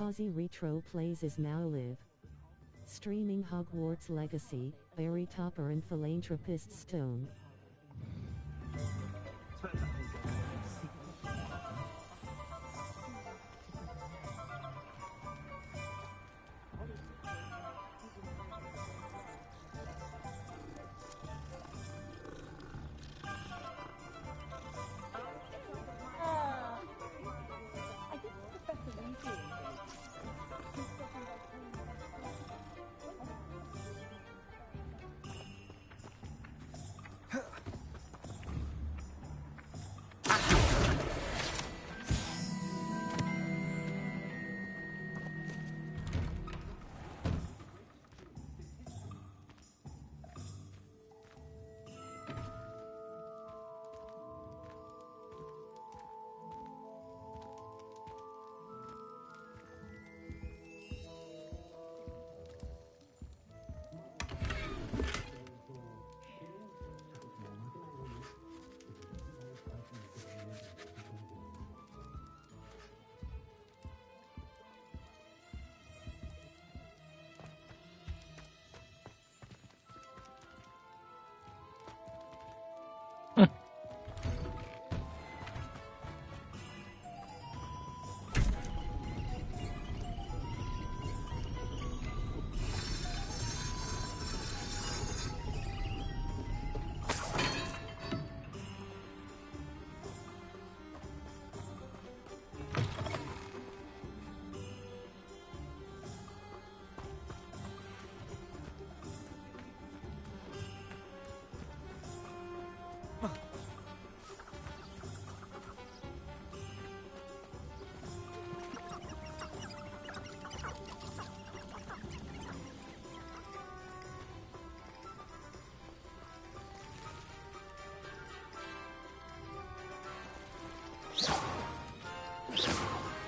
Cozy Retro Plays is now live. Streaming Hogwarts Legacy, Barry Topper and Philanthropists Stone.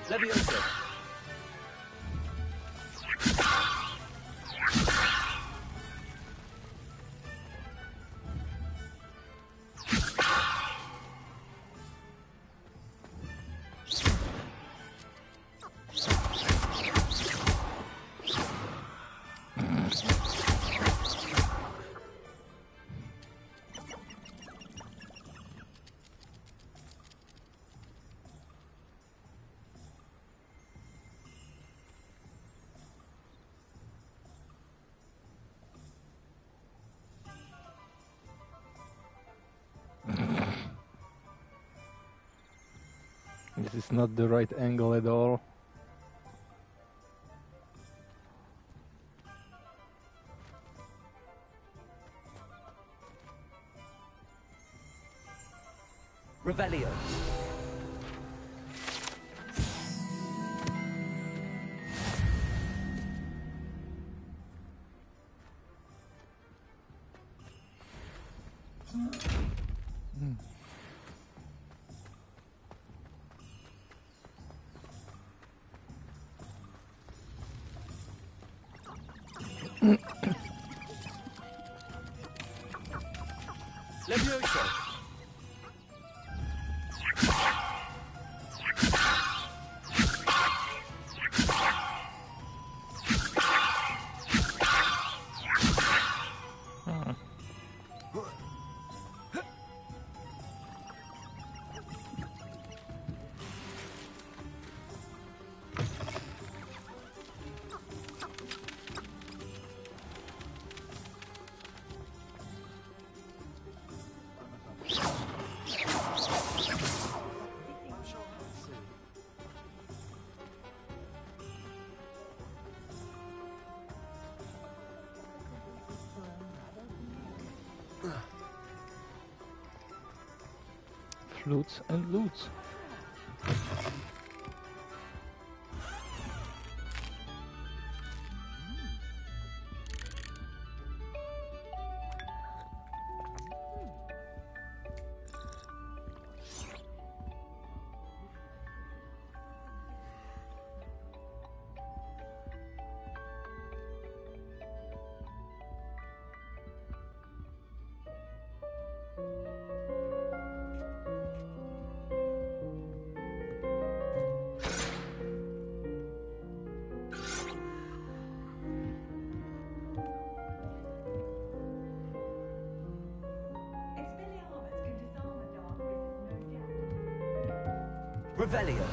Leviosa. This is not the right angle at all. Revelio. Leviosa. Flutes and loots. Revelio.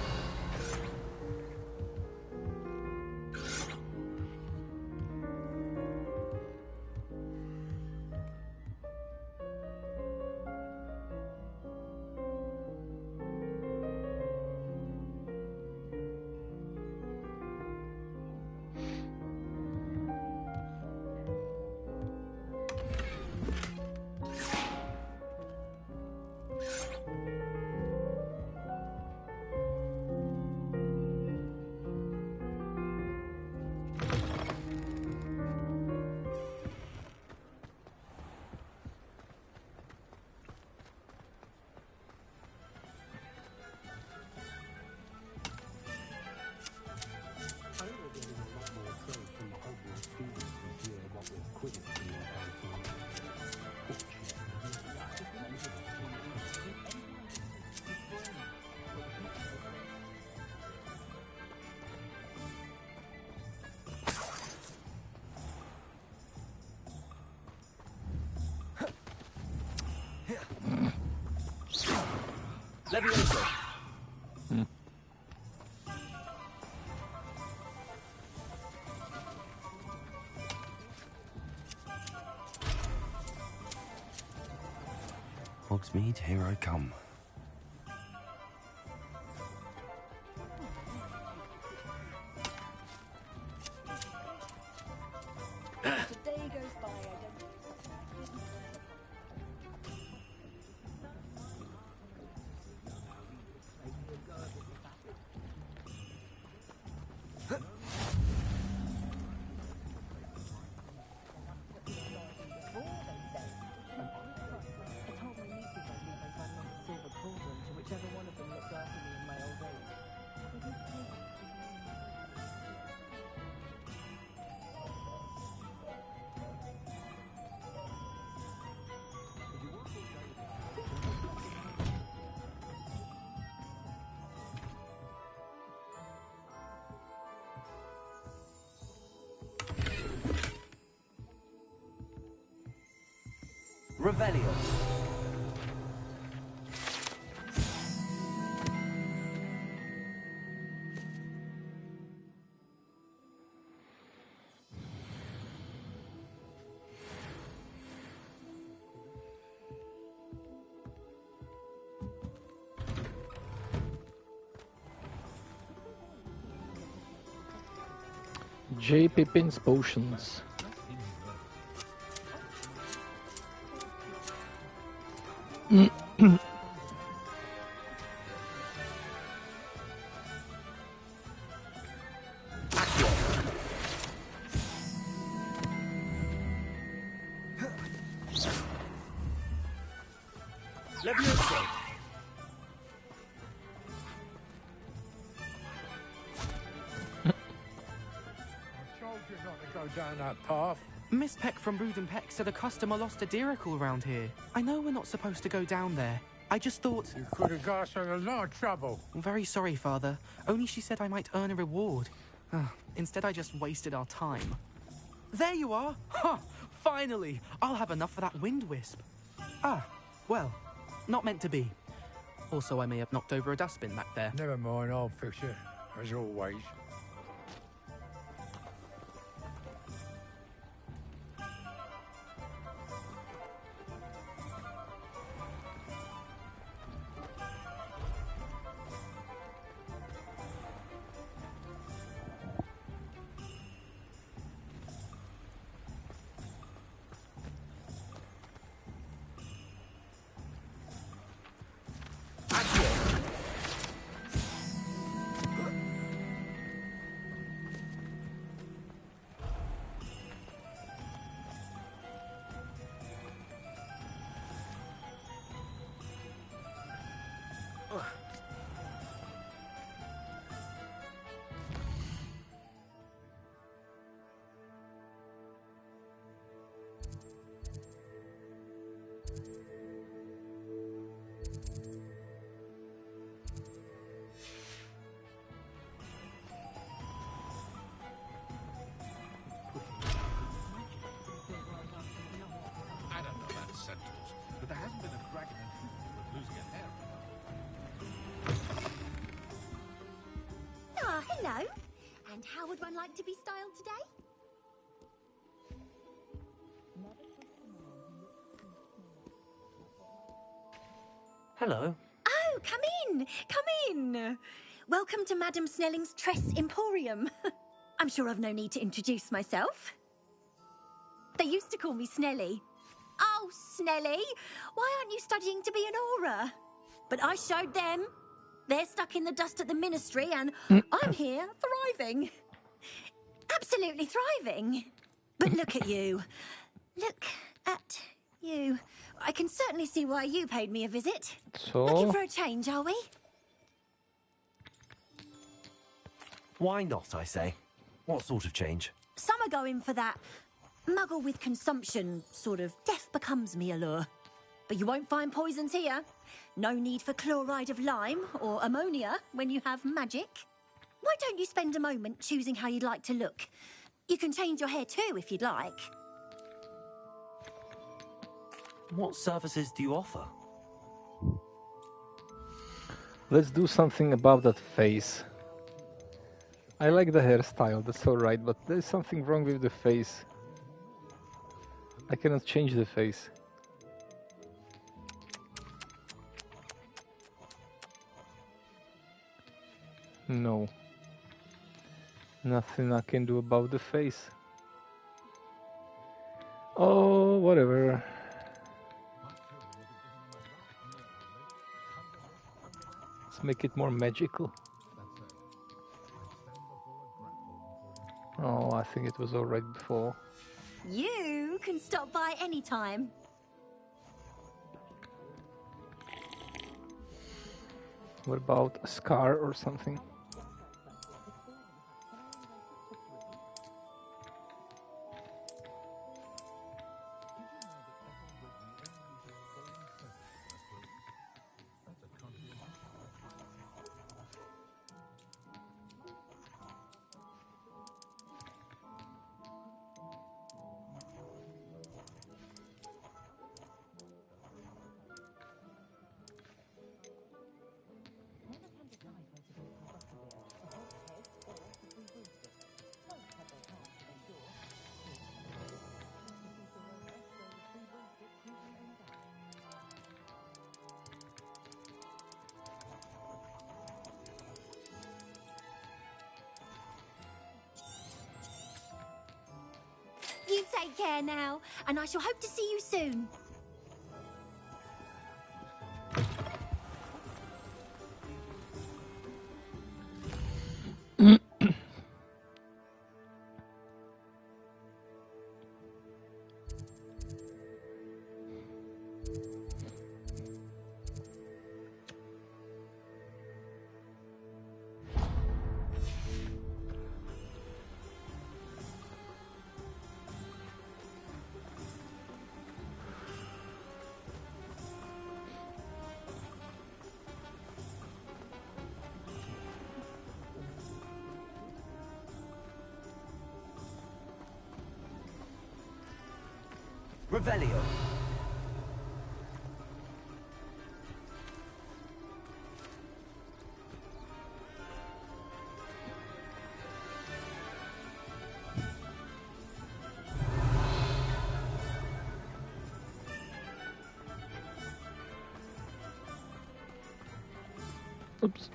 Levioso. Hogsmeade, here I come. The day goes by, I don't. Revelio. J. Pippin's potions. Levioso. Down that path. Miss Peck from Brood and Peck said a customer lost a deeracle around here. I know we're not supposed to go down there. I just thought... You could have got us in a lot of trouble. I'm very sorry, Father. Only she said I might earn a reward. Instead, I just wasted our time. There you are! Ha! Finally! I'll have enough for that wind wisp. Ah, well, not meant to be. Also, I may have knocked over a dustbin back there. Never mind, I'll fix it, as always. how would one like to be styled today? Hello. Oh, come in, come in. Welcome to Madame Snelling's Tress Emporium. I'm sure I've no need to introduce myself. They used to call me Snelly. Oh, Snelly, why aren't you studying to be an aura? But I showed them. They're stuck in the dust at the ministry, and I'm here thriving. Absolutely thriving. But look at you. Look at you. I can certainly see why you paid me a visit. Looking So, for a change, are we? Why not, I say? What sort of change? Some are going for that muggle with consumption, sort of death becomes me allure. But you won't find poisons here. No need for chloride of lime or ammonia when you have magic. Why don't you spend a moment choosing how you'd like to look? You can change your hair too if you'd like. What services do you offer? let's do something about that face. I like the hairstyle, that's alright, but there's something wrong with the face. I cannot change the face. No. Nothing I can do about the face. Oh, whatever. Let's make it more magical. Oh, I think it was alright before. You can stop by any time. What about a scar or something? You take care now, and I shall hope to see you soon. Revelio. Oops.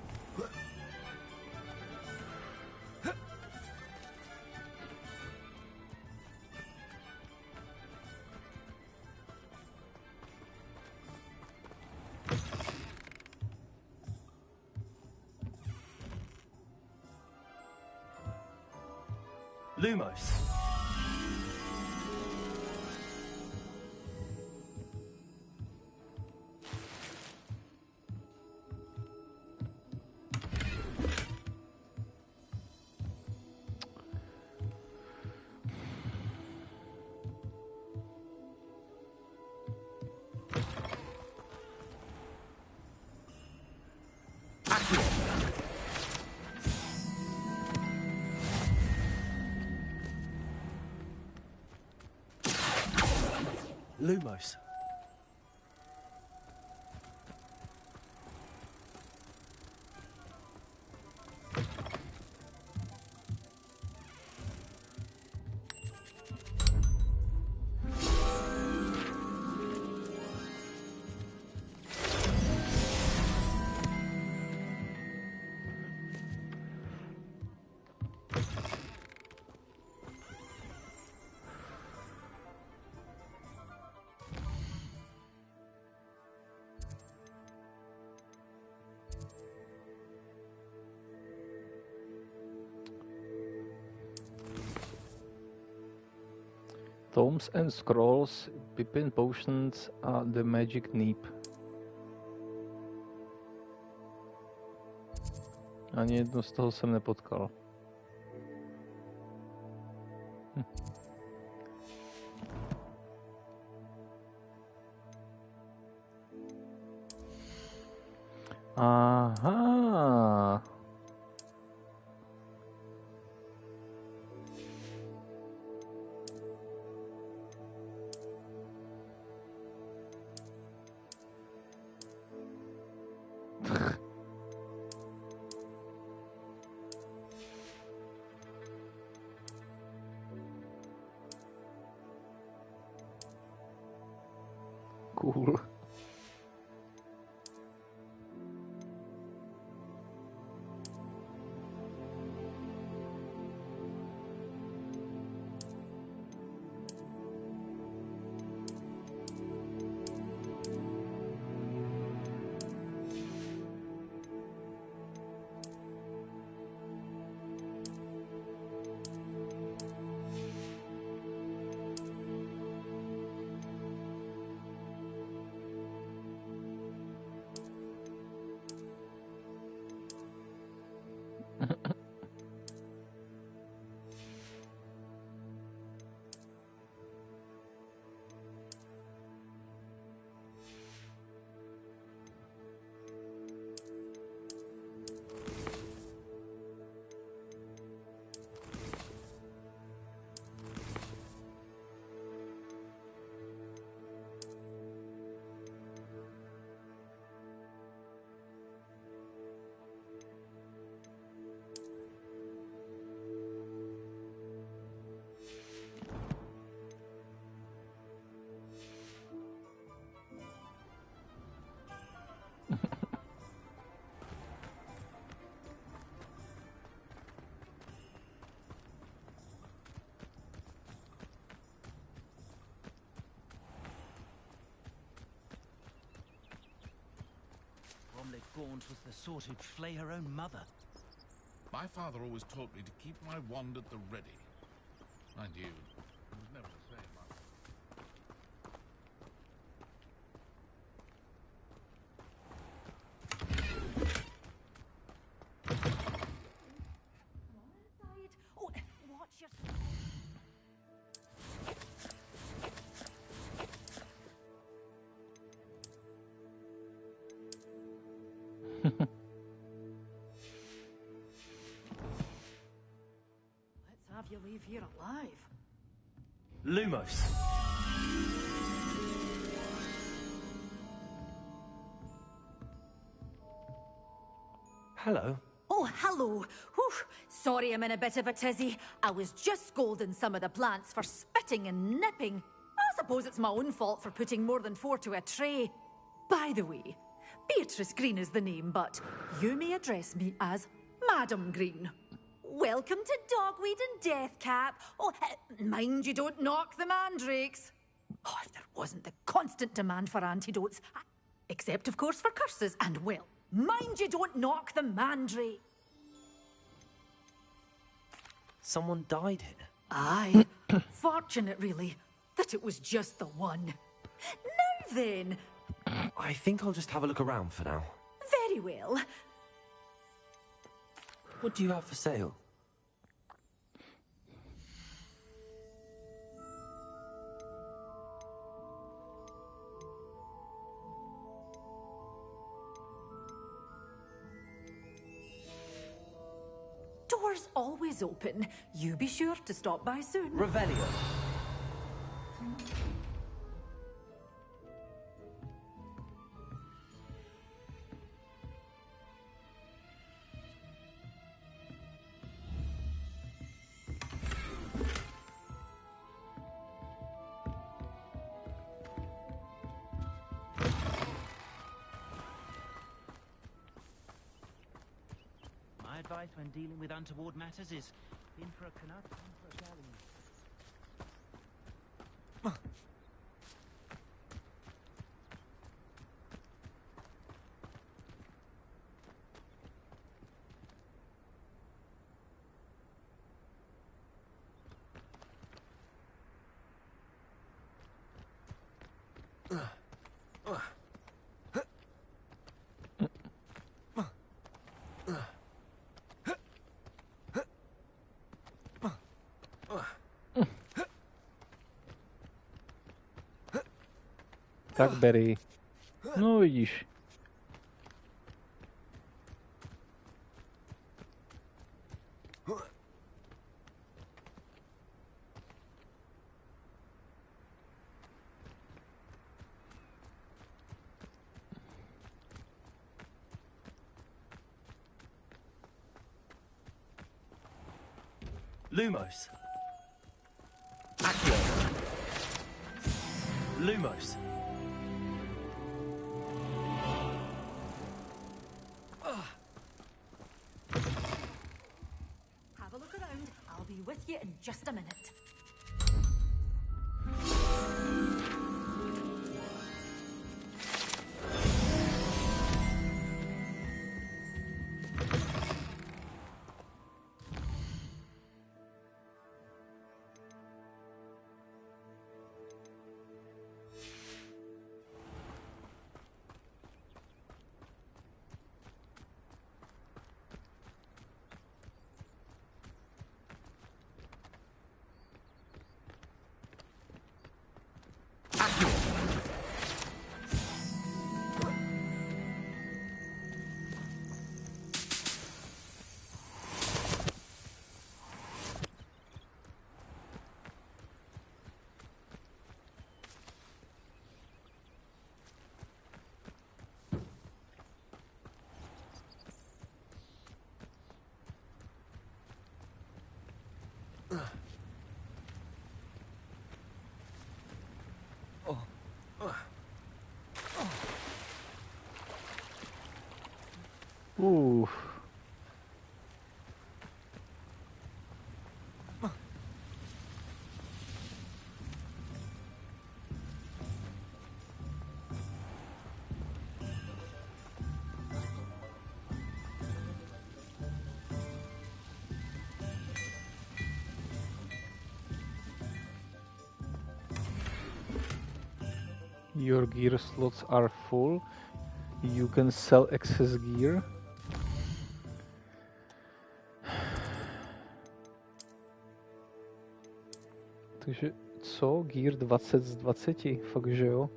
Lumos. Lumos. Tomes and scrolls, Pippin potions a the magic nip. Ani jednu z toho jsem nepotkal. Aha. Cool. Gaunt was the sort who'd flay her own mother. My father always taught me to keep my wand at the ready. Mind you, it was never the same. Oh, watch your... Let's have you leave here alive. Lumos. Hello. Oh, hello. Whew. Sorry I'm in a bit of a tizzy. I was just scolding some of the plants for spitting and nipping. I suppose it's my own fault for putting more than 4 to a tray. By the way, Beatrice Green is the name, but you may address me as Madam Green. Welcome to Dogweed and Deathcap. Oh, mind you don't knock the mandrakes. Oh, if there wasn't the constant demand for antidotes. Except, of course, for curses. And, well, mind you don't knock the mandrake. Someone died here. Aye. Fortunate, really, that it was just the one. Now then. I think I'll just have a look around for now. Very well. What do you have for sale? Doors always open. You be sure to stop by soon. Revelio. My advice when dealing with untoward matters is in for a Canuck, in for a Galley. Tak, Berry. No vidíš. Lumos. Accio. Lumos. Have a look around. I'll be with you in just a minute. Ooh. Your gear slots are full. You can sell excess gear. Takže co? Gear 20 z 20? Fakt, že jo?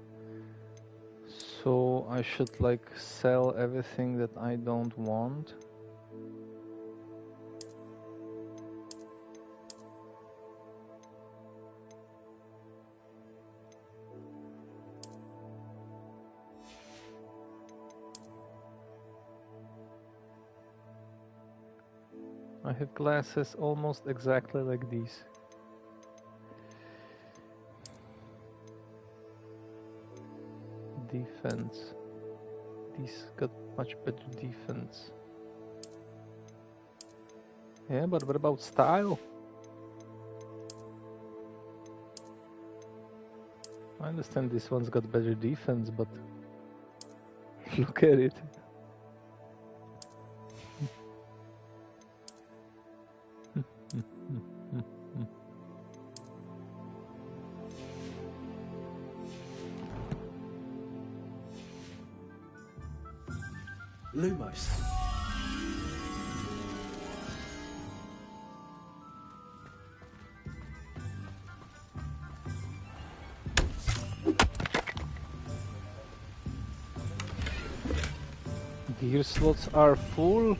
So I should like sell everything that I don't want. I have glasses almost exactly like these. Defense. These got much better defense. Yeah, but what about style? I understand this one's got better defense, but look at it. Lumos. Gear slots are full.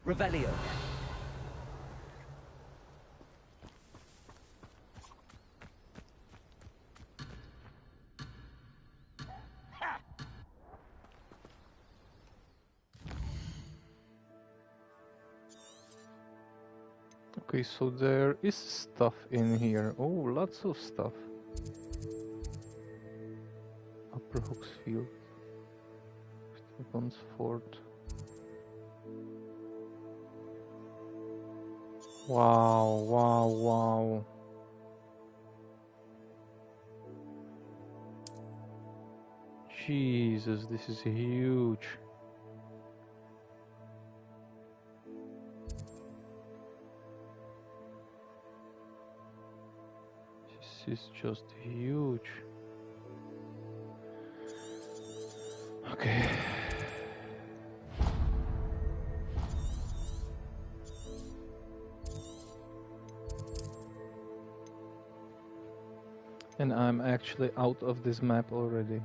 Revelio. Okay, so there is stuff in here. Oh, lots of stuff. Upper Hooksfield. Stevens Fort. Wow, wow, wow. Jesus, this is huge. This is just huge. Okay. And I'm actually out of this map already.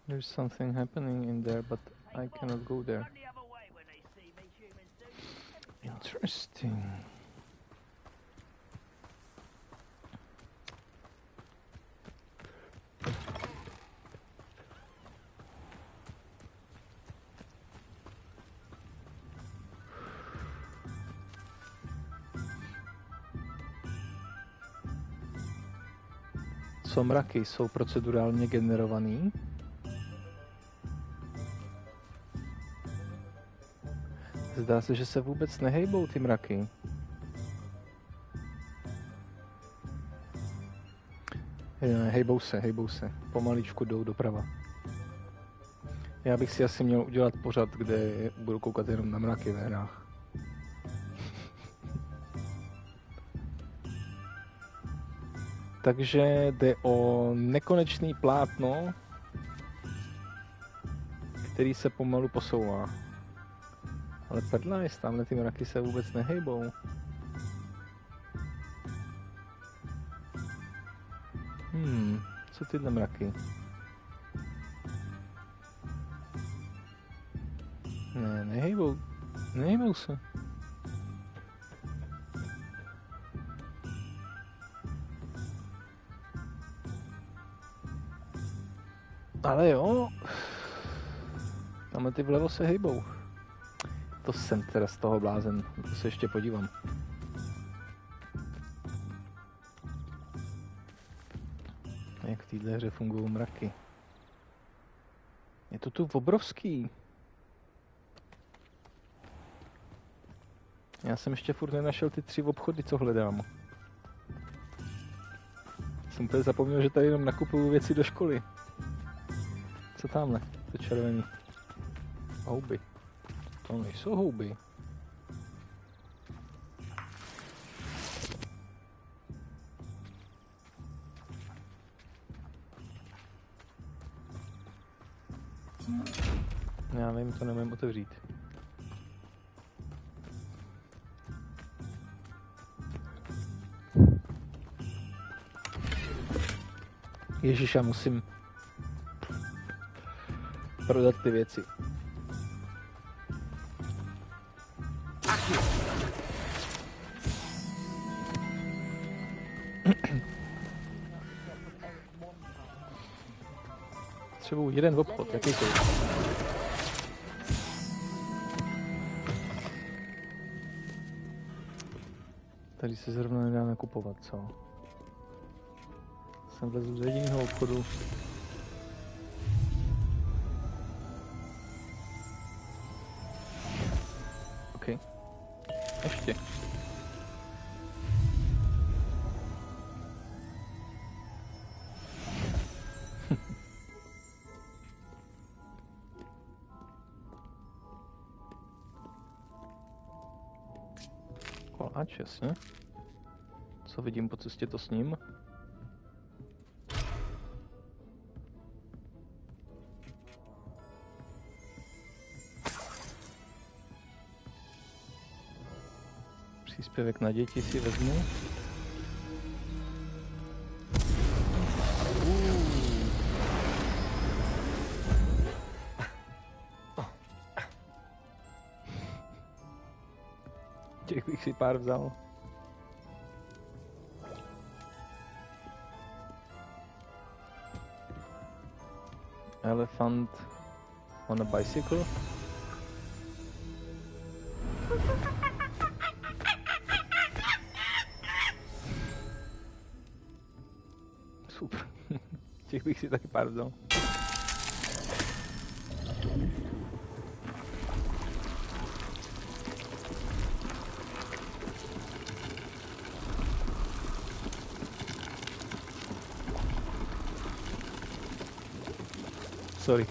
There's something happening in there, but I cannot go there. Interesting. Co mraky jsou procedurálně generovaný? Zdá se, že se vůbec nehejbou ty mraky. Hejbou se. Pomaličku jdou doprava. Já bych si asi měl udělat pořad, kde budu koukat jenom na mraky ve hrách. Takže jde o nekonečný plátno, který se pomalu posouvá. Ale prdla je, tamhle ty mraky se vůbec nehejbou. Co tyhle mraky? Ne, nehejbou se. Ale jo, tamhle ty vlevo se hejbou. To jsem teda z toho blázen, to se ještě podívám. Jak v téhle hře fungují mraky. Je to tu obrovský. Já jsem ještě furt nenašel ty 3 obchody, co hledám. Jsem úplně zapomněl, že tady jenom nakupuju věci do školy. Co tamhle? To červený. Houby. To nejsou houby. Já vím, to nemůžu otevřít. Ježiš, já musím prodat ty věci. Potřebuji jeden obchod, jakýkoliv. Tady se zrovna nedá nakupovat, co? Jsem vlezl do jediného obchodu. OK. Ještě. Koláč, jasně. Co vidím po cestě, to s ním. Příspěvek na děti si vezmu. Těch bych si pár vzal. Elephant on a bicycle. Super. Těch bych si taky pár vzal. Sorry.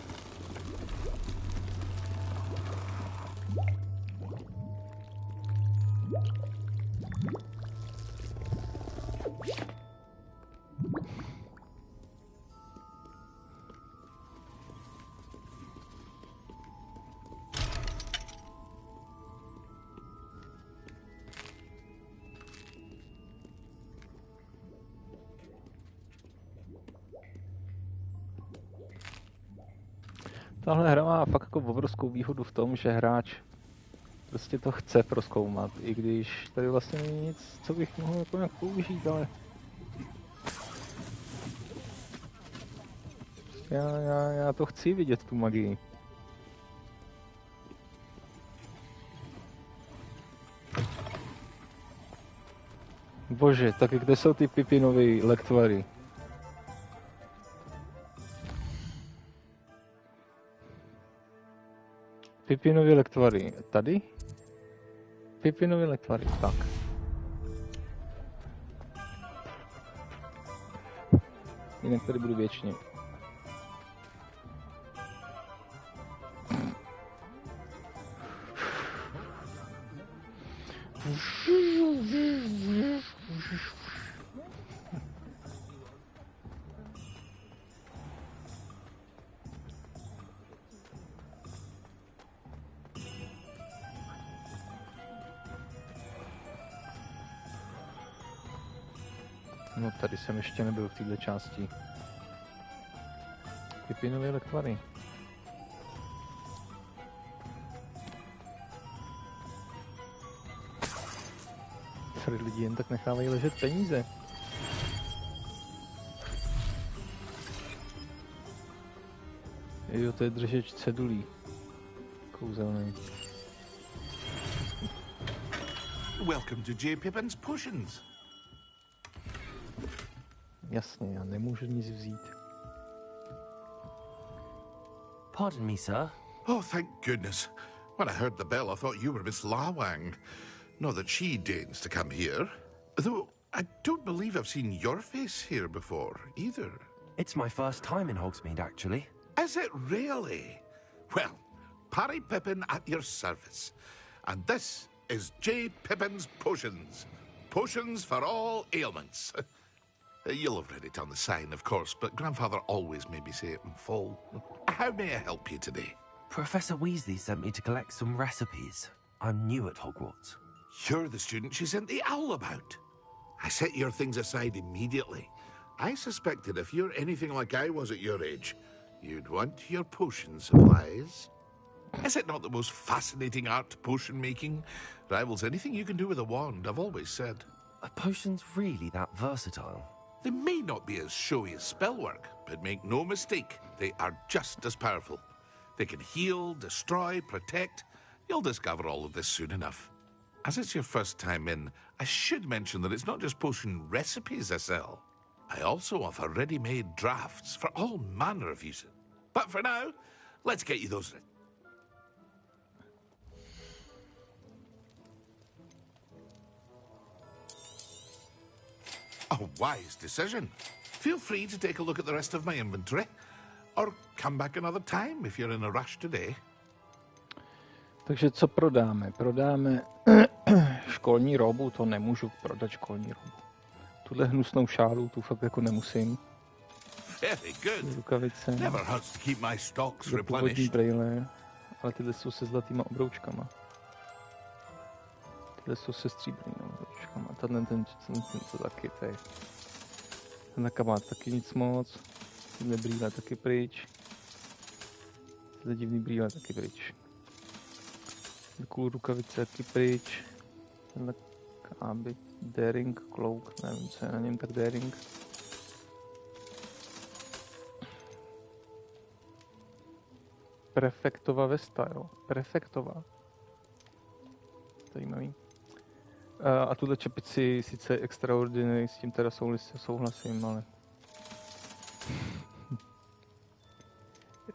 Tahle hra má fakt jako obrovskou výhodu v tom, že hráč prostě to chce prozkoumat, i když tady vlastně není nic, co bych mohl jako nějak použít, ale já to chci vidět, tu magii. Bože, tak kde jsou ty Pippinovi lektvary? Pippinovi lektvary. Tady? Pippinovi lektvary. Tak. Jinak tady budu věčně. No tady jsem ještě nebyl v této části. Pippinovi lektvary. Tady lidi jen tak nechávají ležet peníze. Jo, to je držeč cedulí. Kouzelný. Welcome to J. Pippin's Potions. Jasně, já nemůžu nic vzít. Pardon me, sir. Oh, thank goodness. When I heard the bell, I thought you were Miss Lawang. Not that she deigns to come here. Though I don't believe I've seen your face here before, either. It's my first time in Hogsmeade, actually. Is it really? Well, Parry Pippin at your service. And this is J. Pippin's Potions. Potions for all ailments. You'll have read it on the sign, of course, but Grandfather always made me say it in full. How may I help you today? Professor Weasley sent me to collect some recipes. I'm new at Hogwarts. You're the student she sent the owl about. I set your things aside immediately. I suspected if you're anything like I was at your age, you'd want your potion supplies. Is it not the most fascinating art, potion making? Rivals anything you can do with a wand, I've always said. Are potions really that versatile? They may not be as showy as spellwork, but make no mistake, they are just as powerful. They can heal, destroy, protect. You'll discover all of this soon enough. As it's your first time in, I should mention that it's not just potion recipes I sell. I also offer ready-made drafts for all manner of uses. But for now, let's get you those. A wise decision. Feel free to take a look at the rest of my inventory, or come back another time if you're in a rush today. Takže co prodáme? Prodáme školní robu, to nemůžu prodat školní robu. Tuhle hnusnou šálu, tu fakt jako nemusím. Very good. Rukavice. Never hurts to keep my stocks Původní replenished. brejle, ale tyhle jsou se zlatýma obroučkama. Tyhle jsou se stříbrnýma obroučkama. Ten to taky, to je. Ten kabát taky nic moc. Tyhle brýle taky pryč. Tyhle divný brýle taky pryč. Takovou rukavice taky pryč. Tenhle kábit, daring, cloak, nevím co je na něm, tak daring. Prefektova vesta, jo. Prefektova. Zajímavý. A tuhle čepici sice extraordinary, s tím teda souhlasím, ale...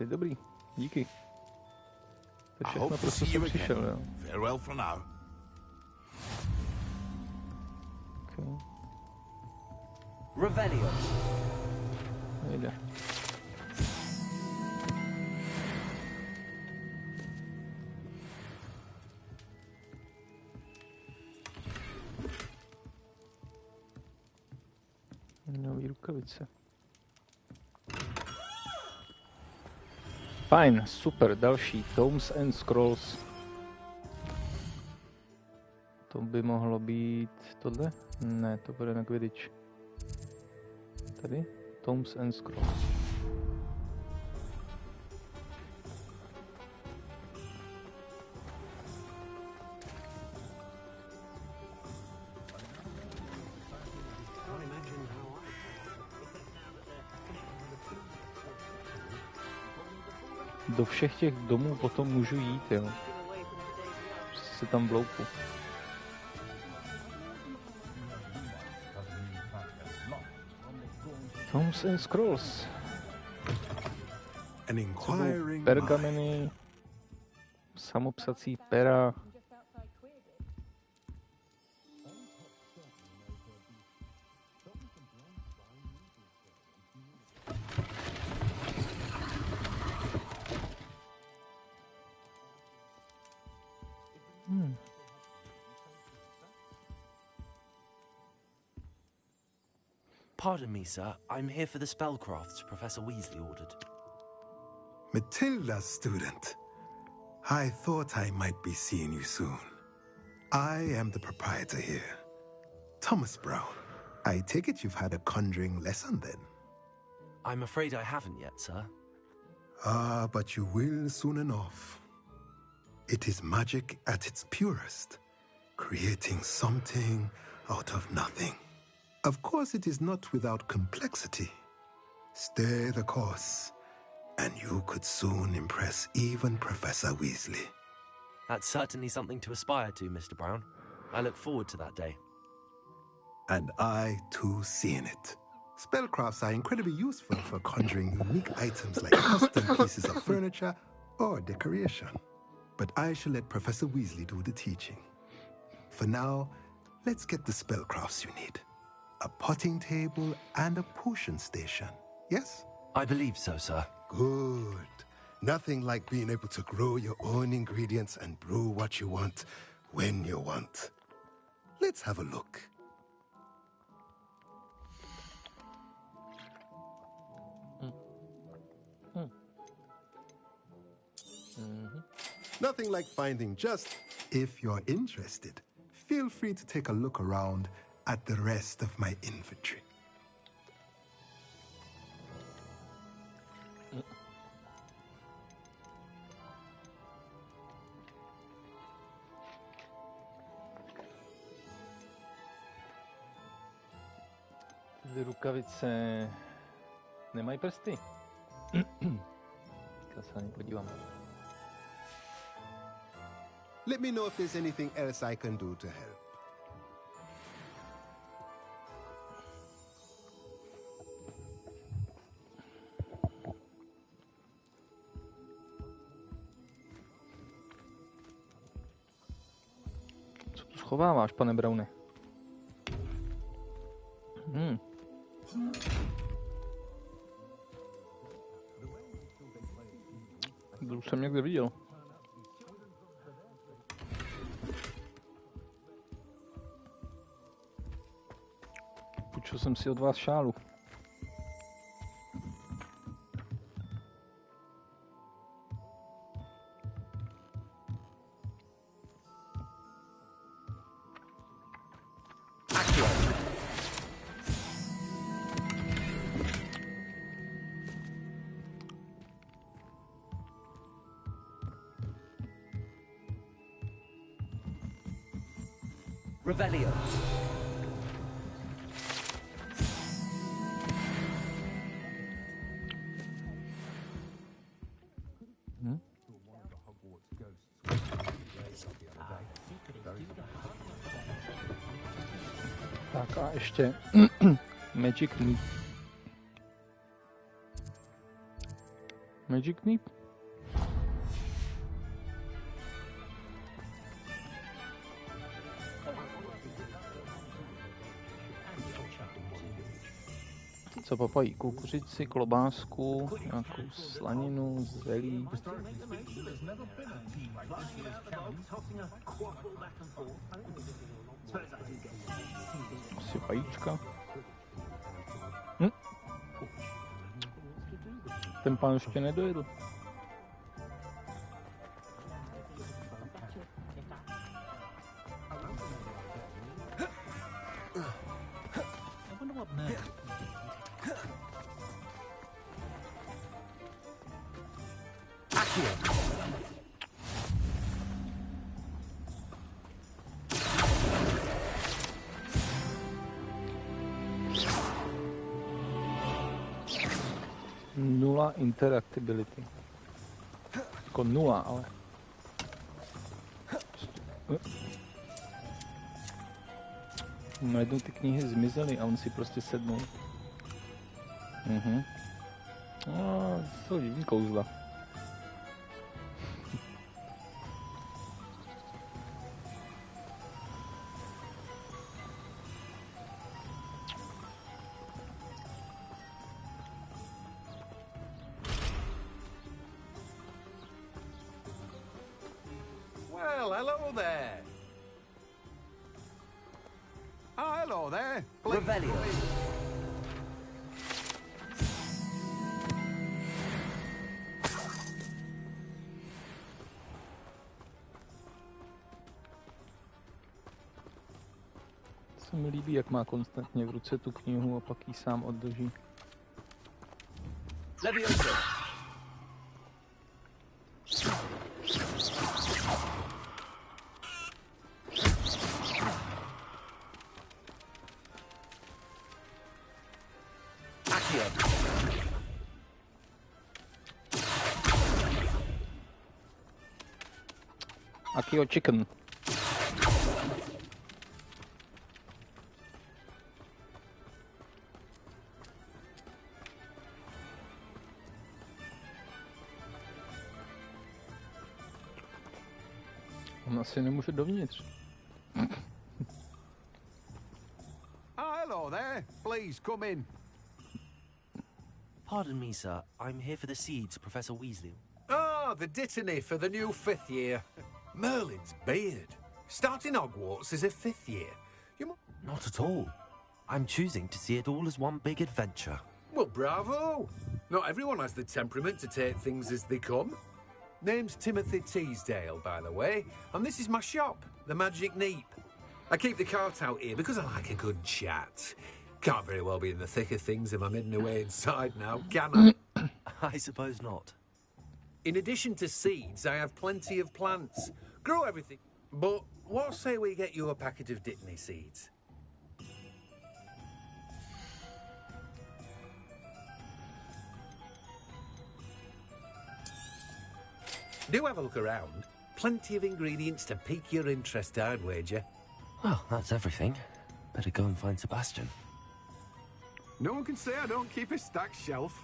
Je dobrý, díky. To je všechno, pro co jsem přišel, jo. Farewell for now. Okay. Revelio. Nejde. Nový rukavice. Fajn, super, další. Tomes and Scrolls. To by mohlo být tohle? Ne, to bude na Quidditch. Tady? Tomes and Scrolls. Do všech těch domů potom můžu jít, jo. Prostě se tam vloupu. Tomes and Scrolls. Pergameny, samopsací pera. Pardon me, sir. I'm here for the spellcrafts Professor Weasley ordered. Matilda's student. I thought I might be seeing you soon. I am the proprietor here, Thomas Brown. I take it you've had a conjuring lesson then? I'm afraid I haven't yet, sir. Ah, but you will soon enough. It is magic at its purest, creating something out of nothing. Of course, it is not without complexity. Stay the course, and you could soon impress even Professor Weasley. That's certainly something to aspire to, Mr. Brown. I look forward to that day. And I, too, seen it. Spellcrafts are incredibly useful for conjuring unique items like custom pieces of furniture or decoration. But I shall let Professor Weasley do the teaching. For now, let's get the spellcrafts you need. A potting table and a potion station, yes? I believe so, sir. Good. Nothing like being able to grow your own ingredients and brew what you want when you want. Let's have a look. Nothing like finding just, if you're interested, feel free to take a look around at the rest of my inventory. Ty rukavice nemají prsty. Já se na ně podívám. Let me know if there's anything else I can do to help. Co tu schováváš, pane Browne? To už jsem někde viděl. Půjčil jsem si od vás šálu. Revelio. Tak a ještě Magic Meat. Magic Meat? Co papají? Kukuřici, klobásku, nějakou slaninu, zelí. Asi vajíčka. Ten pán ještě nedojedl. Nula interactability. Jako nula, ale. Najednou ty knihy zmizely a on si prostě sednul. No, jsou divný kouzla. Well, hello there. Oh, hello there. Revelio. Se mi líbí, jak má konstantně v ruce tu knihu a pak ji sám oddrží. Levioso. Akio chicken. On asi nemůže dovnitř. Oh, hello there. Please, come in. Pardon me, sir. I'm here for the seeds, Professor Weasley. Oh, the dittany for the new 5th year. Merlin's beard. Starting Hogwarts as a 5th year. Not at all. I'm choosing to see it all as one big adventure. Well, bravo. Not everyone has the temperament to take things as they come. Name's Timothy Teasdale, by the way, and this is my shop, the Magic Neep. I keep the cart out here because I like a good chat. Can't very well be in the thick of things if I'm hidden away inside now, can I? I suppose not. In addition to seeds, I have plenty of plants. Grow everything. But what say we get you a packet of Dittany seeds? Do have a look around. Plenty of ingredients to pique your interest, I'd wager. Well, that's everything. Better go and find Sebastian. No one can say I don't keep a stacked shelf.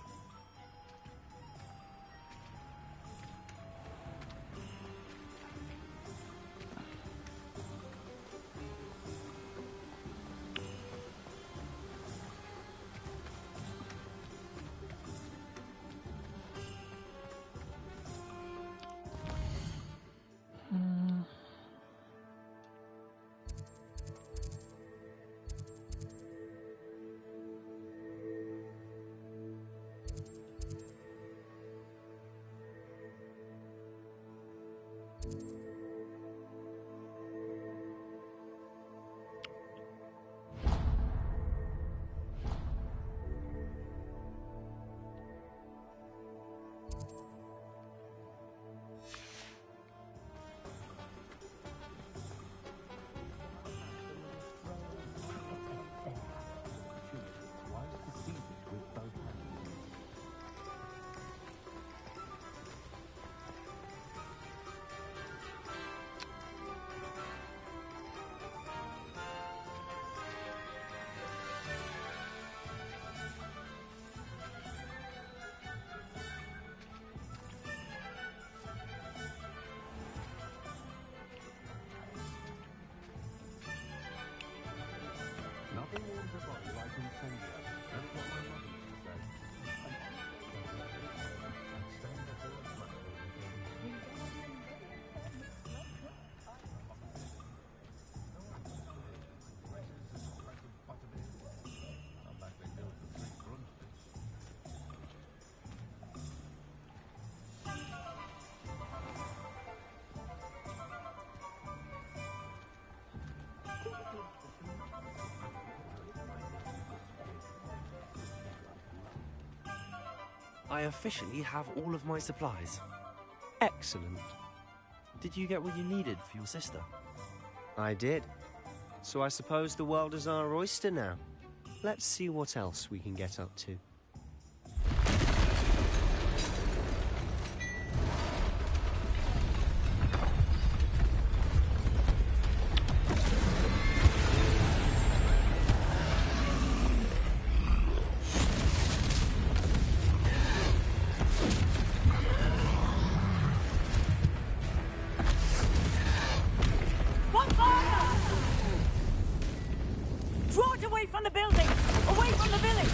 I officially have all of my supplies. Excellent. Did you get what you needed for your sister? I did. So I suppose the world is our oyster now. Let's see what else we can get up to. Draw it away from the building! Away from the village!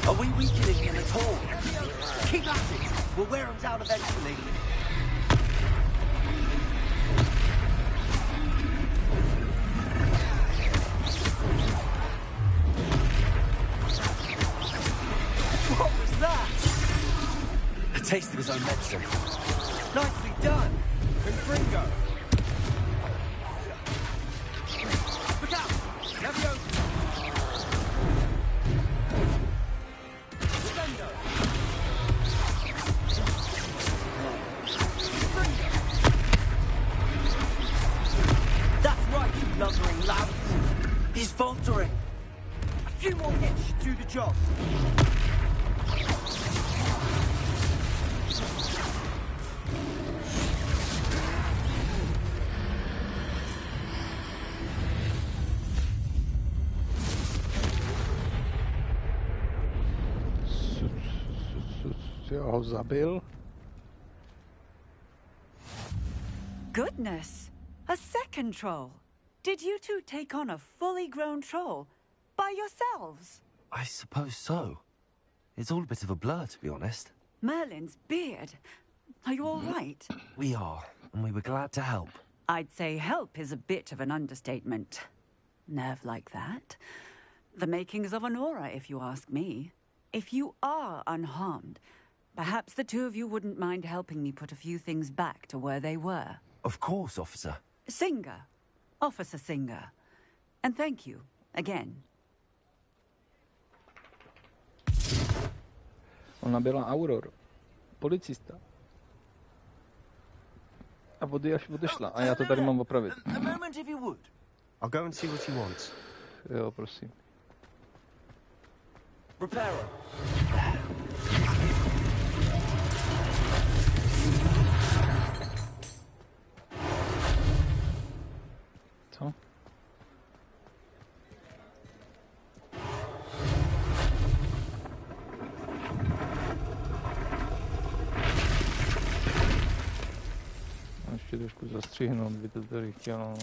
Are we weakening him at all? Keep at it! We'll wear him down eventually. What was that? A taste of his own medicine. Nicely done! Confringo! Look out! Leviosa! Descendo! That's right, you lumbering louts! He's faltering! A few more hits should do the job! Já ho zabil. Goodness! A second troll! Did you two take on a fully grown troll? By yourselves? I suppose so. It's all a bit of a blur, to be honest. Merlin's beard. Are you all right? We are, and we were glad to help. I'd say help is a bit of an understatement. Nerve like that. The makings of an aura, if you ask me. If you are unharmed, perhaps the two of you wouldn't mind helping me put a few things back to where they were. Of course, officer. Singer. Officer Singer. And thank you, again. Ona byla Auror. Policista. A odešla. A já to tady mám opravit. A moment if you would. I'll go and see what he wants. Jo, prosím. Reparo. Co? Ještě trošku zastřihnout, by to tady chtělo.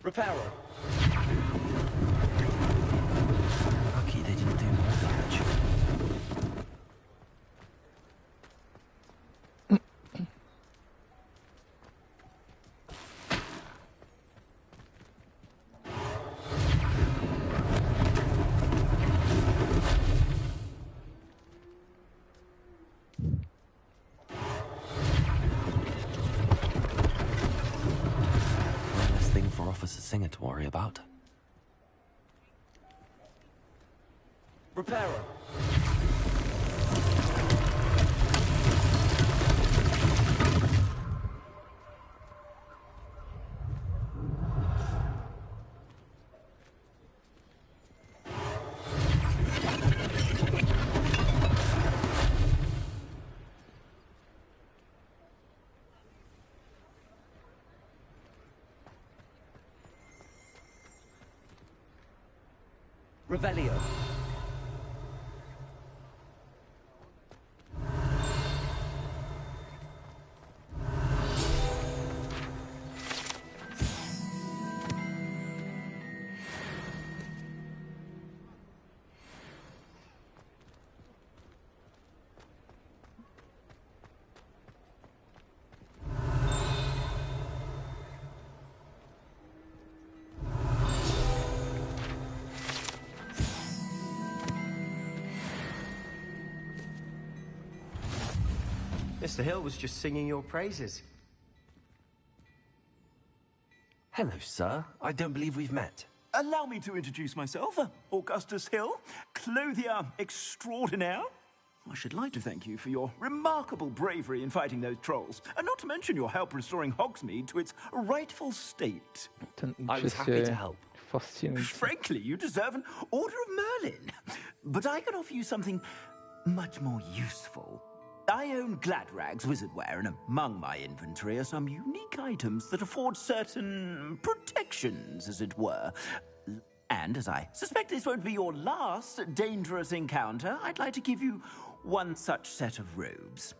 Reparo. Lucky they didn't do more damage. Officer Singer to worry about. Reparo. Revelio. Mr. Hill was just singing your praises. Hello, sir. I don't believe we've met. Allow me to introduce myself, Augustus Hill, clothier extraordinaire. I should like to thank you for your remarkable bravery in fighting those trolls, and not to mention your help restoring Hogsmeade to its rightful state. I was happy to help. Frankly, you deserve an Order of Merlin. But I can offer you something much more useful. I own Gladrag's wizardware, and among my inventory are some unique items that afford certain protections, as it were. And as I suspect this won't be your last dangerous encounter, I'd like to give you one such set of robes.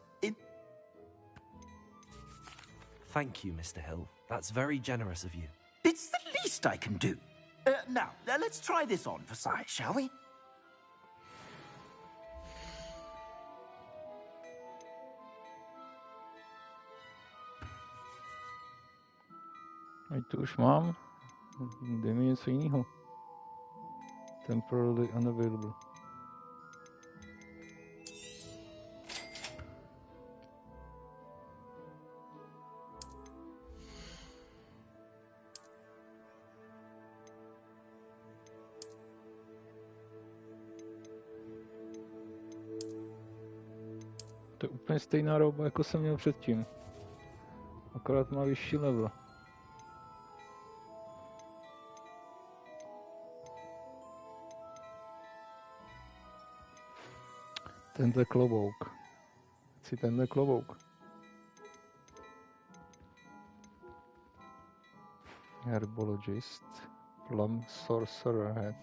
Thank you, Mr. Hill. That's very generous of you. It's the least I can do. Now, let's try this on for size, shall we? Ať to už mám. Dej mi něco jiného. Temporarily unavailable. To je úplně stejná rouba, jako jsem měl předtím. Akorát má vyšší level. Tenhle klobouk. Chci tenhle klobouk. Herbologist. Plum Sorcerer Head.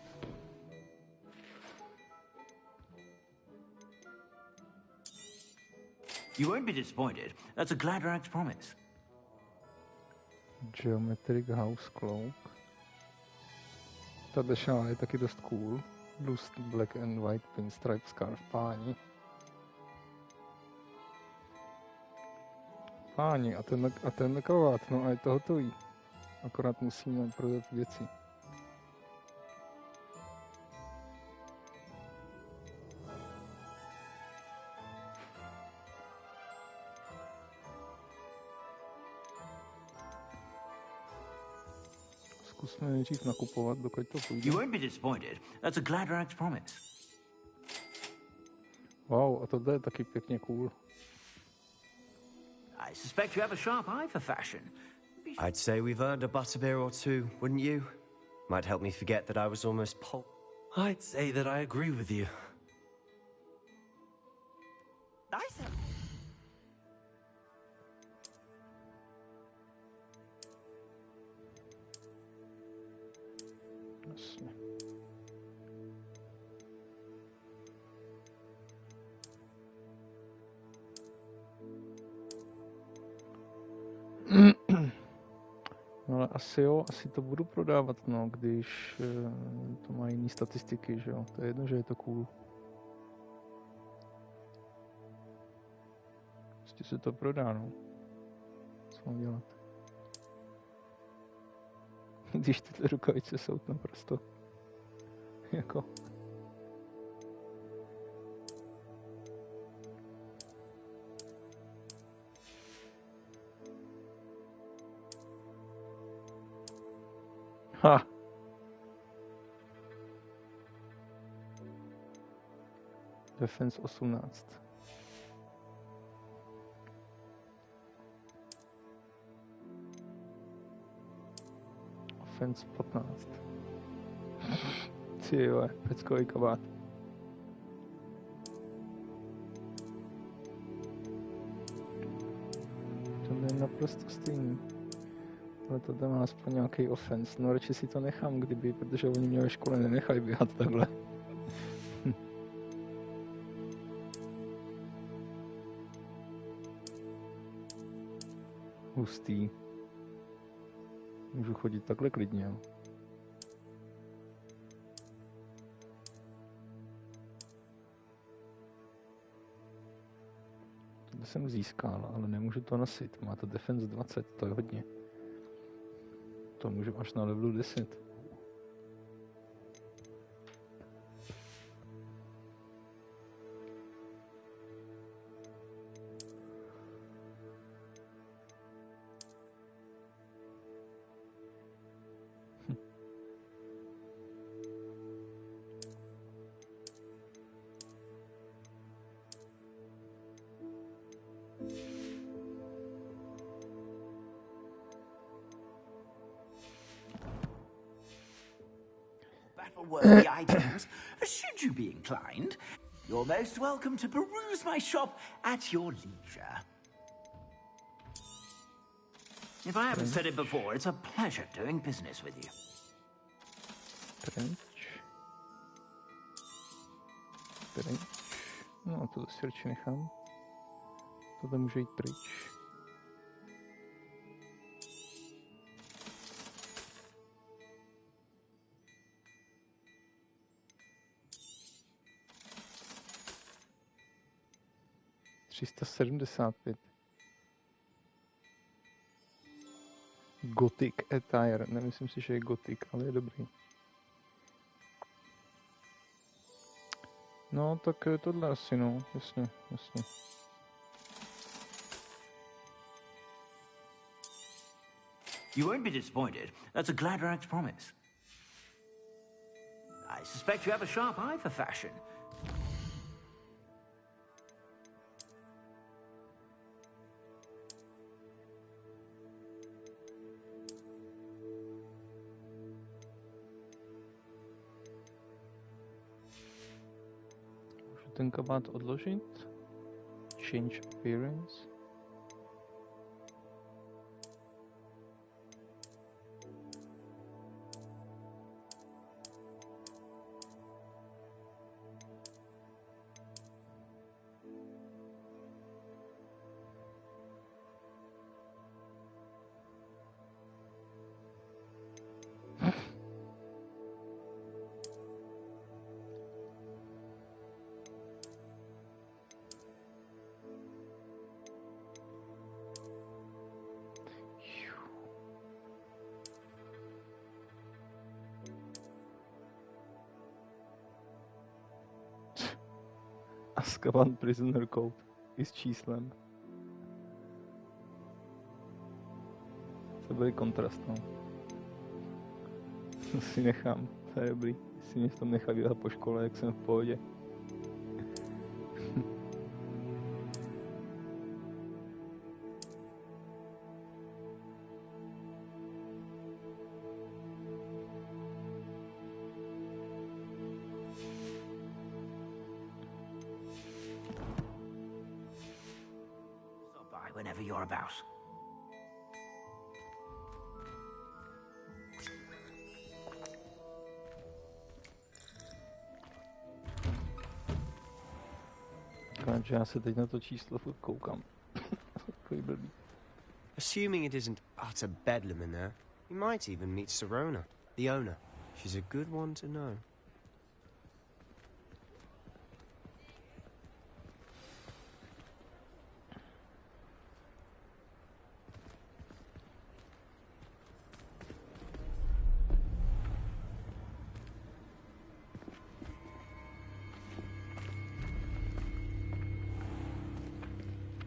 You won't be disappointed. That's a Gladrag's promise. Geometric House Cloak. Tato šála je taky dost cool. Blue Black and White Pinstripe Scarf. Páni, a ten kabát, no a je to hotový. Akorát musíme prodat věci. Zkusme nejdřív nakupovat, dokud to půjde. You won't be disappointed. That's a Gladrag's promise. Wow, a tohle je taky pěkně cool. I suspect you have a sharp eye for fashion. I'd say we've earned a butterbeer or two, wouldn't you? Might help me forget that I was almost I'd say that I agree with you. Nice. Jasně. No ale asi to budu prodávat, no, když to má jiný statistiky, že jo. To je jedno, že je to cool. Prostě se to prodá, no. Co mám dělat? Když tyhle rukavice jsou naprosto jako... Ha! Defense 18. Offense 15. Ty jo, peckový kabát. To je naprosto stejný. Ale to tam má aspoň nějaký offense. No radši si to nechám, protože oni mě ve škole nenechají běhat takhle. Hustý. Můžu chodit takhle klidně, jo. To jsem získal, ale nemůžu to nosit. Má to defense 20, to je hodně. To můžu až na levelu 10. battle-worthy items, should you be inclined. You're most welcome to peruse my shop at your leisure. If I haven't said it before, it's a pleasure doing business with you. Pryč. No, to si radši nechám. Tohle může jít pryč. $375. Gothic attire. Nemyslím si, že je Gothic, ale je dobrý. No, tak tohle asi, no. Jasně, jasně. You won't be disappointed. That's a Gladrag's promise. I suspect you have a sharp eye for fashion. Můžu ten kabát odložit? Change appearance. Azkaban Prisoner Code i s číslem. To byl kontrast, no. To si nechám, to je dobrý. Si mě v tom nechá dělat po škole, jak jsem v pohodě. Whenever you're about. Že já se teď na to číslo furt koukám. Takový blbý. Assuming it isn't utter bedlam in there, you might even meet Sirona, the owner. She's a good one to know.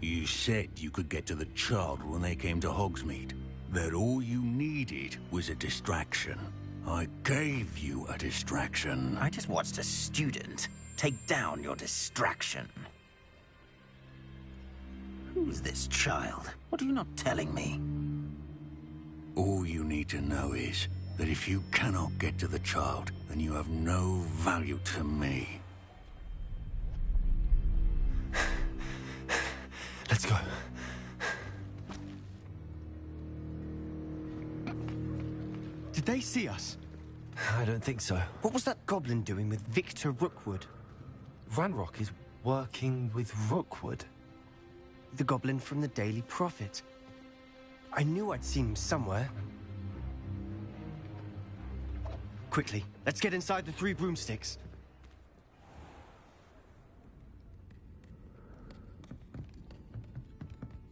You said you could get to the child when they came to Hogsmeade. That all you needed was a distraction. I gave you a distraction. I just watched a student take down your distraction. Who's this child? What are you not telling me? All you need to know is that if you cannot get to the child, then you have no value to me. Let's go. Did they see us? I don't think so. What was that goblin doing with Victor Rookwood? Ranrock is working with Rookwood. The goblin from the Daily Prophet. I knew I'd seen him somewhere. Quickly, let's get inside the Three Broomsticks.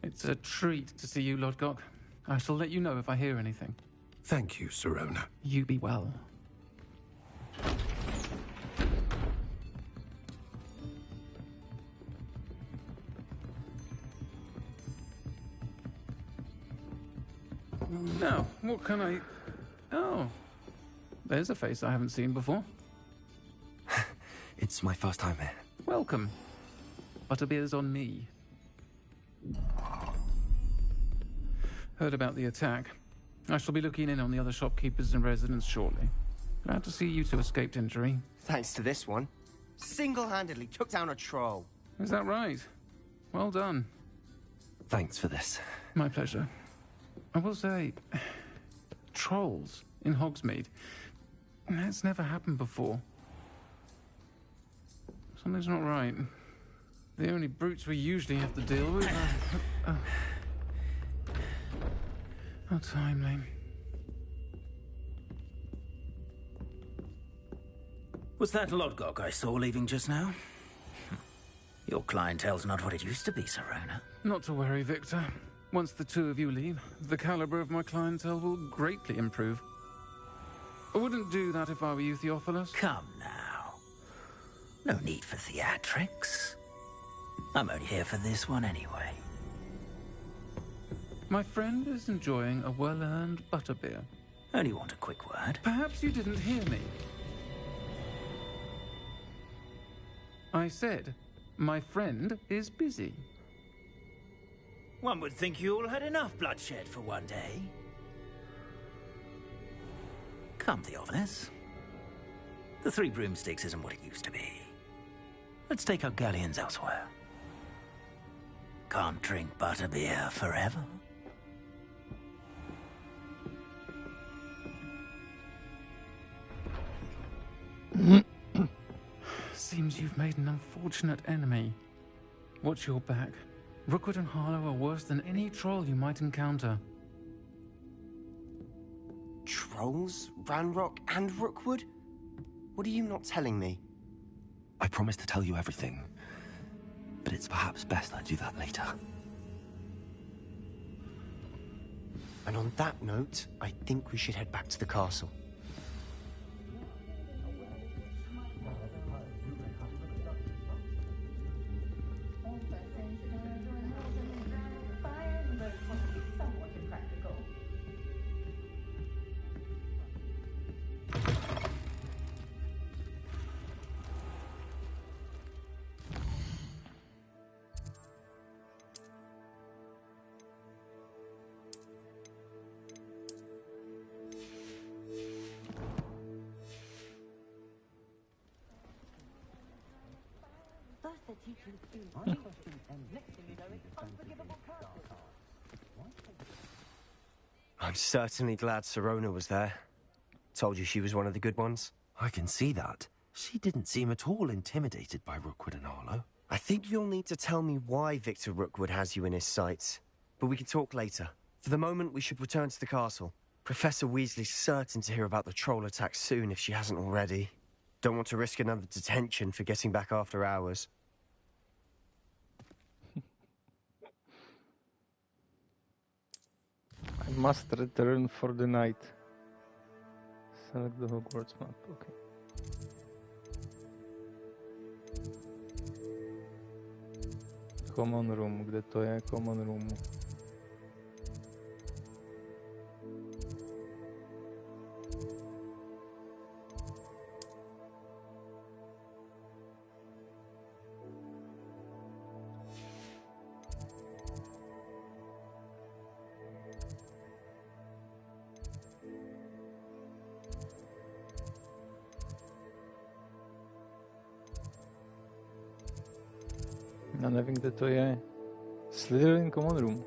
It's a treat to see you, Lodgok. I shall let you know if I hear anything. Thank you, Sirona. You be well. Now, what can I... Oh, there's a face I haven't seen before. It's my first time here. Welcome. Butterbeer's on me. Heard about the attack. I shall be looking in on the other shopkeepers and residents shortly. Glad to see you two escaped injury. Thanks to this one. Single-handedly took down a troll. Is that right? Well done. Thanks for this. My pleasure. I will say, trolls in Hogsmeade. That's never happened before. Something's not right. The only brutes we usually have to deal with are... How timely. Was that Lodgok I saw leaving just now? Your clientele's not what it used to be, Serona. Not to worry, Victor. Once the two of you leave, the caliber of my clientele will greatly improve. I wouldn't do that if I were you, Theophilus. Come now. No need for theatrics. I'm only here for this one anyway. My friend is enjoying a well-earned butterbeer. Only want a quick word. Perhaps you didn't hear me. I said, my friend is busy. One would think you all had enough bloodshed for one day. Come, Theophilus. The Three Broomsticks isn't what it used to be. Let's take our galleons elsewhere. Can't drink butterbeer forever. Seems you've made an unfortunate enemy. Watch your back. Rookwood and Harlow are worse than any troll you might encounter. Trolls? Ranrock and Rookwood? What are you not telling me? I promised to tell you everything, but it's perhaps best I do that later. And on that note, I think we should head back to the castle. I'm certainly glad Serona was there. Told you she was one of the good ones. I can see that. She didn't seem at all intimidated by Rookwood and Harlow. I think you'll need to tell me why Victor Rookwood has you in his sights. But we can talk later. For the moment, we should return to the castle. Professor Weasley's certain to hear about the troll attack soon if she hasn't already. Don't want to risk another detention for getting back after hours. I must return for the night. Select the Hogwarts map, okay. Common room, kde to je? Common room. Já nevím, kde to je. Slytherin Common Room.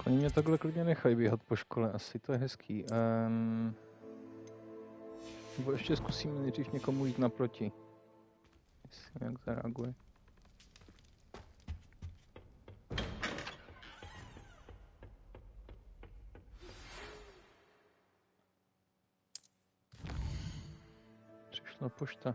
Oni mě takhle klidně nechají běhat po škole, asi to je hezký. Nebo ještě zkusíme nejdřív někomu jít naproti. Jestli jak zareaguje. Přišla pošta.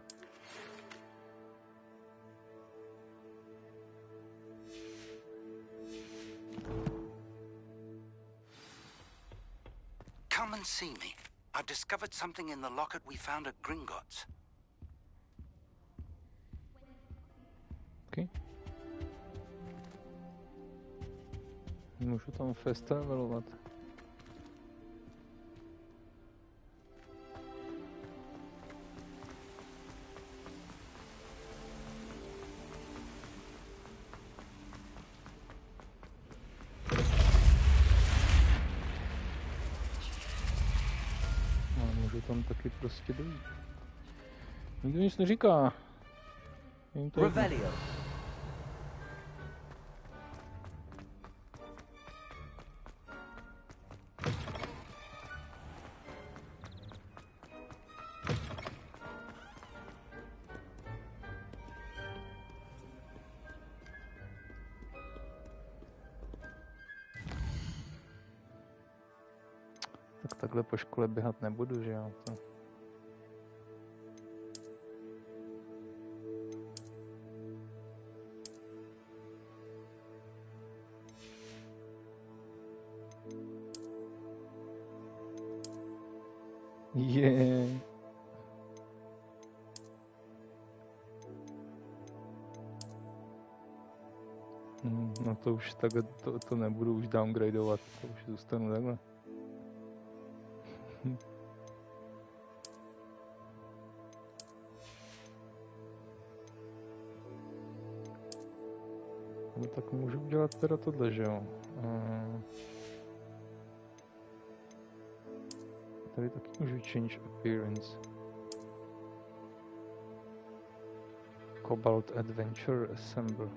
Come and see me. I've discovered something in the locket we found at Gringotts. Okay. Můžu tam fast travelovat. Můžu tam taky prostě dojít. Nikdo nic neříká. Revelio. Tak takhle po škole běhat nebudu, že jo? To... Yeah. No to už takhle, to nebudu už downgradeovat, to už zůstanu takhle. No tak můžu udělat teda tohle, že jo? Tady taky můžu change appearance. Cobalt Adventure Assemble.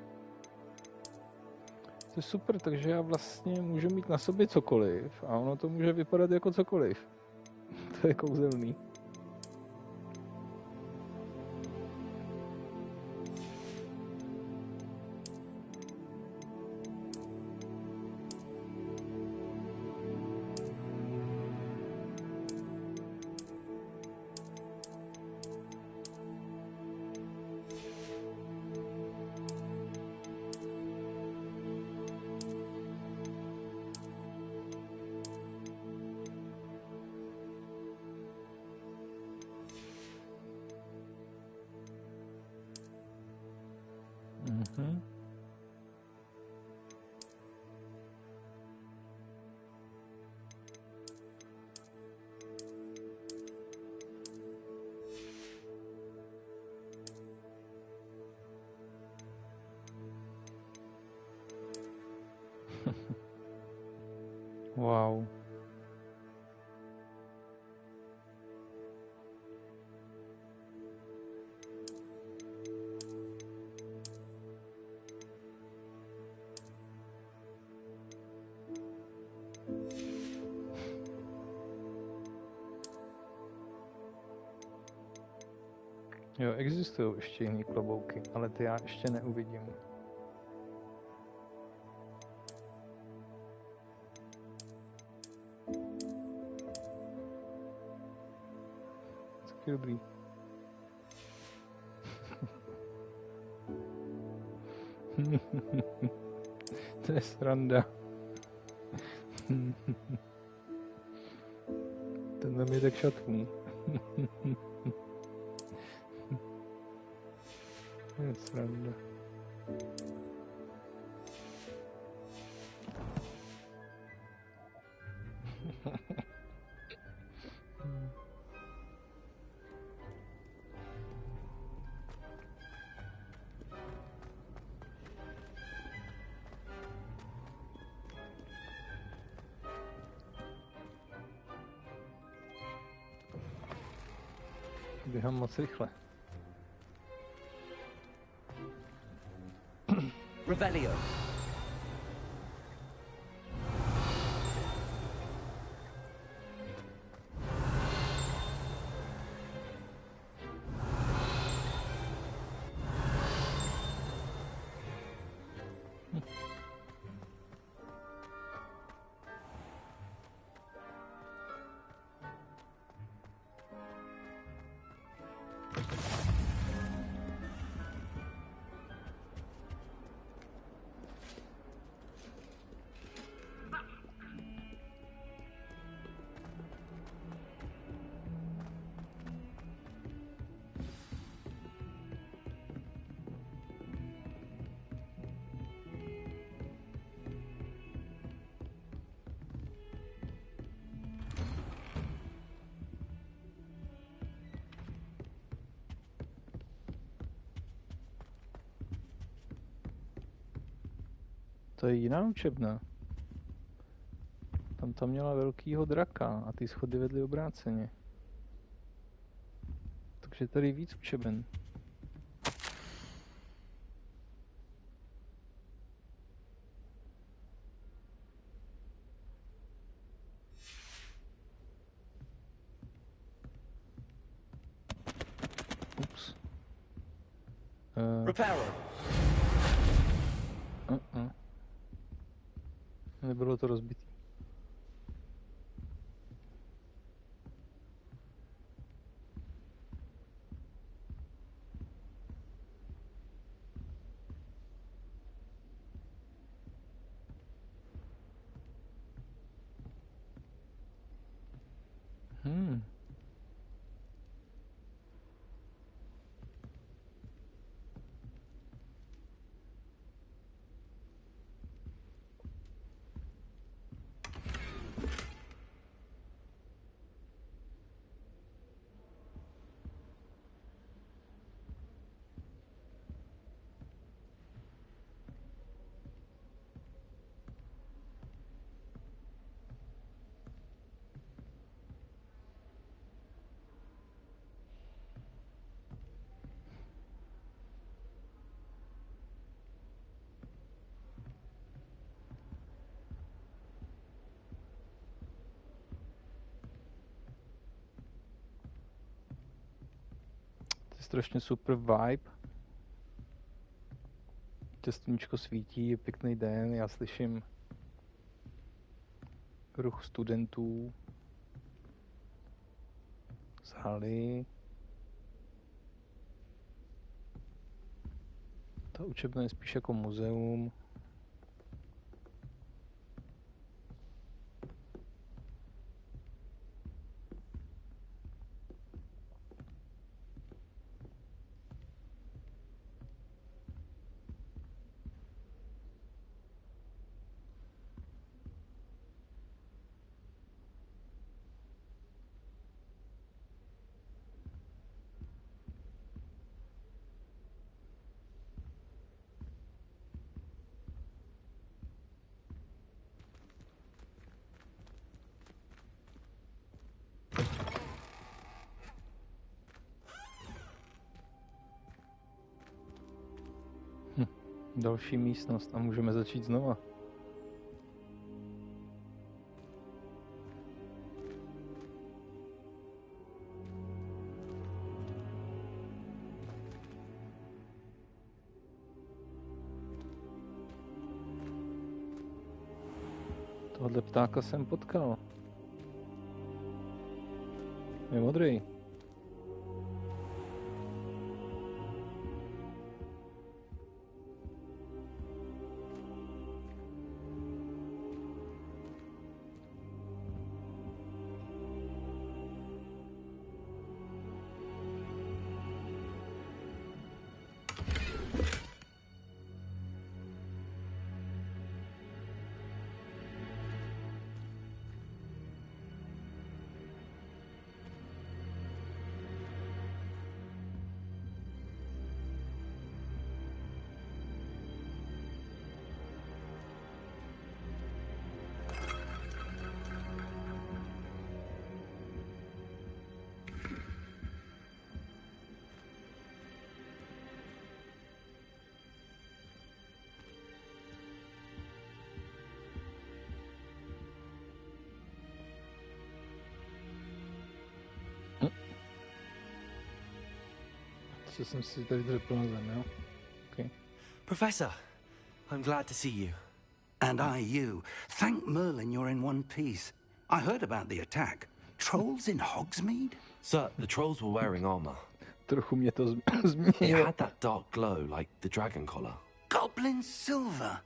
To je super, takže já vlastně můžu mít na sobě cokoliv a ono to může vypadat jako cokoliv. To je kouzelný. Wow. Jo, existují ještě jiný klobouky, ale ty já ještě neuvidím. Taky dobrý. To je sranda. Tenhle mi tak šatný. To je sranda. Běhám moc rychle. Revelio. To je jiná učebna. Tam měla velkýho draka a ty schody vedly obráceně. Takže tady víc učeben. Ups. Repairer. Nebylo to rozbitý. Strašně super vibe. Sluníčko svítí, je pěkný den, já slyším ruch studentů z haly. Ta učebna je spíš jako muzeum. Další místnost a můžeme začít znova. Tohle ptáka jsem potkal. Je modrý. Co jsem si tady dřepl na zem, jo? Okay. Professor, I'm glad to see you. And I you. Thank Merlin you're in one piece. I heard about the attack. Trolls in Hogsmeade? Sir, the trolls were wearing armor. Trochu mě to It změnilo. had that dark glow, like the dragon collar. Goblin silver.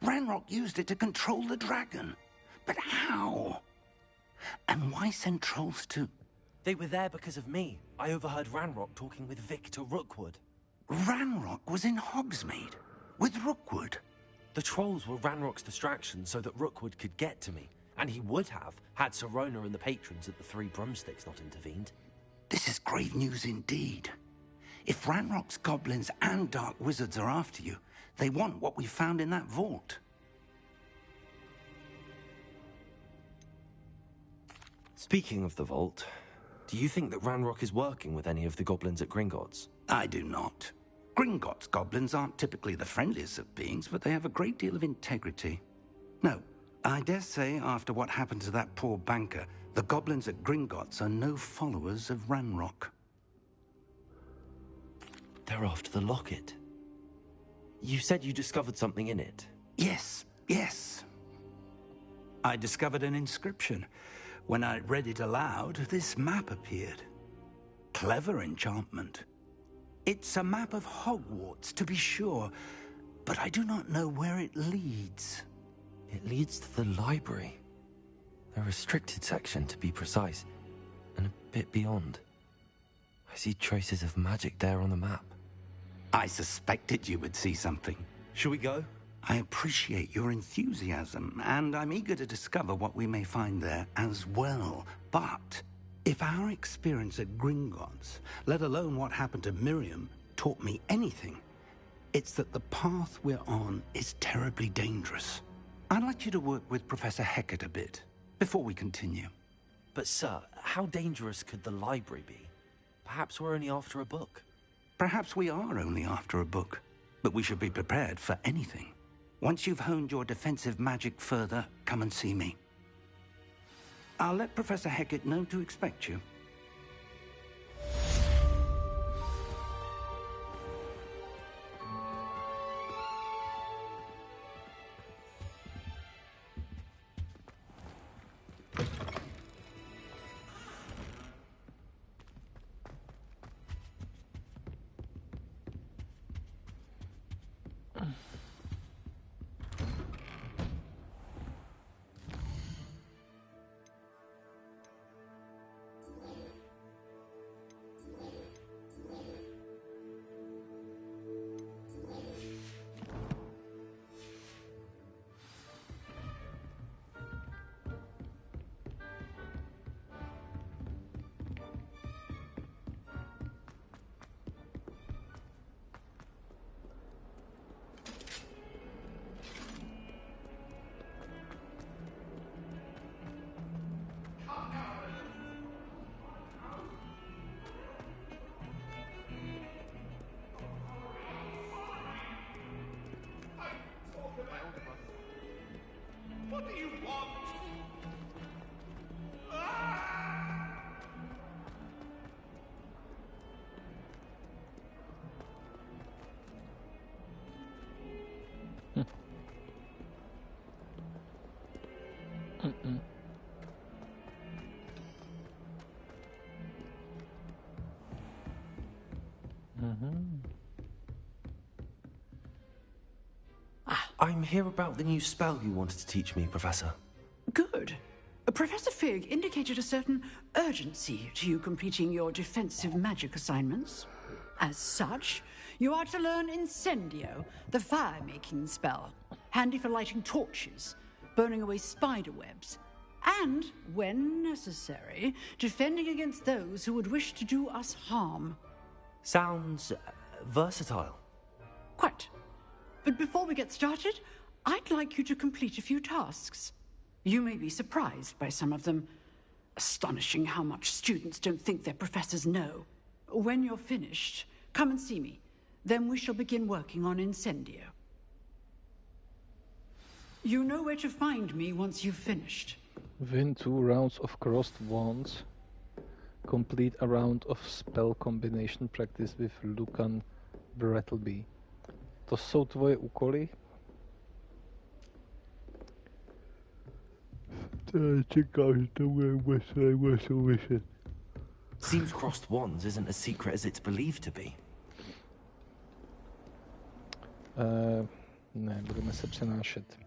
Ranrock used it to control the dragon. But how? And why send trolls to... They were there because of me. I overheard Ranrock talking with Victor Rookwood. Ranrock was in Hogsmeade? With Rookwood? The trolls were Ranrock's distraction so that Rookwood could get to me. And he would have, had Sirona and the patrons at the Three Broomsticks not intervened. This is grave news indeed. If Ranrock's goblins and dark wizards are after you, they want what we found in that vault. Speaking of the vault, do you think that Ranrock is working with any of the goblins at Gringotts? I do not. Gringotts goblins aren't typically the friendliest of beings, but they have a great deal of integrity. No, I dare say after what happened to that poor banker, the goblins at Gringotts are no followers of Ranrock. They're after the locket. You said you discovered something in it. Yes, yes. I discovered an inscription. When I read it aloud, this map appeared. Clever enchantment. It's a map of Hogwarts, to be sure, but I do not know where it leads. It leads to the library. The restricted section, to be precise, and a bit beyond. I see traces of magic there on the map. I suspected you would see something. Shall we go? I appreciate your enthusiasm, and I'm eager to discover what we may find there as well. But if our experience at Gringotts, let alone what happened to Miriam, taught me anything, it's that the path we're on is terribly dangerous. I'd like you to work with Professor Hecat a bit before we continue. But sir, how dangerous could the library be? Perhaps we're only after a book. Perhaps we are only after a book, but we should be prepared for anything. Once you've honed your defensive magic further, come and see me. I'll let Professor Hecat know to expect you. What do you want? I'm here about the new spell you wanted to teach me, Professor. Good. Professor Fig indicated a certain urgency to you completing your defensive magic assignments. As such, you are to learn Incendio, the fire-making spell, handy for lighting torches, burning away spider webs, and, when necessary, defending against those who would wish to do us harm. Sounds versatile. Quite. But before we get started, I'd like you to complete a few tasks. You may be surprised by some of them. Astonishing how much students don't think their professors know. When you're finished, come and see me. Then we shall begin working on Incendio. You know where to find me once you've finished. Win 2 rounds of crossed wands. Complete a round of spell combination practice with Lucan Brattleby. To jsou tvoje úkoly? Seems crossed wands isn't as secret as it's believed to be. Ne, budeme se přenášet.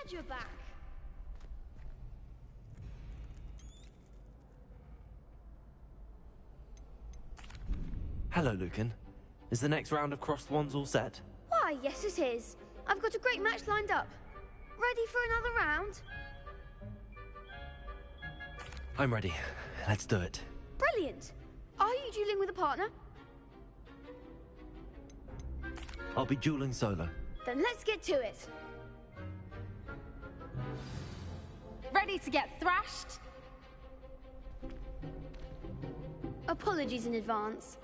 Glad you're back. Hello, Lucan. Is the next round of Crossed Wands all set? Why, yes it is. I've got a great match lined up. Ready for another round? I'm ready. Let's do it. Brilliant. Are you dueling with a partner? I'll be dueling solo. Then let's get to it. Ready to get thrashed? Apologies in advance.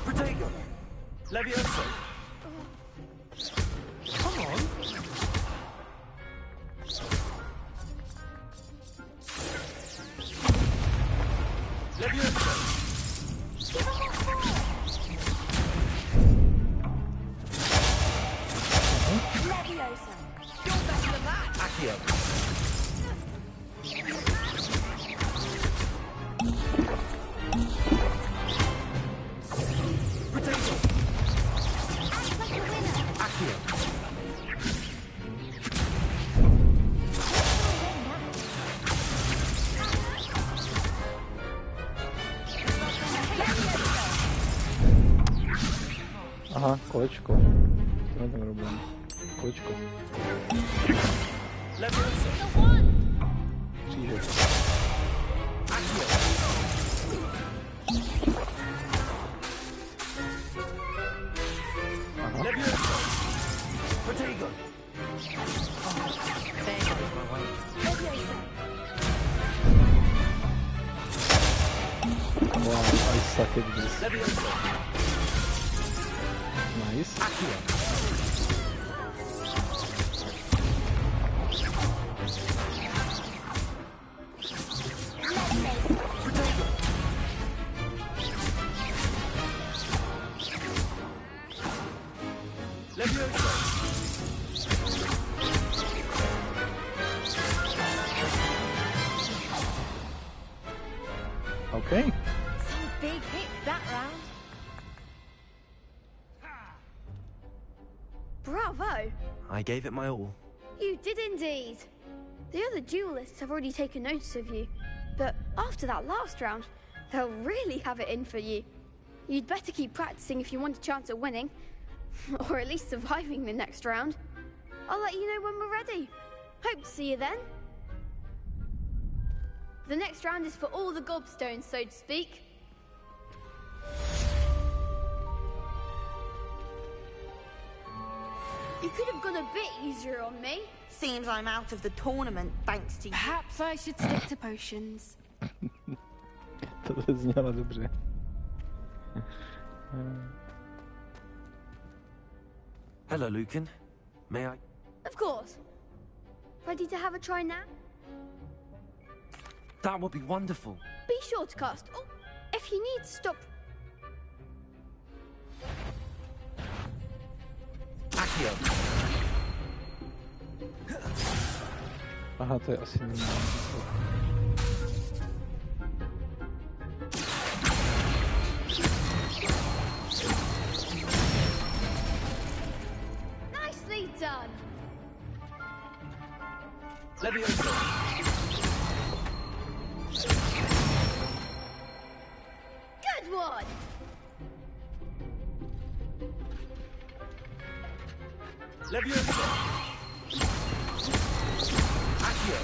Protego! Levioso! Come on! Levioso! Give him more force! Levioso! You're better than that! Accio! Potato! Act like a winner! Accio! Aha, kolečko. To nebyl problém. Kolečko. Levioso! Křížek. Accio! Aha. Levioso! Protego! There goes my way. Levioso! Wow, I suck at this. Levioso! Nice. Accio! Protego! Levioso! Okay. Some big hits that round. Bravo! I gave it my all. You did indeed. The other duelists have already taken notice of you, but after that last round, they'll really have it in for you. You'd better keep practicing if you want a chance at winning, or at least surviving the next round. I'll let you know when we're ready. Hope to see you then. The next round is for all the gobstones, so to speak. You could have gone a bit easier on me. Seems I'm out of the tournament thanks to you. Perhaps I should stick to potions. To znělo dobře. Hello, Lucan. May I? Of course. Ready to have a try now? That would be wonderful. Be sure to cast. Oh, if you need to stop. Accio! Aha, to je asi Nicely done. Levioso! Good one. Levioso! Accio!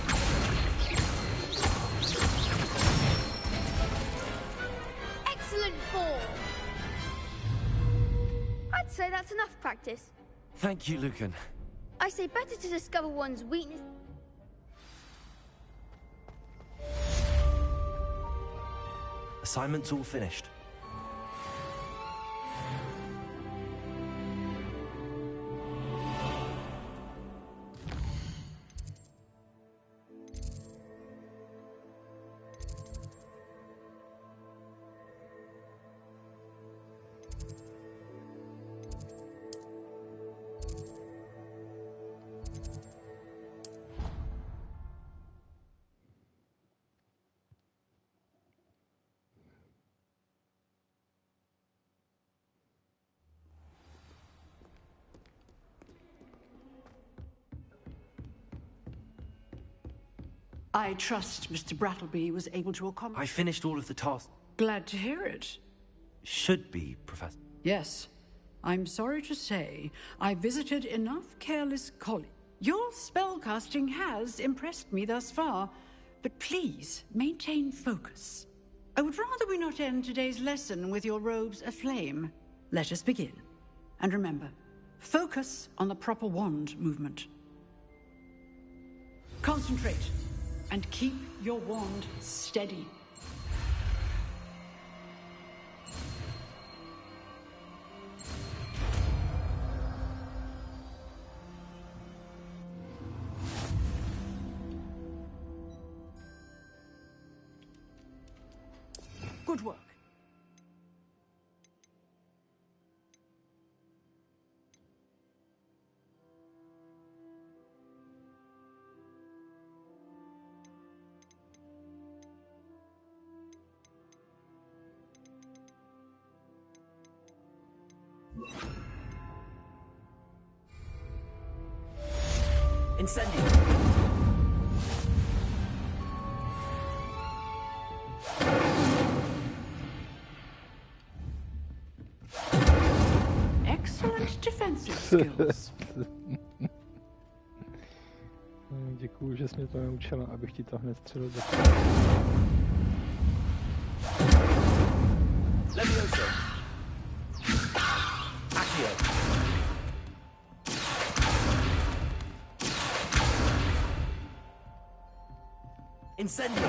Excellent fall. I'd say that's enough practice. Thank you, Lucan. I say better to discover one's weakness. Assignment's all finished. I trust Mr. Brattleby was able to accomplish... I finished all of the tasks. Glad to hear it. Should be, Professor. Yes. I'm sorry to say, I visited enough careless colleagues. Your spellcasting has impressed me thus far, but please maintain focus. I would rather we not end today's lesson with your robes aflame. Let us begin. And remember, focus on the proper wand movement. Concentrate, and keep your wand steady. Good work. Incendio. Excellent defensive skills. Děkuju, že jsi mě to naučila, abych ti to hned střelil do... Levioso. Accio. Incendio.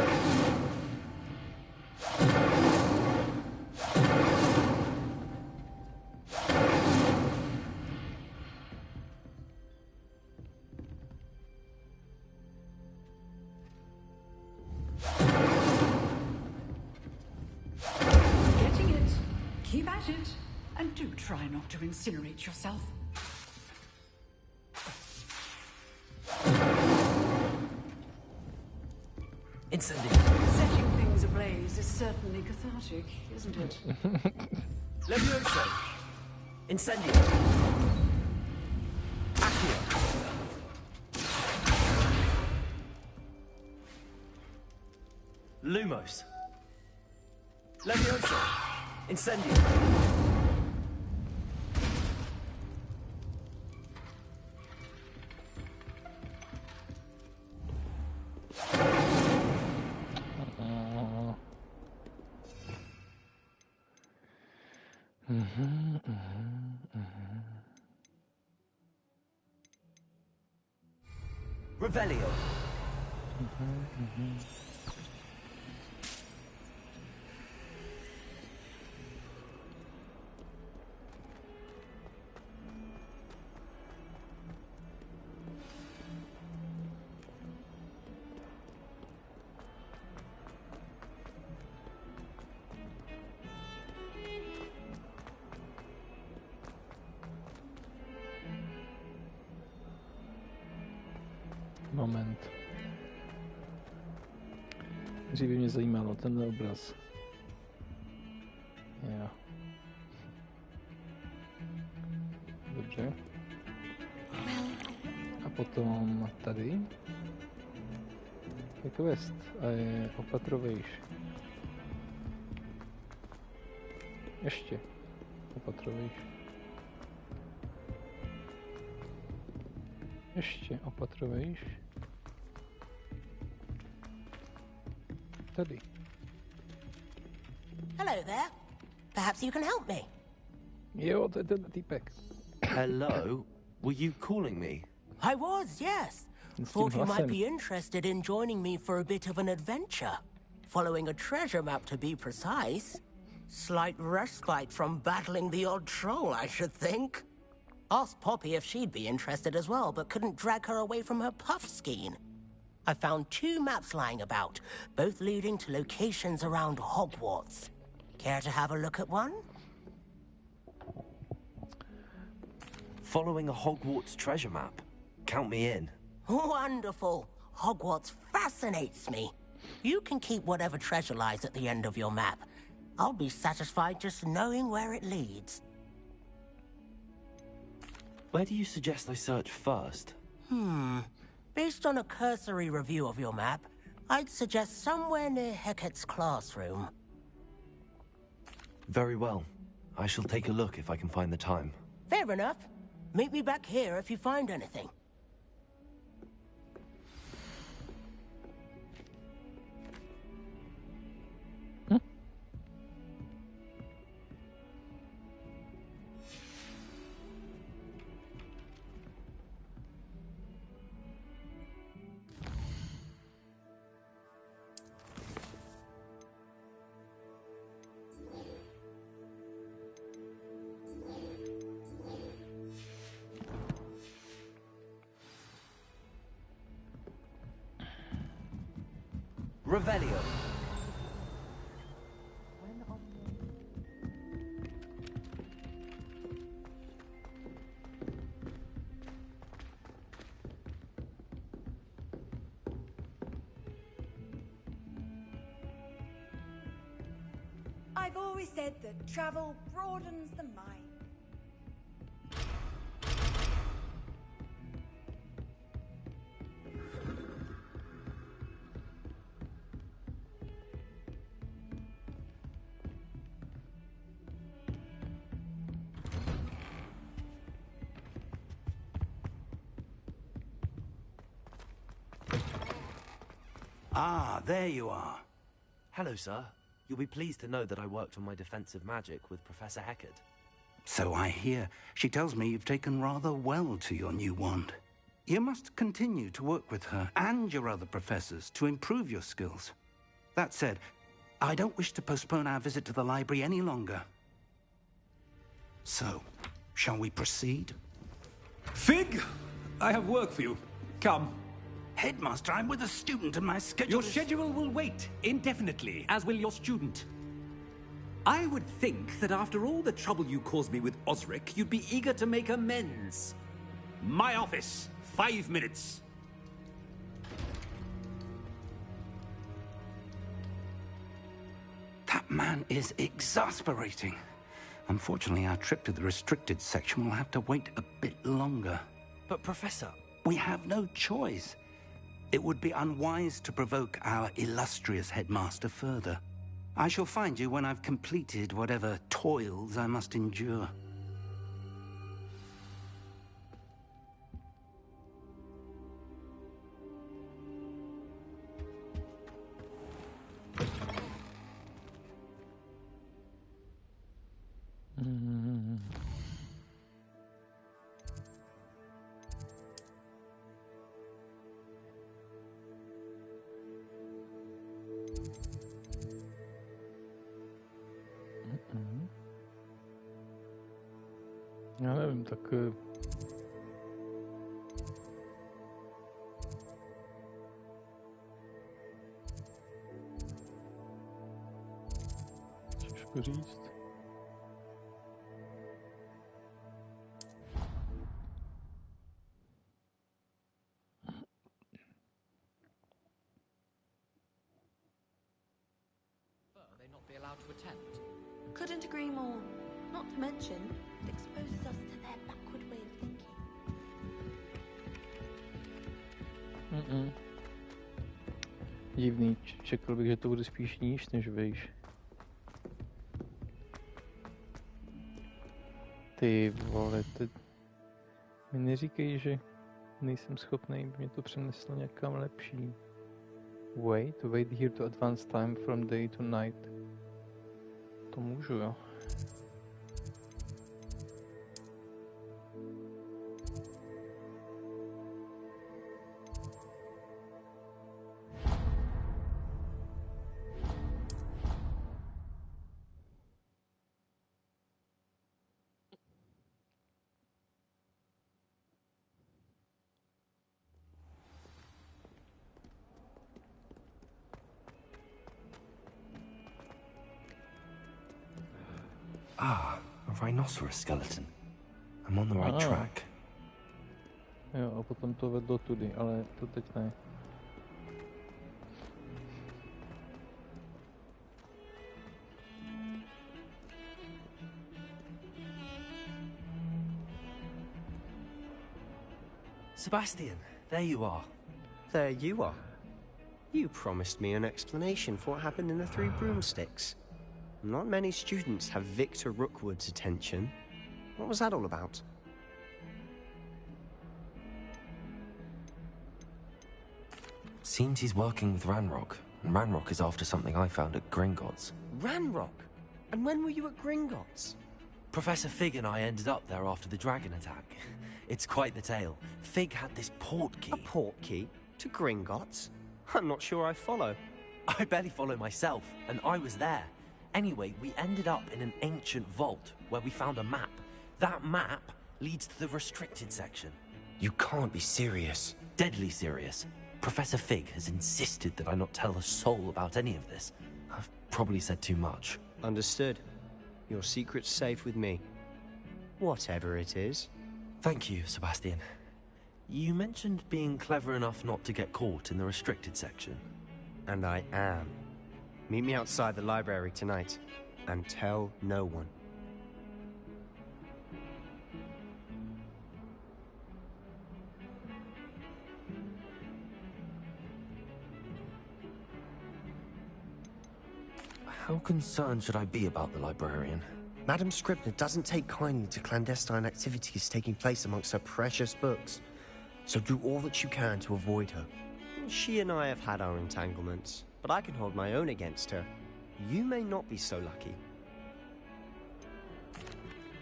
Getting it. Keep at it. And do try not to incinerate yourself. Incendio. Setting things ablaze is certainly cathartic, isn't it? Levioso. Incendio. Accio. Lumos. Levioso. Incendio. Revelio. Moment. Dříve mě zajímalo tenhle obraz. Jo. Dobře. A potom tady. Je quest a je opatrovejš. Ještě opatrovejš. Ještě opatrovejš. Tady. Hello there. Perhaps you can help me. Jo, to je ten týpek. Hello? Were you calling me? I was, yes. Thought you might be interested in joining me for a bit of an adventure. Following a treasure map, to be precise. Slight respite from battling the odd troll, I should think. Asked Poppy if she'd be interested as well, but couldn't drag her away from her puff skein. I found 2 maps lying about, both leading to locations around Hogwarts. Care to have a look at one? Following a Hogwarts treasure map. Count me in. Wonderful. Hogwarts fascinates me. You can keep whatever treasure lies at the end of your map. I'll be satisfied just knowing where it leads. Where do you suggest I search first? Based on a cursory review of your map, I'd suggest somewhere near Hecat's classroom. Very well. I shall take a look if I can find the time. Fair enough. Meet me back here if you find anything. Revelio. I've always said that travel broadens the mind. Ah, there you are. Hello, sir. You'll be pleased to know that I worked on my defensive magic with Professor Heckard. So I hear. She tells me you've taken rather well to your new wand. You must continue to work with her and your other professors to improve your skills. That said, I don't wish to postpone our visit to the library any longer. So, shall we proceed? Fig, I have work for you. Come. Headmaster, I'm with a student and my schedule Your schedule will wait indefinitely, as will your student. I would think that after all the trouble you caused me with Osric, you'd be eager to make amends. My office, 5 minutes. That man is exasperating. Unfortunately, our trip to the restricted section will have to wait a bit longer. But, Professor... We have no choice. It would be unwise to provoke our illustrious headmaster further. I shall find you when I've completed whatever toils I must endure. Já nevím, tak... Těžko říct. They not be allowed to attend. Couldn't agree more. Not to mention, it exposes us to their backward way of thinking. Divný, čekal bych, že to bude spíš níž než vejš. Ty vole, mi neříkej, že nejsem schopný, mě to přeneslo někam lepší. Wait here to advance time from day to night. To můžu, jo. Ah, a rhinoceros skeleton. I'm on the right track. Jo, a potom to vedlo tudy, ale to teď ne. Sebastian, there you are. There you are. You promised me an explanation for what happened in the Three Broomsticks. Not many students have Victor Rookwood's attention. What was that all about? Seems he's working with Ranrock, and Ranrock is after something I found at Gringotts. Ranrock? And when were you at Gringotts? Professor Fig and I ended up there after the dragon attack. It's quite the tale. Fig had this port key. A port key? To Gringotts? I'm not sure I follow. I barely follow myself, and I was there. Anyway, we ended up in an ancient vault where we found a map. That map leads to the restricted section. You can't be serious. Deadly serious. Professor Fig has insisted that I not tell a soul about any of this. I've probably said too much. Understood. Your secret's safe with me. Whatever it is. Thank you, Sebastian. You mentioned being clever enough not to get caught in the restricted section. And I am. Meet me outside the library tonight, and tell no one. How concerned should I be about the librarian? Madame Scribner doesn't take kindly to clandestine activities taking place amongst her precious books, so do all that you can to avoid her. She and I have had our entanglements, but I can hold my own against her. You may not be so lucky.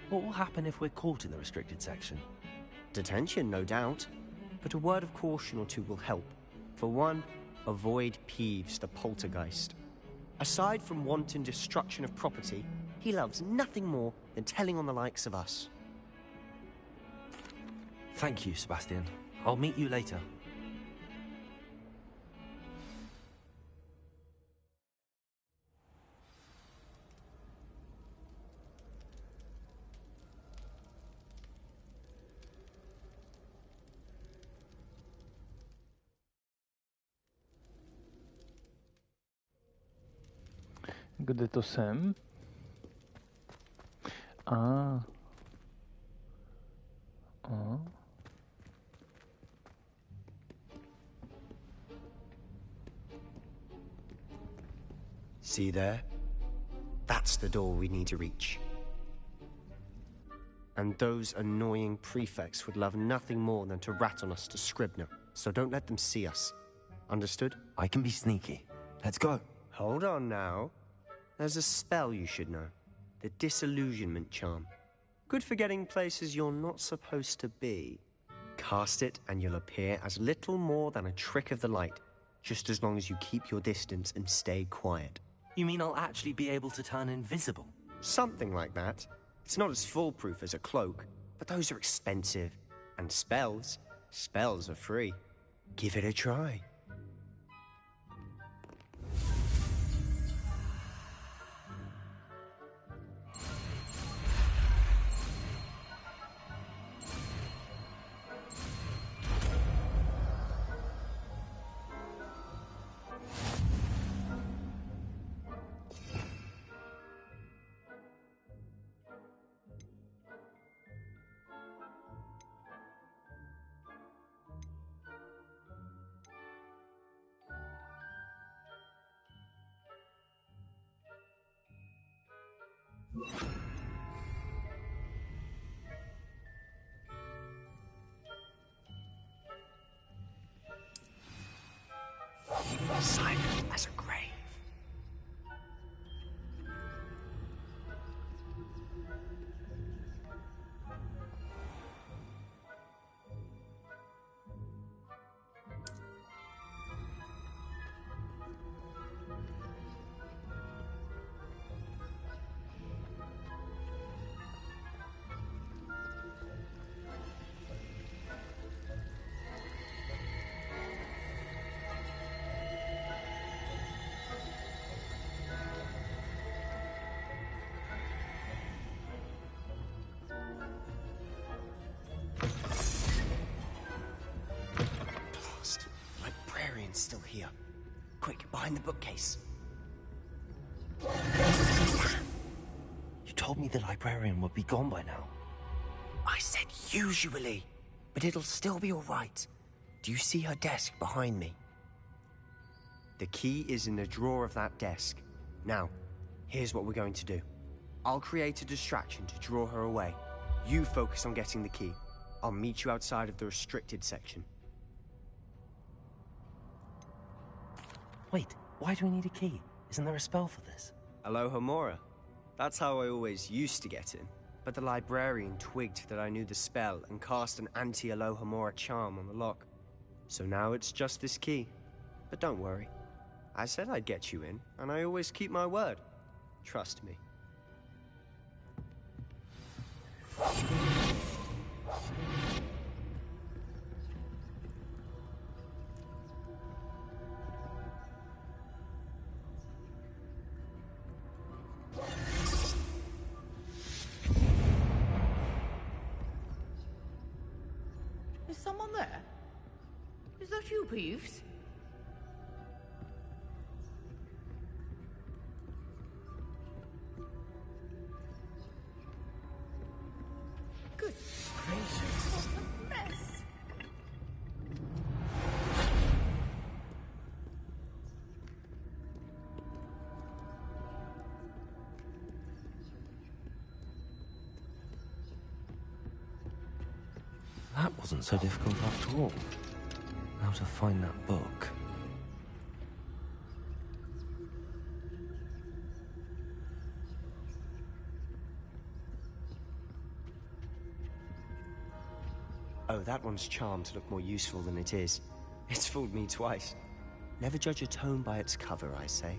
What will happen if we're caught in the restricted section? Detention, no doubt, but a word of caution or two will help. For one, avoid Peeves, the poltergeist. Aside from wanton destruction of property, he loves nothing more than telling on the likes of us. Thank you, Sebastian. I'll meet you later. Kde to jsem? See there? That's the door we need to reach. And those annoying prefects would love nothing more than to rat on us to Scribner, so don't let them see us. Understood? I can be sneaky. Let's go. Hold on now. There's a spell you should know. The Disillusionment Charm. Good for getting places you're not supposed to be. Cast it and you'll appear as little more than a trick of the light, just as long as you keep your distance and stay quiet. You mean I'll actually be able to turn invisible? Something like that. It's not as foolproof as a cloak, but those are expensive. And spells are free. Give it a try. Silent as a grave. Still here. Quick, behind the bookcase. You told me the librarian would be gone by now. I said usually, but it'll still be all right. Do you see her desk behind me? The key is in the drawer of that desk. Now, here's what we're going to do. I'll create a distraction to draw her away. You focus on getting the key. I'll meet you outside of the restricted section. Wait, why do we need a key? Isn't there a spell for this? Alohomora. That's how I always used to get in. But the librarian twigged that I knew the spell and cast an anti-Alohomora charm on the lock. So now it's just this key. But don't worry. I said I'd get you in, and I always keep my word. Trust me. Is someone there? Is that you, Peeves? Good gracious, what a mess! That wasn't so difficult after all. How to find that book. Oh, that one's charmed to look more useful than it is. It's fooled me twice. Never judge a tome by its cover, I say.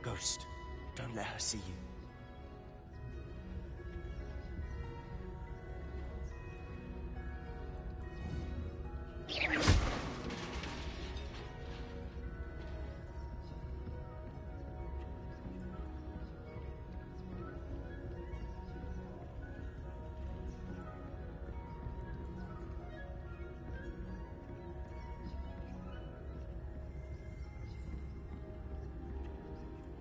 Ghost, don't let her see you.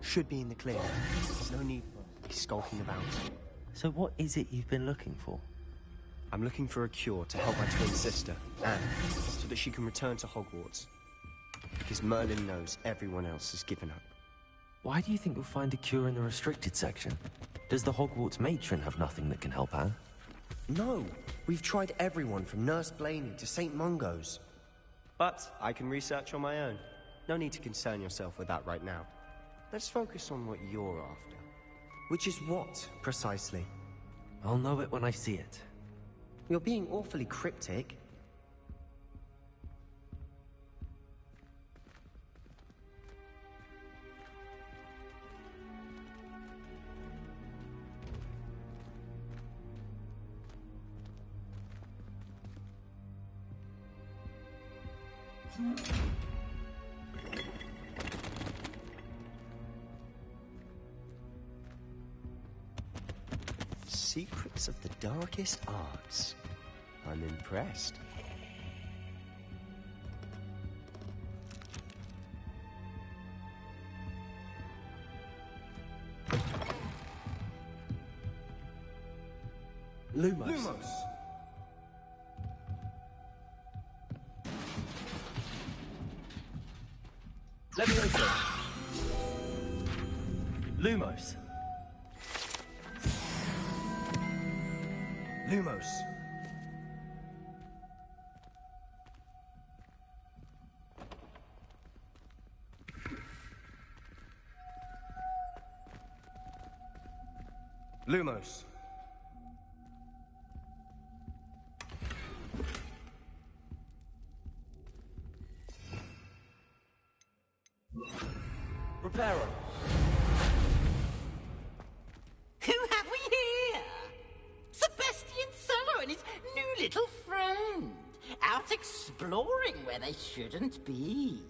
Should be in the clear. There's no need for skulking about. So what is it you've been looking for? I'm looking for a cure to help my twin sister, Anne, so that she can return to Hogwarts. Because Merlin knows everyone else has given up. Why do you think you'll find a cure in the restricted section? Does the Hogwarts matron have nothing that can help Anne? No! We've tried everyone from Nurse Blaney to St. Mungo's. But I can research on my own. No need to concern yourself with that right now. Let's focus on what you're after. Which is what, precisely? I'll know it when I see it. You're being awfully cryptic. Secrets of the darkest arts. I'm impressed. Lumos. Leviosa. Lumos. Lumos. Lumos. Reparo. Who have we here? Sebastian Sello and his new little friend, out exploring where they shouldn't be.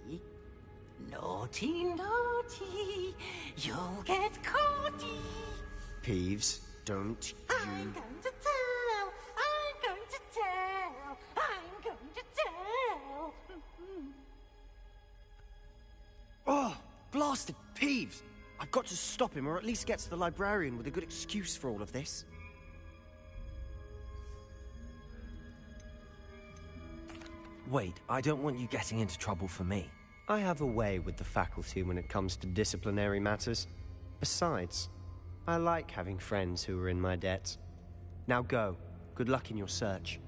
Naughty, naughty, you'll get caughty. Peeves, don't I'm going to tell, I'm going to tell, I'm going to tell. Oh, blasted Peeves! I've got to stop him, or at least get to the librarian with a good excuse for all of this. Wait, I don't want you getting into trouble for me. I have a way with the faculty when it comes to disciplinary matters. Besides, I like having friends who are in my debt. Now go. Good luck in your search.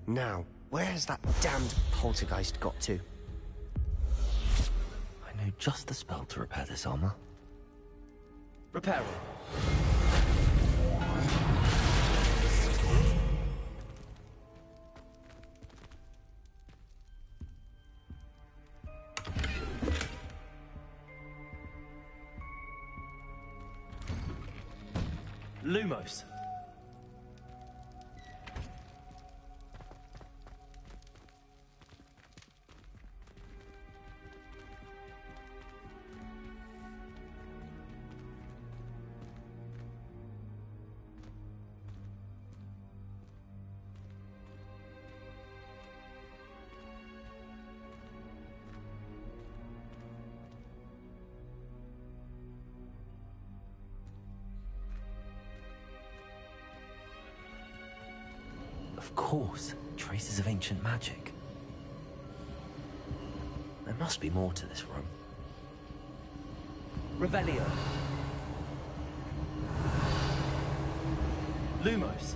Now, where's that damned poltergeist got to? I know just the spell to repair this armor. Repair Lumos. Of course, traces of ancient magic. There must be more to this room. Revelio. Lumos.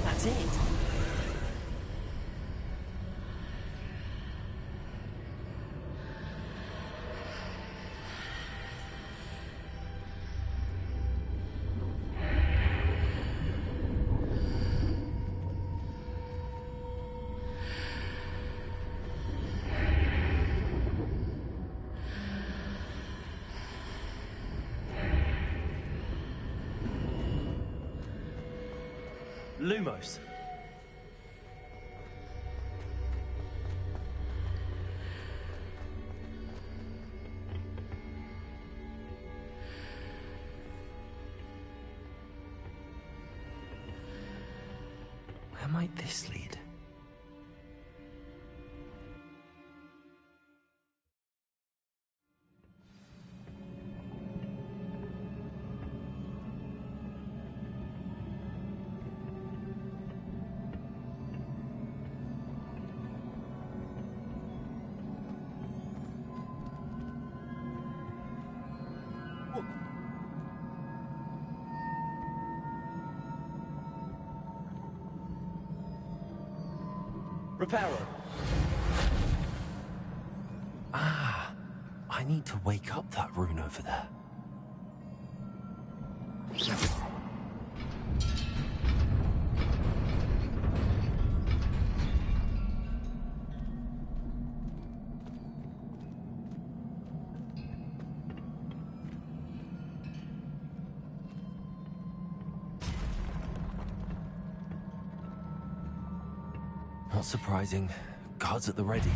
That's it. Lumos. Where might this lead? Reparo. Ah, I need to wake up that rune over there. Not surprising. Guards at the ready.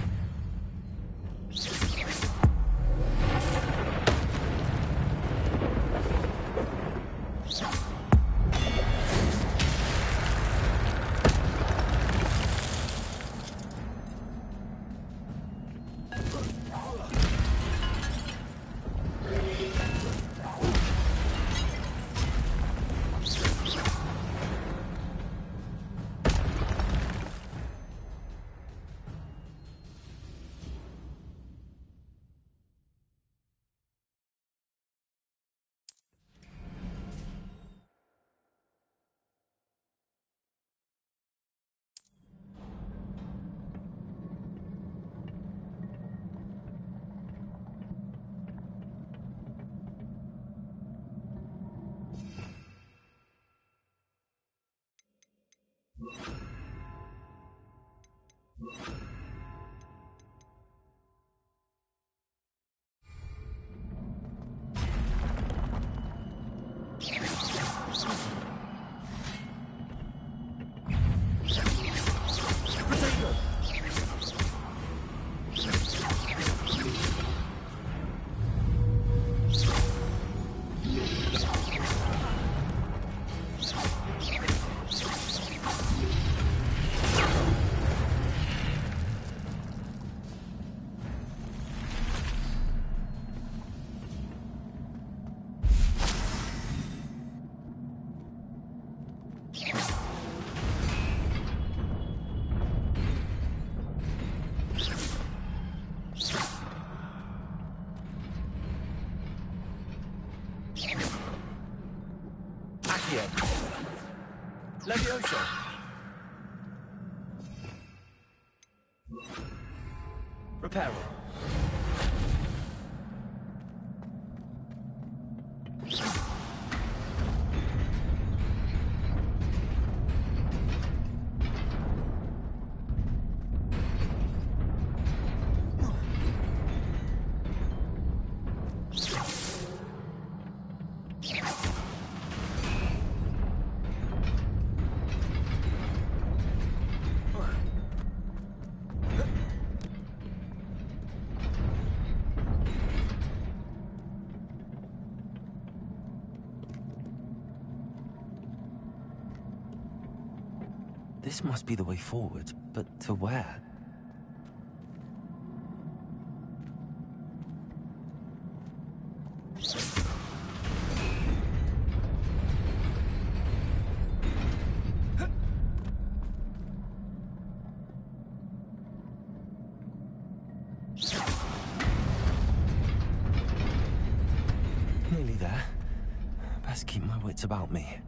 Accio. Levioso. Reparo. This must be the way forward, but to where? Nearly there. Best keep my wits about me.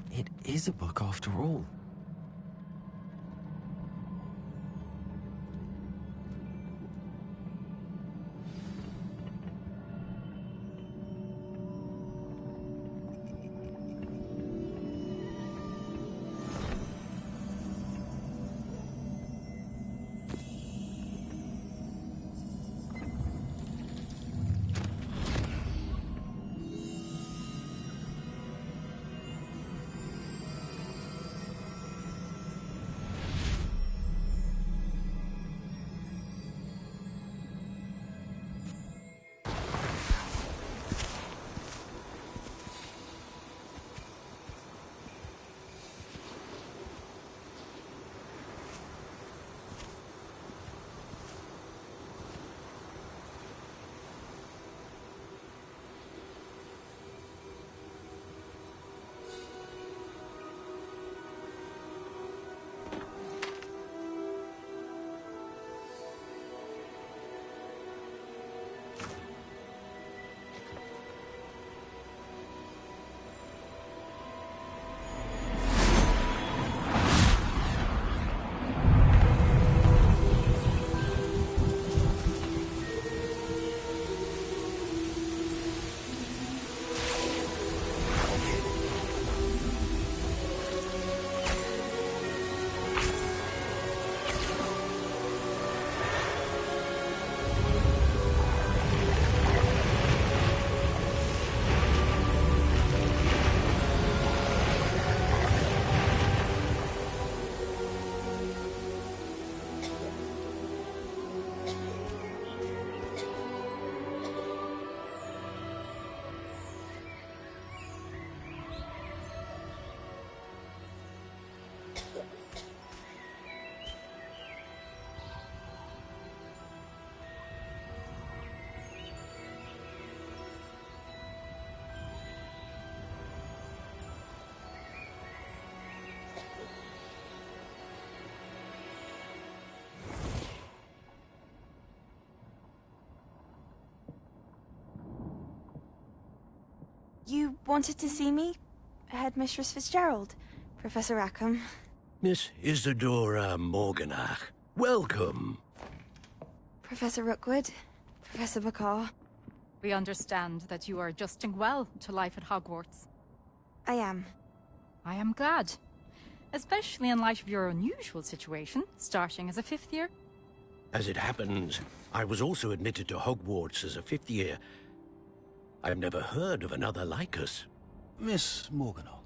It is a book after all. You wanted to see me? Headmistress Fitzgerald, Professor Rackham. Miss Isadora Morganach, welcome. Professor Rookwood, Professor Bakar. We understand that you are adjusting well to life at Hogwarts. I am. I am glad. Especially in light of your unusual situation, starting as a 5th year. As it happens, I was also admitted to Hogwarts as a 5th year. I've never heard of another like us. Miss Morganach,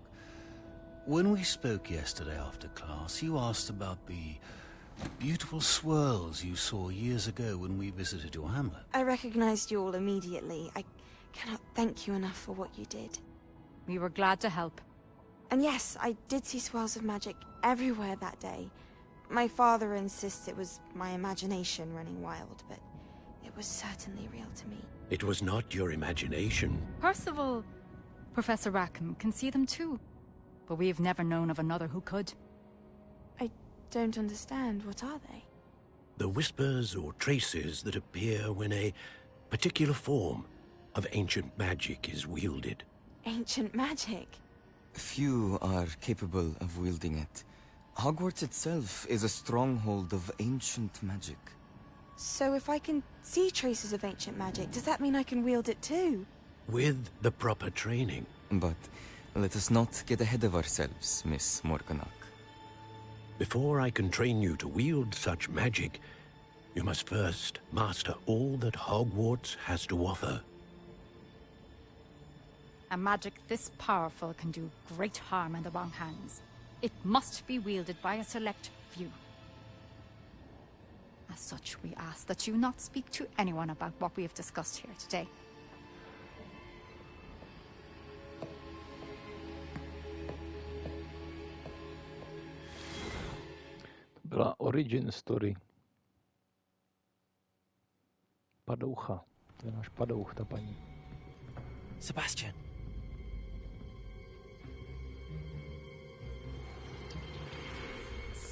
when we spoke yesterday after class, you asked about the beautiful swirls you saw years ago when we visited your hamlet. I recognized you all immediately. I cannot thank you enough for what you did. We were glad to help. And yes, I did see swirls of magic everywhere that day. My father insists it was my imagination running wild, but it was certainly real to me. It was not your imagination. Percival, Professor Rackham can see them too. But we have never known of another who could. I don't understand. What are they? The whispers or traces that appear when a particular form of ancient magic is wielded. Ancient magic? Few are capable of wielding it. Hogwarts itself is a stronghold of ancient magic. So if I can see traces of ancient magic, does that mean I can wield it too? With the proper training. But let us not get ahead of ourselves, Miss Morganach. Before I can train you to wield such magic, you must first master all that Hogwarts has to offer. A magic this powerful can do great harm in the wrong hands. It must be wielded by a select few. As such, we ask that you not speak to anyone about what we have discussed here today. To byla origin story. Padoucha. To je náš padouch, ta paní. Sebastian.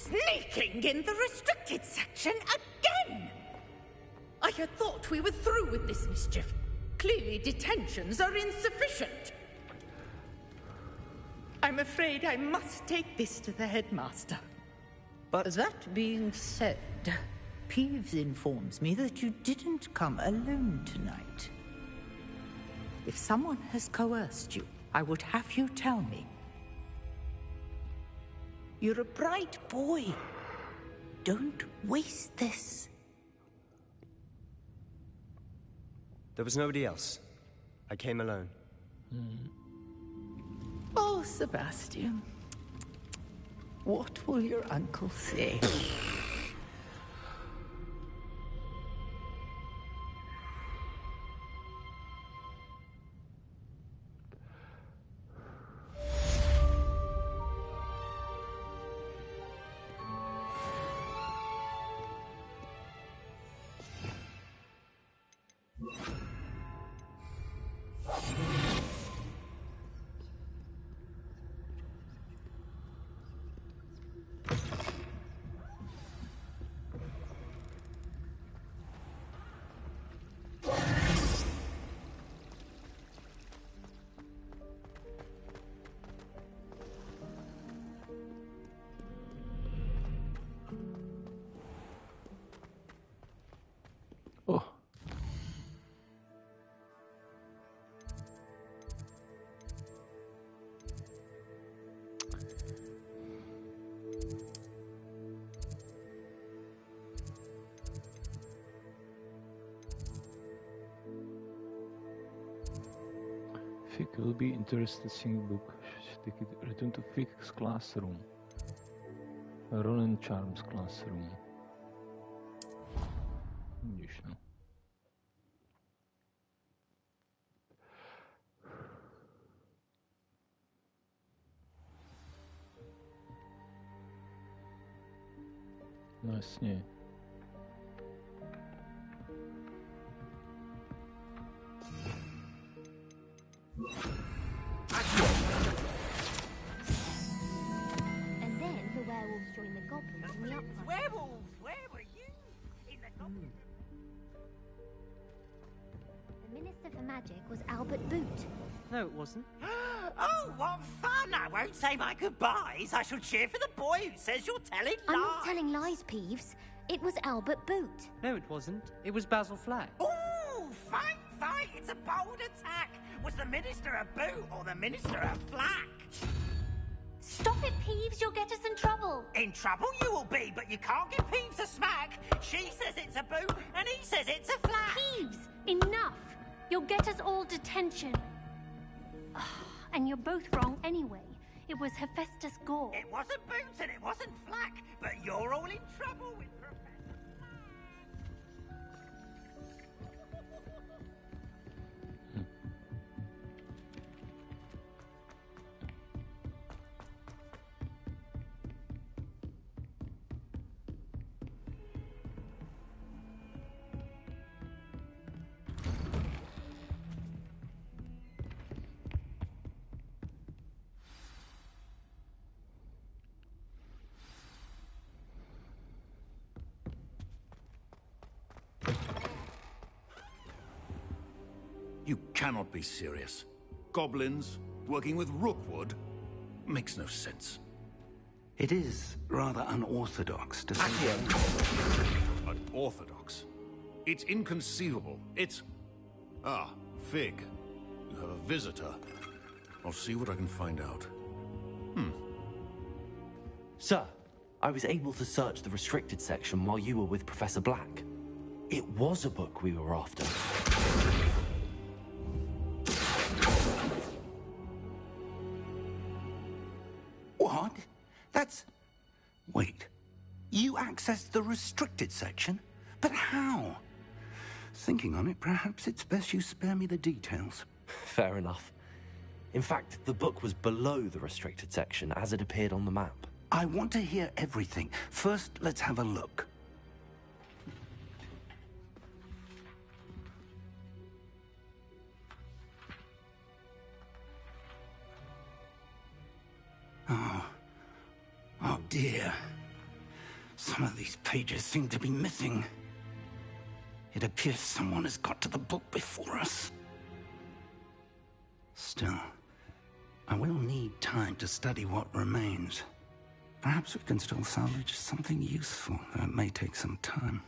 Sneaking in the restricted section again! I had thought we were through with this mischief. Clearly detentions are insufficient. I'm afraid I must take this to the headmaster. But that being said, Peeves informs me that you didn't come alone tonight. If someone has coerced you, I would have you tell me. You're a bright boy. Don't waste this. There was nobody else. I came alone. Oh, Sebastian. What will your uncle say? Fick will be interested in the book. Take it. Return to Fick's classroom. Ronin Charms classroom. Vidíš, no. No jasně. And then the werewolves joined the goblins in the uproar. Werewolves! Where were you? In the goblin... The minister Minister for Magic was Albert Boot. No, it wasn't. Oh, what fun! I won't say my goodbyes. I shall cheer for the boy who says you're telling lies. I'm not telling lies, Peeves. It was Albert Boot. No, it wasn't. It was Basil Flack. Ooh, fight! It's a bold attack. Was the Minister a Boot or the Minister a Flack? Stop it, Peeves. You'll get us in trouble. In trouble you will be, but you can't give Peeves a smack. She says it's a Boot, and he says it's a Flack. Peeves, enough. You'll get us all detention. And you're both wrong anyway. It was Hephaestus Gore. It wasn't Boot and it wasn't Flack, but you're all in trouble with Professor. You cannot be serious. Goblins working with Rookwood makes no sense. It is rather unorthodox to say. Unorthodox? It's inconceivable. It's... Ah, Fig. You have a visitor. I'll see what I can find out. Sir, I was able to search the restricted section while you were with Professor Black. It was a book we were after. What? That's... Wait. You accessed the restricted section? But how? Thinking on it, perhaps it's best you spare me the details. Fair enough. In fact, the book was below the restricted section as it appeared on the map. I want to hear everything. First, let's have a look. Oh dear. Some of these pages seem to be missing. It appears someone has got to the book before us. Still, I will need time to study what remains. Perhaps we can still salvage something useful, though it may take some time.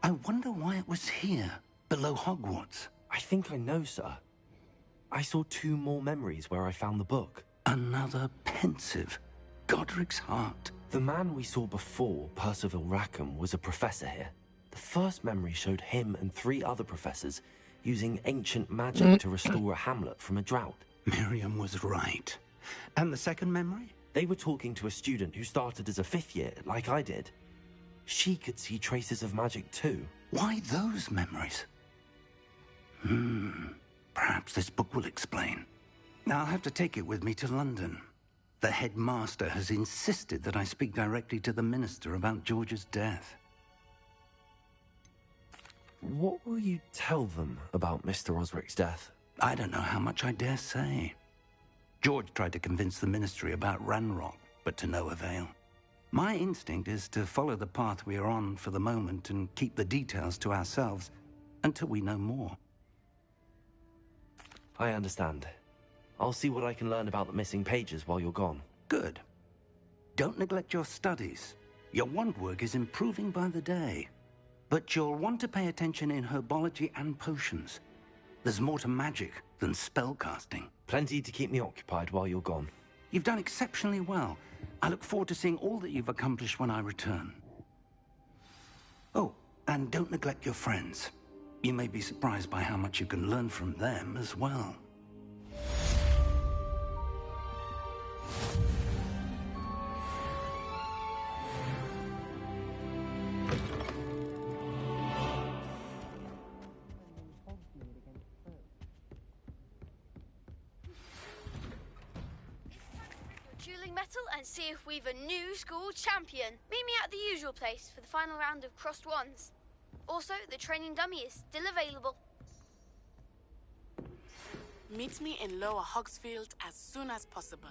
I wonder why it was here, below Hogwarts. I think I know, sir. I saw 2 more memories where I found the book. Another pensive. Godric's heart. The man we saw before, Percival Rackham, was a professor here. The first memory showed him and 3 other professors using ancient magic to restore a hamlet from a drought. Miriam was right. And the second memory? They were talking to a student who started as a 5th year, like I did. She could see traces of magic too. Why those memories? Perhaps this book will explain. Now I'll have to take it with me to London. The headmaster has insisted that I speak directly to the minister about George's death. What will you tell them about Mr. Osric's death? I don't know how much I dare say. George tried to convince the ministry about Ranrock, but to no avail. My instinct is to follow the path we are on for the moment and keep the details to ourselves until we know more. I understand. I'll see what I can learn about the missing pages while you're gone. Good. Don't neglect your studies. Your wand work is improving by the day. But you'll want to pay attention in herbology and potions. There's more to magic than spellcasting. Plenty to keep me occupied while you're gone. You've done exceptionally well. I look forward to seeing all that you've accomplished when I return. Oh, and don't neglect your friends. You may be surprised by how much you can learn from them as well. Dueling metal and see if we've a new school champion. Meet me at the usual place for the final round of crossed wands. Also, the training dummy is still available. Meet me in Lower Hogsfield as soon as possible.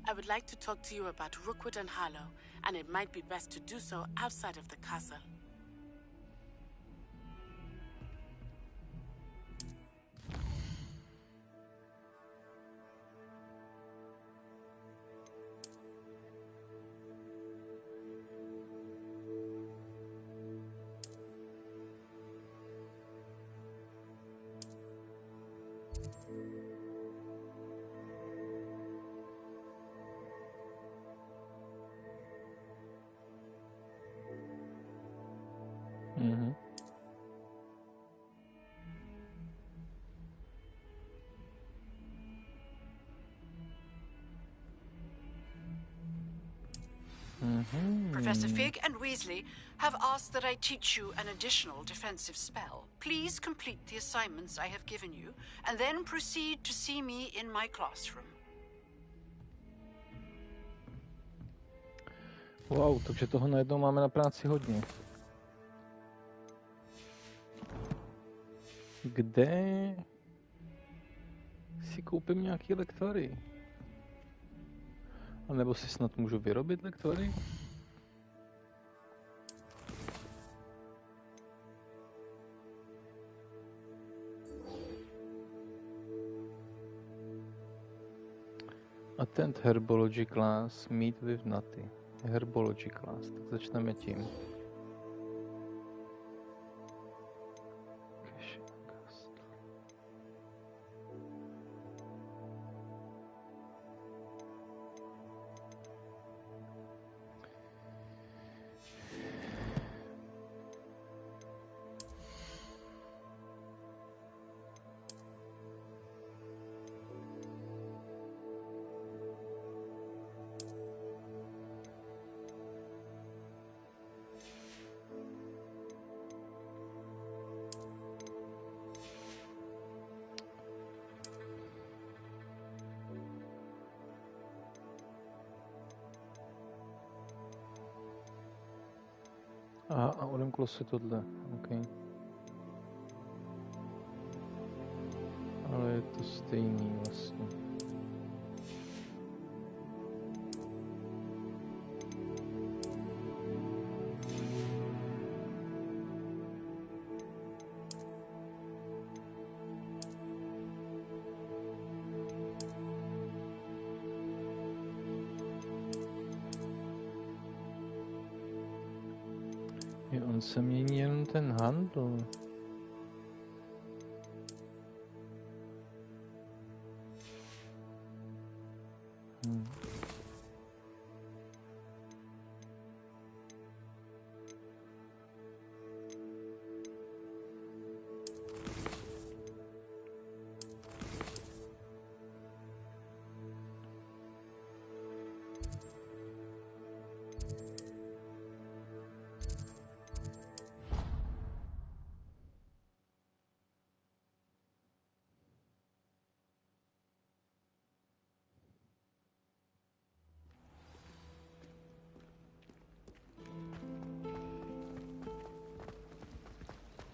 I would like to talk to you about Rookwood and Harlow, and it might be best to do so outside of the castle. Professor Fig and Weasley have asked that I teach you an additional defensive spell. Please complete the assignments I have given you, and then proceed to see me in my classroom. Wow, takže toho najednou máme na práci hodně. Kde si koupím nějaký lektory? A nebo si snad můžu vyrobit lektory? Attend herbology class, meet with Natty. Herbology class, tak začneme tím. Aha, a odemklo se tohle, OK. Ale je to stejný vlastně. On se mění jenom ten handl.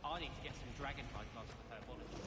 I need to get some dragonfly class for herbology.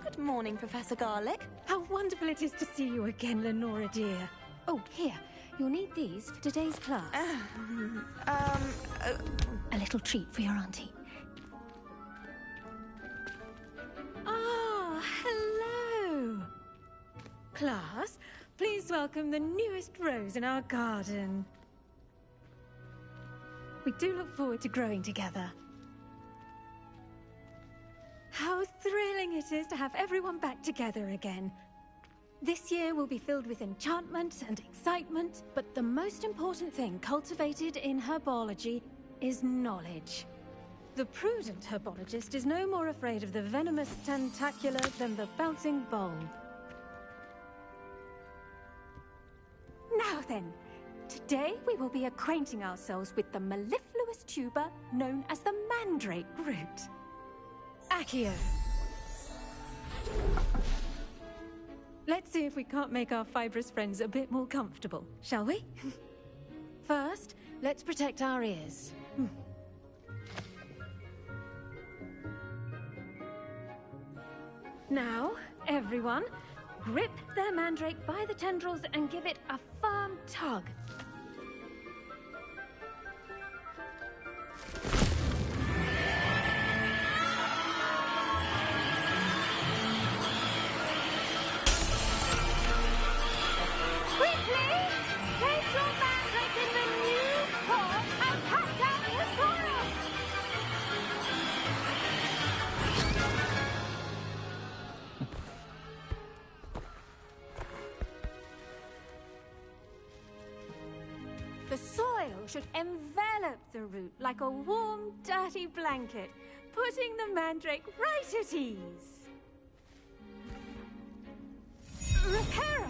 Good morning, Professor Garlick. How wonderful it is to see you again, Lenora dear. Oh, here. You'll need these for today's class. A little treat for your auntie. Ah, hello. Class, please welcome the newest rose in our garden. We do look forward to growing together. How thrilling it is to have everyone back together again. This year will be filled with enchantment and excitement, but the most important thing cultivated in herbology is knowledge. The prudent herbologist is no more afraid of the venomous tentacula than the bouncing bulb. Now then, today we will be acquainting ourselves with the mellifluous tuber known as the mandrake root. Accio. Let's see if we can't make our fibrous friends a bit more comfortable, shall we? First, let's protect our ears. Now, everyone, grip their mandrake by the tendrils and give it a firm tug. Quickly! Place your mandrake in the new pot and cut down the soil! The soil should envelop the root like a warm, dirty blanket, putting the mandrake right at ease. Reparo!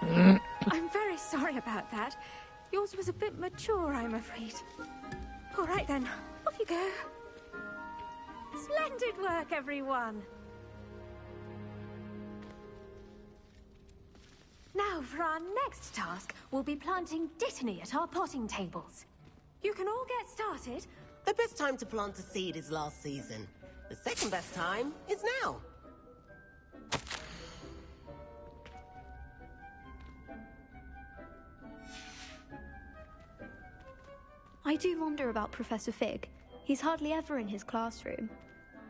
I'm very sorry about that. Yours was a bit mature, I'm afraid. All right then, off you go. Splendid work, everyone. Now, for our next task, we'll be planting dittany at our potting tables. You can all get started. The best time to plant a seed is last season. The second best time is now. I do wonder about Professor Fig. He's hardly ever in his classroom.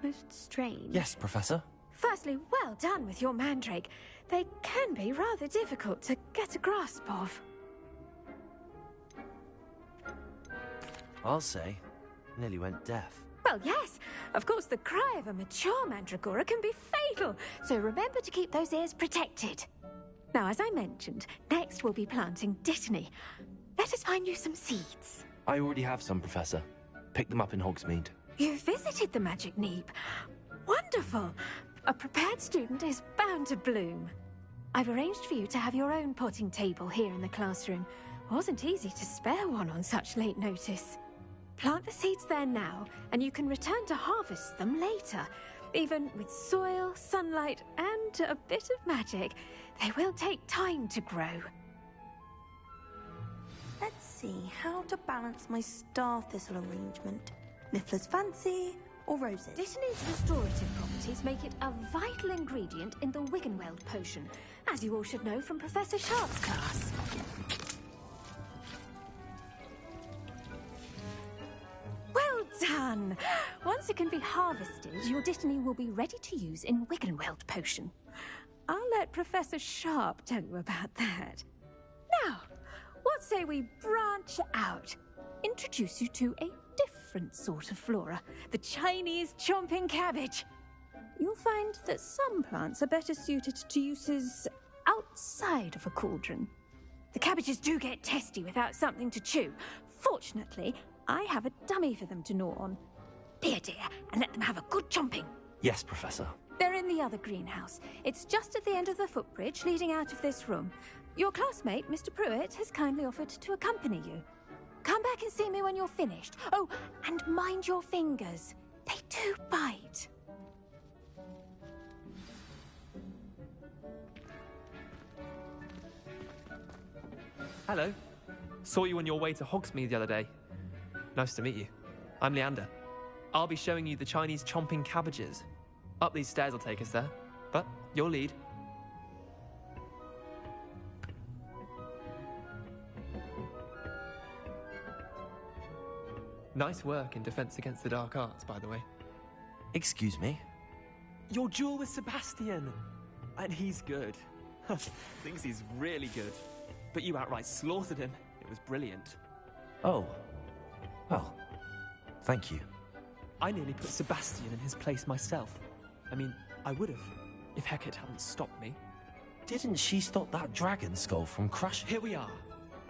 Most strange. Yes, Professor. Firstly, well done with your mandrake. They can be rather difficult to get a grasp of. I'll say, nearly went deaf. Well, yes. Of course, the cry of a mature mandragora can be fatal, so remember to keep those ears protected. Now, as I mentioned, next we'll be planting dittany. Let us find you some seeds. I already have some, Professor. Picked them up in Hogsmeade. You visited the Magic Neep. Wonderful. A prepared student is bound to bloom. I've arranged for you to have your own potting table here in the classroom. Wasn't easy to spare one on such late notice. Plant the seeds there now, and you can return to harvest them later. Even with soil, sunlight, and a bit of magic, they will take time to grow. Let's see how to balance my star thistle arrangement. Niffler's fancy or roses? Dittany's restorative properties make it a vital ingredient in the Wiggenweld potion, as you all should know from Professor Sharp's class. Well done! Once it can be harvested, your dittany will be ready to use in Wiggenweld potion. I'll let Professor Sharp tell you about that. Now, what say we branch out? Introduce you to a different sort of flora, the Chinese chomping cabbage. You'll find that some plants are better suited to uses outside of a cauldron. The cabbages do get testy without something to chew. Fortunately, I have a dummy for them to gnaw on. Be a dear and let them have a good chomping. Yes, Professor. They're in the other greenhouse. It's just at the end of the footbridge leading out of this room. Your classmate, Mr. Pruitt, has kindly offered to accompany you. Come back and see me when you're finished. Oh, and mind your fingers. They do bite. Hello. Saw you on your way to Hogsmeade the other day. Nice to meet you. I'm Leander. I'll be showing you the Chinese chomping cabbages. Up these stairs will take us there, but you'll lead. Nice work in Defense Against the Dark Arts, by the way. Excuse me? Your duel with Sebastian! And he's good. Thinks he's really good. But you outright slaughtered him. It was brilliant. Oh. Well, thank you. I nearly put Sebastian in his place myself. I mean, I would have, if Hecate hadn't stopped me. Didn't she stop that dragon skull from crushing? Here we are.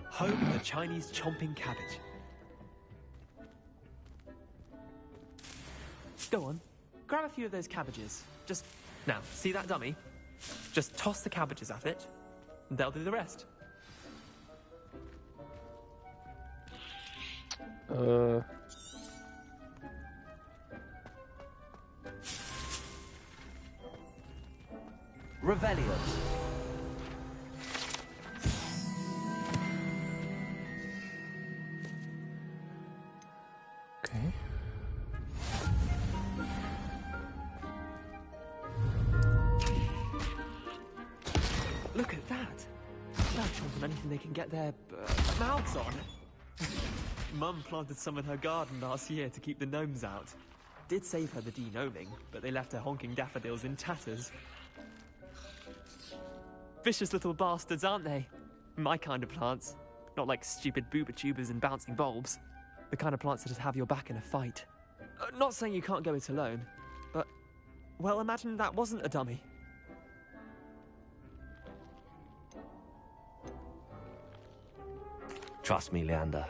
Home of the Chinese chomping cabbage. Go on, grab a few of those cabbages. Just, now, see that dummy? Just toss the cabbages at it, and they'll do the rest. Revelio. Okay. Look at that. They'll chomp on anything they can get their mouths on. Mum planted some in her garden last year to keep the gnomes out. Did save her the de-gnoming, but they left her honking daffodils in tatters. Vicious little bastards, aren't they? My kind of plants. Not like stupid booba tubers and bouncing bulbs. The kind of plants that just have your back in a fight. Not saying you can't go it alone, but, well, imagine that wasn't a dummy. Trust me, Leander.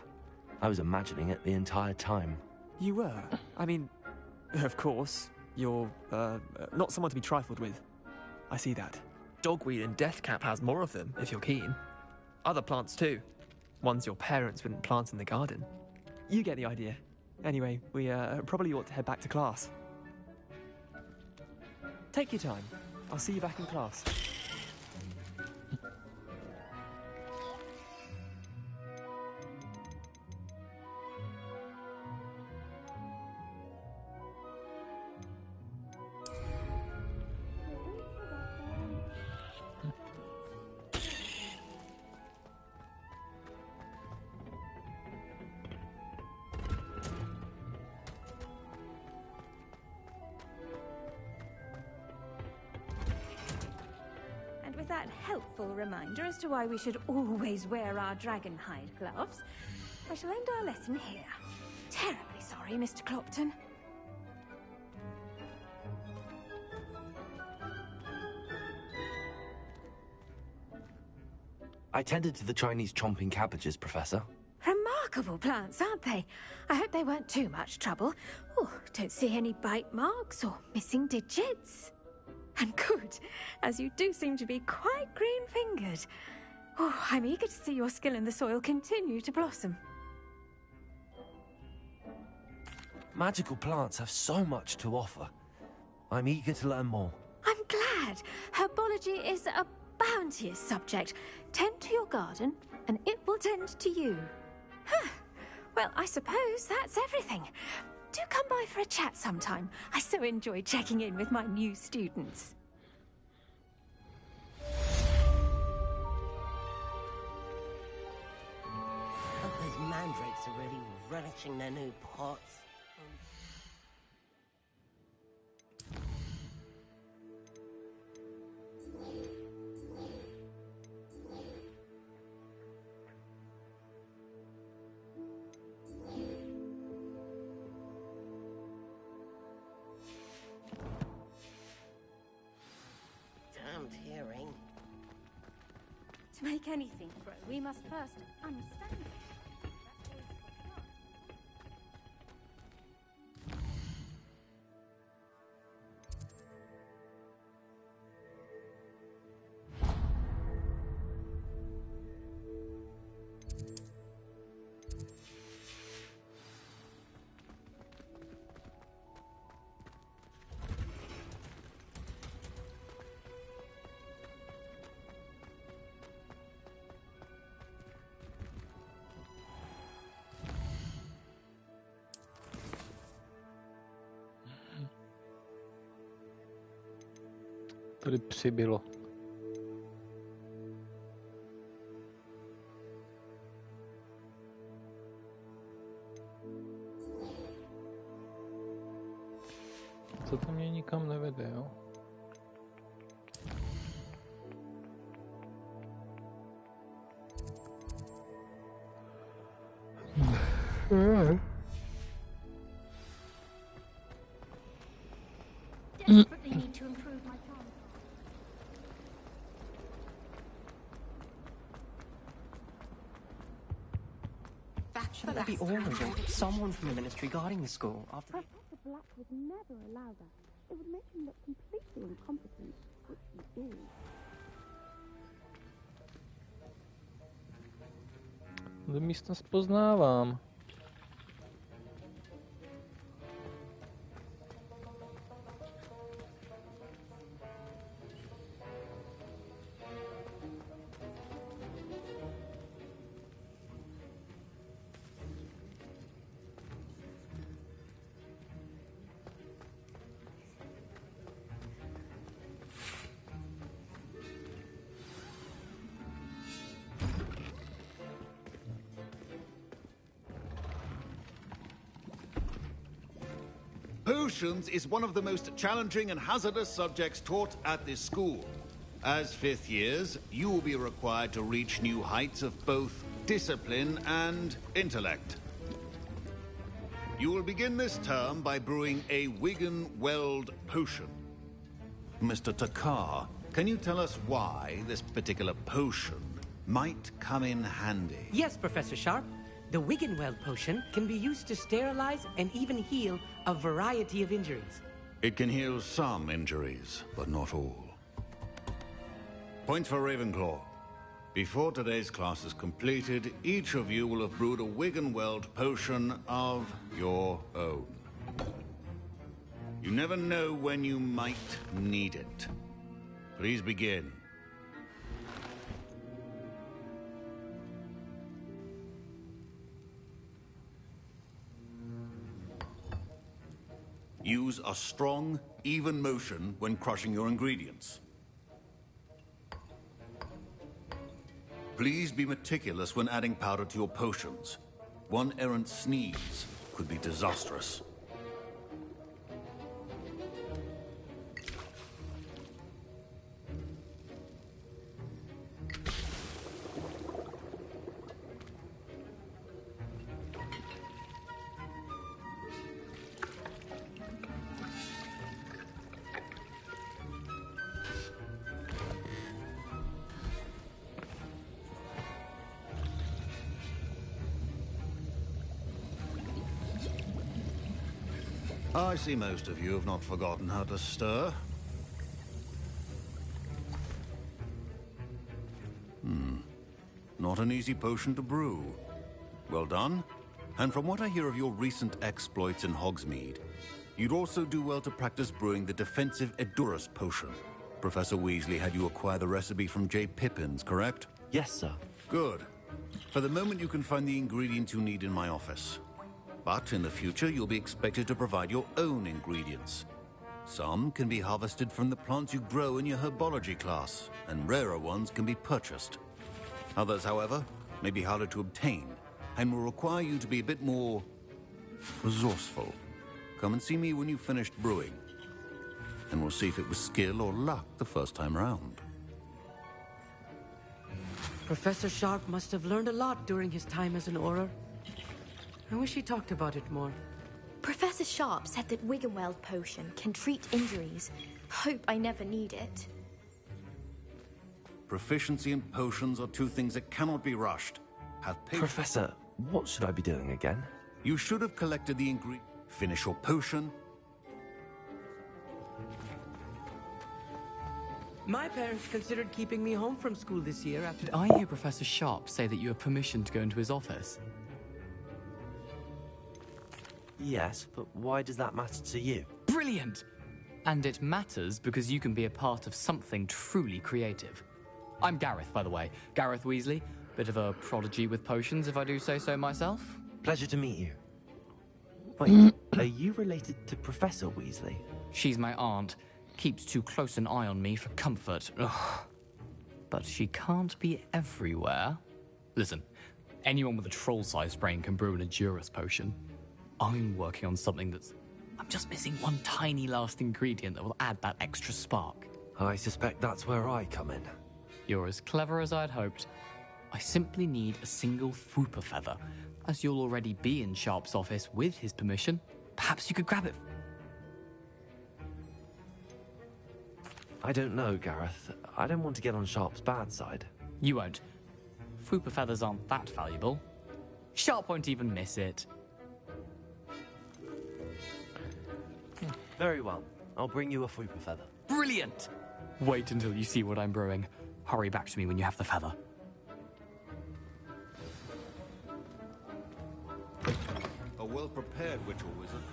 I was imagining it the entire time. You were? I mean, of course, you're, not someone to be trifled with. I see that. Dogweed and deathcap has more of them, if you're keen. Other plants too. Ones your parents wouldn't plant in the garden. You get the idea. Anyway, we probably ought to head back to class. Take your time. I'll see you back in class. That helpful reminder as to why we should always wear our dragon hide gloves, I shall end our lesson here. Terribly sorry, Mr. Clopton. I tended to the Chinese chomping cabbages, Professor. Remarkable plants, aren't they? I hope they weren't too much trouble. Oh, don't see any bite marks or missing digits. And good, as you do seem to be quite green-fingered. Oh, I'm eager to see your skill in the soil continue to blossom. Magical plants have so much to offer. I'm eager to learn more. I'm glad. Herbology is a bounteous subject. Tend to your garden, and it will tend to you. Huh. Well, I suppose that's everything. Do come by for a chat sometime. I so enjoy checking in with my new students. Hope those mandrakes are really relishing their new pots. Hearing. To make anything grow, we must first understand it. Tady přibylo. Co to mě nikam nevede, jo? Desperately need to improve my charm. Shouldn't there be orders or someone from the ministry guarding the school after... Professor Black would never allow that. It would make him look completely incompetent, which he is. Místnost poznávám. Potions is one of the most challenging and hazardous subjects taught at this school. As fifth years, you will be required to reach new heights of both discipline and intellect. You will begin this term by brewing a Wigan-Weld potion. Mr. Takar, can you tell us why this particular potion might come in handy? Yes, Professor Sharp. The Wigan-Weld potion can be used to sterilize and even heal a variety of injuries. It can heal some injuries, but not all. Point for Ravenclaw. Before today's class is completed, each of you will have brewed a Wigan-Weld potion of your own. You never know when you might need it. Please begin. Use a strong, even motion when crushing your ingredients. Please be meticulous when adding powder to your potions. One errant sneeze could be disastrous. I see most of you have not forgotten how to stir. Not an easy potion to brew. Well done. And from what I hear of your recent exploits in Hogsmeade, you'd also do well to practice brewing the defensive Edurus potion. Professor Weasley had you acquire the recipe from J. Pippins, correct? Yes, sir. Good. For the moment, you can find the ingredients you need in my office. But in the future, you'll be expected to provide your own ingredients. Some can be harvested from the plants you grow in your herbology class, and rarer ones can be purchased. Others, however, may be harder to obtain, and will require you to be a bit more resourceful. Come and see me when you've finished brewing, and we'll see if it was skill or luck the first time round. Professor Sharp must have learned a lot during his time as an Auror. I wish he talked about it more. Professor Sharp said that Wigan-Weld potion can treat injuries. Hope I never need it. Proficiency and potions are two things that cannot be rushed. Have patience. Professor, what should I be doing again? You should have collected the ingredients. Finish your potion. My parents considered keeping me home from school this year after... Did I hear Professor Sharp say that you have permission to go into his office? Yes, but why does that matter to you? Brilliant! And it matters because you can be a part of something truly creative. I'm Gareth, by the way. Gareth Weasley. Bit of a prodigy with potions, if I do say so myself. Pleasure to meet you. Wait, are you related to Professor Weasley? She's my aunt. Keeps too close an eye on me for comfort. Ugh. But she can't be everywhere. Listen, anyone with a troll-sized brain can brew an Edurus potion. I'm working on something that's... I'm just missing one tiny last ingredient that will add that extra spark. I suspect that's where I come in. You're as clever as I'd hoped. I simply need a single Fwooper feather. As you'll already be in Sharp's office with his permission, perhaps you could grab it. I don't know, Gareth. I don't want to get on Sharp's bad side. You won't. Fwooper feathers aren't that valuable. Sharp won't even miss it. Very well. I'll bring you a Fwooper feather. Brilliant! Wait until you see what I'm brewing. Hurry back to me when you have the feather. A well-prepared witch or wizard.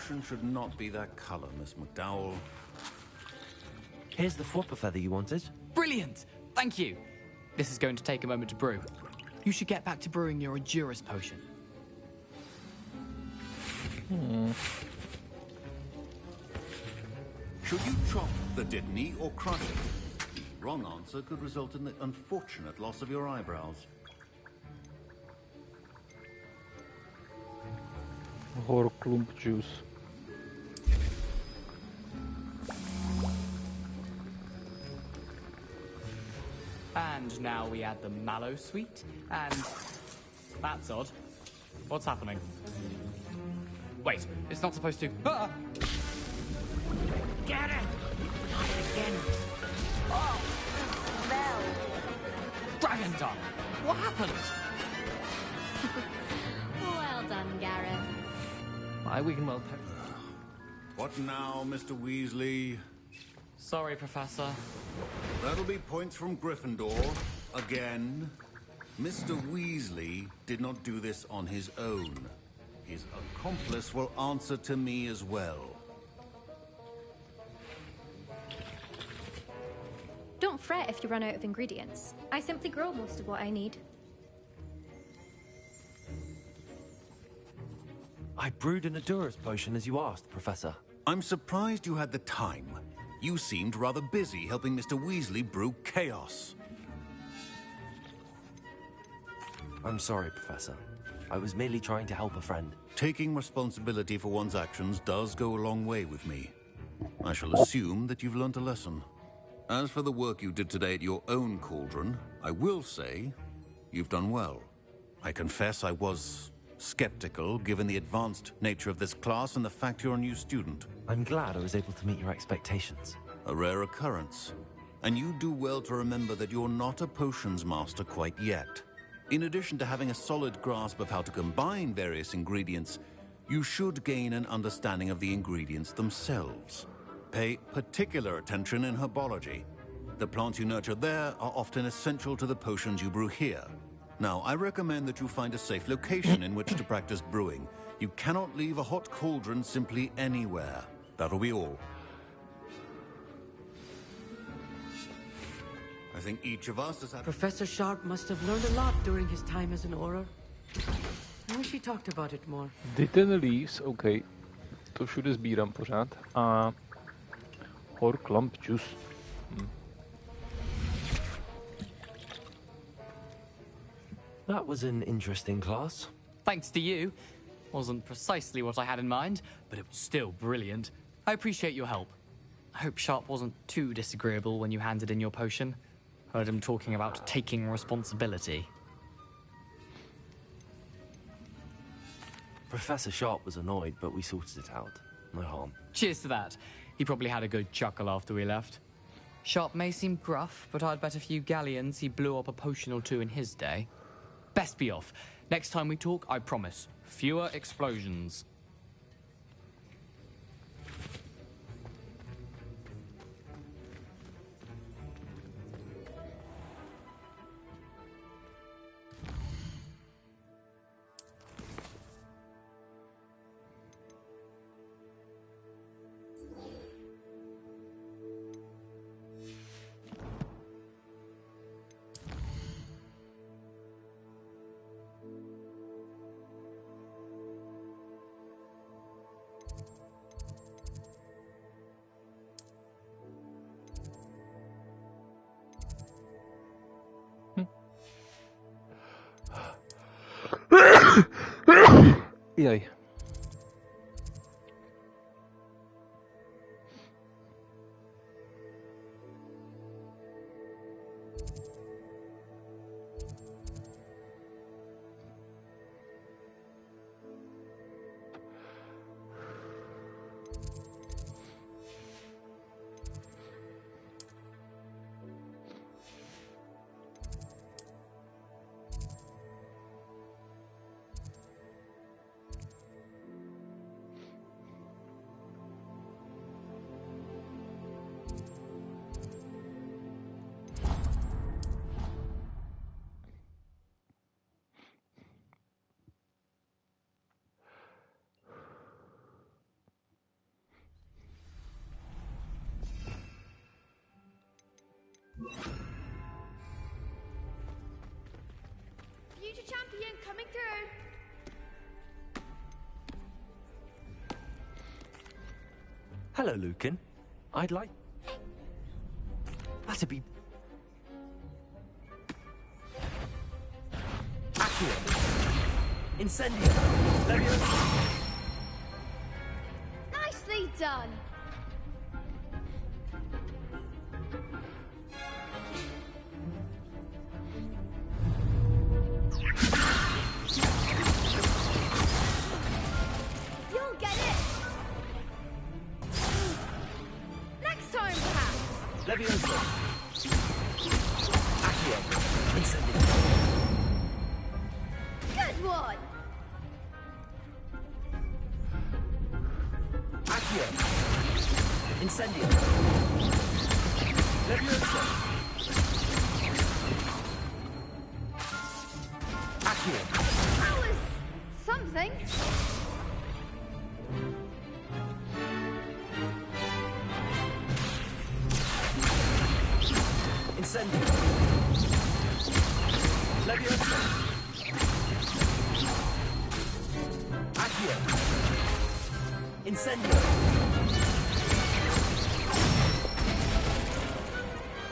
potion should not be that color, Miss McDowell. Here's the flopper feather you wanted. Brilliant! Thank you. This is going to take a moment to brew. You should get back to brewing your Endurus potion. Should you chop the Dittany or crush it? The wrong answer could result in the unfortunate loss of your eyebrows. Horklump juice. And now we add the mallow sweet, and... That's odd. What's happening? Wait, it's not supposed to... Ah! Get it! Not again. Oh! Smell! Dragon tongue! What happened? Well done, Gareth. My Wiggenweld What now, Mr. Weasley? Sorry, Professor. That'll be points from Gryffindor. Again. Mr. Weasley did not do this on his own. His accomplice will answer to me as well. Don't fret if you run out of ingredients. I simply grow most of what I need. I brewed an Endurus potion as you asked, Professor. I'm surprised you had the time. You seemed rather busy helping Mr. Weasley brew chaos. I'm sorry, Professor. I was merely trying to help a friend. Taking responsibility for one's actions does go a long way with me. I shall assume that you've learnt a lesson. As for the work you did today at your own cauldron, I will say you've done well. I confess I was skeptical given the advanced nature of this class and the fact you're a new student. I'm glad I was able to meet your expectations. A rare occurrence. And you do well to remember that you're not a potions master quite yet. In addition to having a solid grasp of how to combine various ingredients, you should gain an understanding of the ingredients themselves. Pay particular attention in herbology. The plants you nurture there are often essential to the potions you brew here. Now, I recommend that you find a safe location in which to practice brewing. You cannot leave a hot cauldron simply anywhere. That'll be all. I think each of us has had... Professor Sharp must have learned a lot during his time as an Auror. I wish he talked about it more. Dittany leaves, OK. To všude sbírám pořád. A Horklump juice. That was an interesting class. Thanks to you. Wasn't precisely what I had in mind, but it was still brilliant. I appreciate your help. I hope Sharp wasn't too disagreeable when you handed in your potion. Heard him talking about taking responsibility. Professor Sharp was annoyed, but we sorted it out. No harm. Cheers to that. He probably had a good chuckle after we left. Sharp may seem gruff, but I'd bet a few galleons he blew up a potion or two in his day. Best be off. Next time we talk, I promise, fewer explosions. Jaj. Future champion coming through. Hello, Lucan. I'd like... That'd be... Accio! Incendio! Leviosa! Nicely done. You'll get it. Next time, perhaps. Leviosa! Accio! Incendio! Good one. Accio! Incendio! Leviosa! Accio! That was something. Incendio! Leviosa! Accio! Incendio!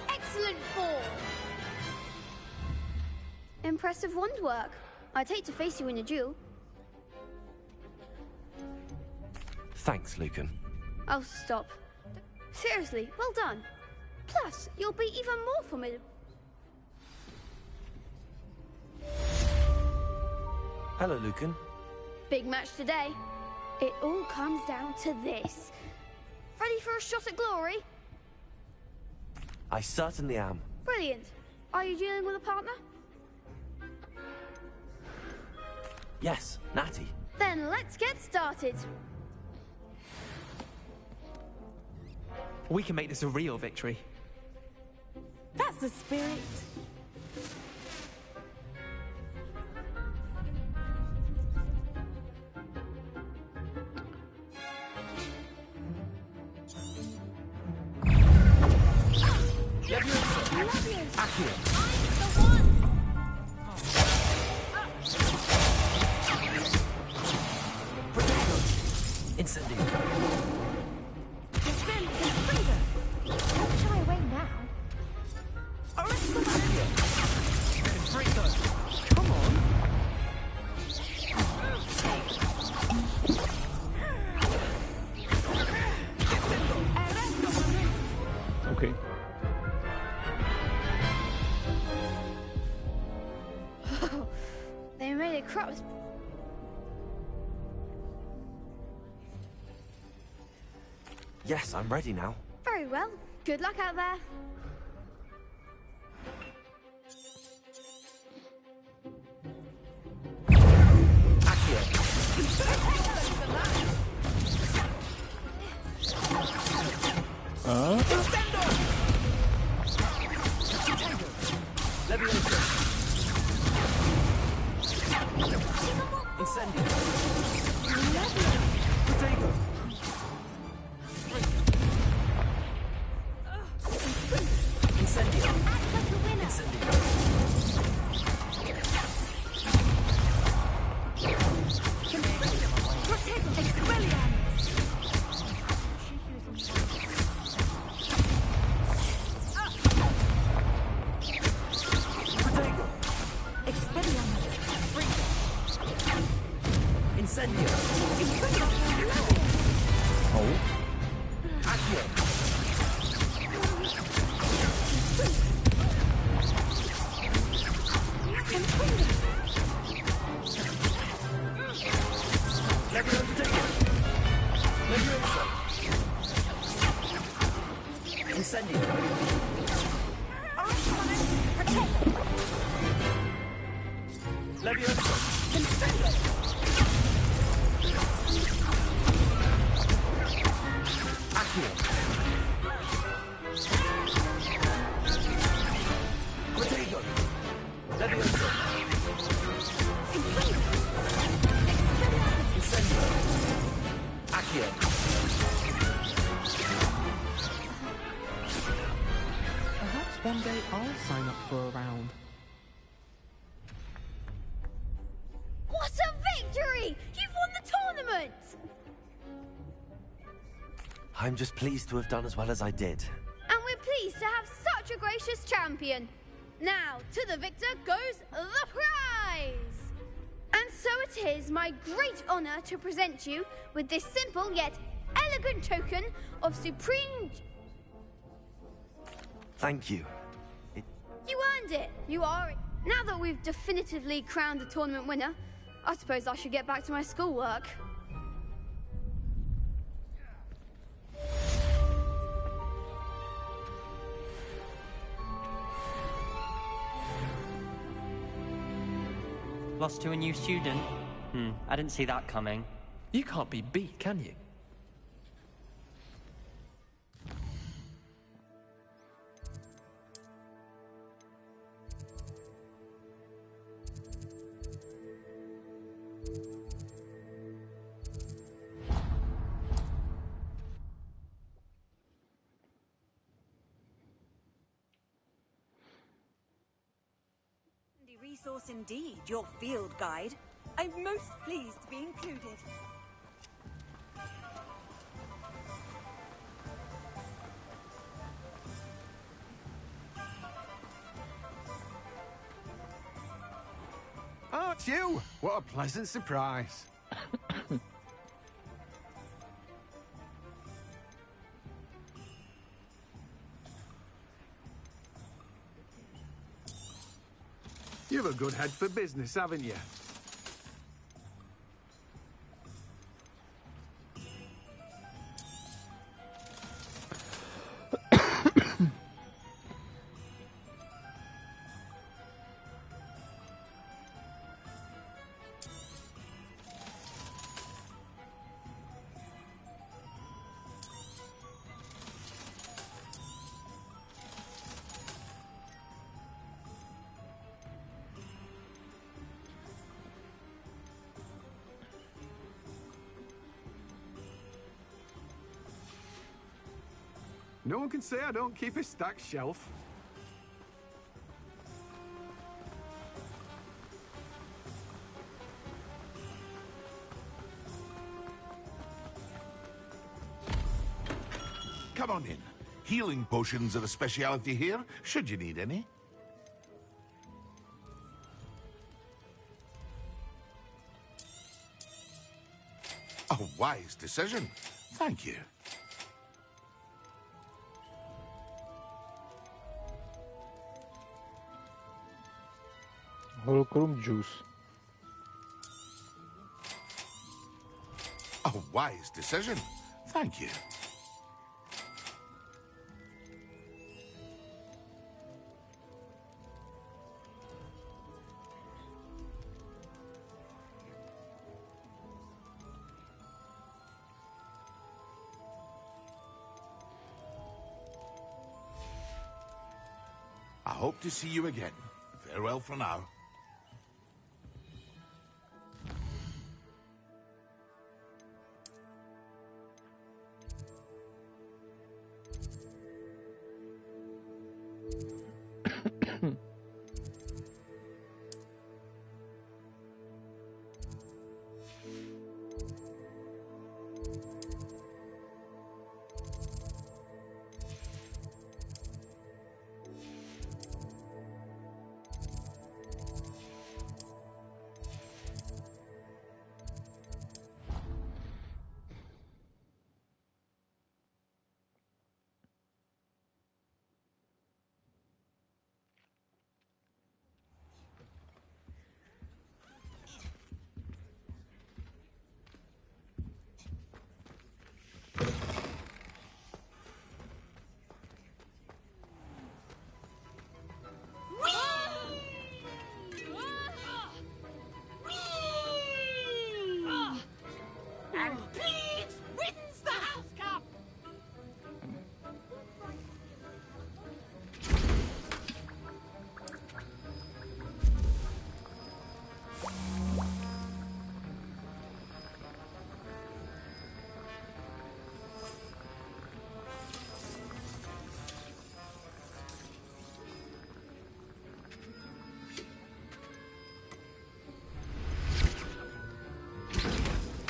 Excellent form. Impressive wand work. I'd hate to face you in a duel. Thanks, Lucan. Oh, stop. Seriously, well done. Plus, you'll be even more formidable. Hello, Lucan. Big match today. It all comes down to this. Ready for a shot at glory? I certainly am. Brilliant. Are you dealing with a partner? Yes, Natty. Then let's get started. We can make this a real victory. That's the spirit. Accio! Incendio! Don't shy away now. Come on! Okay. They made it crop. Yes, I'm ready now. Very well. Good luck out there. Leviosa! Incendio! Potato! Incendio! Incendio! Incendio! Oh. Accio! Leviosa! Incendio! Leviosa! Accio! Potato! Leviosa! Incendio! Accio! Perhaps one day I'll sign up for a round. What a victory! You've won the tournament! I'm just pleased to have done as well as I did. And we're pleased to have such a gracious champion. Now, to the victor goes the prize! And so it is my great honor to present you with this simple yet elegant token of supreme... Thank you. You earned it! You are it. Now that we've definitively crowned the tournament winner, I suppose I should get back to my schoolwork. Lost to a new student? I didn't see that coming. You can't be beat, can you? Resource indeed, your field guide. I'm most pleased to be included. Aren't you? What a pleasant surprise. You've a good head for business, haven't you? No one can say I don't keep a stacked shelf. Come on in. Healing potions are a speciality here, should you need any. A wise decision. Thank you. Holochrome juice. A wise decision. Thank you. I hope to see you again. Farewell for now.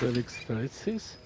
Felix Felicis?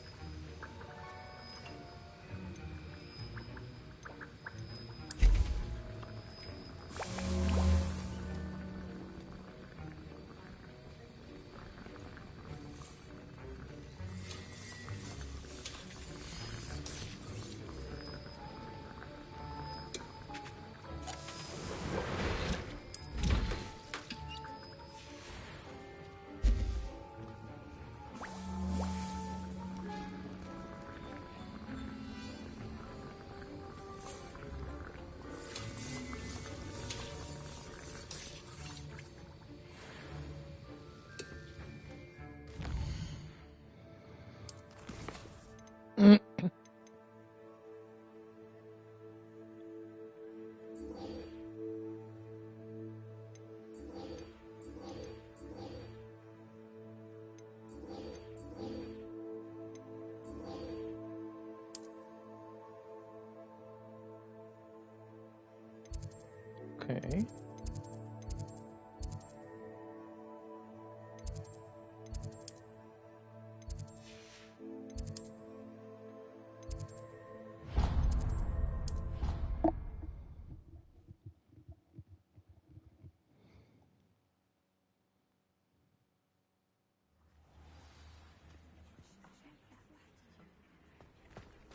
Okay.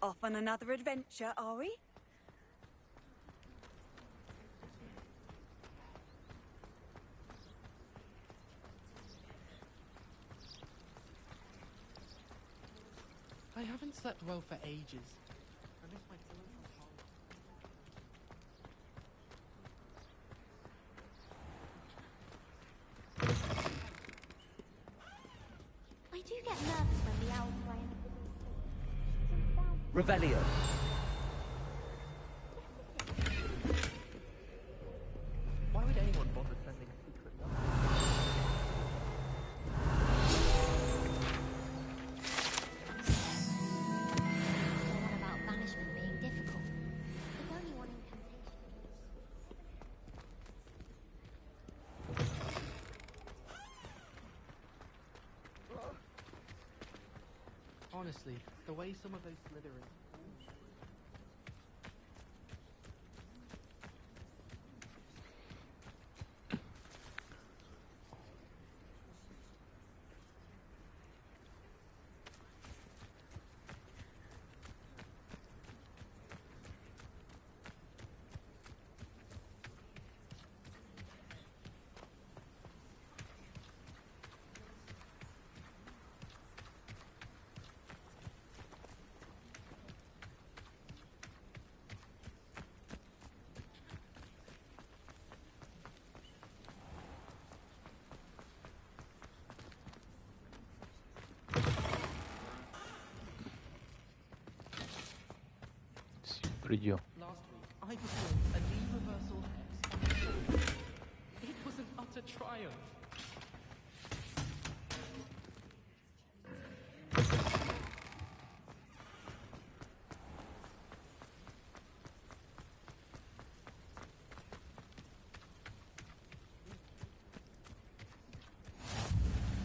Off on another adventure, are we? I haven't slept well for ages. I miss my telephone. I do get nervous when the owls play. Revelio. Why would anyone bother sending a secret note? What about banishment being difficult? There's only one incantation. Honestly, the way some of those Slytherins... Brillo. Last week, I performed a knee reversal hex. It was an utter triumph.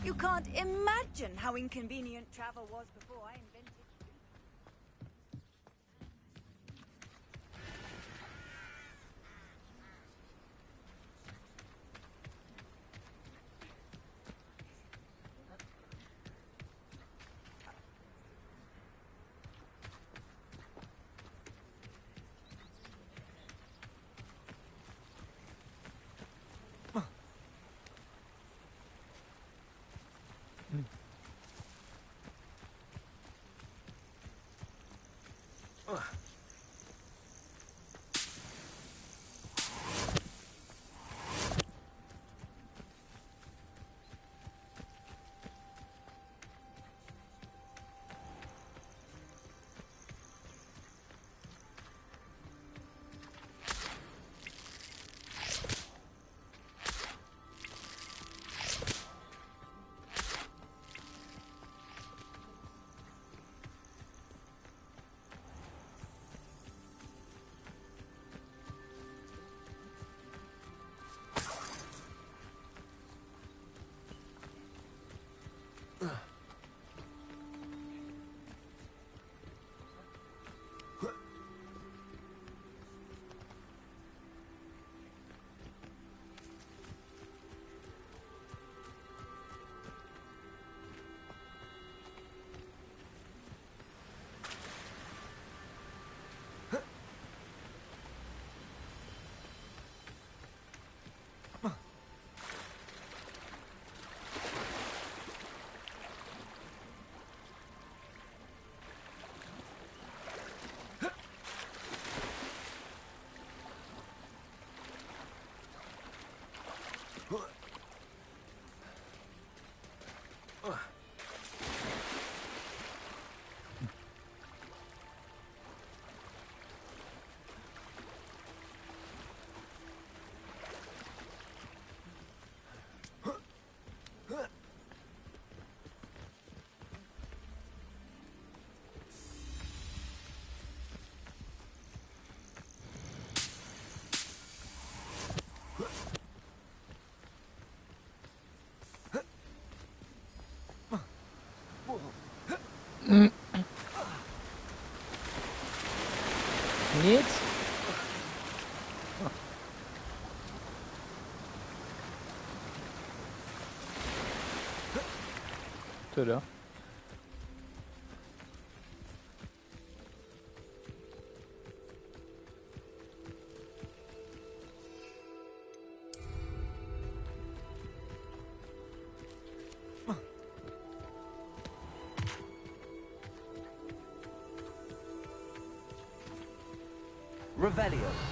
You can't imagine how inconvenient travel was before I invented. Nic? Tyle. Revelio.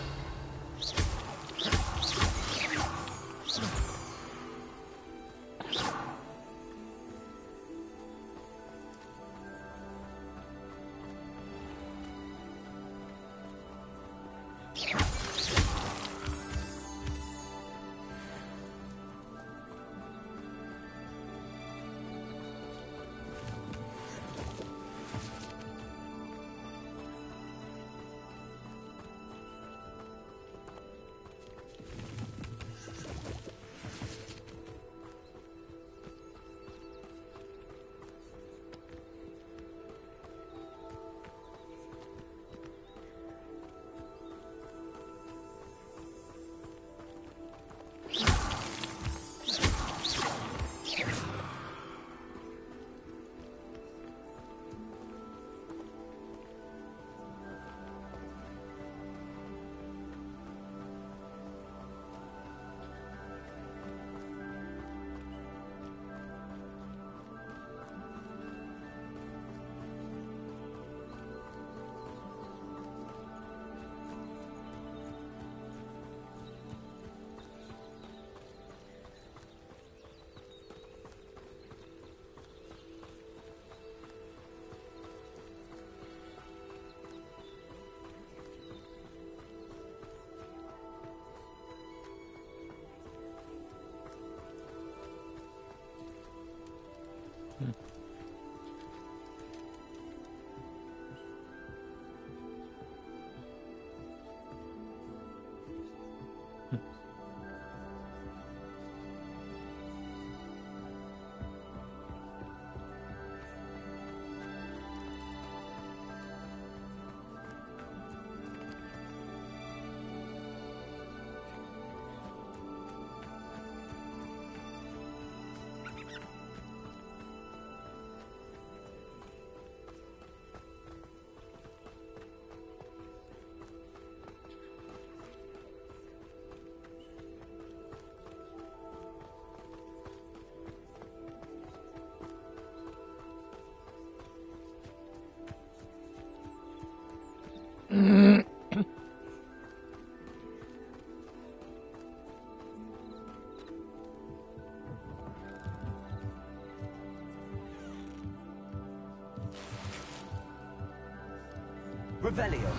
Revelio.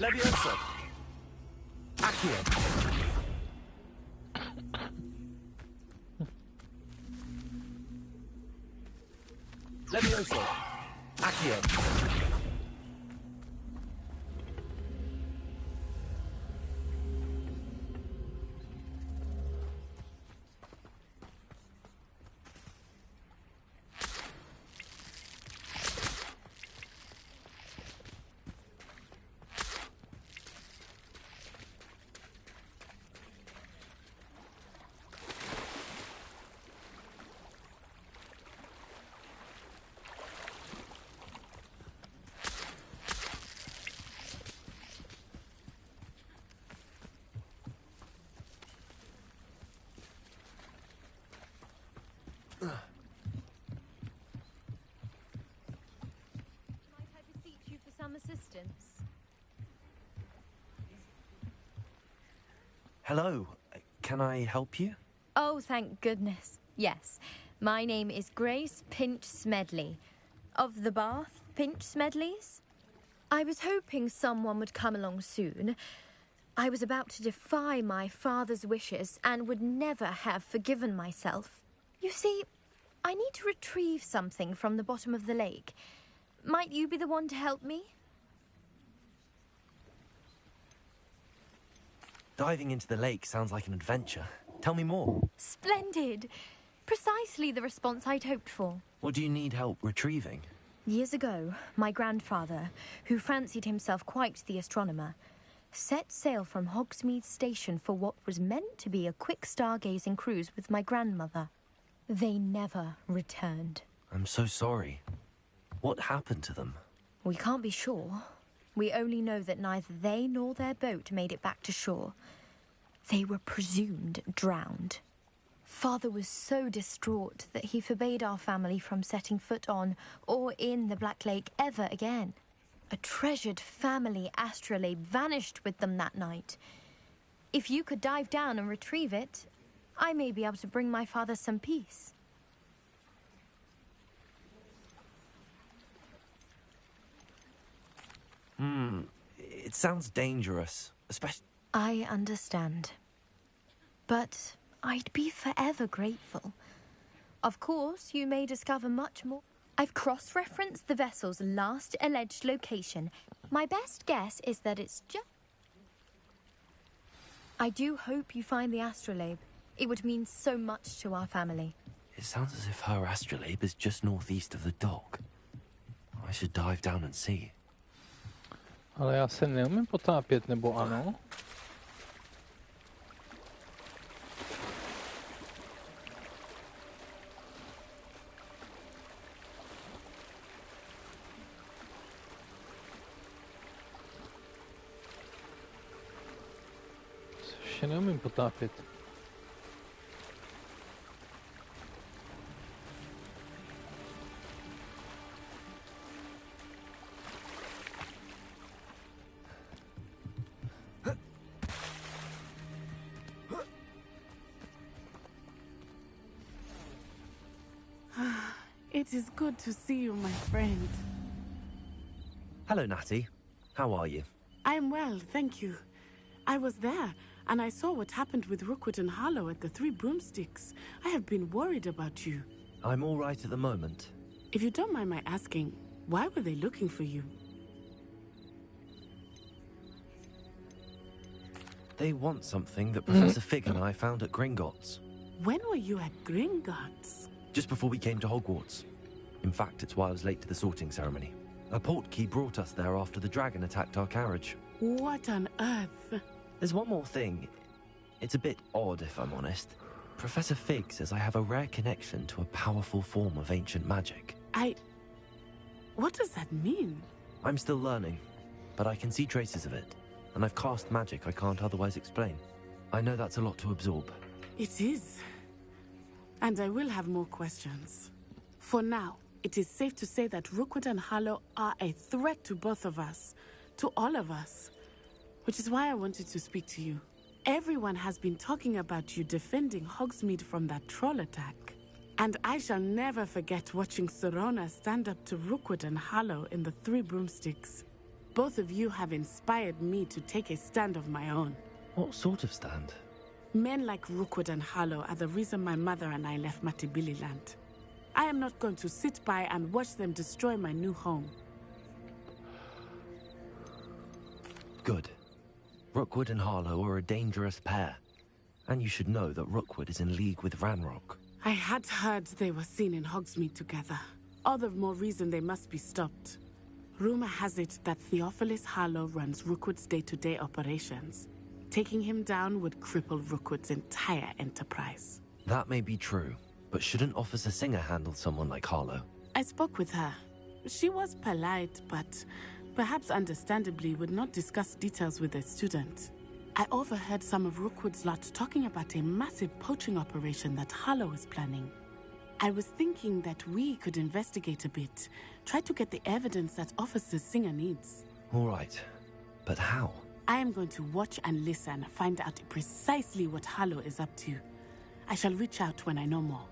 Levioso. Accio. Levioso. Accio. some assistance? Hello. Can I help you? Oh, thank goodness. Yes. My name is Grace Pinch Smedley. Of the Bath Pinch Smedleys? I was hoping someone would come along soon. I was about to defy my father's wishes and would never have forgiven myself. You see, I need to retrieve something from the bottom of the lake. Might you be the one to help me? Diving into the lake sounds like an adventure. Tell me more. Splendid! Precisely the response I'd hoped for. What do you need help retrieving? Years ago, my grandfather, who fancied himself quite the astronomer, set sail from Hogsmeade Station for what was meant to be a quick stargazing cruise with my grandmother. They never returned. I'm so sorry. What happened to them? We can't be sure. We only know that neither they nor their boat made it back to shore. They were presumed drowned. Father was so distraught that he forbade our family from setting foot on or in the Black Lake ever again. A treasured family astrolabe vanished with them that night. If you could dive down and retrieve it, I may be able to bring my father some peace. It sounds dangerous, especially... I understand. But I'd be forever grateful. Of course, you may discover much more. I've cross-referenced the vessel's last alleged location. My best guess is that it's just... I do hope you find the astrolabe. It would mean so much to our family. It sounds as if her astrolabe is just northeast of the dock. I should dive down and see. Ale já se neumím potápět, nebo ano? Se neumím potápět. It is good to see you, my friend. Hello, Natty. How are you? I'm well, thank you. I was there, and I saw what happened with Rookwood and Harlow at the Three Broomsticks. I have been worried about you. I'm all right at the moment. If you don't mind my asking, why were they looking for you? They want something that Professor Fig and I found at Gringotts. When were you at Gringotts? Just before we came to Hogwarts. In fact, it's why I was late to the sorting ceremony. A portkey brought us there after the dragon attacked our carriage. What on earth? There's one more thing. It's a bit odd, if I'm honest. Professor Fig says I have a rare connection to a powerful form of ancient magic. What does that mean? I'm still learning, but I can see traces of it. And I've cast magic I can't otherwise explain. I know that's a lot to absorb. It is. And I will have more questions. For now, it is safe to say that Rookwood and Harlow are a threat to both of us. To all of us. Which is why I wanted to speak to you. Everyone has been talking about you defending Hogsmeade from that troll attack. And I shall never forget watching Serona stand up to Rookwood and Harlow in the Three Broomsticks. Both of you have inspired me to take a stand of my own. What sort of stand? Men like Rookwood and Harlow are the reason my mother and I left Matabeleland. I am not going to sit by and watch them destroy my new home. Good. Rookwood and Harlow are a dangerous pair. And you should know that Rookwood is in league with Ranrock. I had heard they were seen in Hogsmeade together. All the more reason they must be stopped. Rumor has it that Theophilus Harlow runs Rookwood's day-to-day operations. Taking him down would cripple Rookwood's entire enterprise. That may be true, but shouldn't Officer Singer handle someone like Harlow? I spoke with her. She was polite, but perhaps understandably would not discuss details with a student. I overheard some of Rookwood's lot talking about a massive poaching operation that Harlow is planning. I was thinking that we could investigate a bit. Try to get the evidence that Officer Singer needs. All right. But how? I am going to watch and listen, find out precisely what Harlow is up to. I shall reach out when I know more.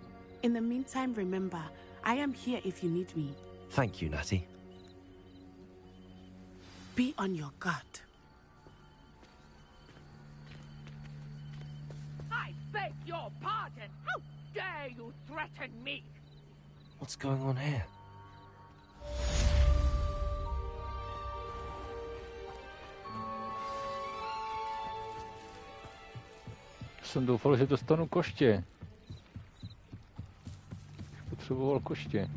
In the meantime, remember, I am here if you need me. Thank you, Natty. Be on your guard. I beg your pardon. How dare you threaten me? What's going on here? Jsem doufal, že dostanu koště. Potřeboval koště.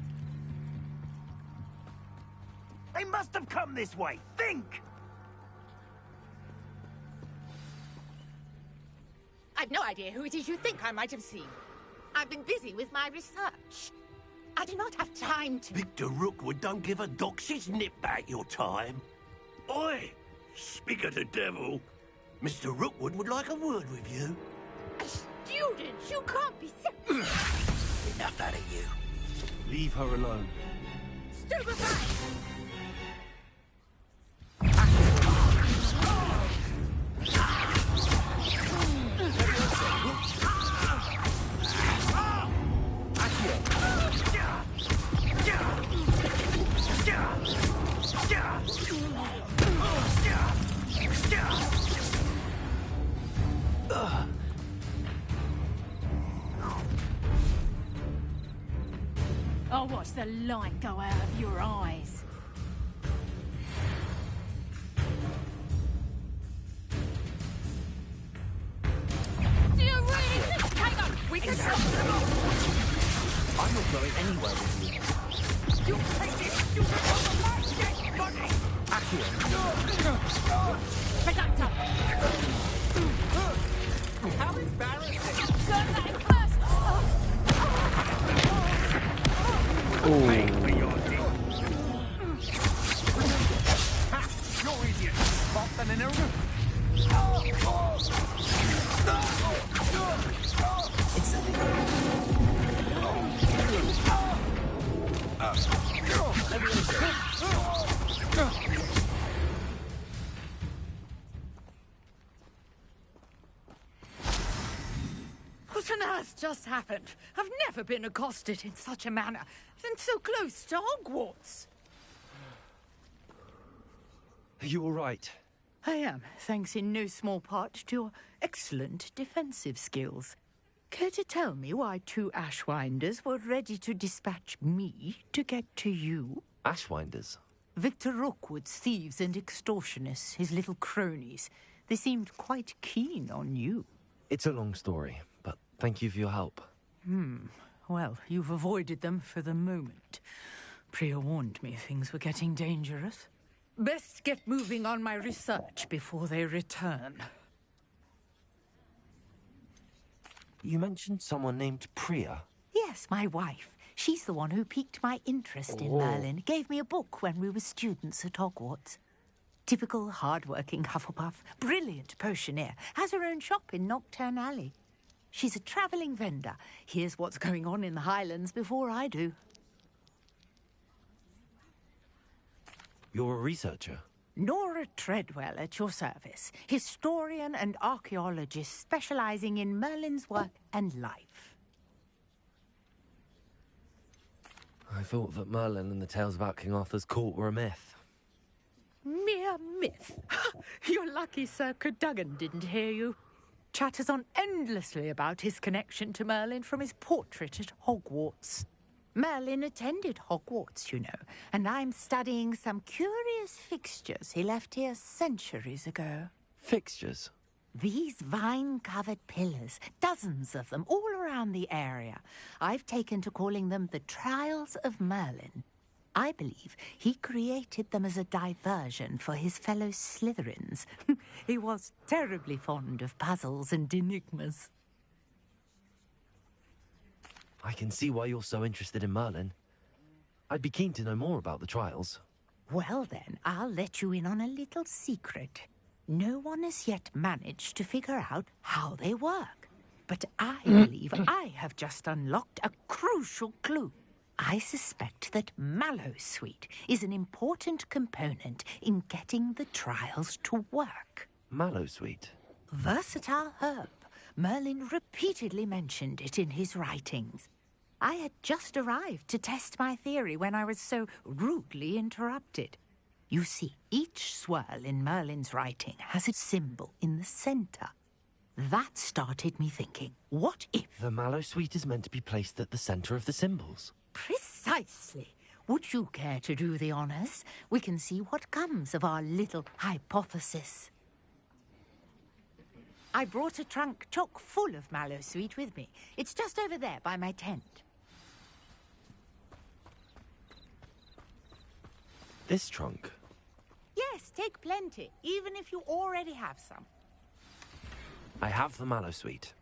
They must have come this way. Think! I've no idea who it is you think I might have seen. I've been busy with my research. I do not have time to... Victor Rookwood don't give a doxy's nip back your time. Oi! Speak of the devil. Mr. Rookwood would like a word with you. A student? You can't be so... Enough out of you. Leave her alone. Stupefy! I'll watch the light go out of your eyes. Do you really think... Hang on, we can stop them all! I'm not going anywhere with you. You take it! You become a light dead body! Productor! How embarrassing! Turn that in first! Pay for your deed. Ha! You're idiot! Spot them in a room. What on earth just happened? I've never been accosted in such a manner, and so close to Hogwarts. Are you all right? I am, thanks in no small part to your excellent defensive skills. Care to tell me why two Ashwinders were ready to dispatch me to get to you? Ashwinders? Victor Rookwood's thieves and extortionists, his little cronies. They seemed quite keen on you. It's a long story, but thank you for your help. Well, you've avoided them for the moment. Priya warned me things were getting dangerous. Best get moving on my research before they return. You mentioned someone named Priya. Yes, my wife. She's the one who piqued my interest in Merlin. Gave me a book when we were students at Hogwarts. Typical hard-working Hufflepuff. Brilliant potioneer. Has her own shop in Nocturne Alley. She's a travelling vendor. Hears what's going on in the Highlands before I do. You're a researcher? Nora Treadwell at your service. Historian and archaeologist specialising in Merlin's work and life. I thought that Merlin and the tales about King Arthur's court were a myth. Mere myth. You're lucky Sir Cadogan didn't hear you. Chatters on endlessly about his connection to Merlin from his portrait at Hogwarts. Merlin attended Hogwarts, you know, and I'm studying some curious fixtures he left here centuries ago. Fixtures? These vine-covered pillars, dozens of them, all around the area. I've taken to calling them the Trials of Merlin. I believe he created them as a diversion for his fellow Slytherins. He was terribly fond of puzzles and enigmas. I can see why you're so interested in Merlin. I'd be keen to know more about the trials. Well then, I'll let you in on a little secret. No one has yet managed to figure out how they work. But I believe I have just unlocked a crucial clue. I suspect that mallowsweet is an important component in getting the trials to work. Mallowsweet? Versatile herb. Merlin repeatedly mentioned it in his writings. I had just arrived to test my theory when I was so rudely interrupted. You see, each swirl in Merlin's writing has a symbol in the center. That started me thinking, what if... The mallowsweet is meant to be placed at the center of the symbols. Precisely. Would you care to do the honors? We can see what comes of our little hypothesis. I brought a trunk chock full of mallowsweet with me. It's just over there by my tent. This trunk? Yes, take plenty, even if you already have some. I have the mallowsweet.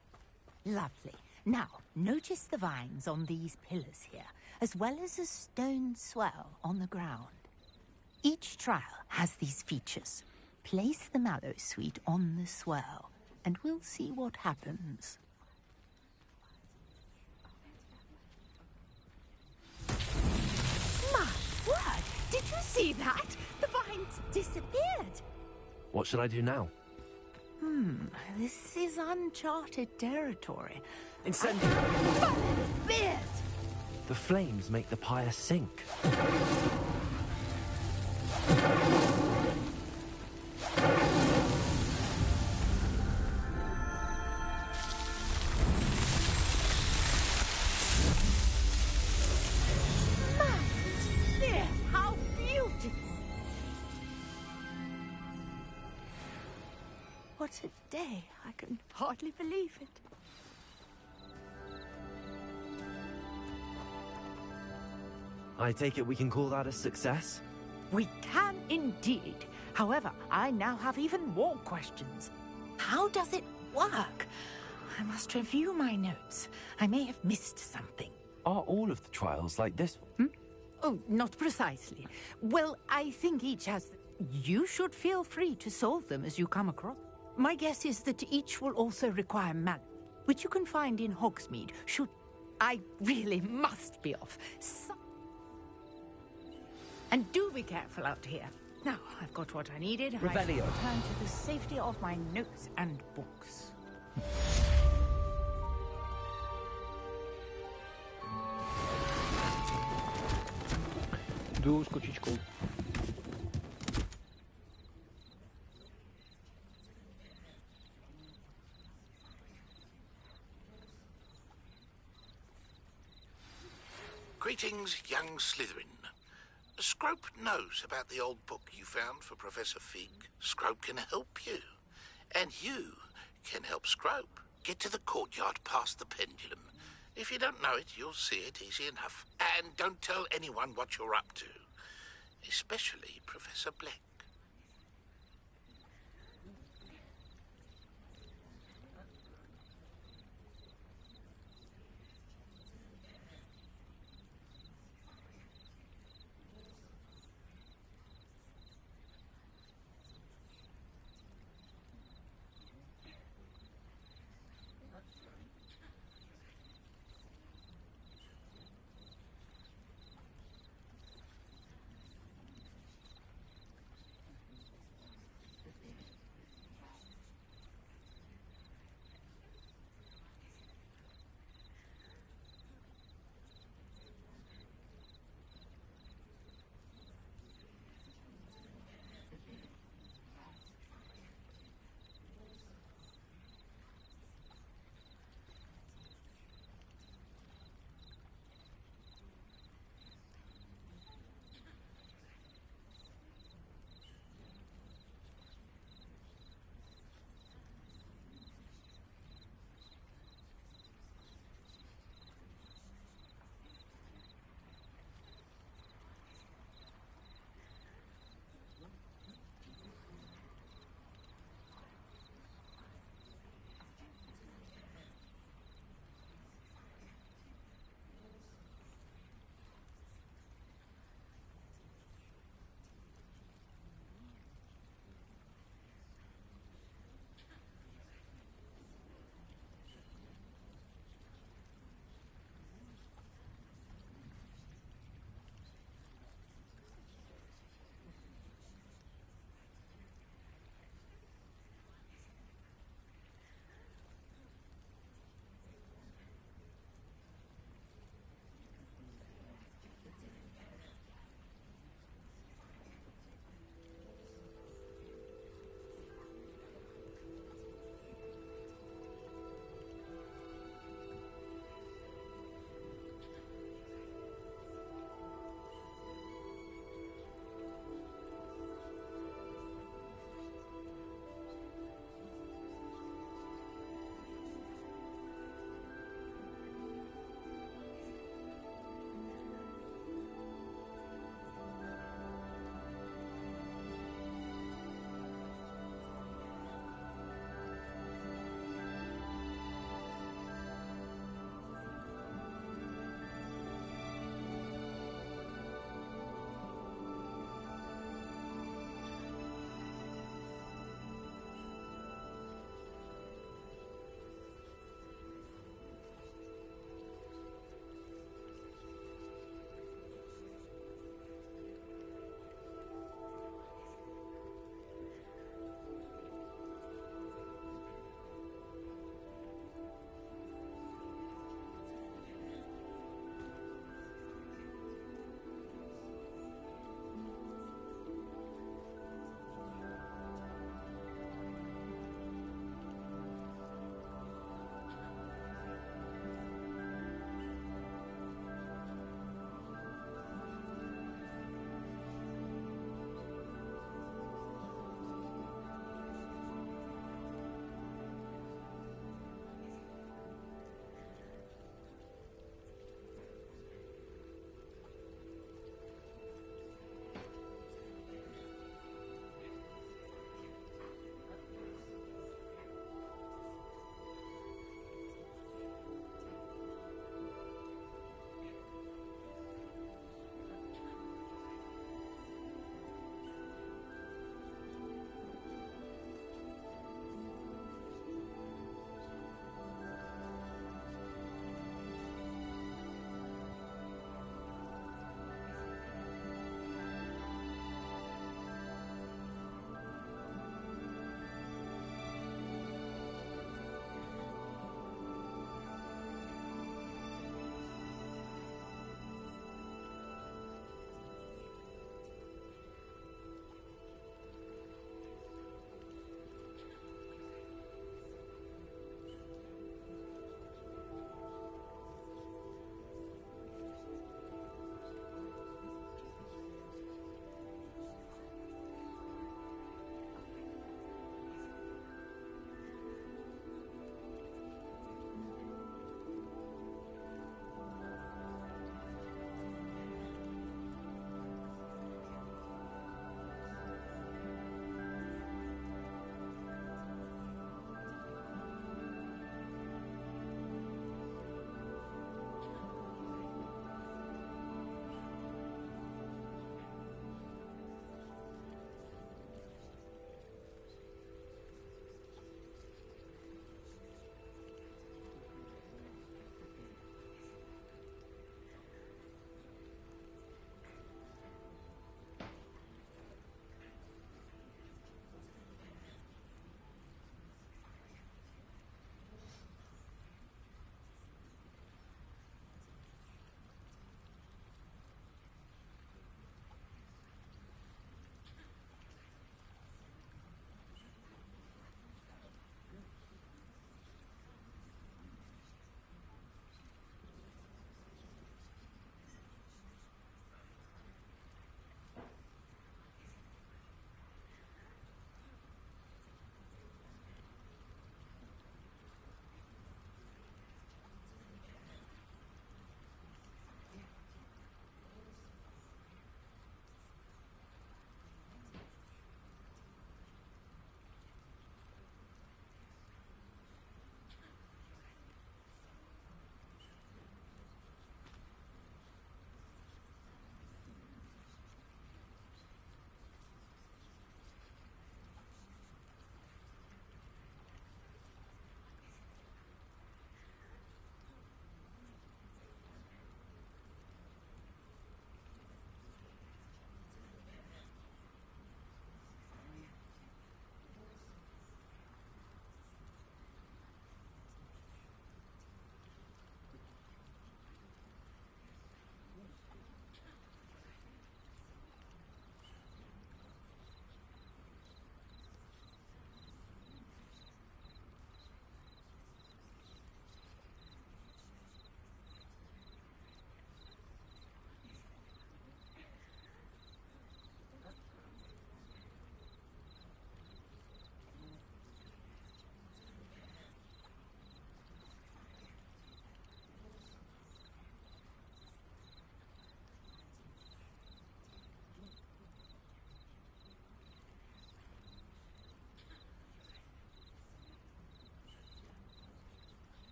Lovely. Now, notice the vines on these pillars here, as well as a stone swell on the ground. Each trial has these features. Place the mallowsweet on the swell, and we'll see what happens. My word! Did you see that? The vines disappeared. What should I do now? This is uncharted territory. Incendiary! Beard! The flames make the pyre sink. Dear, how beautiful! What a day. I can hardly believe it. I take it we can call that a success? We can indeed. However, I now have even more questions. How does it work? I must review my notes. I may have missed something. Are all of the trials like this? Oh, not precisely. Well, I think each has... You should feel free to solve them as you come across. My guess is that each will also require mana, which you can find in Hogsmeade, should... I really must be off. And do be careful out here. Now, I've got what I needed. Revelio. I shall return to the safety of my notes and books. Jdu s kočičkou. Greetings, young Slytherin. Scrope knows about the old book you found for Professor Fig. Scrope can help you. And you can help Scrope. Get to the courtyard past the pendulum. If you don't know it, you'll see it easy enough. And don't tell anyone what you're up to. Especially Professor Black.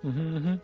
Mhm.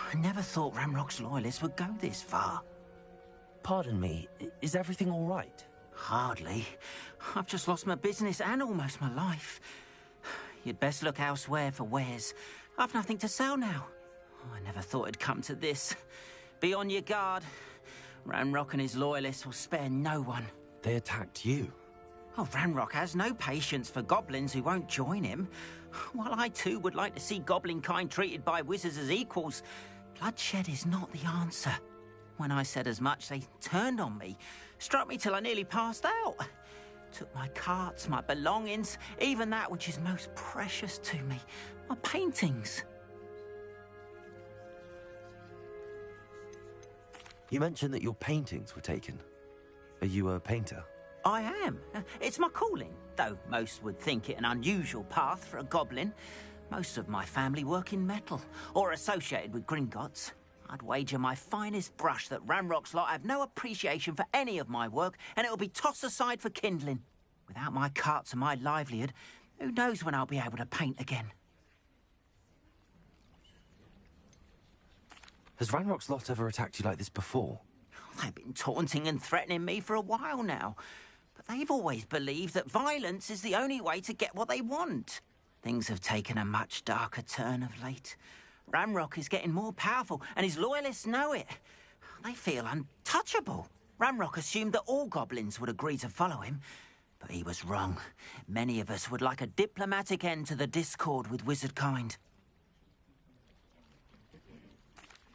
I never thought Ramrock's loyalists would go this far. Pardon me, is everything all right? Hardly. I've just lost my business and almost my life. You'd best look elsewhere for wares. I've nothing to sell now. Oh, I never thought it'd come to this. Be on your guard. Ramrock and his loyalists will spare no one. They attacked you? Oh, Ramrock has no patience for goblins who won't join him. While I too would like to see goblin kind treated by wizards as equals, bloodshed is not the answer. When I said as much, they turned on me, struck me till I nearly passed out. Took my carts, my belongings, even that which is most precious to me, my paintings. You mentioned that your paintings were taken. Are you a painter? I am. It's my calling, though most would think it an unusual path for a goblin. Most of my family work in metal, or associated with Gringotts. I'd wager my finest brush that Ramrock's lot have no appreciation for any of my work, and it'll be tossed aside for kindling. Without my carts and my livelihood, who knows when I'll be able to paint again? Has Ranrock's lot ever attacked you like this before? They've been taunting and threatening me for a while now. But they've always believed that violence is the only way to get what they want. Things have taken a much darker turn of late. Ramrock is getting more powerful, and his loyalists know it. They feel untouchable. Ramrock assumed that all goblins would agree to follow him, but he was wrong. Many of us would like a diplomatic end to the discord with wizard kind.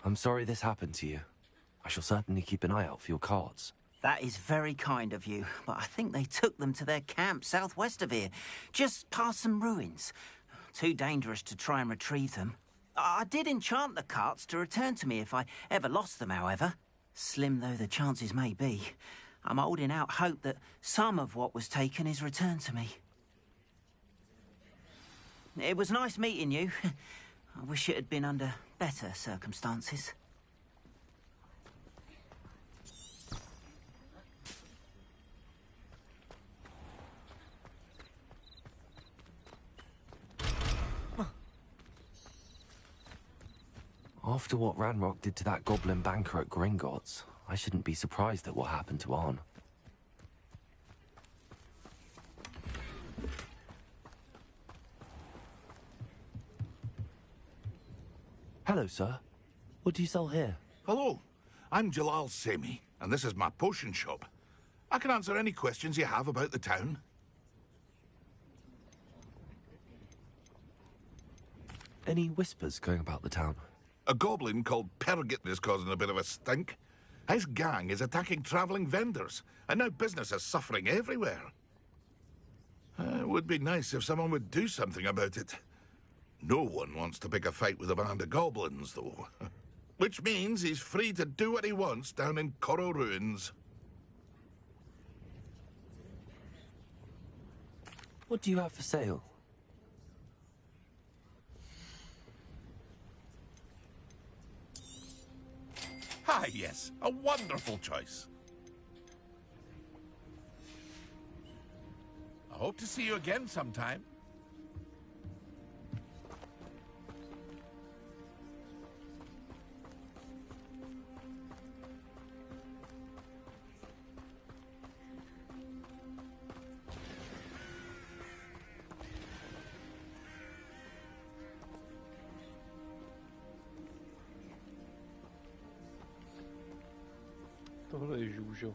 I'm sorry this happened to you. I shall certainly keep an eye out for your cards. That is very kind of you, but I think they took them to their camp southwest of here, just past some ruins. Too dangerous to try and retrieve them. I did enchant the carts to return to me if I ever lost them, however. Slim though the chances may be, I'm holding out hope that some of what was taken is returned to me. It was nice meeting you. I wish it had been under better circumstances. After what Ranrock did to that goblin banker at Gringotts, I shouldn't be surprised at what happened to Arn. Hello, sir. What do you sell here? Hello, I'm Jalal Semi, and this is my potion shop. I can answer any questions you have about the town. Any whispers going about the town? A goblin called Pergit is causing a bit of a stink. His gang is attacking travelling vendors, and now business is suffering everywhere. It would be nice if someone would do something about it. No one wants to pick a fight with a band of goblins, though. Which means he's free to do what he wants down in Coral Ruins. What do you have for sale? Ah, yes, a wonderful choice. I hope to see you again sometime. Tohle je žůžo.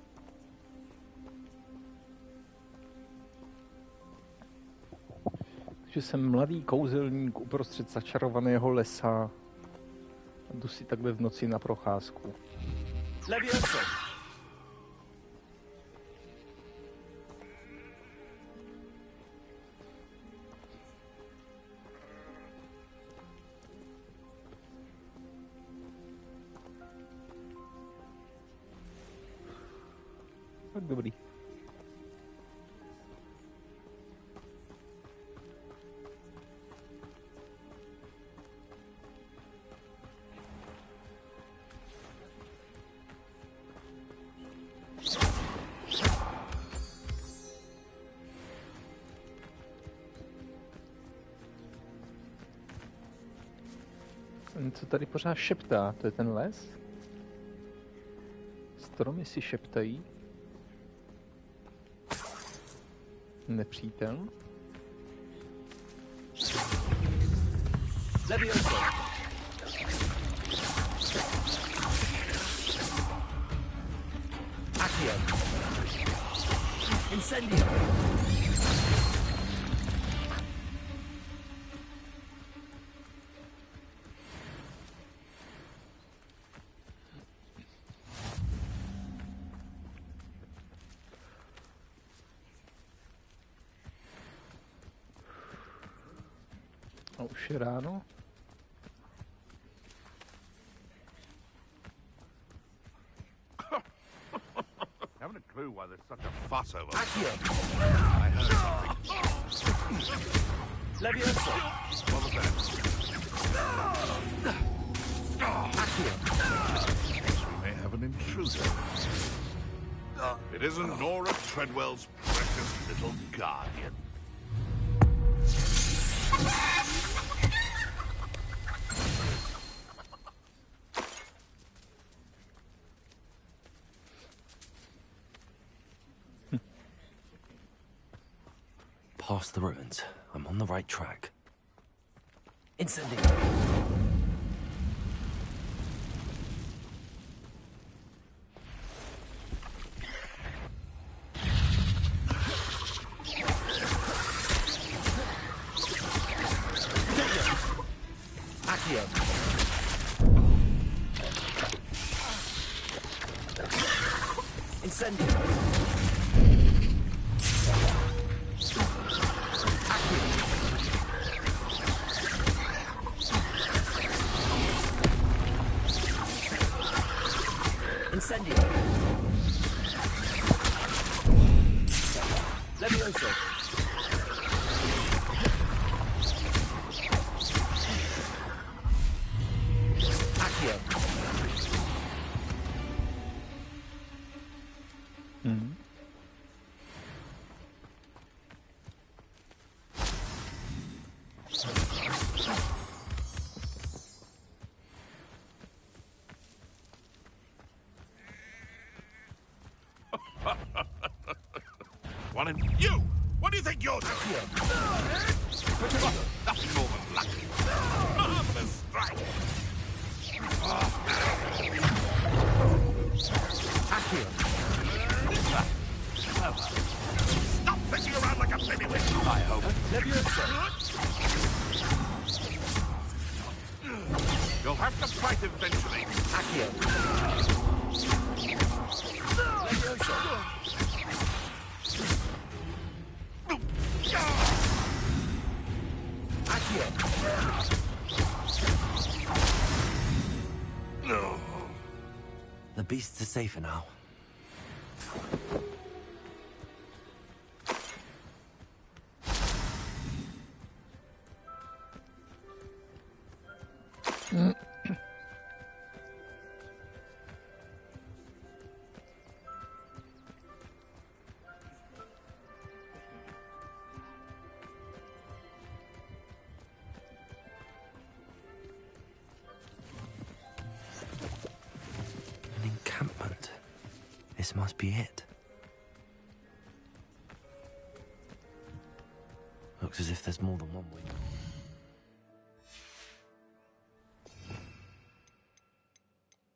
Takže jsem mladý kouzelník uprostřed začarovaného lesa. Jdu si takhle v noci na procházku. Levioso! Tak dobrý. Co tady pořád šeptá? To je ten les? Stromy si šeptají. Nepřítel. Levioso! Accio! Incendio! A už je ráno. Haven't a clue why there's such a fuss over Accio! I heard something. Levioso! What was that? Accio! We may have an intruder. It isn't Nora Treadwell's precious little guardian. Past the ruins. I'm on the right track. Incendio! Accio! Incendio! Incendio! Levioso! Accio! One in you! What do you think you're doing? Nothing more than lucky. Marvelous strike! Accio! Stop fishing around like a pennywitch! I hope. Levioso! You'll have to fight eventually. Accio! Levioso! No. The beasts are safer now. This must be it. Looks as if there's more than one way.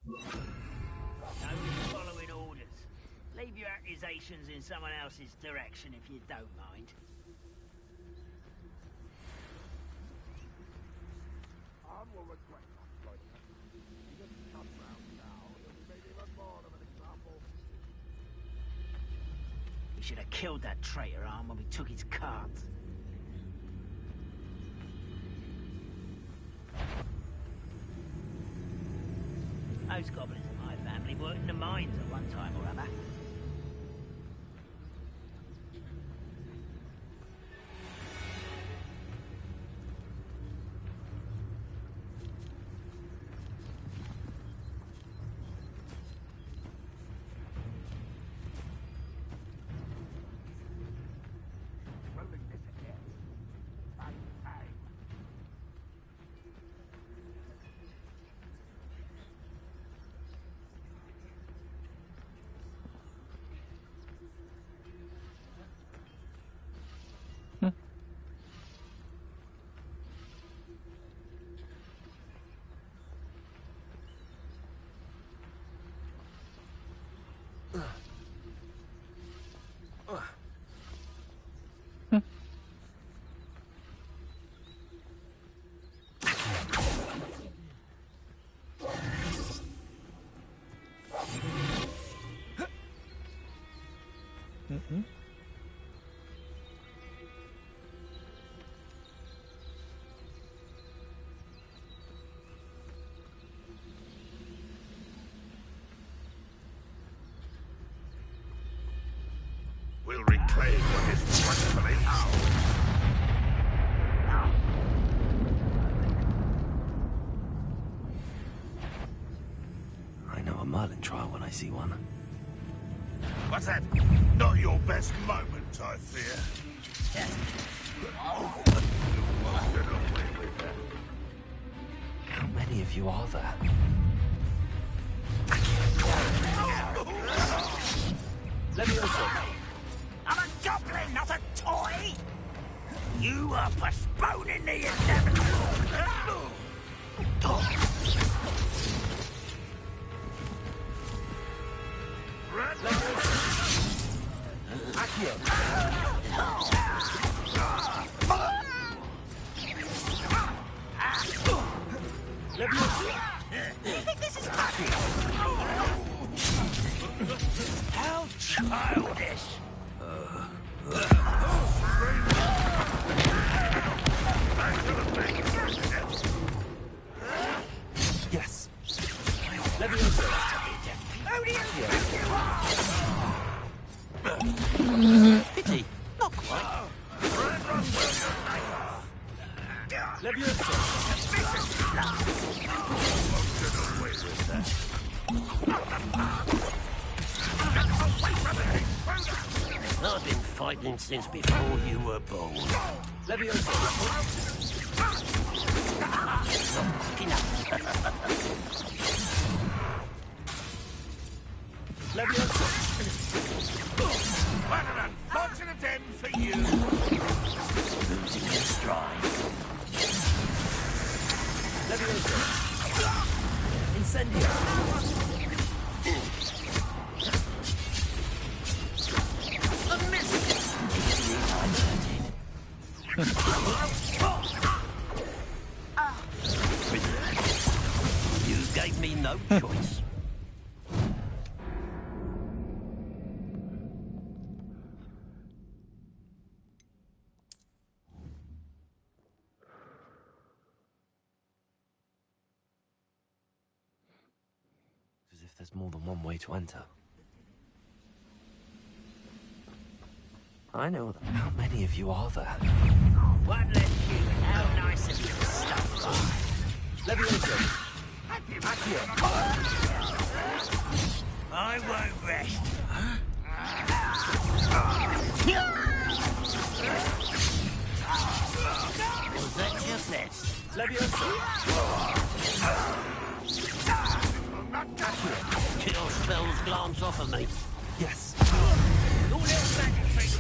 Only following orders. Leave your accusations in someone else's direction if you don't mind. We should have killed that traitor arm when we took his cards. Most goblins in my family worked in the mines at one time or other. We'll reclaim what is rightfully ours. I know a Merlin trial when I see one. What's that? Not your best moment, I fear. How many of you are there? Let me also. I'm a goblin, not a toy! You are postponing the inevitable! You think this is funny? How childish! Yes. Let me also. Who do you think you are? Pity. Not quite. I've been fighting since before you were born. What an unfortunate end for you! Losing your stride. Incendio. A miss. You gave me no choice. As if there's more than one way to enter. I know that. How many of you are there? One less human. How nice of you to stop by. I won't rest. Was that your best? Kill spells glance off of me. Yes. Your little magic trick.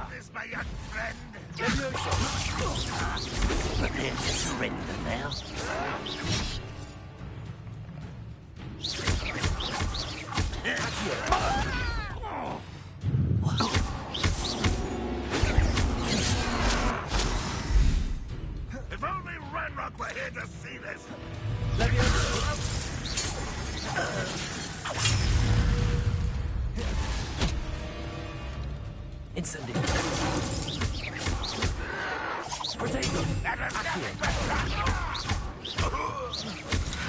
This, my young friend. Prepare to surrender now. Potato!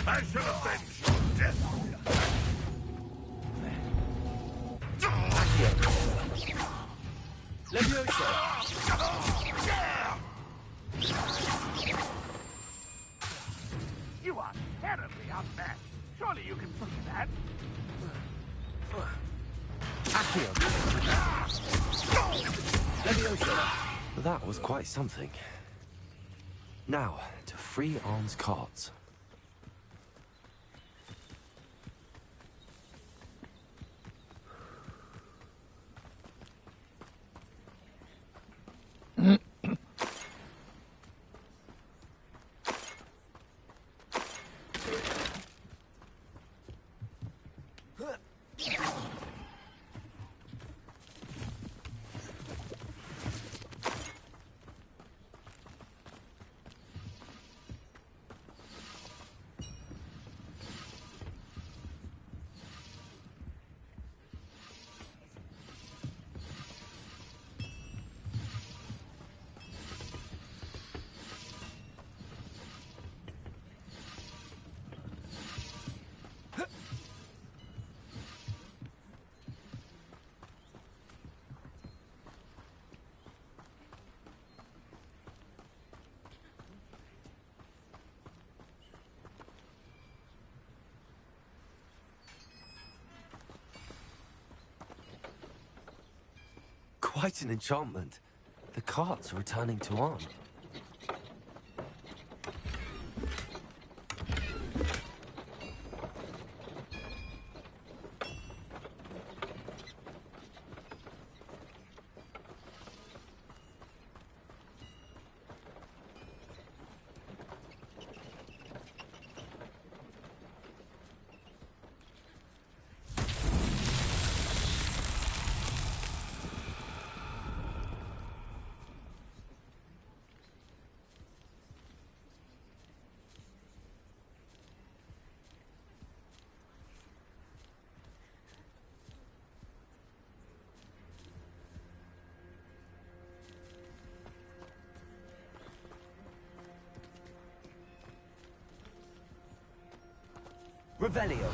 I shall avenge your death! Leviosa! You are terribly unmatched. Surely you can see that. Accio! Leviosa! That was quite something. Now, to free Arn's cards. Quite an enchantment. The carts are returning to Arn. Revelio.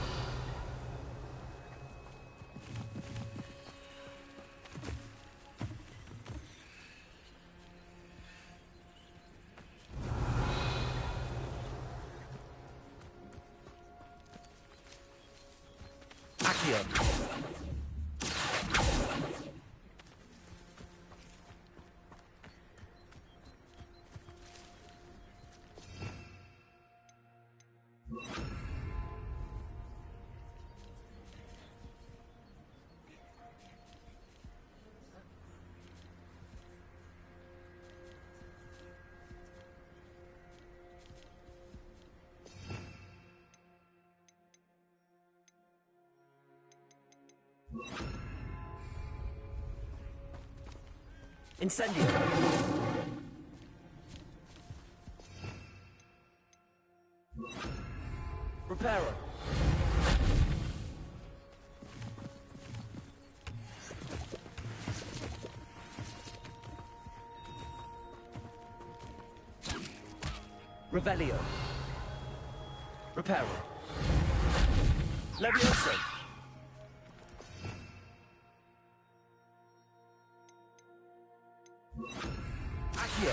Accio. Incendio. Reparo. Revelio. Reparo. Levioso. Accio.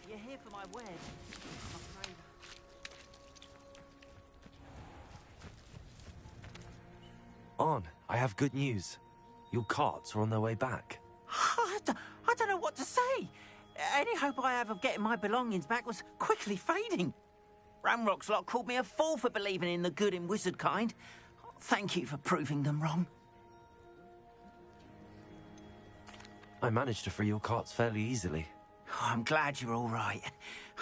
You're here for my wedding. I'm afraid. Arn, I have good news. Your carts are on their way back. I what to say. Any hope I have of getting my belongings back was quickly fading. Ramrock's lot called me a fool for believing in the good in wizard kind. Thank you for proving them wrong. I managed to free your carts fairly easily. Oh, I'm glad you're all right.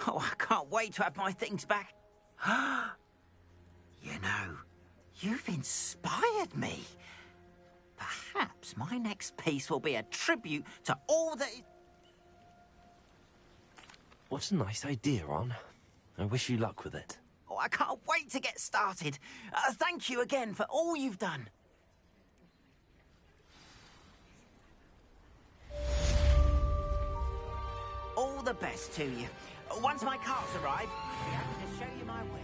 Oh, I can't wait to have my things back. You know, you've inspired me. Perhaps my next piece will be a tribute to all that... What a nice idea, Ron. I wish you luck with it. Oh, I can't wait to get started. Thank you again for all you've done. All the best to you. Once my carts arrive, I'll be happy to show you my wares.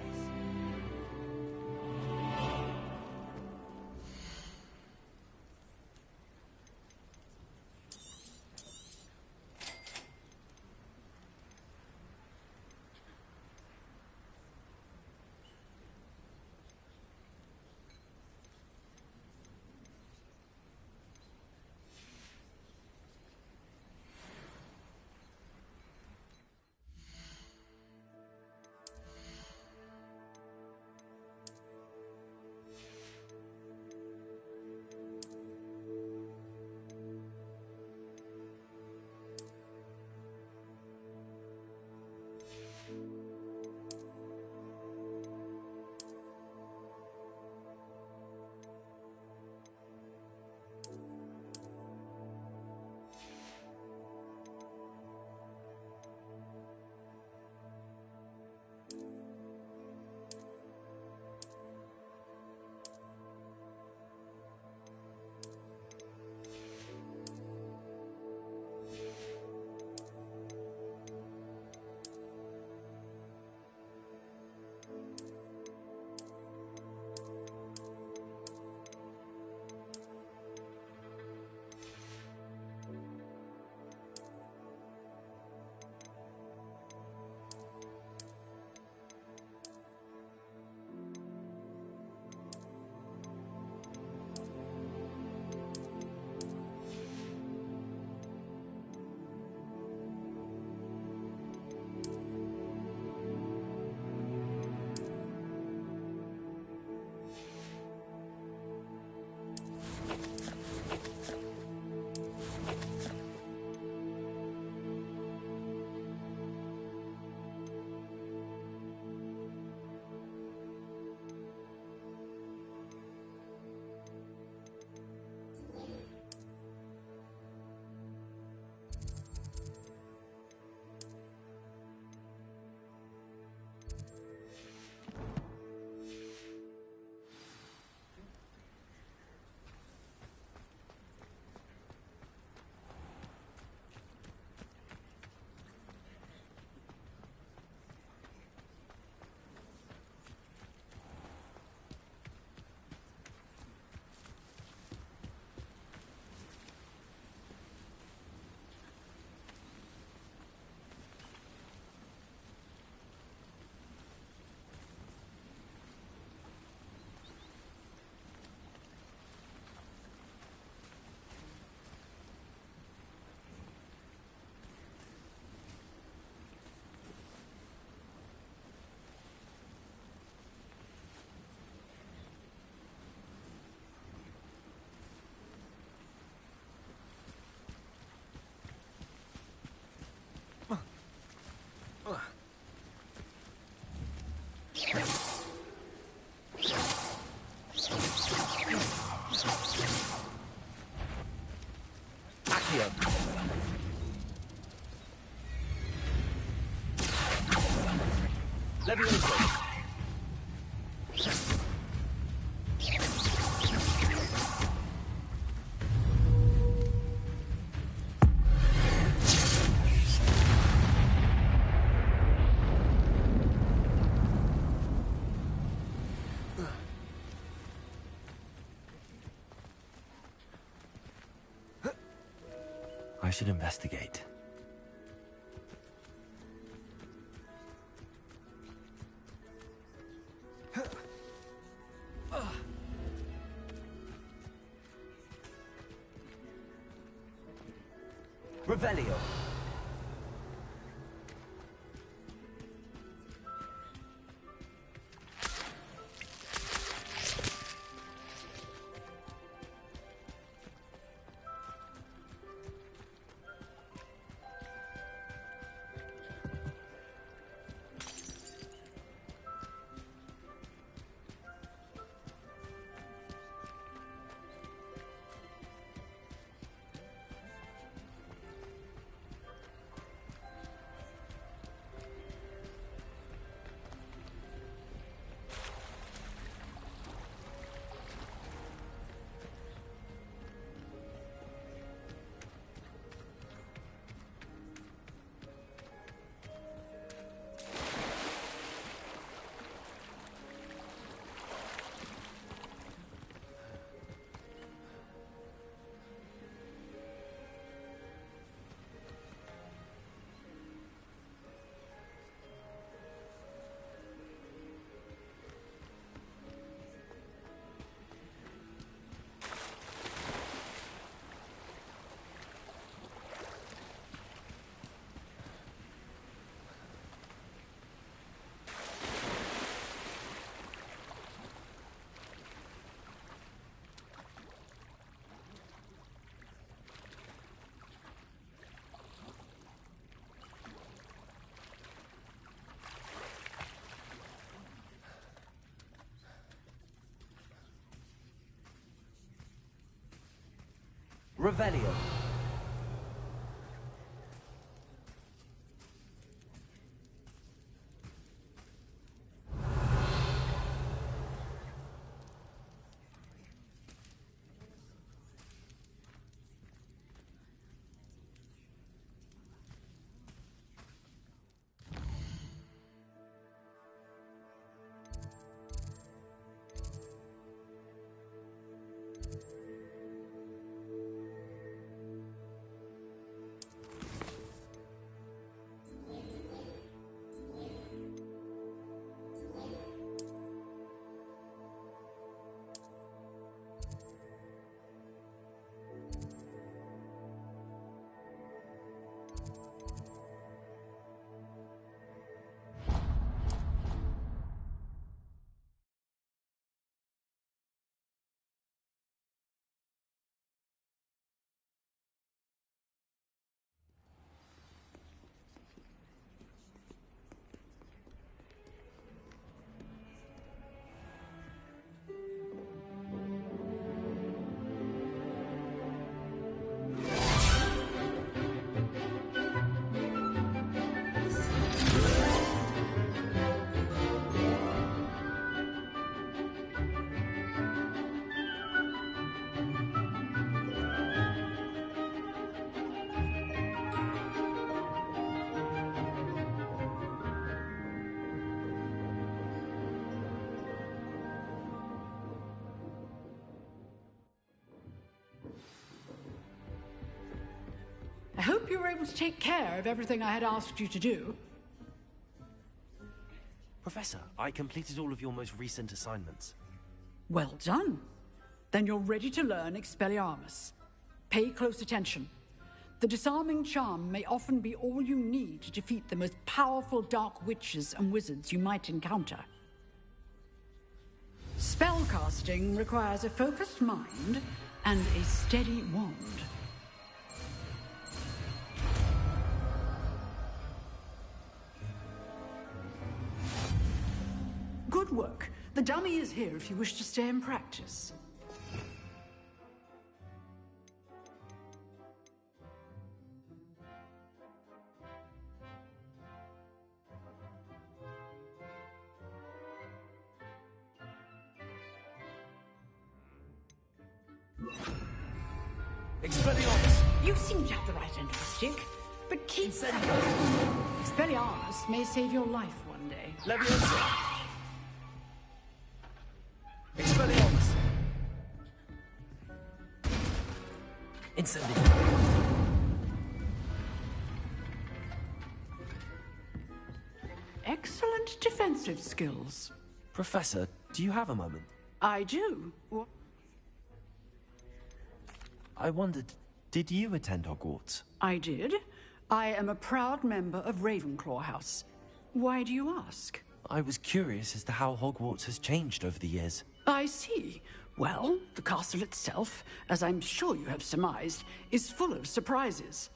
Levioso. I should investigate. Revelio. Revelio. I hope you were able to take care of everything I had asked you to do. Professor, I completed all of your most recent assignments. Well done. Then you're ready to learn Expelliarmus. Pay close attention. The disarming charm may often be all you need to defeat the most powerful dark witches and wizards you might encounter. Spellcasting requires a focused mind and a steady wand. Good work. The dummy is here if you wish to stay and practice. Expelliarmus! You seem to have the right end of the stick, but keep... Expelliarmus may save your life one day. Leviosa! Expelliarmus! Incendio! Excellent defensive skills. Professor, do you have a moment? I do. I wondered, did you attend Hogwarts? I did. I am a proud member of Ravenclaw House. Why do you ask? I was curious as to how Hogwarts has changed over the years. I see. Well, the castle itself, as I'm sure you have surmised, is full of surprises.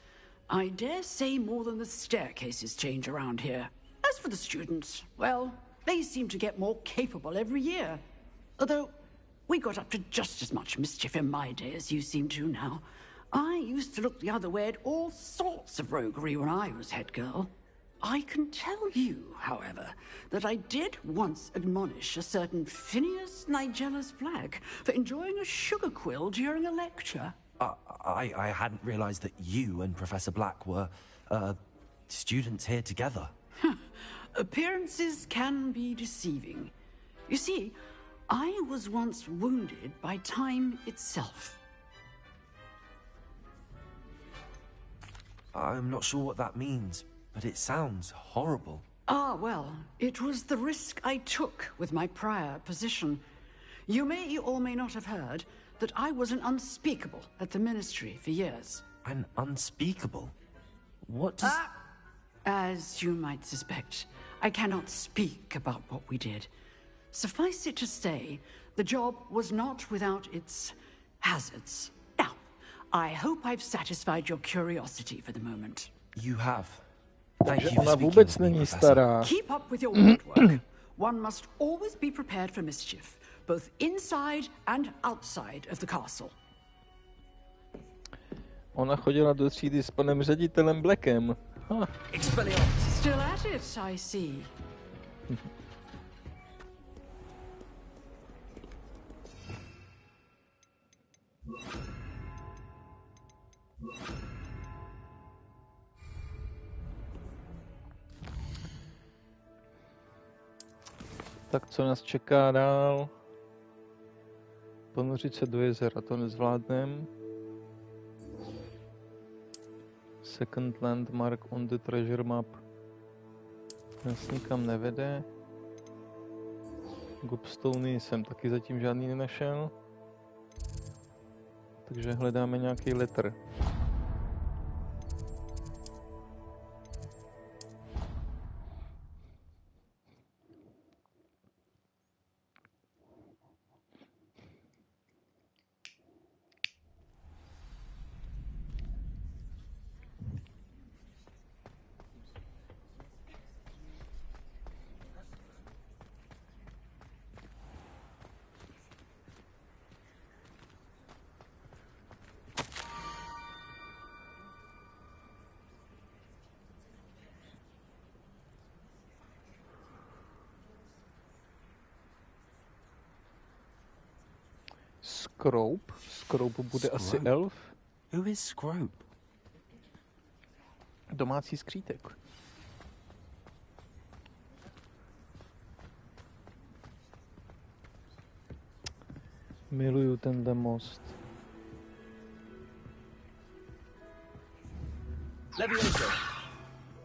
I dare say more than the staircases change around here. As for the students, well, they seem to get more capable every year. Although, we got up to just as much mischief in my day as you seem to now. I used to look the other way at all sorts of roguery when I was head girl. I can tell you, however, that I did once admonish a certain Phineas Nigella's Flag for enjoying a sugar quill during a lecture. I hadn't realized that you and Professor Black were, students here together. Appearances can be deceiving. You see, I was once wounded by time itself. I'm not sure what that means, but it sounds horrible. Ah, well, it was the risk I took with my prior position. You may or may not have heard that I was an unspeakable at the Ministry for years. An unspeakable? What does... As you might suspect, I cannot speak about what we did. Suffice it to say, the job was not without its hazards. Now, I hope I've satisfied your curiosity for the moment. You have. Takže ona vůbec není stará. Keep up with your ward work. One must always be prepared for mischief, both inside and outside of the castle. Ona chodila do třídy s panem ředitelem Blackem. Ha. Still at it, I see. Tak co nás čeká dál? Ponořit se do jezera, to nezvládnem. Second landmark on the treasure map. Nás nikam nevede. Gobstony jsem taky zatím žádný nenašel. Takže hledáme nějaký letter. Scrope? Scrope bude asi elf. Who is Scrope? Domácí skřítek. Miluju tenhle most. Levioso.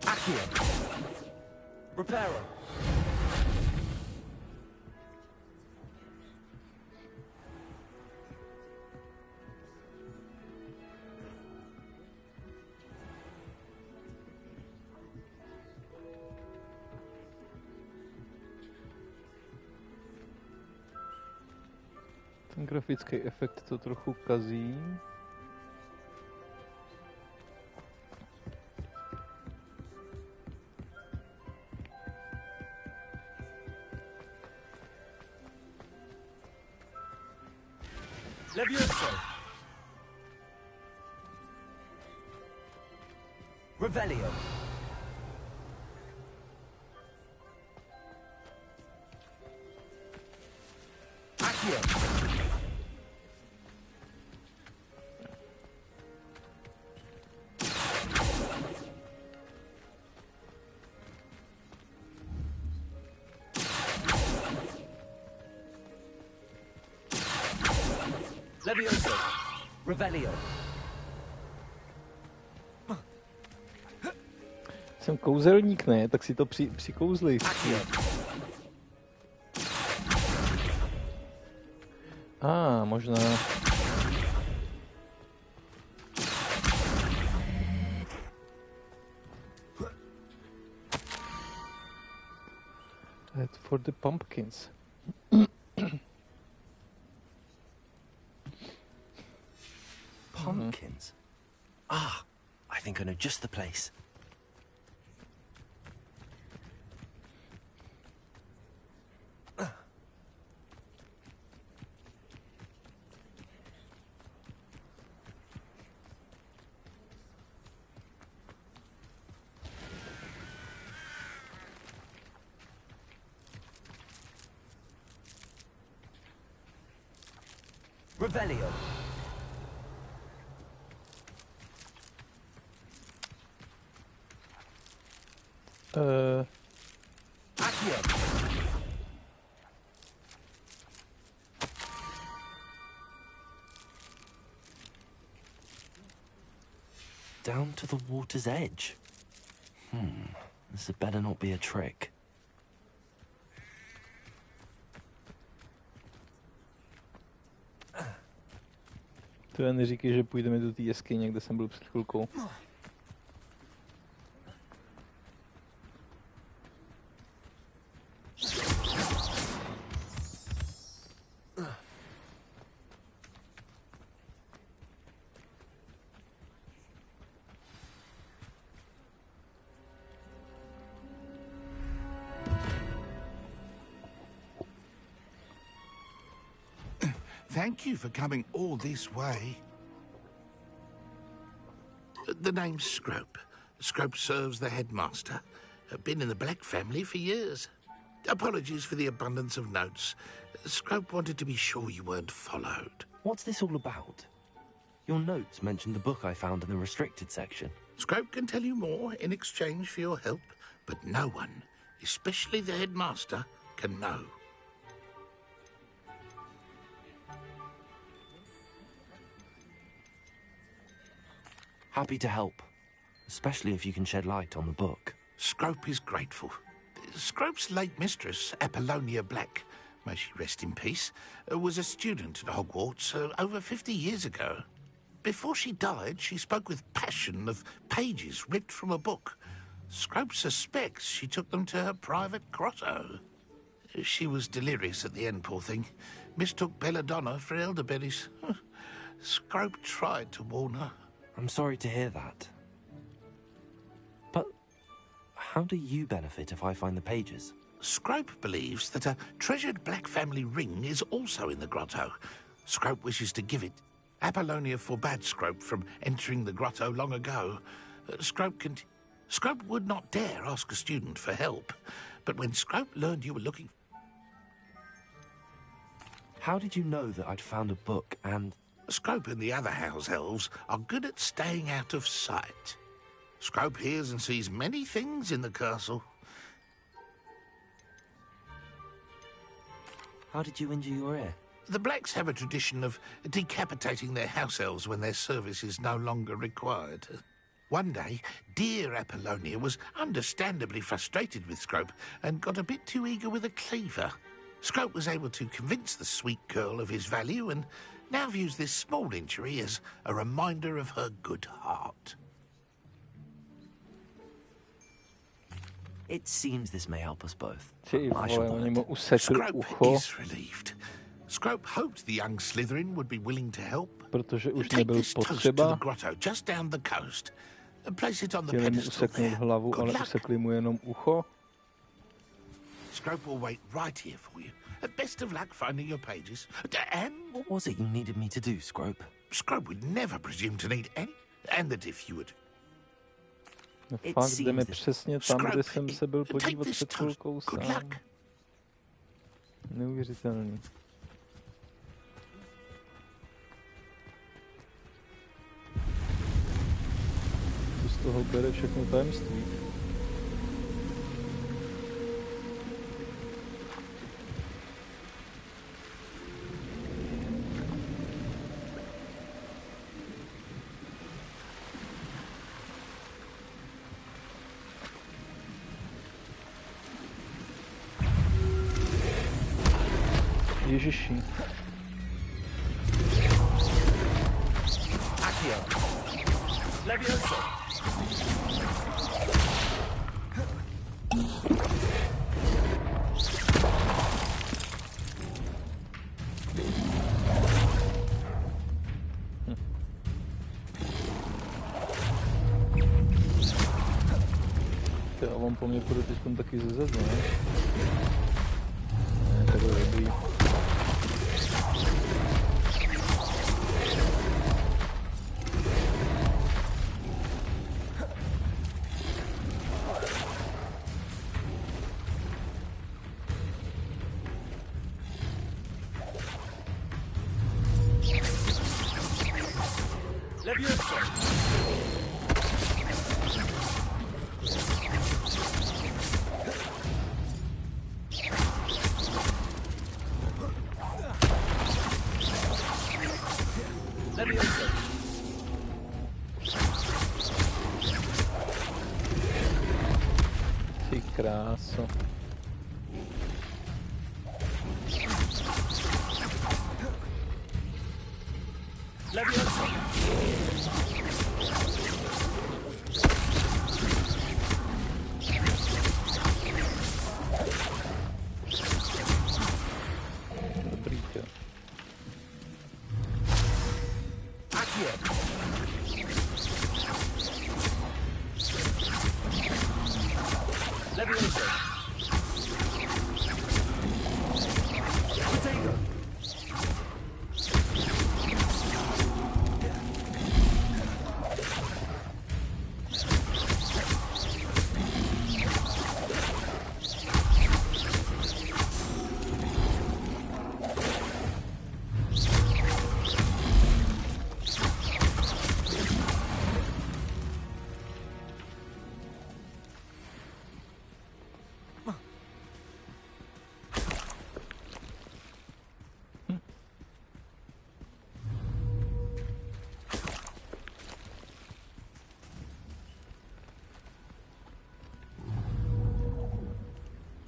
Accio. Reparo. Ten grafický efekt to trochu kazí. Levioso. Revelio. Accio. Levioso. Revelio. Jsem kouzelník, ne? Tak si to přikouzli. Možná. Head for the pumpkins. Pumpkins? Ah, I think I know just the place. Revelio. Accio. Down to the water's edge. This had better not be a trick. To já neříkej, že půjdeme do té jeskyně, kde jsem byl před chvilkou. Thank you for coming all this way. The name's Scrope. Scrope serves the headmaster. Been in the Black family for years. Apologies for the abundance of notes. Scrope wanted to be sure you weren't followed. What's this all about? Your notes mentioned the book I found in the restricted section. Scrope can tell you more in exchange for your help, but no one, especially the headmaster, can know. Happy to help, especially if you can shed light on the book. Scrope is grateful. Scrope's late mistress, Apollonia Black, may she rest in peace, was a student at Hogwarts over 50 years ago. Before she died, she spoke with passion of pages ripped from a book. Scrope suspects she took them to her private grotto. She was delirious at the end, poor thing. Mistook belladonna for elderberries. Scrope tried to warn her. I'm sorry to hear that. But how do you benefit if I find the pages? Scrope believes that a treasured Black family ring is also in the grotto. Scrope wishes to give it. Apollonia forbade Scrope from entering the grotto long ago. Scrope would not dare ask a student for help. But when Scrope learned you were looking... How did you know that I'd found a book and... Scrope and the other house elves are good at staying out of sight. Scrope hears and sees many things in the castle. How did you injure your ear? The Blacks have a tradition of decapitating their house elves when their service is no longer required. One day, dear Apollonia was understandably frustrated with Scrope and got a bit too eager with a cleaver. Scrope was able to convince the sweet girl of his value and now views this small injury as a reminder of her good heart. It seems this may help us both. Scrope is relieved. Scrope hoped the young Slytherin would be willing to help. Protože už Take nebyl this toast to the potřeba. grotto just down the coast and place it on the Chtěli mu pedestal useknout there. hlavu, Good ale luck. usekli mu jenom ucho. Scrope will wait right here for you. Best of luck finding your pages. And what was it you needed me to do, Scrope? Scrope would never presume to need any, and that if you would. No fakt, jdeme přesně tam, kde jsem se byl podívat před chvilkou sám. Neuvěřitelný. Co z toho bere všechno tajemství? Ježiši. Accio. Levioso. A on po mně půjde teď taky ze zadu, ne? Ne, takhle dobrý. Levioso. Levioso. Ty kráso. Levioso. Dobrý to. Accio. Levioso. Potato.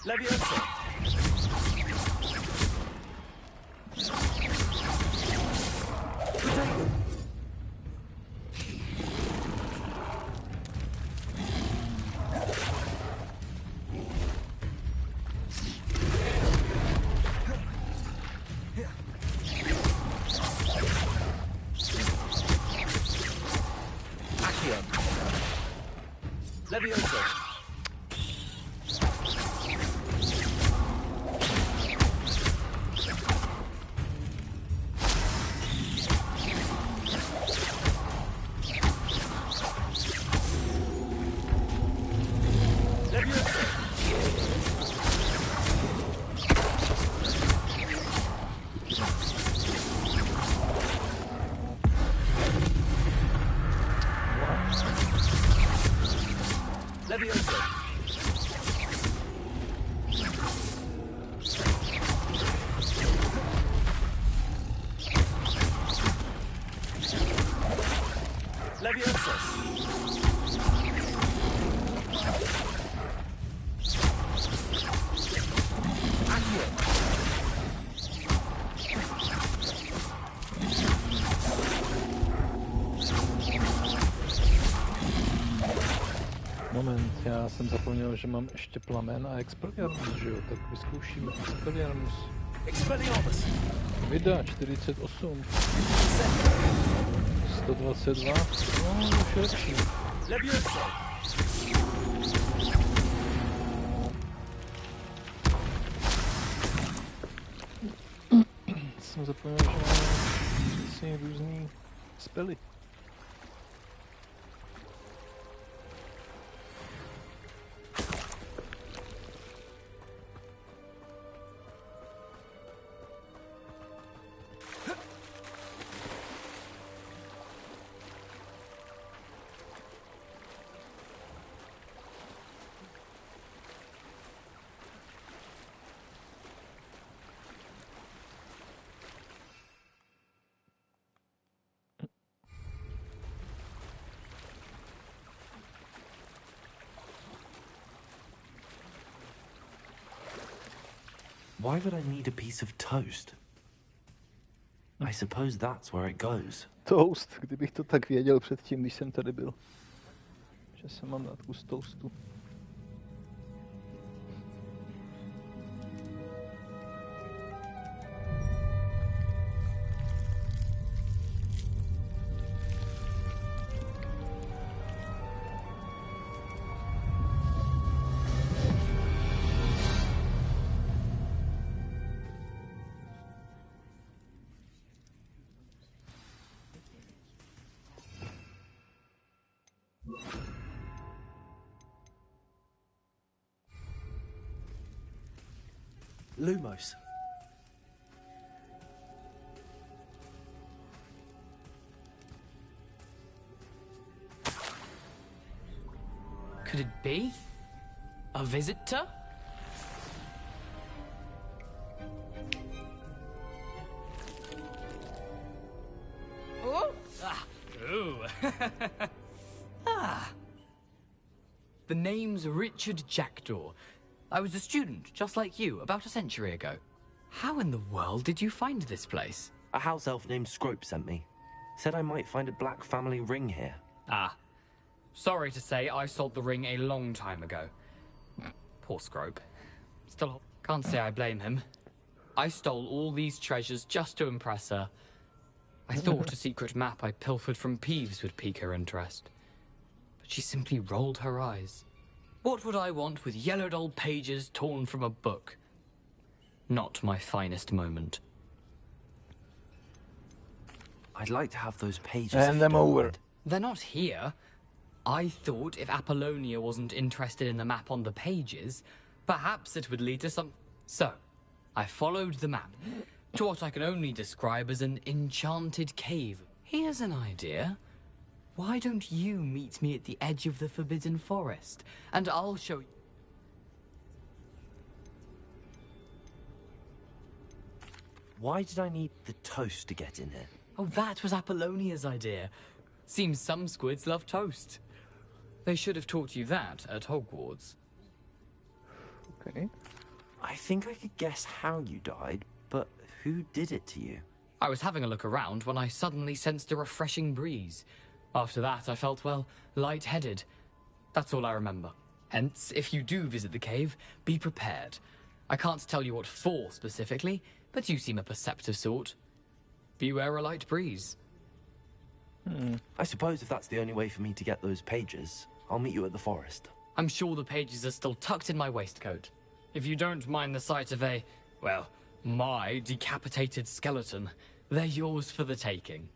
Leviosa! Accio! Leviosa! Moment, já jsem zapomněl, že mám ještě plamen a Expelliarmus, že jo? Tak vyzkoušíme Expelliarmus. Expelliarmus! Vida 48. 122. No, už je lepší. Leviosa! Jsem zapomněl, že mám přesně různý spely. Why would I need a piece of toast? I suppose that's where it goes. Toast, kdybych to tak věděl předtím, když jsem tady byl. Že jsem mám dát kus toastu. Lumos. Could it be? A visitor? Oh! Ah. Ooh. Ah. The name's Richard Jackdaw. I was a student, just like you, about a century ago. How in the world did you find this place? A house elf named Scrope sent me. Said I might find a black family ring here. Ah. Sorry to say, I sold the ring a long time ago. Poor Scrope. Still, can't say I blame him. I stole all these treasures just to impress her. I thought a secret map I pilfered from Peeves would pique her interest. But she simply rolled her eyes. What would I want with yellowed old pages torn from a book? Not my finest moment. I'd like to have those pages. Hand them over. They're not here. I thought if Apollonia wasn't interested in the map on the pages, perhaps it would lead to some... So, I followed the map to what I can only describe as an enchanted cave. Here's an idea. Why don't you meet me at the edge of the Forbidden Forest, and I'll show you... Why did I need the toast to get in here? Oh, that was Apollonia's idea. Seems some squids love toast. They should have taught you that at Hogwarts. Okay. I think I could guess how you died, but who did it to you? I was having a look around when I suddenly sensed a refreshing breeze. After that, I felt, well, lightheaded. That's all I remember. Hence, if you do visit the cave, be prepared. I can't tell you what for specifically, but you seem a perceptive sort. Beware a light breeze. I suppose if that's the only way for me to get those pages, I'll meet you at the forest. I'm sure the pages are still tucked in my waistcoat. If you don't mind the sight of a, well, my decapitated skeleton, they're yours for the taking.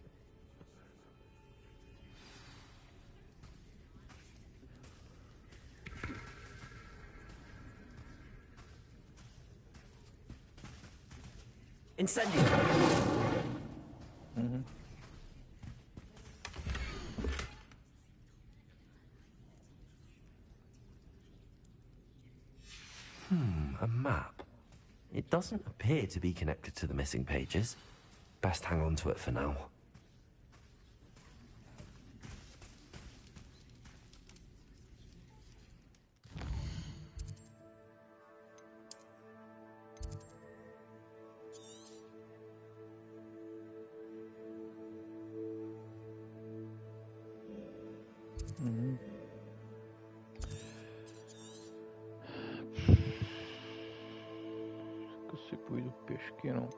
Incendio! A map. It doesn't appear to be connected to the missing pages. Best hang on to it for now. Si půjdu pěšky, no.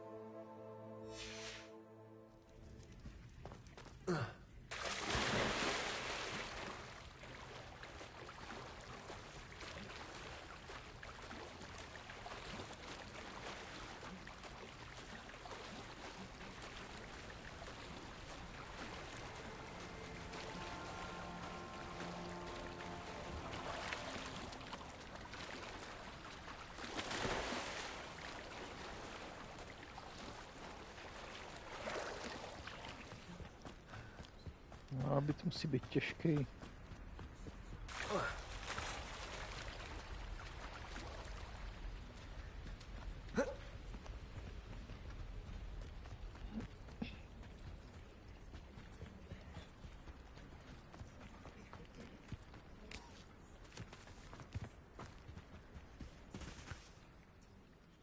Aby to musí být těžký.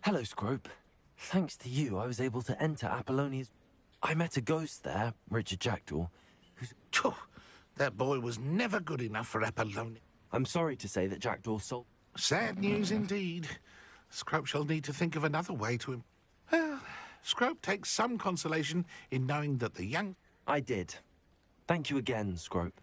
Hello, Scrope. Thanks to you, I was able to enter Apollonia's... I met a ghost there, Richard Jackdaw, who's... That boy was never good enough for Apollonia. I'm sorry to say that Jackdaw sold... Sad news indeed. Scrope shall need to think of another way to him. Well, Scrope takes some consolation in knowing that the young... I did. Thank you again, Scrope.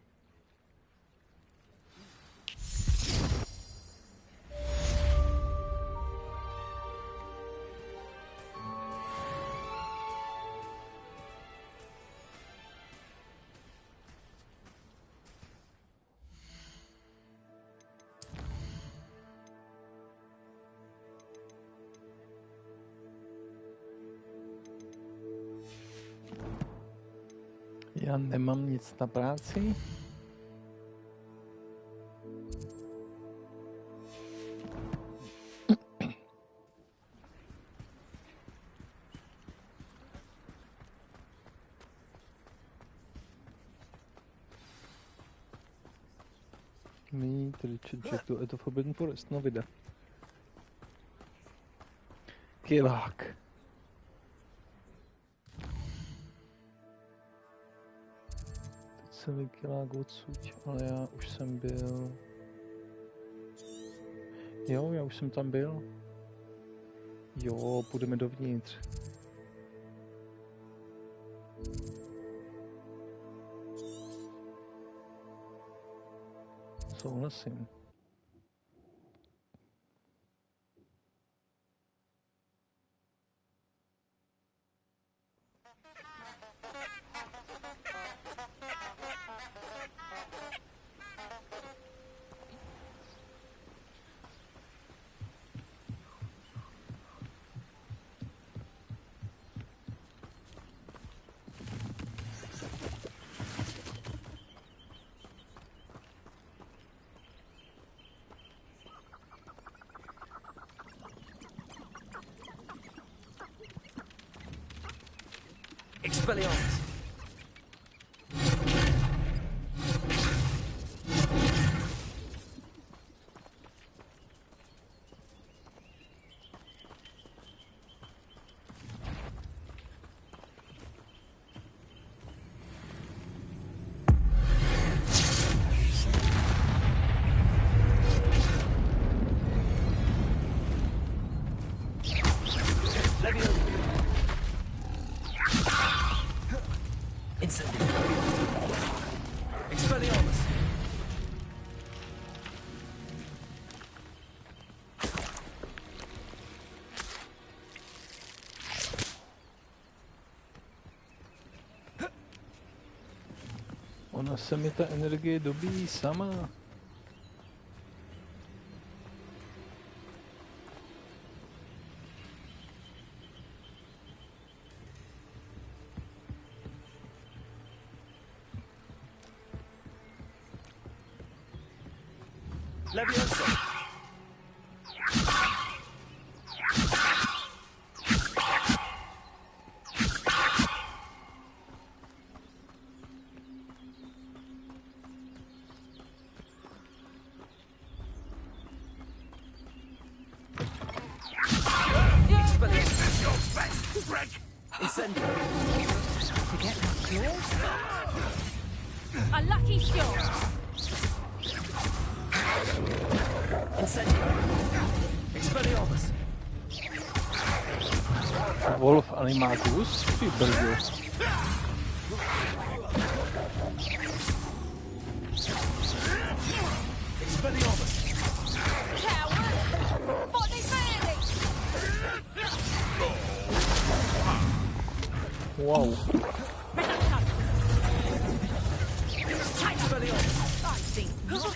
Já nemám nic na práci. Meet Richard Jackdaw at the Forbidden Forest, no videa. Kilák. Celý kilák odsud, ale já už jsem byl... Jo, já už jsem tam byl. Jo, půjdeme dovnitř. Souhlasím. Expelliarmus! Ona se mi ta energie dobíjí sama. Leviosa! A lucky shot. Expelliarmus! Wolf Animagus? Ty brzo. Expelliarmus! Coward! For the Phoenix! Wow. Expelliarmus! I think not.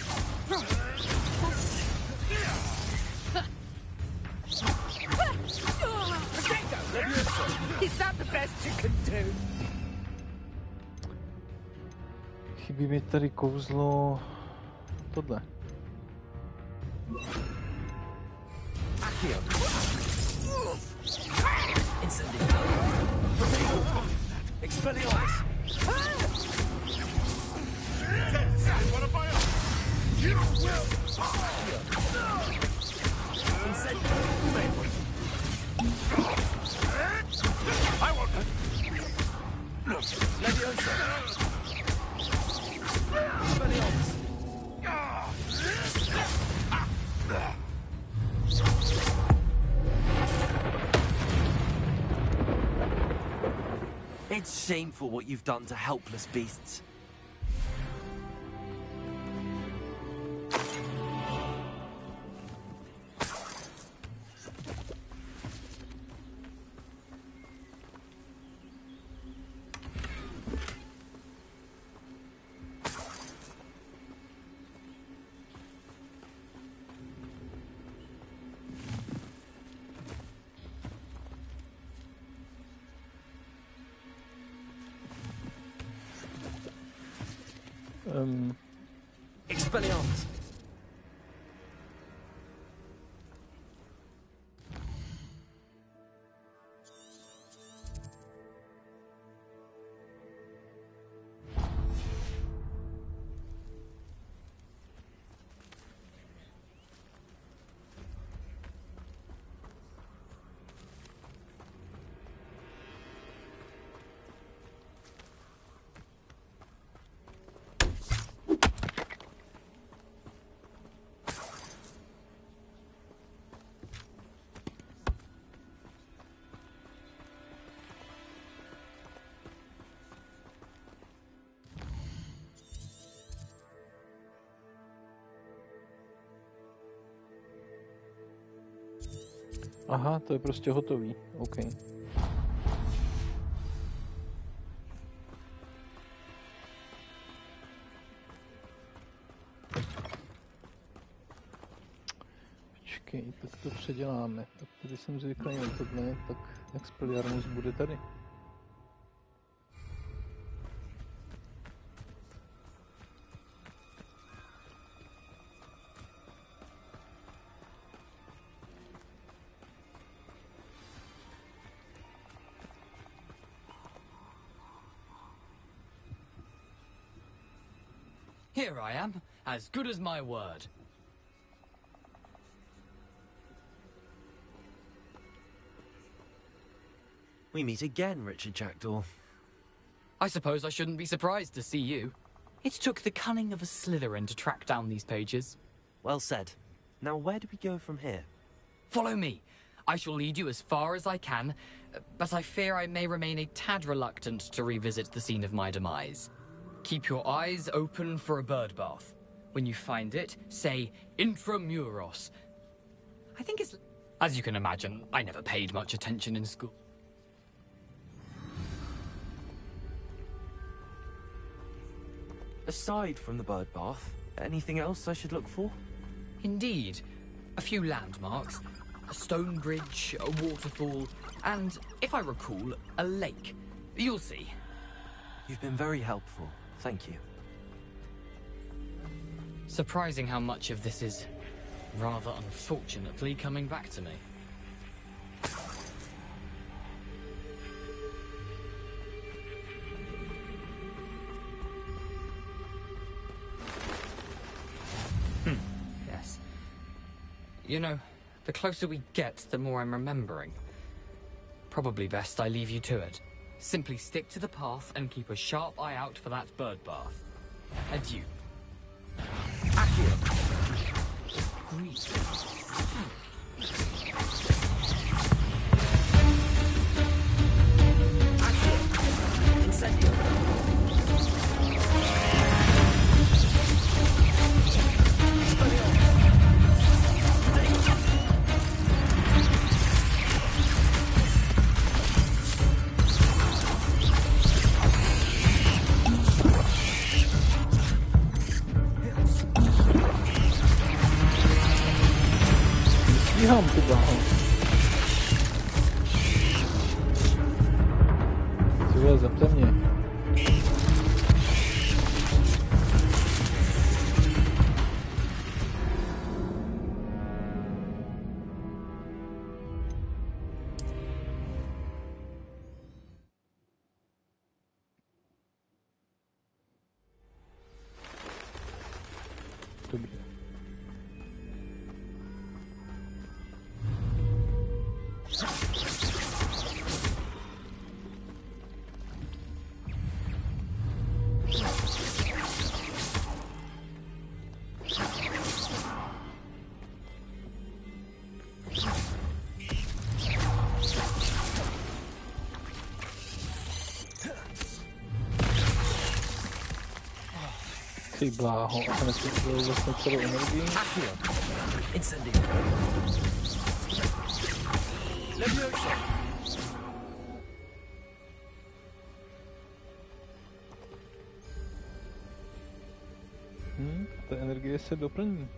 Is that the best you can do? Chybí mi tady kouzlo... tohle. Expelliarmus! You will! I won't. Leviosa! Expelliarmus! It's shameful what you've done to helpless beasts. Expelliarmus! Aha, to je prostě hotový. OK. Počkej, teď to předěláme. Tak tady jsem zvyklý na tohle, tak Expelliarmus bude tady. Here I am, as good as my word. We meet again, Richard Jackdaw. I suppose I shouldn't be surprised to see you. It took the cunning of a Slytherin to track down these pages. Well said. Now where do we go from here? Follow me. I shall lead you as far as I can, but I fear I may remain a tad reluctant to revisit the scene of my demise. Keep your eyes open for a bird bath. When you find it, say Intramuros. I think it's... As you can imagine, I never paid much attention in school. Aside from the bird bath, anything else I should look for? Indeed. A few landmarks. A stone bridge, a waterfall, and, if I recall, a lake. You'll see. You've been very helpful. Thank you. Surprising how much of this is, rather unfortunately, coming back to me. Yes. You know, the closer we get, the more I'm remembering. Probably best I leave you to it. Simply stick to the path and keep a sharp eye out for that bird bath. Adieu. Zdycham chyba. Złe, zaple mnie. Dobry. Ty bláho, a ten je vlastně celou energii. Ta energie se doplní.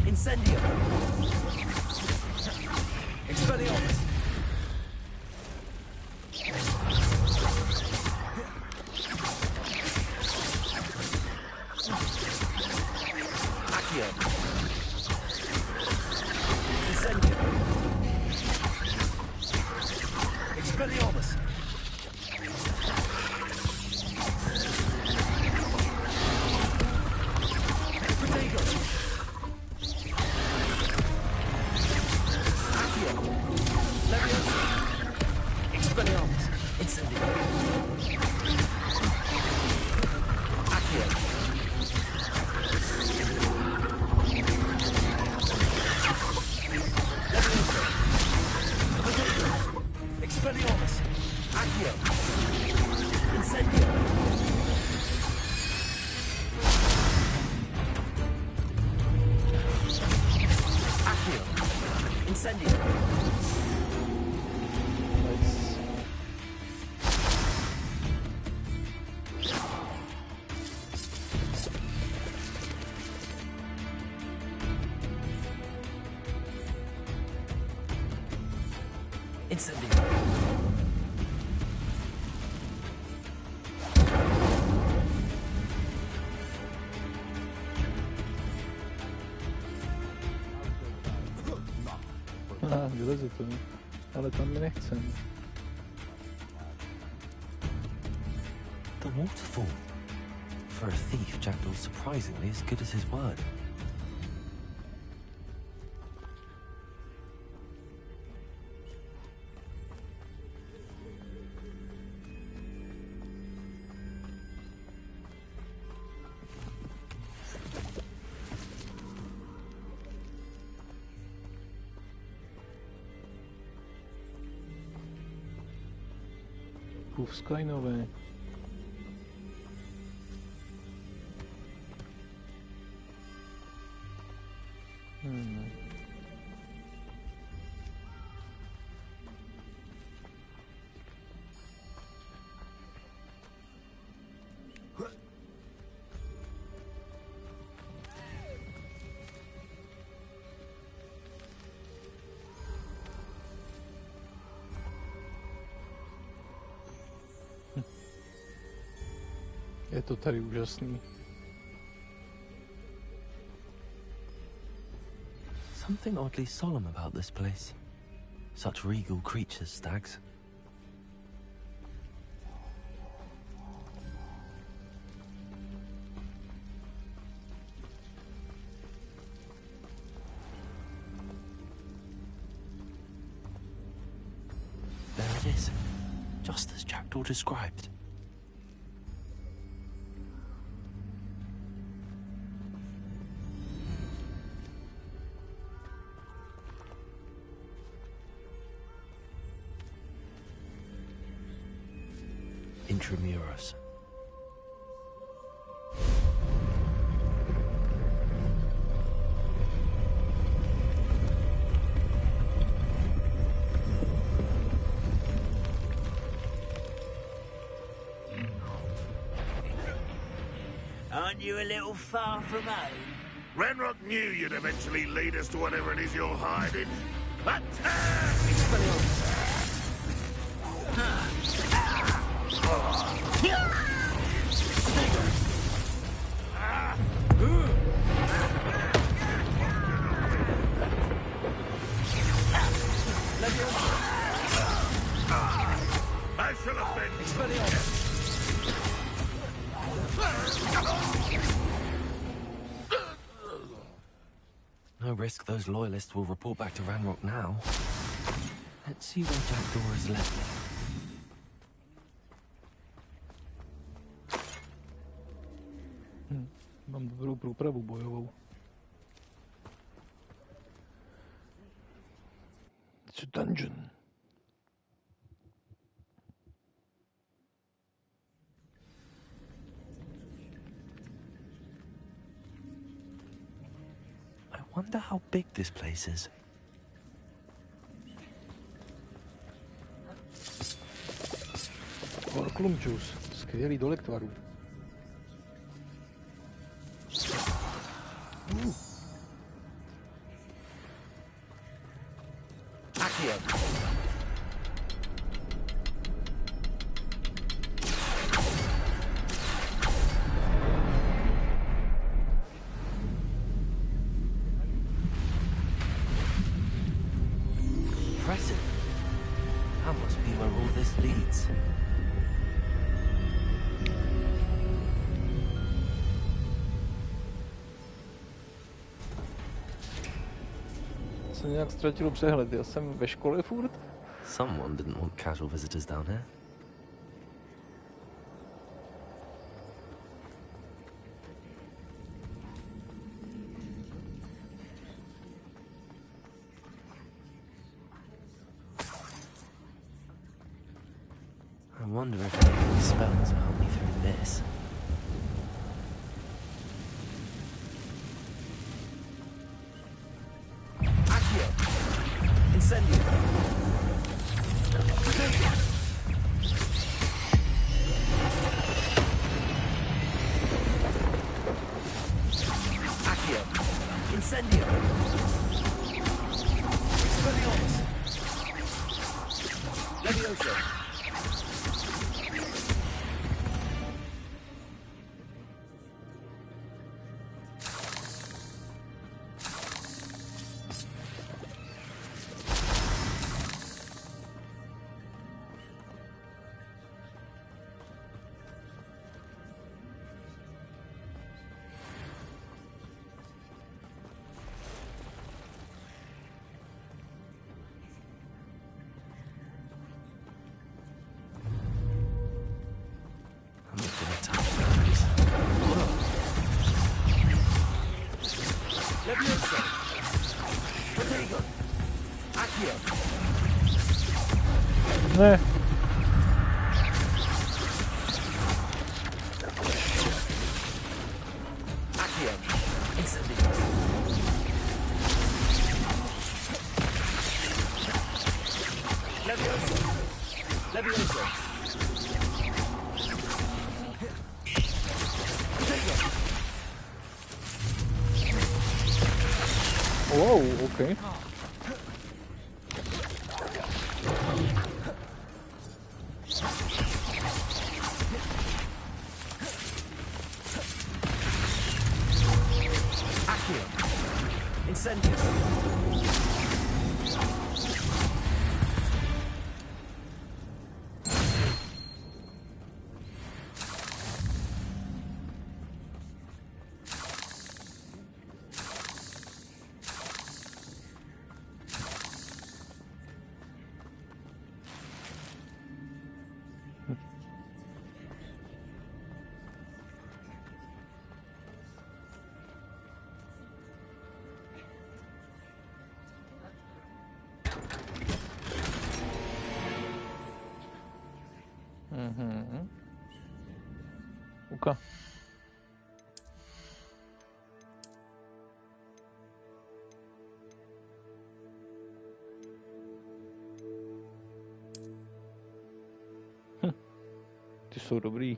Incendio! Expelliarmus! Accio! Incendio! Expelliarmus! Protego! Expelliarmus! Incendio! Accio! Expelliarmus! Accio! Incendio! Accio! Incendio! Incendio! Vyleze to mi. Ale tam mi nechcem. The waterfall. For a thief, Jackdaw's surprisingly as good as his word. Skynové. Je to tady úžasný. Something oddly solemn about this place. Such regal creatures, stags. There it is, just as Jackdaw described. Intramuros. Aren't you a little far from home? Ranrock knew you'd eventually lead us to whatever it is you're hiding. Attack! I shall have been Expelliarmus. No risk those loyalists will report back to Ranrock now. Let's see where Jackdaw has led me. Mám dobrou průpravu bojovou. It's a dungeon. I wonder how big this place is. Korklumčus, skvělý dolek tvarů. Impressive. That must be where all this leads. Jsem nějak ztratil přehled, já jsem ve škole furt? Someone didn't want casual visitors down here. I wonder if any spells will help me through this. Incendio. Accio. Incendio. Expelliarmus. Levioso. Levioso. Protego. Accio. Ne. Accio. Incendio. Levioso. Levioso. Protego. Wow, okay. Mm-hmm. Okay. Ty jsou dobrý.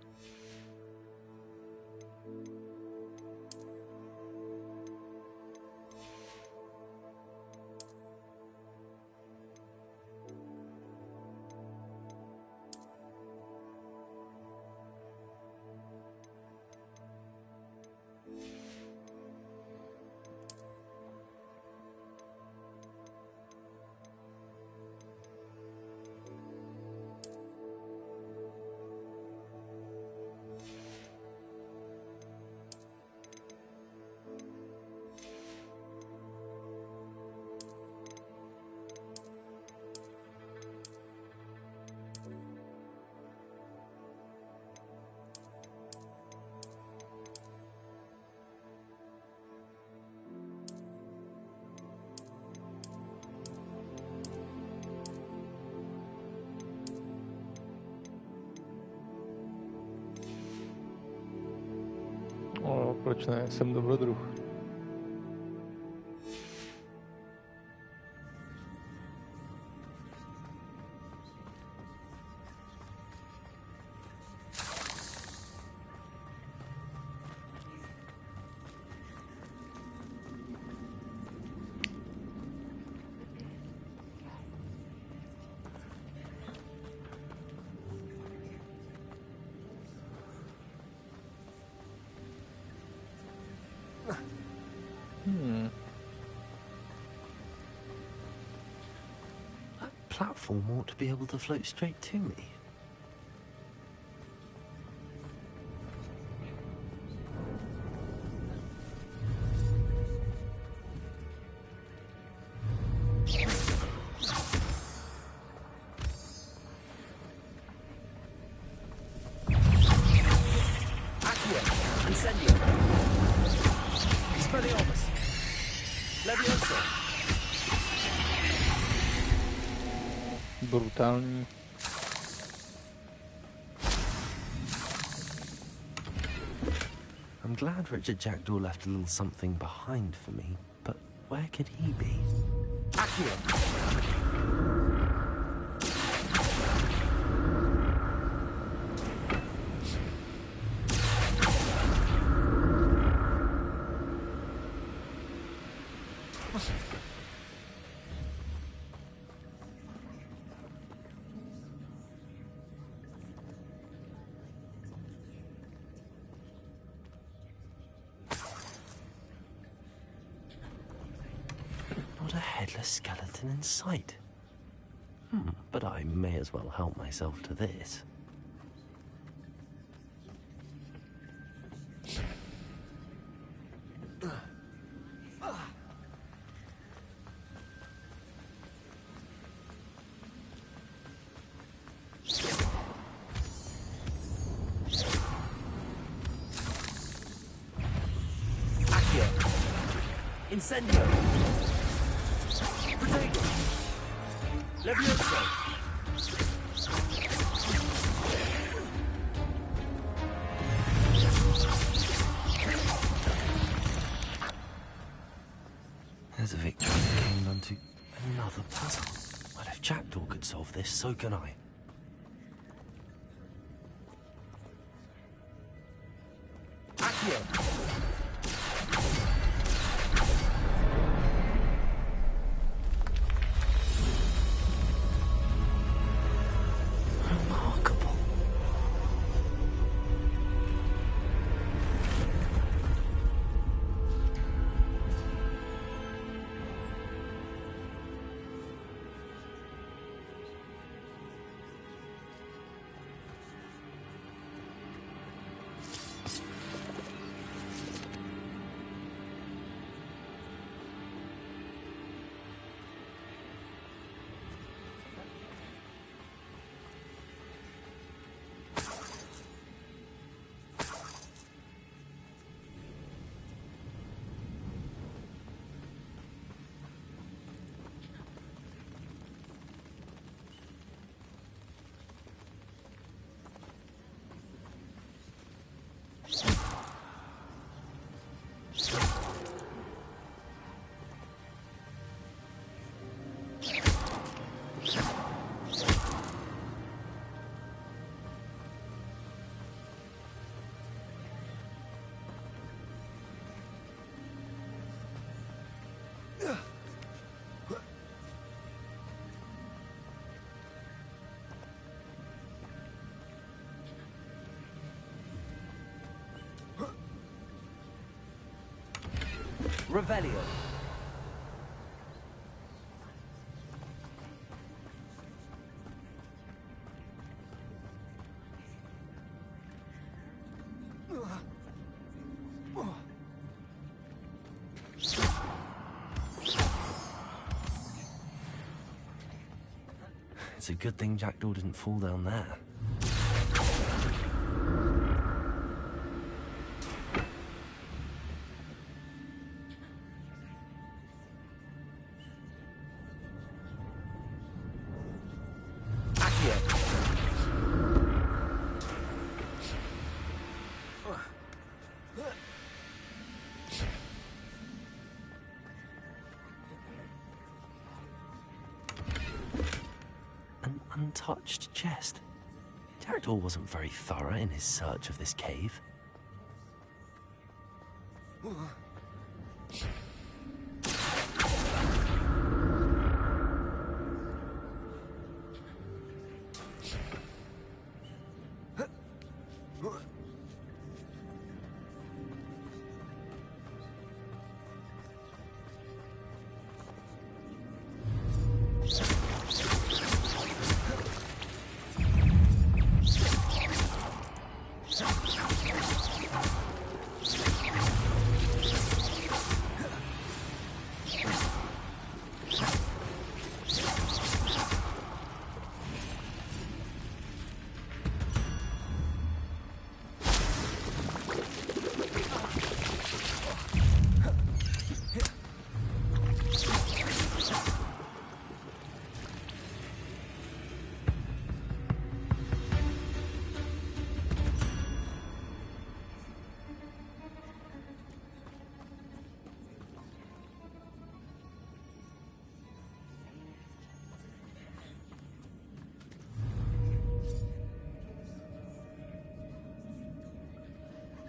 O, proč ne? Jsem dobrodruh. That platform ought to be able to float straight to me. Incendio. Expelliarmus. Levioso. Brutální. I'm glad Richard Jackdaw left a little something behind for me, but where could he be? Accio. Not a headless skeleton in sight. But I may as well help myself to this. Accio. Incendio. Protego. Levioso. There's a victory that came down to another puzzle. Well, if Jackdaw could solve this, so can I. Accio. Remarkable. Revelio. It's a good thing Jackdaw didn't fall down there. Untouched chest. Jackdaw wasn't very thorough in his search of this cave.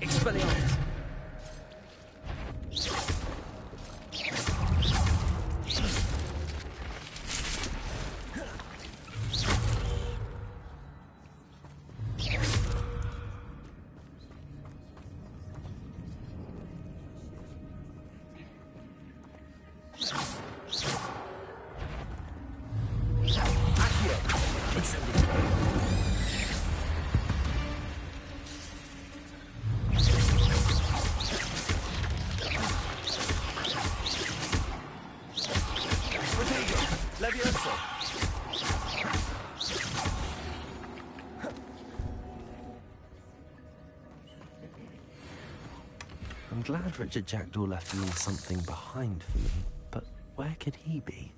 Expelliarmus. I'm glad Richard Jackdaw left me something behind for me, but where could he be?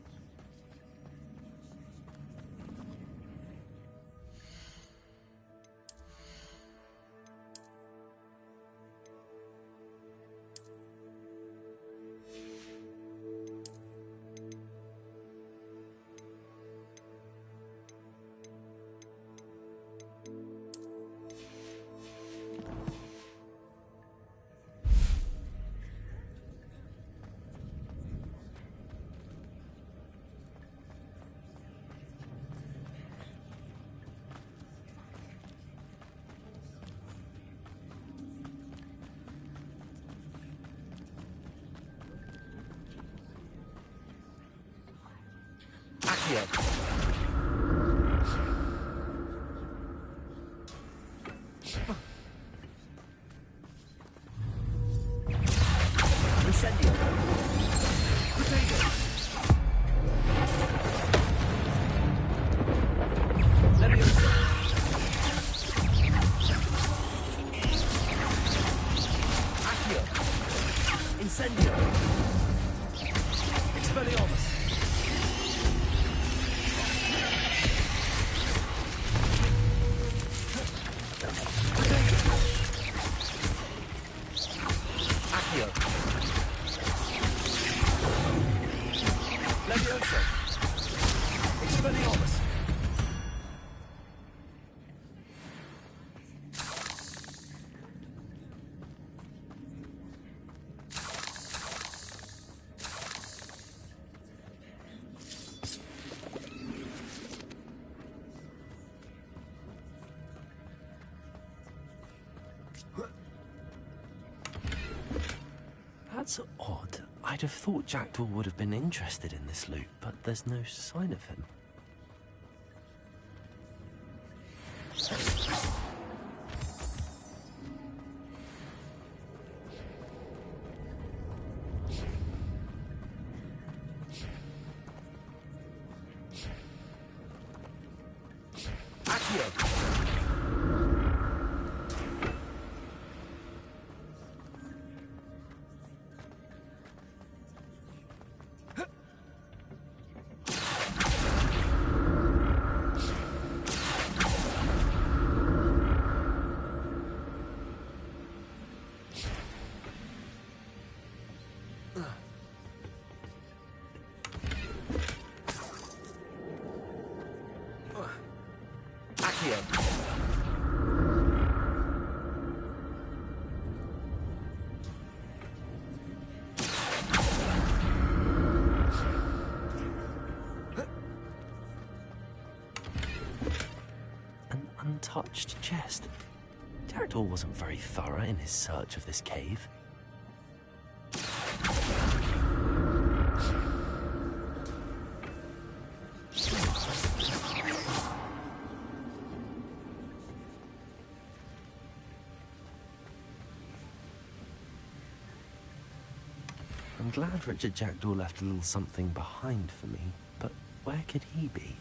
That's odd. I'd have thought Jackdaw would have been interested in this loot, but there's no sign of him. Untouched chest. Jackdaw wasn't very thorough in his search of this cave. I'm glad Richard Jackdaw left a little something behind for me, but where could he be?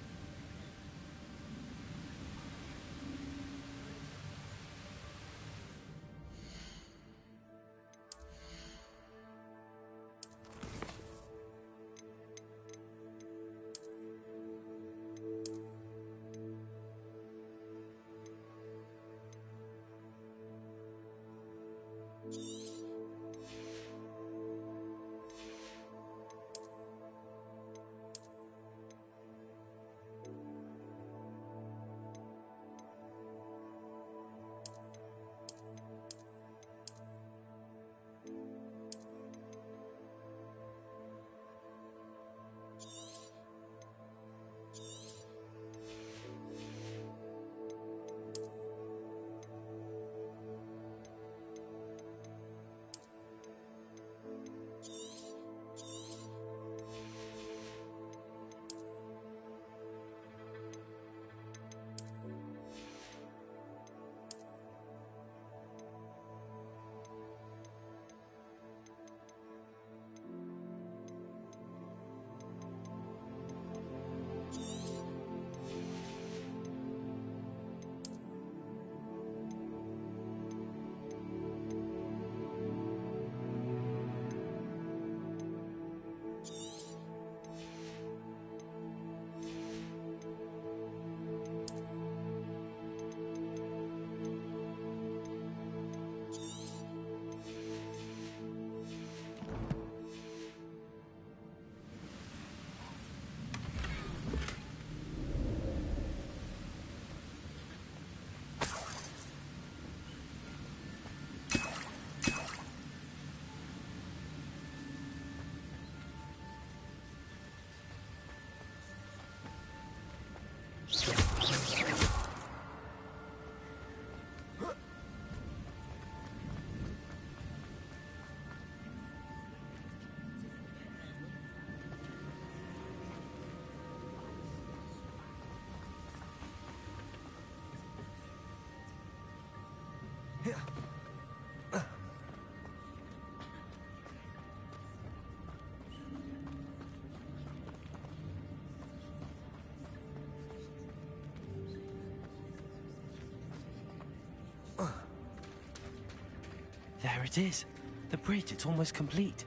There it is. The bridge, it's almost complete.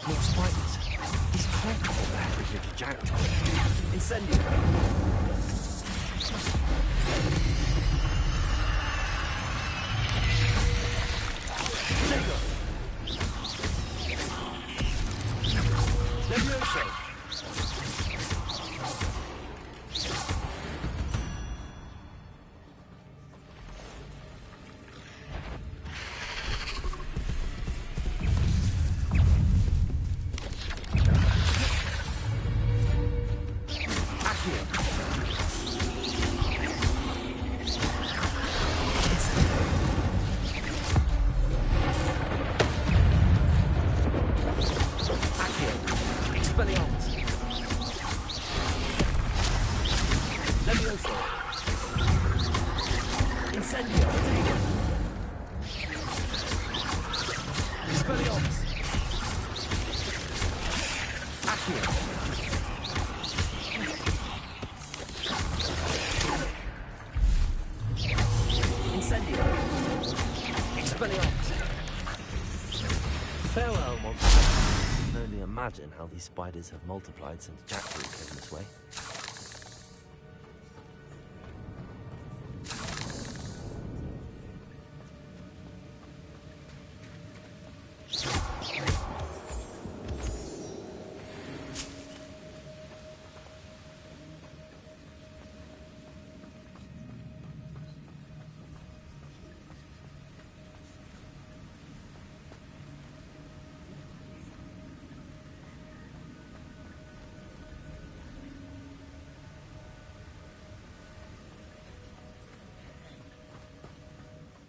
More spiders. He's comfortable there with little Jackdaw. Incendio. Levioso. Accio. Levioso. Incendio. Expelliarmus. Accio. Incendio. Expelliarmus. Farewell, monster. I can only imagine how these spiders have multiplied since Jackdaw came this way.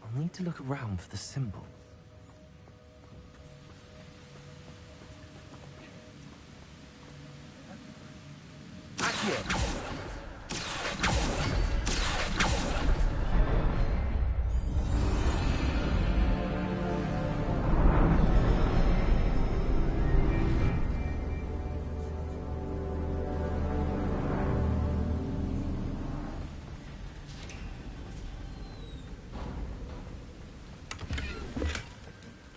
I need to look around for the symbol. Accio.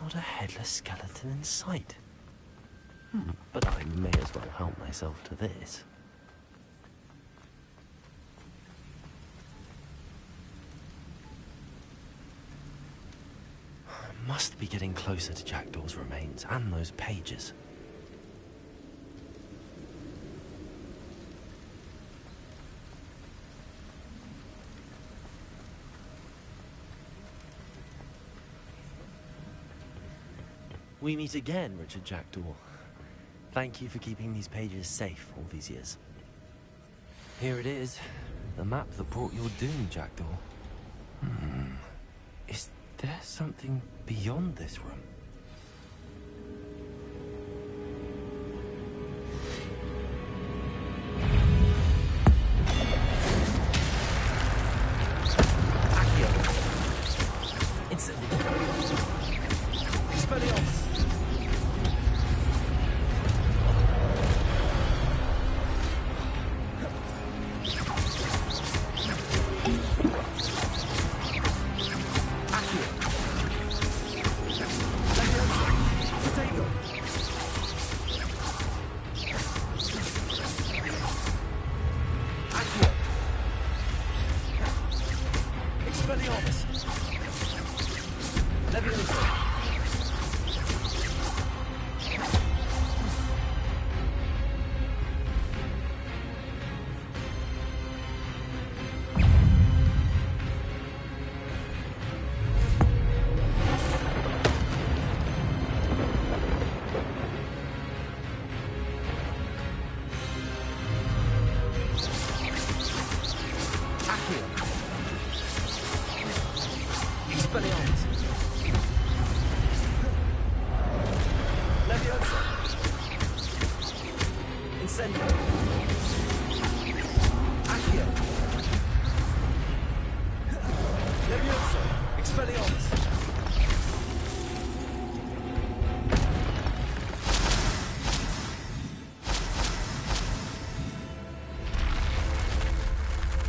Not a headless skeleton in sight. But I may as well help myself to this. I must be getting closer to Jackdaw's remains and those pages. We meet again, Richard Jackdaw. Thank you for keeping these pages safe all these years. Here it is, the map that brought your doom, Jackdaw. Is there something beyond this room? Accio. Incendio. Expelliarmus. Expelliarmus. Levioso. Accio. Expelliarmus. Levioso. Incendio. Accio. Levioso. Expelliarmus.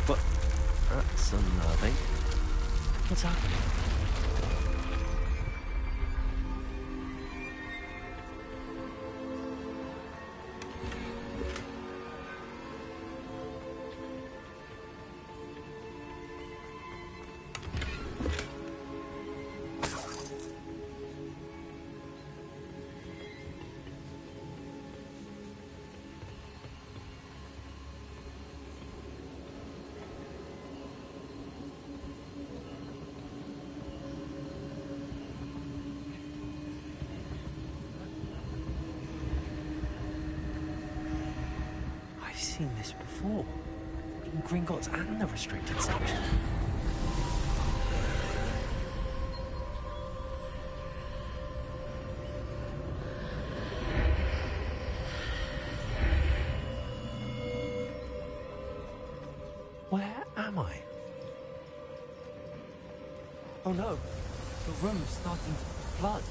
But that's unnerving. What's happening? I've seen this before. In Gringotts and the restricted section. Where am I? Oh no, the room's starting to flood.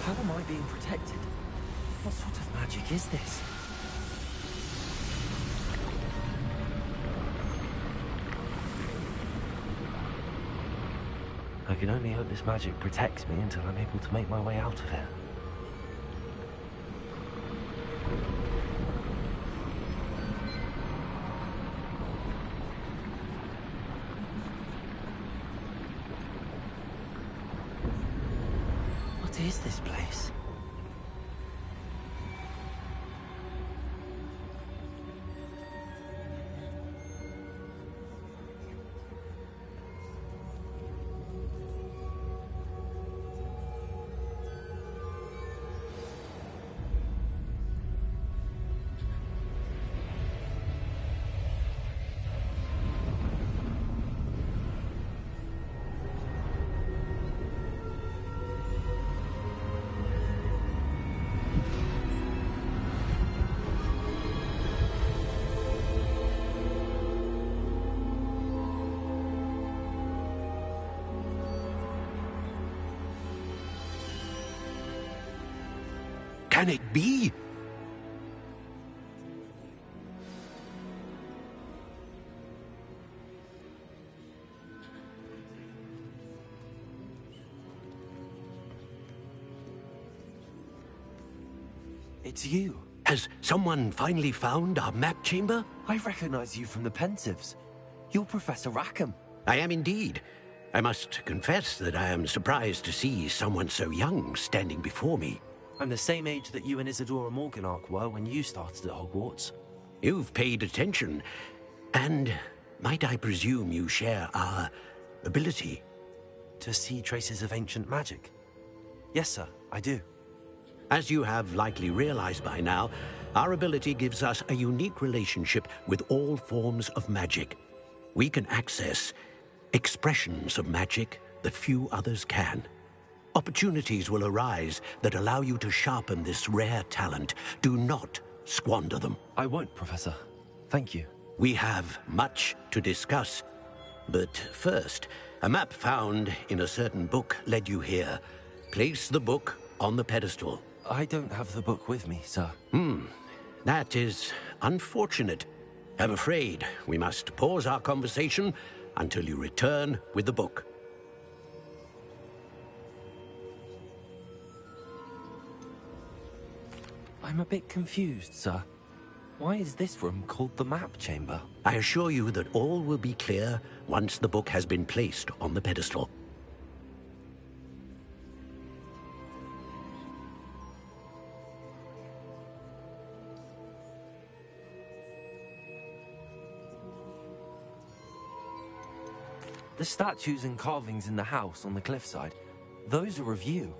How am I being protected? What sort of magic is this? I can only hope this magic protects me until I'm able to make my way out of here. What is this place? Can it be? It's you. Has someone finally found our map chamber? I recognize you from the Pensives. You're Professor Rackham. I am indeed. I must confess that I am surprised to see someone so young standing before me. I'm the same age that you and Isadora Morganach were when you started at Hogwarts. You've paid attention, and might I presume you share our ability? To see traces of ancient magic? Yes, sir, I do. As you have likely realized by now, our ability gives us a unique relationship with all forms of magic. We can access expressions of magic that few others can. Opportunities will arise that allow you to sharpen this rare talent. Do not squander them. I won't, Professor. Thank you. We have much to discuss. But first, a map found in a certain book led you here. Place the book on the pedestal. I don't have the book with me, sir. That is unfortunate. I'm afraid we must pause our conversation until you return with the book. I'm a bit confused, sir. Why is this room called the map chamber? I assure you that all will be clear once the book has been placed on the pedestal. The statues and carvings in the house on the cliffside, those are of you.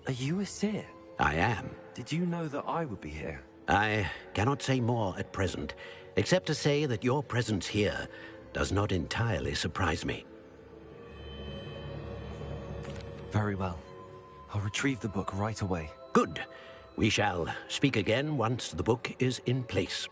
Are you a seer? I am. Did you know that I would be here? I cannot say more at present, except to say that your presence here does not entirely surprise me. Very well. I'll retrieve the book right away. Good. We shall speak again once the book is in place.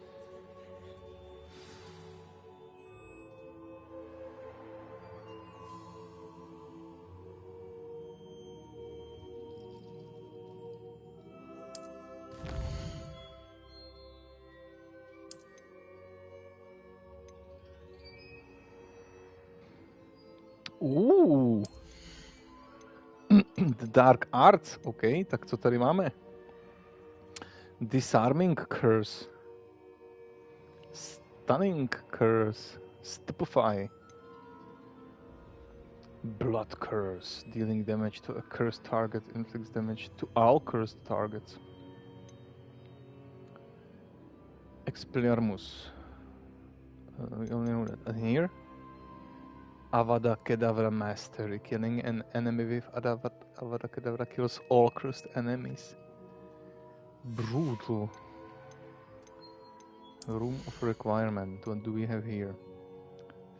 The Dark Arts, OK, tak co tady máme? Disarming Curse. Stunning Curse. Stupefy. Blood Curse. Dealing damage to a cursed target inflicts damage to all cursed targets. Expelliarmus. We only know that. And here? Avada Kedavra Mastery. Killing an enemy with Avada Kedavra kills all cursed enemies. Brutal. Room of Requirement. What do we have here?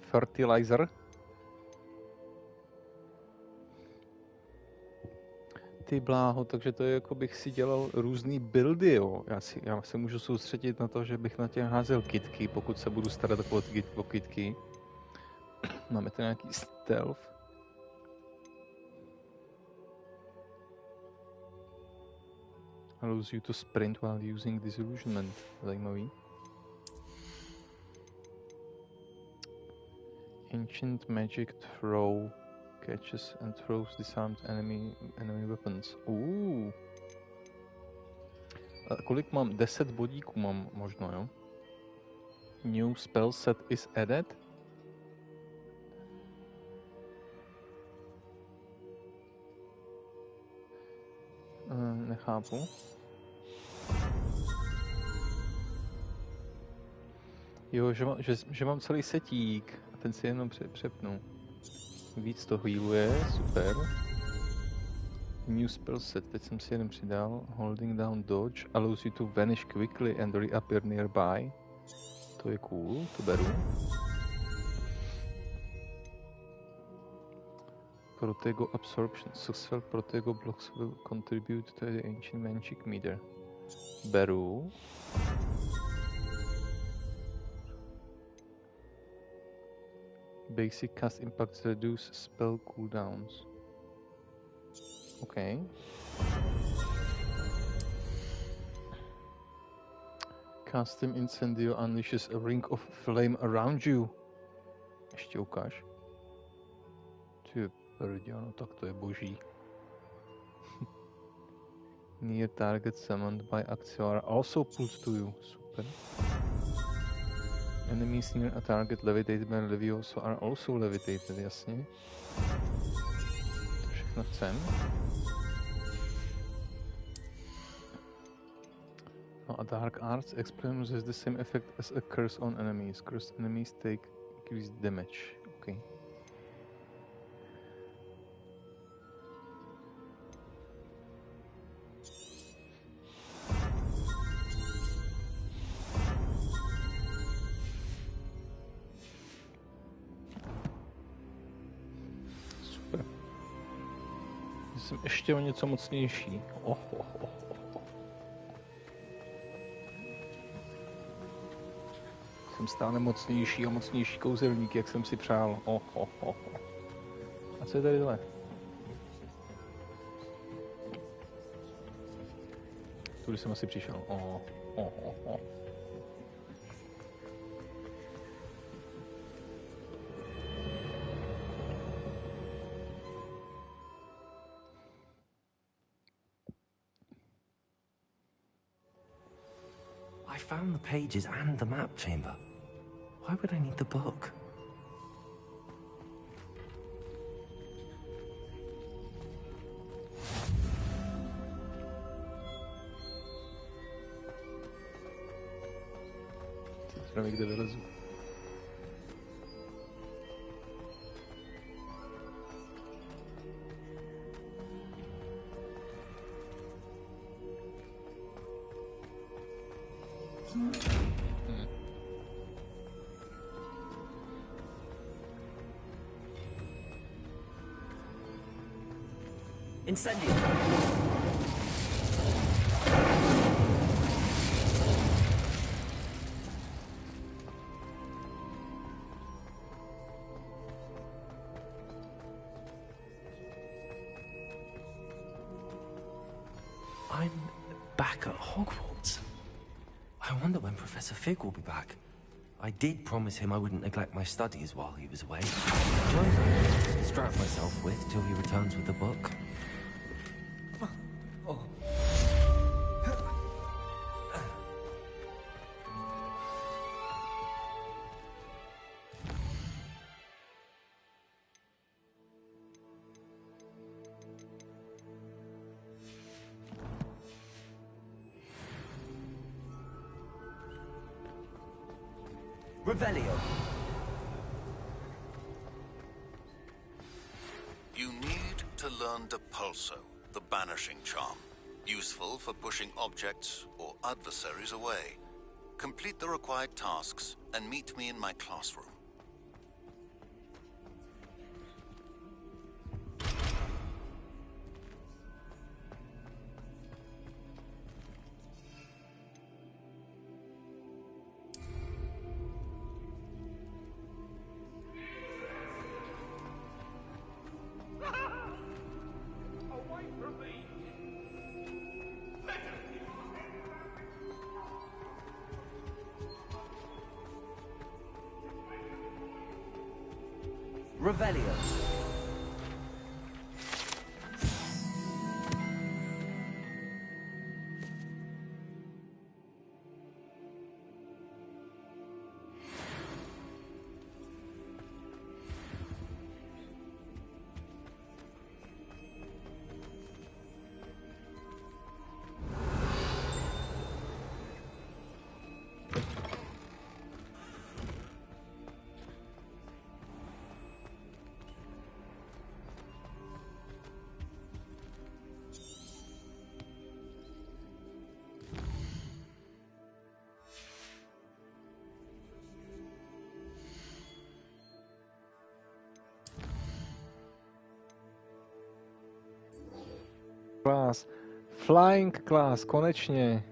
Fertilizer. Ty bláho, takže to je jako bych si dělal různý buildy, jo. Já se můžu soustředit na to, že bych na tě házel kitky, pokud se budu starat o kitky. Máme tu nějaký stealth. Allows you to sprint while using disillusionment. Zajímavý. Ancient magic throw catches and throws disarmed enemy weapons. A kolik mám? 10 bodíků mám možno, jo? New spell set is added. Nechápu. Jo, že mám celý setík a ten si jenom přepnu. Víc to healuje, super. New spell set, teď jsem si jeden přidal. Holding down dodge allows you to vanish quickly and reappear nearby. To je cool, to beru. Protego absorption. Successful Protego blocks will contribute to the ancient magic meter. Beru. Basic cast impacts reduce spell cooldowns. Okay. Custom Incendio unleashes a ring of flame around you. Ještě ukáž. Ty brďo, no tak to je boží. Near target summoned by Axiar also pulls to you. Super. Enemies near a target levitated by Levioso are also levitated, jasně. To všechno chcem. No a Dark Arts experience has the same effect as a curse on enemies. Cursed enemies take increased damage. Okay. Super. Jsem ještě o něco mocnější. Jsem stále mocnější a mocnější kouzelník, jak jsem si přál. A co je tady dole? Tudy jsem asi přišel. I found the pages and the map chamber. Why would I need the book? Teď kde vylezu. Incendio! I'm back at Hogwarts. I wonder when Professor Fig will be back. I did promise him I wouldn't neglect my studies while he was away. Clothes I can distract myself with till he returns with the book. Revelio. You need to learn Depulso, the banishing charm. Useful for pushing objects or adversaries away. Complete the required tasks and meet me in my classroom. Revelio. Class. Flying class, konečně.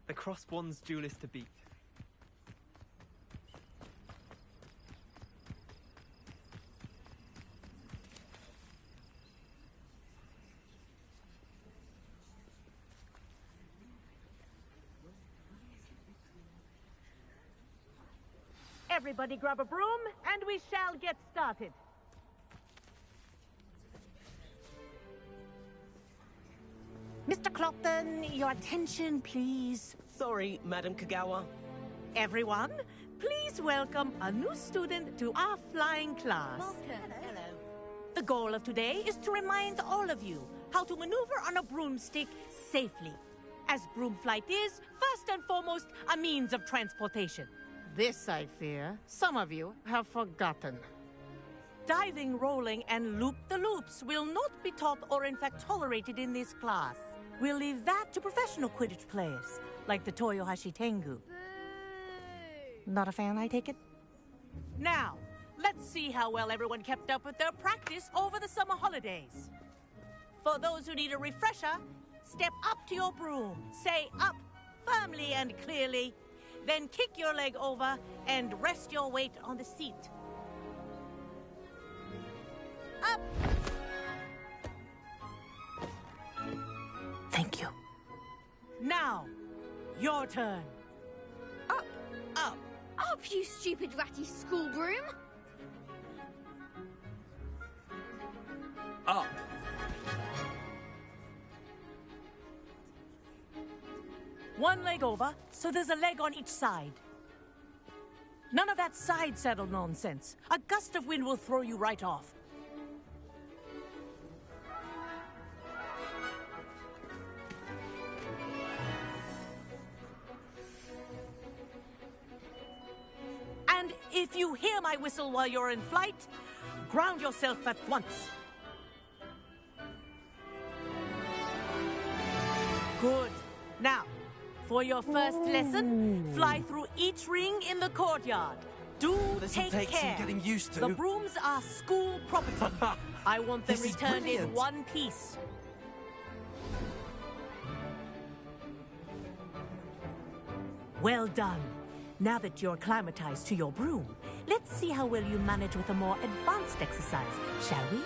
The Cross One's duelist to beat. Everybody grab a broom, and we shall get started. Mr. Clopton, your attention, please. Sorry, Madam Kagawa. Everyone, please welcome a new student to our flying class. Hello. The goal of today is to remind all of you how to maneuver on a broomstick safely, as broom flight is, first and foremost, a means of transportation. This, I fear, some of you have forgotten. Diving, rolling, and loop-the-loops will not be taught or in fact tolerated in this class. We'll leave that to professional Quidditch players, like the Toyohashi Tengu. Not a fan, I take it? Now, let's see how well everyone kept up with their practice over the summer holidays. For those who need a refresher, step up to your broom, say up firmly and clearly, then kick your leg over and rest your weight on the seat. Up! Thank you. Now, your turn. Up, up, up, you stupid ratty school broom! Up. One leg over, so there's a leg on each side. None of that side saddle nonsense. A gust of wind will throw you right off. And if you hear my whistle while you're in flight, ground yourself at once. Good. Now, for your first lesson, fly through each ring in the courtyard. Do take care. Some getting used to. The brooms are school property. I want them returned in one piece. Well done. Now that you're acclimatized to your broom, let's see how well you manage with a more advanced exercise, shall we?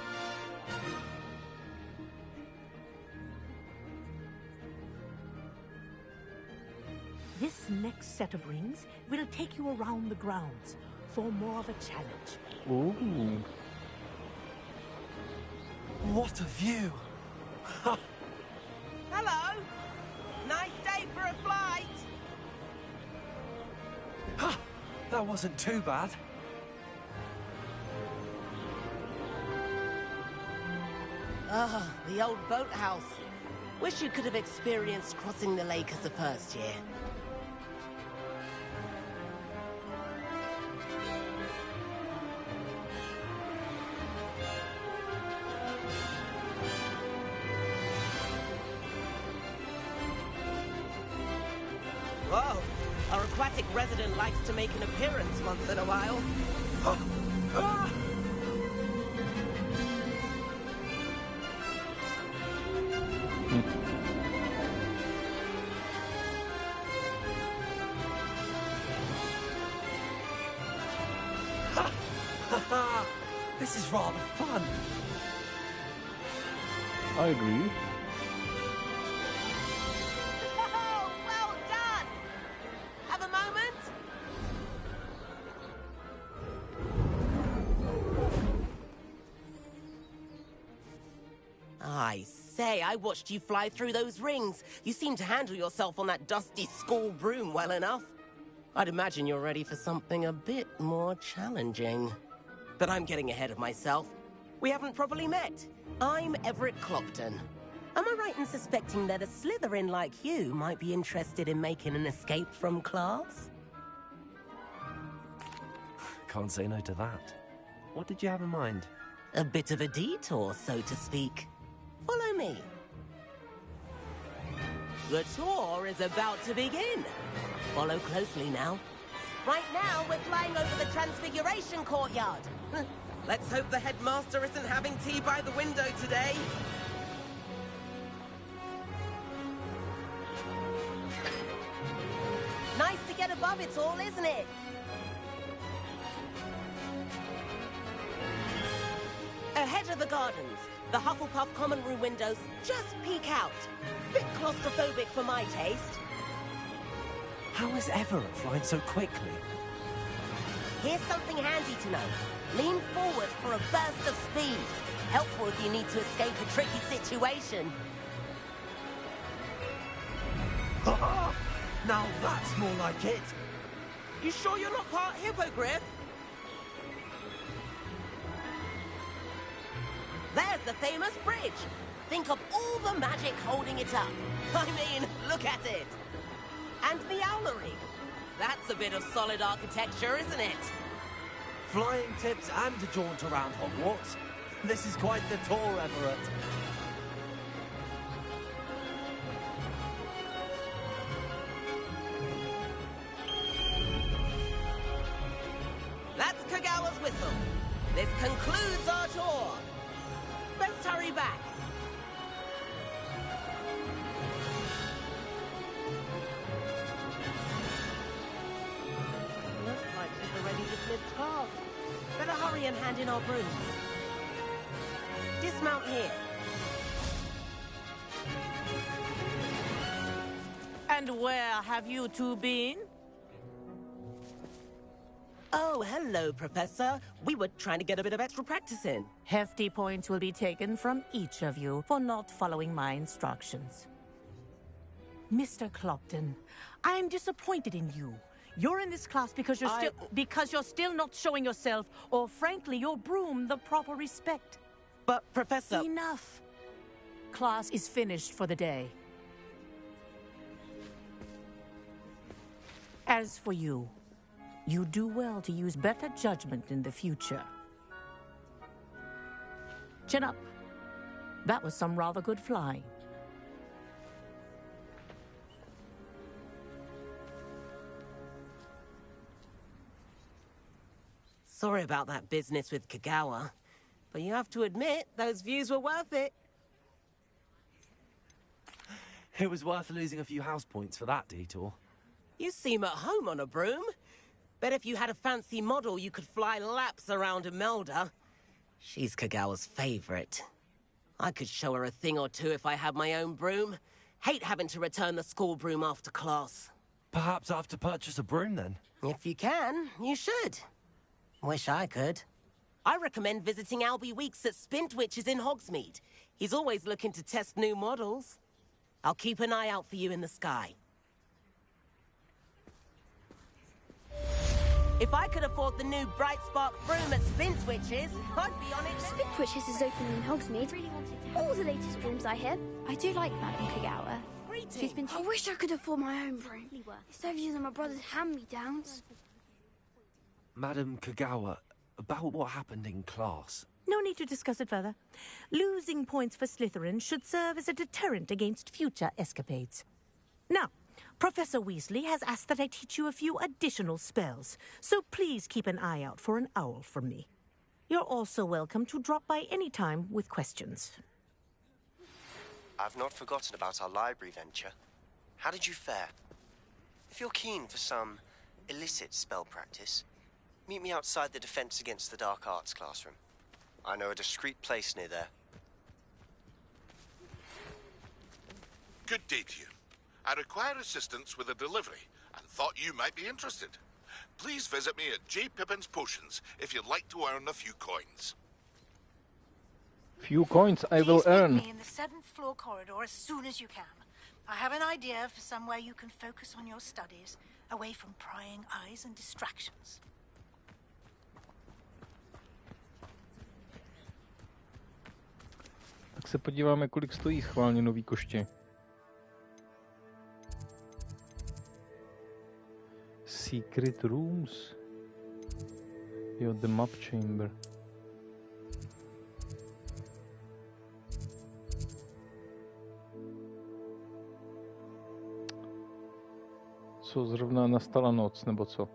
This next set of rings will take you around the grounds for more of a challenge. Ooh. What a view! Hello! Nice day for a flight! That wasn't too bad. Ah, the old boathouse. Wish you could have experienced crossing the lake as the first year. Whoa! Our aquatic resident likes to make an appearance once in a while. Ah, this is rather fun. I agree. Oh, well done! Have a moment? I say, I watched you fly through those rings. You seem to handle yourself on that dusty school broom well enough. I'd imagine you're ready for something a bit more challenging. But I'm getting ahead of myself. We haven't properly met. I'm Everett Clopton. Am I right in suspecting that a Slytherin like you might be interested in making an escape from class? Can't say no to that. What did you have in mind? A bit of a detour, so to speak. Follow me. The tour is about to begin. Follow closely now. Right now, we're flying over the Transfiguration Courtyard. Let's hope the headmaster isn't having tea by the window today. Nice to get above it all, isn't it? Ahead of the gardens, the Hufflepuff common room windows just peek out. Bit claustrophobic for my taste. How is Everett flying so quickly? Here's something handy to know. Lean forward for a burst of speed. Helpful if you need to escape a tricky situation. Now that's more like it. You sure you're not part hippogriff? There's the famous bridge. Think of all the magic holding it up. I mean, look at it. And the owlery. That's a bit of solid architecture, isn't it? Flying tips and a jaunt around Hogwarts. This is quite the tour, Everett. That's Kagawa's whistle. This concludes our tour. Best hurry back. Looks like she's already dismissed class. Better hurry and hand in our brooms. Dismount here. And where have you two been? Oh, hello, Professor. We were trying to get a bit of extra practice in. Hefty points will be taken from each of you for not following my instructions. Mr. Clopton, I am disappointed in you. You're in this class because you're still not showing yourself, or frankly, your broom the proper respect. But, Professor... Enough. Class is finished for the day. As for you, you do well to use better judgment in the future. Chin up. That was some rather good flying. Sorry about that business with Kagawa, but you have to admit, those views were worth it. It was worth losing a few house points for that detour. You seem at home on a broom. Bet if you had a fancy model, you could fly laps around Imelda. She's Kagawa's favorite. I could show her a thing or two if I had my own broom. Hate having to return the school broom after class. Perhaps I have to purchase a broom then? If you can, you should. Wish I could. I recommend visiting Albie Weeks at Spintwitches in Hogsmeade. He's always looking to test new models. I'll keep an eye out for you in the sky. If I could afford the new Bright Spark broom at Spintwitches, I'd be on it. Spintwitches is open in Hogsmeade. All the latest brooms, I hear. I do like Madame Kagawa. She's been. I wish I could afford my own broom. Instead of using my brother's hand-me-downs. Madam Kagawa, about what happened in class. No need to discuss it further. Losing points for Slytherin should serve as a deterrent against future escapades. Now, Professor Weasley has asked that I teach you a few additional spells, so please keep an eye out for an owl from me. You're also welcome to drop by any time with questions. I've not forgotten about our library venture. How did you fare? If you're keen for some illicit spell practice, Meet me outside the Defense Against the Dark Arts classroom. I know a discreet place near there. Good day to you. I require assistance with a delivery and thought you might be interested. Please visit me at J. Pippin's Potions if you'd like to earn a few coins. Few coins I will earn. Meet me in the 7th floor corridor as soon as you can. I have an idea for somewhere you can focus on your studies, away from prying eyes and distractions. Tak se podíváme, kolik stojí schválně nový koště. Secret rooms. Jo, the map chamber. Co, zrovna nastala noc, nebo co?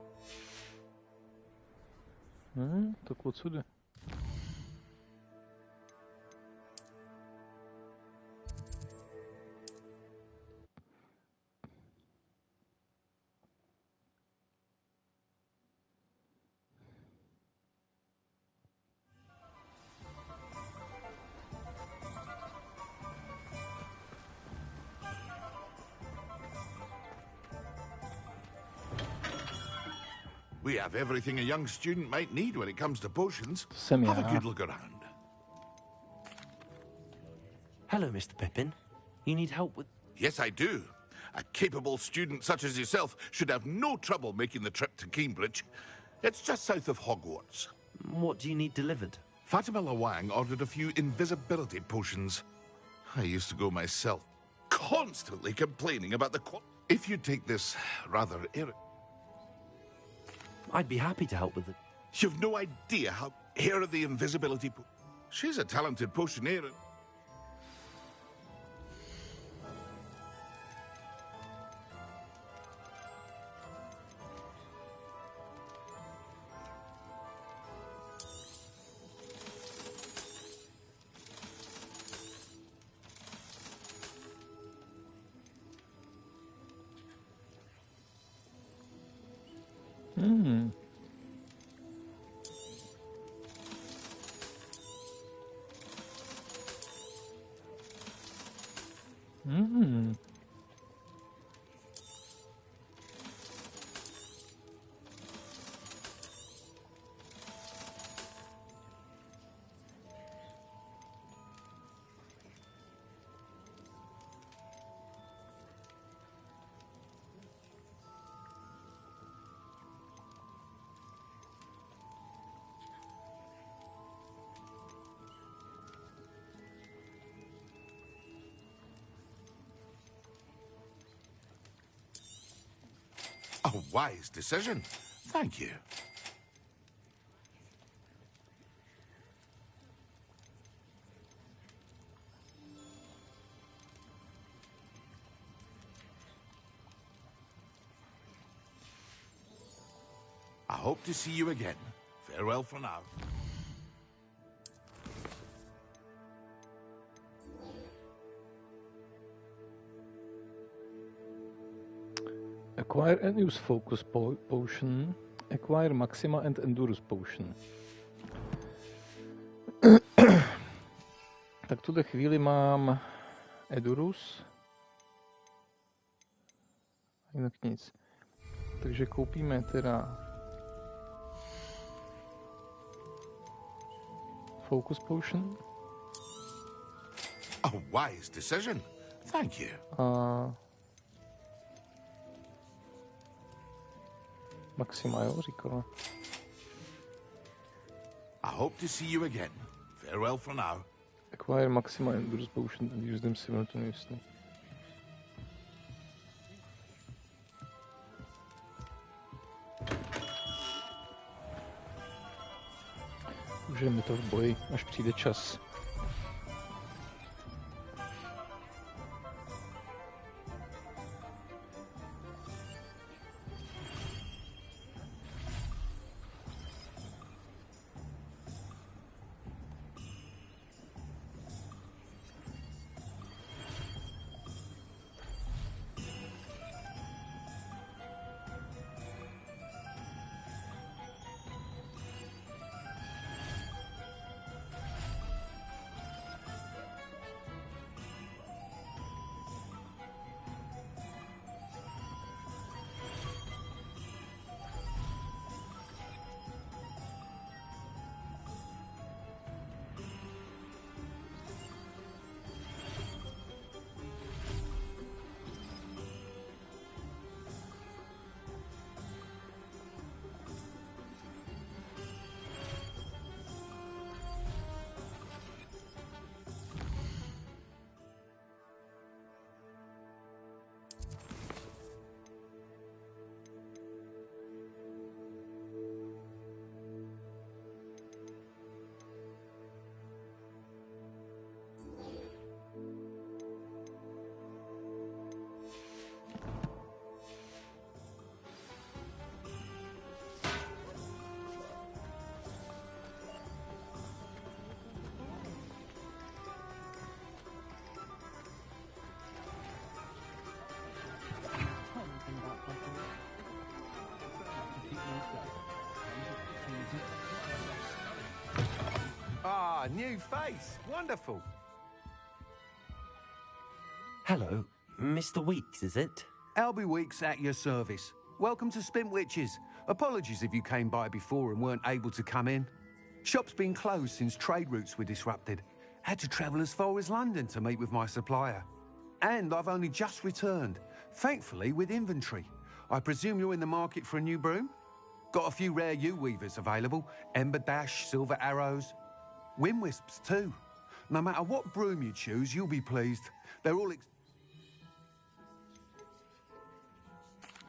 Tak odsud jde. We have everything a young student might need when it comes to potions. Have a good look around. Hello, Mr. Pippin. You need help with... Yes, I do. A capable student such as yourself should have no trouble making the trip to Cambridge. It's just south of Hogwarts. What do you need delivered? Fatima Lawang ordered a few invisibility potions. I used to go myself, constantly complaining about the If you take this rather I'd be happy to help with it. You've no idea how... Here are the invisibility She's a talented potioneer. A wise decision. Thank you. I hope to see you again. Farewell for now. Acquire and use Focus Potion. Acquire Maxima and Endurance Potion. Tak tuhle chvíli mám Endurus. Jinak nic. Takže koupíme teda Focus Potion. A wise decision. Thank you. A Maxima, jo, říkala. I hope to see you again. Farewell for now. Acquire Maxima Endurance Potion and use them simultaneously. Užijeme to v boji, až přijde čas. a new face. Wonderful. Hello, Mr. Weeks, is it? Albie Weeks at your service. Welcome to Spintwitches. Apologies if you came by before and weren't able to come in. Shop's been closed since trade routes were disrupted. Had to travel as far as London to meet with my supplier. And I've only just returned, thankfully with inventory. I presume you're in the market for a new broom? Got a few rare U-weavers available. Ember Dash, Silver Arrows. Wind Wisps too. No matter what broom you choose, you'll be pleased. They're all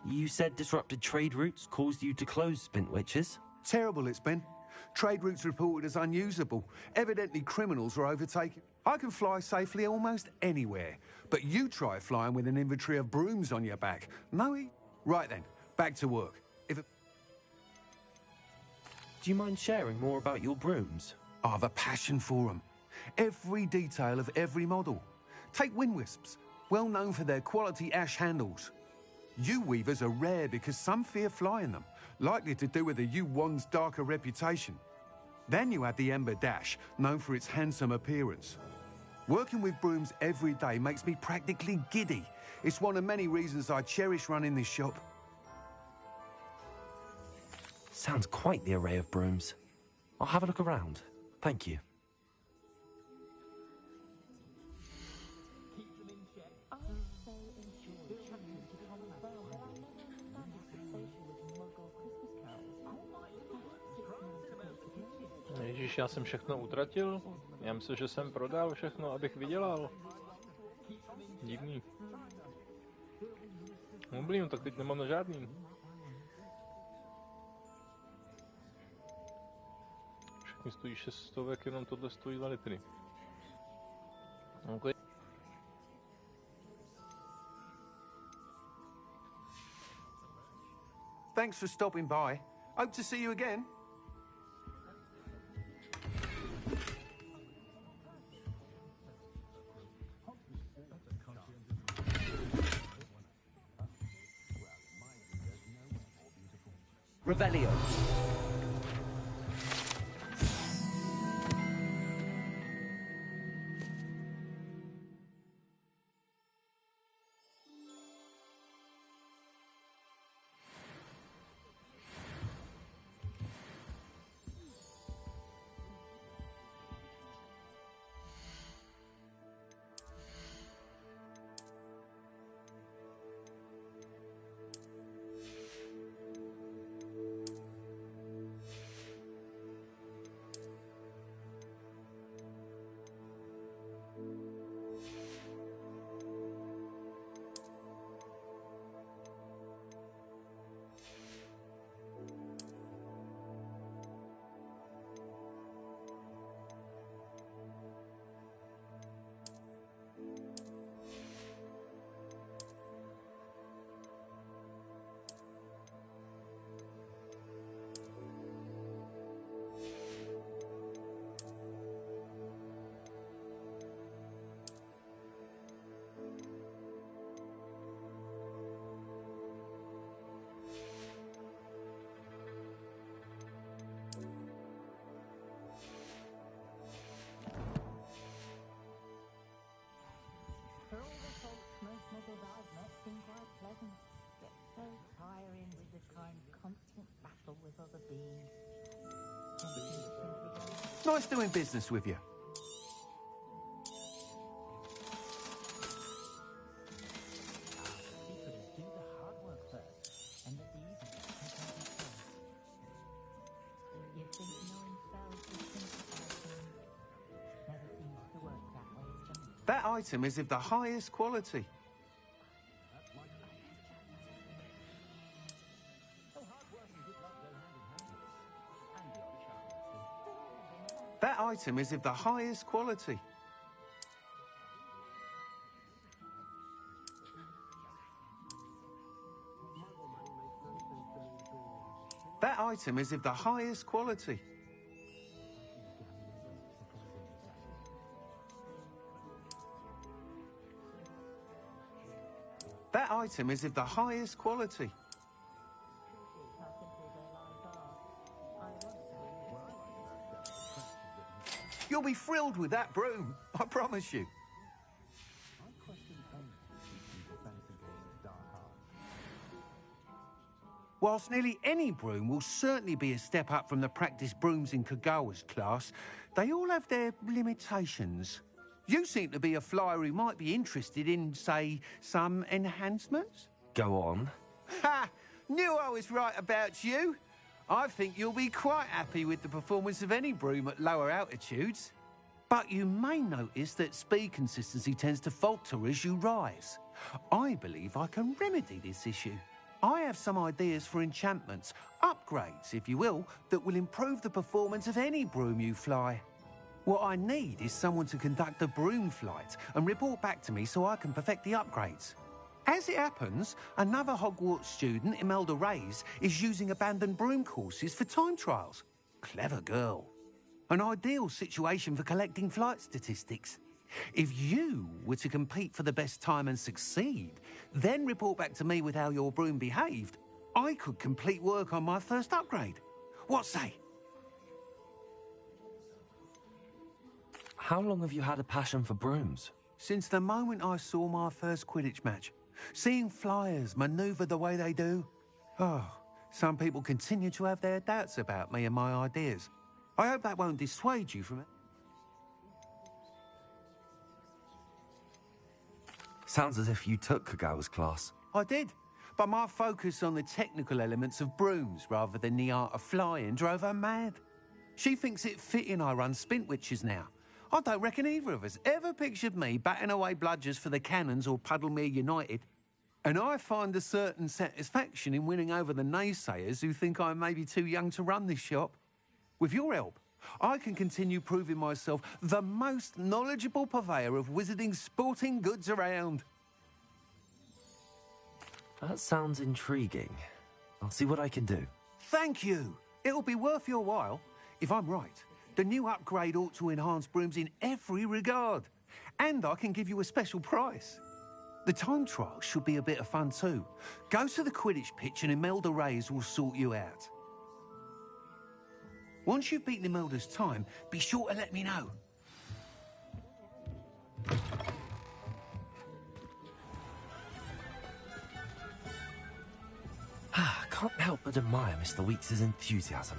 You said disrupted trade routes caused you to close Spintwitches? Terrible it's been. Trade routes reported as unusable. Evidently criminals are overtaking. I can fly safely almost anywhere, but you try flying with an inventory of brooms on your back. Right then, back to work. Do you mind sharing more about your brooms? I've a passion for them. Every detail of every model. Take Wind Wisps, well known for their quality ash handles. U-weavers are rare because some fear flying them, likely to do with the U-wand's darker reputation. Then you have the Ember Dash, known for its handsome appearance. Working with brooms every day makes me practically giddy. It's one of many reasons I cherish running this shop. Sounds quite the array of brooms. I'll have a look around. Thank you. Ježíš, já jsem všechno utratil? Já myslím, že jsem prodal všechno, abych vydělal. Divný. No blín, tak teď nemám na žádný. Všechny stojí 600, jenom tohle stojí 2 litry. Okay. Thanks for stopping by. Hope to see you again. Revelio. Nice doing business with you. That item is of the highest quality. That item is of the highest quality. That item is of the highest quality. That item is of the highest quality. You'll be thrilled with that broom, I promise you. Whilst nearly any broom will certainly be a step up from the practice brooms in Kagawa's class, they all have their limitations. You seem to be a flyer who might be interested in, say, some enhancements? Go on. Ha! Knew I was right about you. I think you'll be quite happy with the performance of any broom at lower altitudes. But you may notice that speed consistency tends to falter as you rise. I believe I can remedy this issue. I have some ideas for enchantments, upgrades, if you will, that will improve the performance of any broom you fly. What I need is someone to conduct a broom flight and report back to me so I can perfect the upgrades. As it happens, another Hogwarts student, Imelda Reyes, is using abandoned broom courses for time trials. Clever girl. An ideal situation for collecting flight statistics. If you were to compete for the best time and succeed, then report back to me with how your broom behaved, I could complete work on my first upgrade. What say? How long have you had a passion for brooms? Since the moment I saw my first Quidditch match. Seeing flyers manoeuvre the way they do. Oh, some people continue to have their doubts about me and my ideas. I hope that won't dissuade you from it. Sounds as if you took Kagawa's class. I did, but my focus on the technical elements of brooms rather than the art of flying drove her mad. She thinks it fitting I run Spintwitches now. I don't reckon either of us ever pictured me batting away bludgers for the Cannons or Puddlemere United. And I find a certain satisfaction in winning over the naysayers who think I may be too young to run this shop. With your help, I can continue proving myself the most knowledgeable purveyor of wizarding sporting goods around. That sounds intriguing. I'll see what I can do. Thank you. It'll be worth your while. If I'm right, the new upgrade ought to enhance brooms in every regard. And I can give you a special price. The time trial should be a bit of fun too. Go to the Quidditch pitch and Imelda Reyes will sort you out. Once you've beaten Imelda's time, be sure to let me know. I can't help but admire Mr. Weekes' enthusiasm.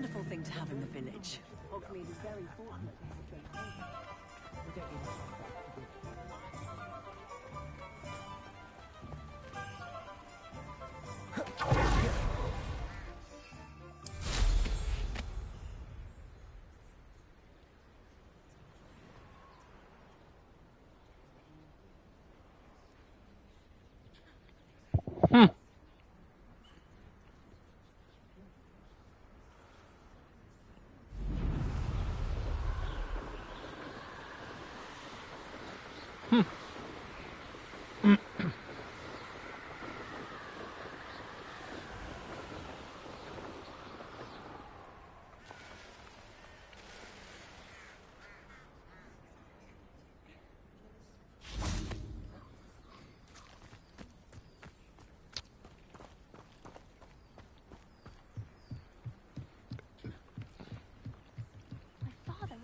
wonderful thing to have in the village. Hogsmeade is very fortunate to have a trained agent. We don't need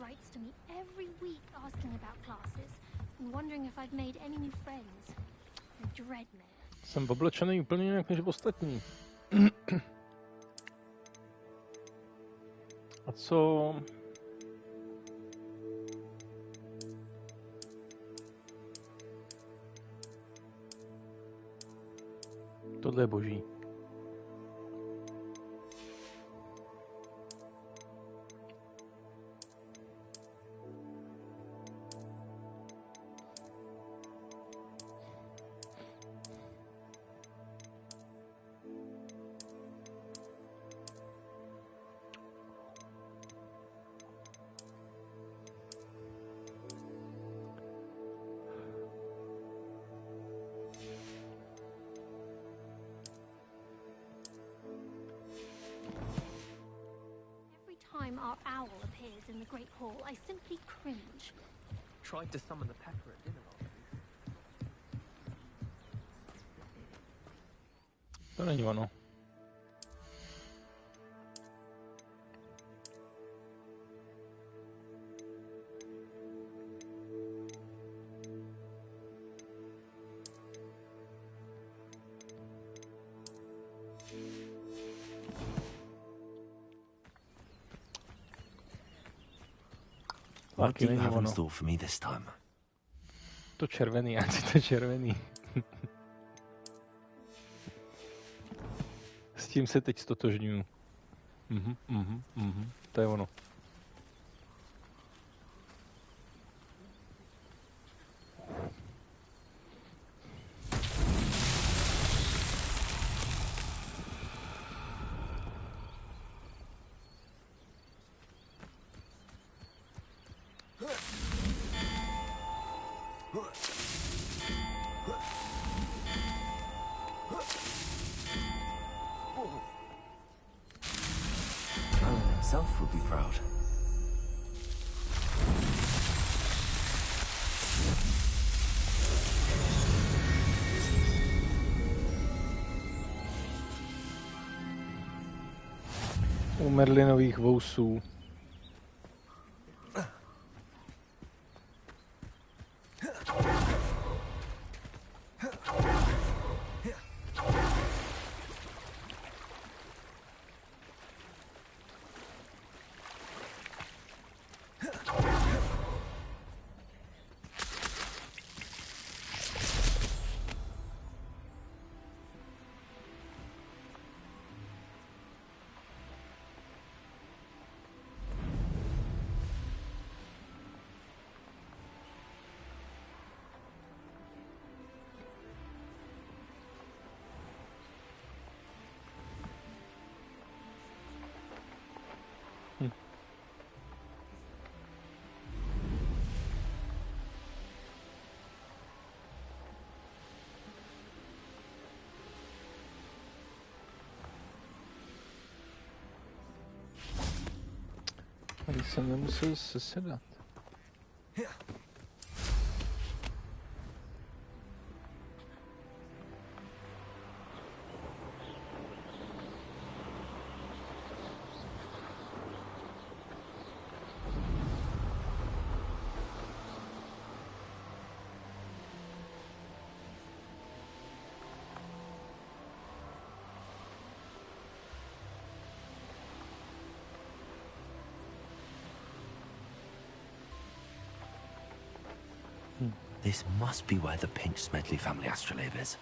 writes to me every week asking about classes and wondering if I've made any new friends. I dread me. Jsem oblečený úplně jinak než ostatní. A co? Tohle je boží. Our owl appears in the Great Hall, I simply cringe. Tried to summon the pepper at dinner last week. To není ono. What do you have in store for me this time? To červený, já chci to červený. S tím se teď stotožňuju. To je ono. Himself would be proud. U Merlinových vousů. Tady jsem nemusel sesedat. This must be where the Pinch Smedley family astrolabe is.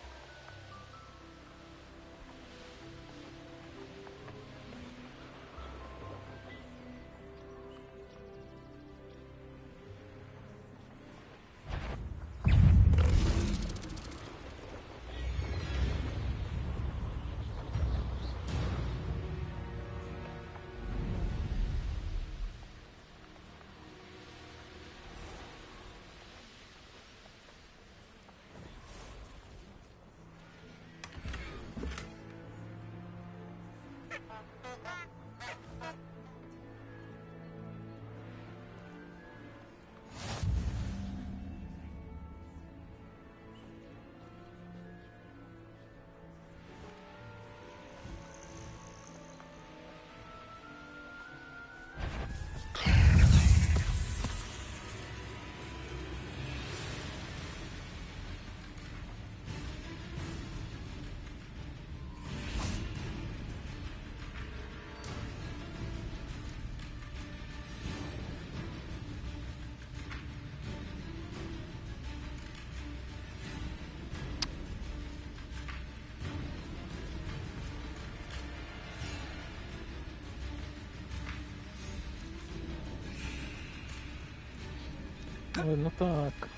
No tak.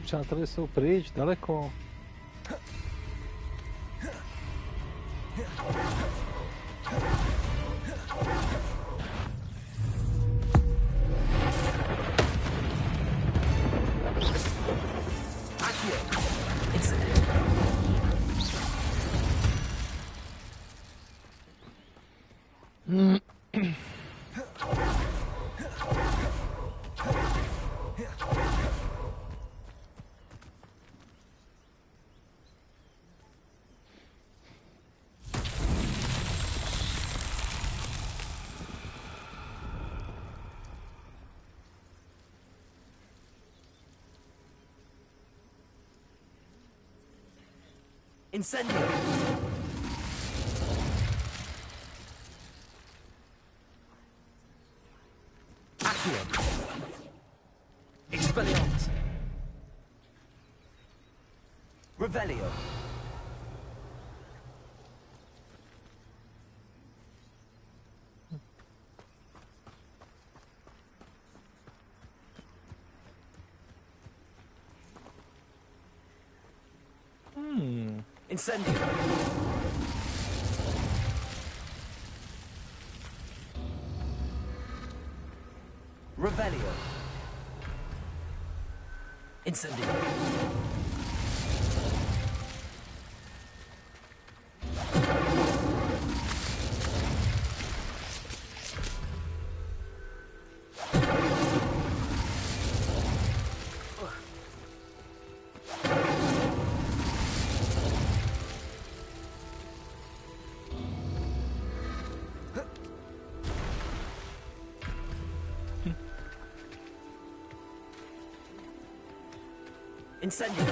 Přátelé jsou pryč, daleko. Incendio! Accio! Expelliarmus! Revelio! Incendio! Revelio! Incendio! Incendio!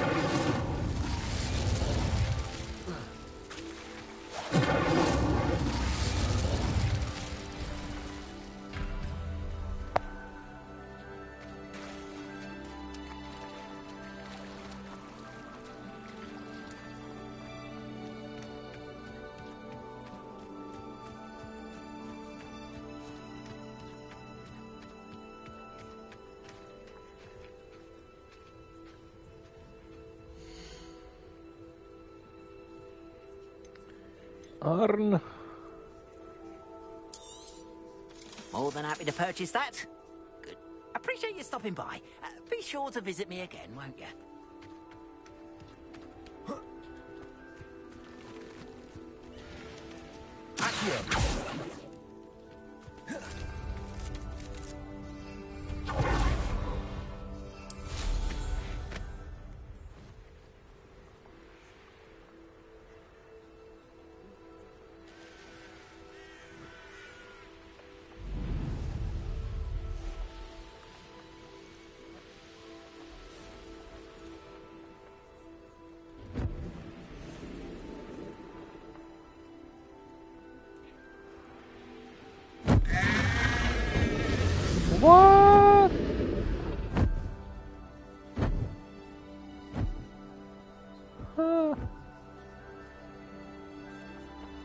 Arn. More than happy to purchase that. Good. Appreciate you stopping by. Be sure to visit me again, won't you? Accio!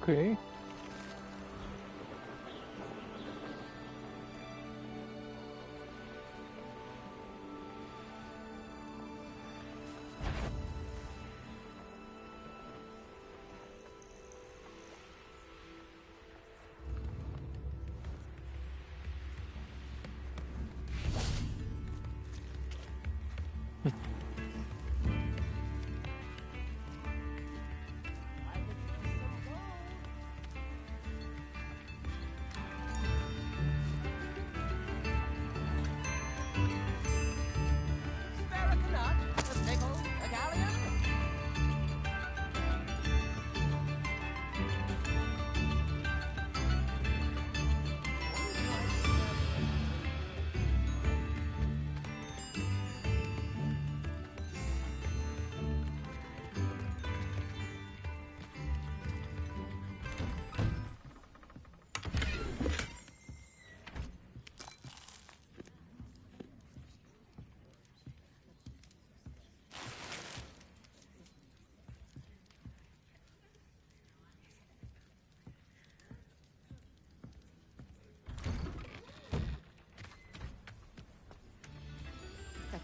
Okay.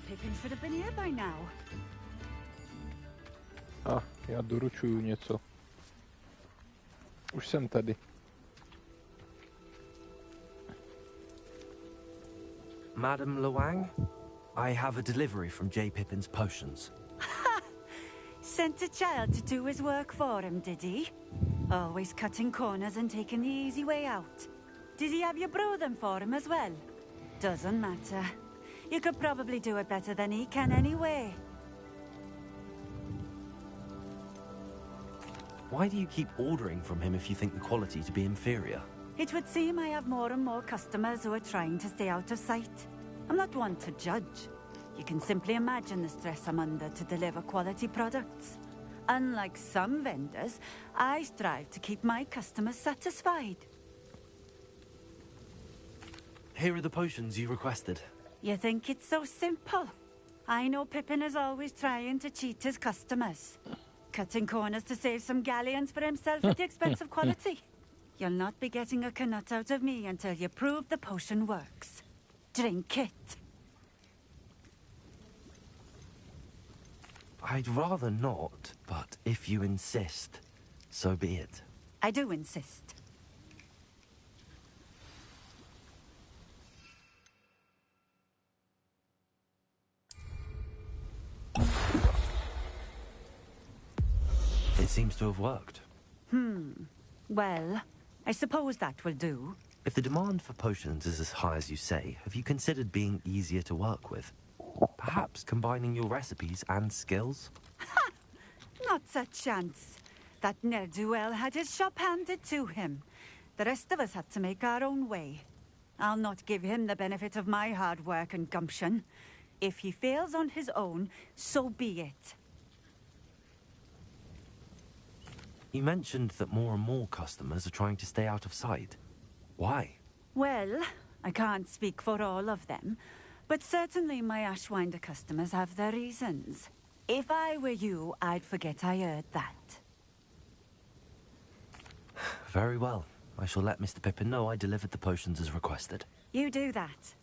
Pippin should have been here by now. Já doručuju něco. Už jsem tady. Madam Luang, I have a delivery from J. Pippin's potions. Sent a child to do his work for him, did he? Always cutting corners and taking the easy way out. Did he have you brew them for him as well? Doesn't matter. You could probably do it better than he can anyway. Why do you keep ordering from him if you think the quality to be inferior? It would seem I have more and more customers who are trying to stay out of sight. I'm not one to judge. You can simply imagine the stress I'm under to deliver quality products. Unlike some vendors, I strive to keep my customers satisfied. Here are the potions you requested. You think it's so simple? I know Pippin is always trying to cheat his customers. Cutting corners to save some galleons for himself at the expense of quality. You'll not be getting a canut out of me until you prove the potion works. Drink it. I'd rather not, but if you insist, so be it. I do insist. It seems to have worked. Well, I suppose that will do. If the demand for potions is as high as you say, have you considered being easier to work with? Perhaps combining your recipes and skills? Not a chance. That ne'er-do-well had his shop handed to him. The rest of us had to make our own way. I'll not give him the benefit of my hard work and gumption. If he fails on his own, so be it. You mentioned that more and more customers are trying to stay out of sight. Why? Well, I can't speak for all of them, but certainly my Ashwinder customers have their reasons. If I were you, I'd forget I heard that. Very well. I shall let Mr. Pippin know I delivered the potions as requested. You do that.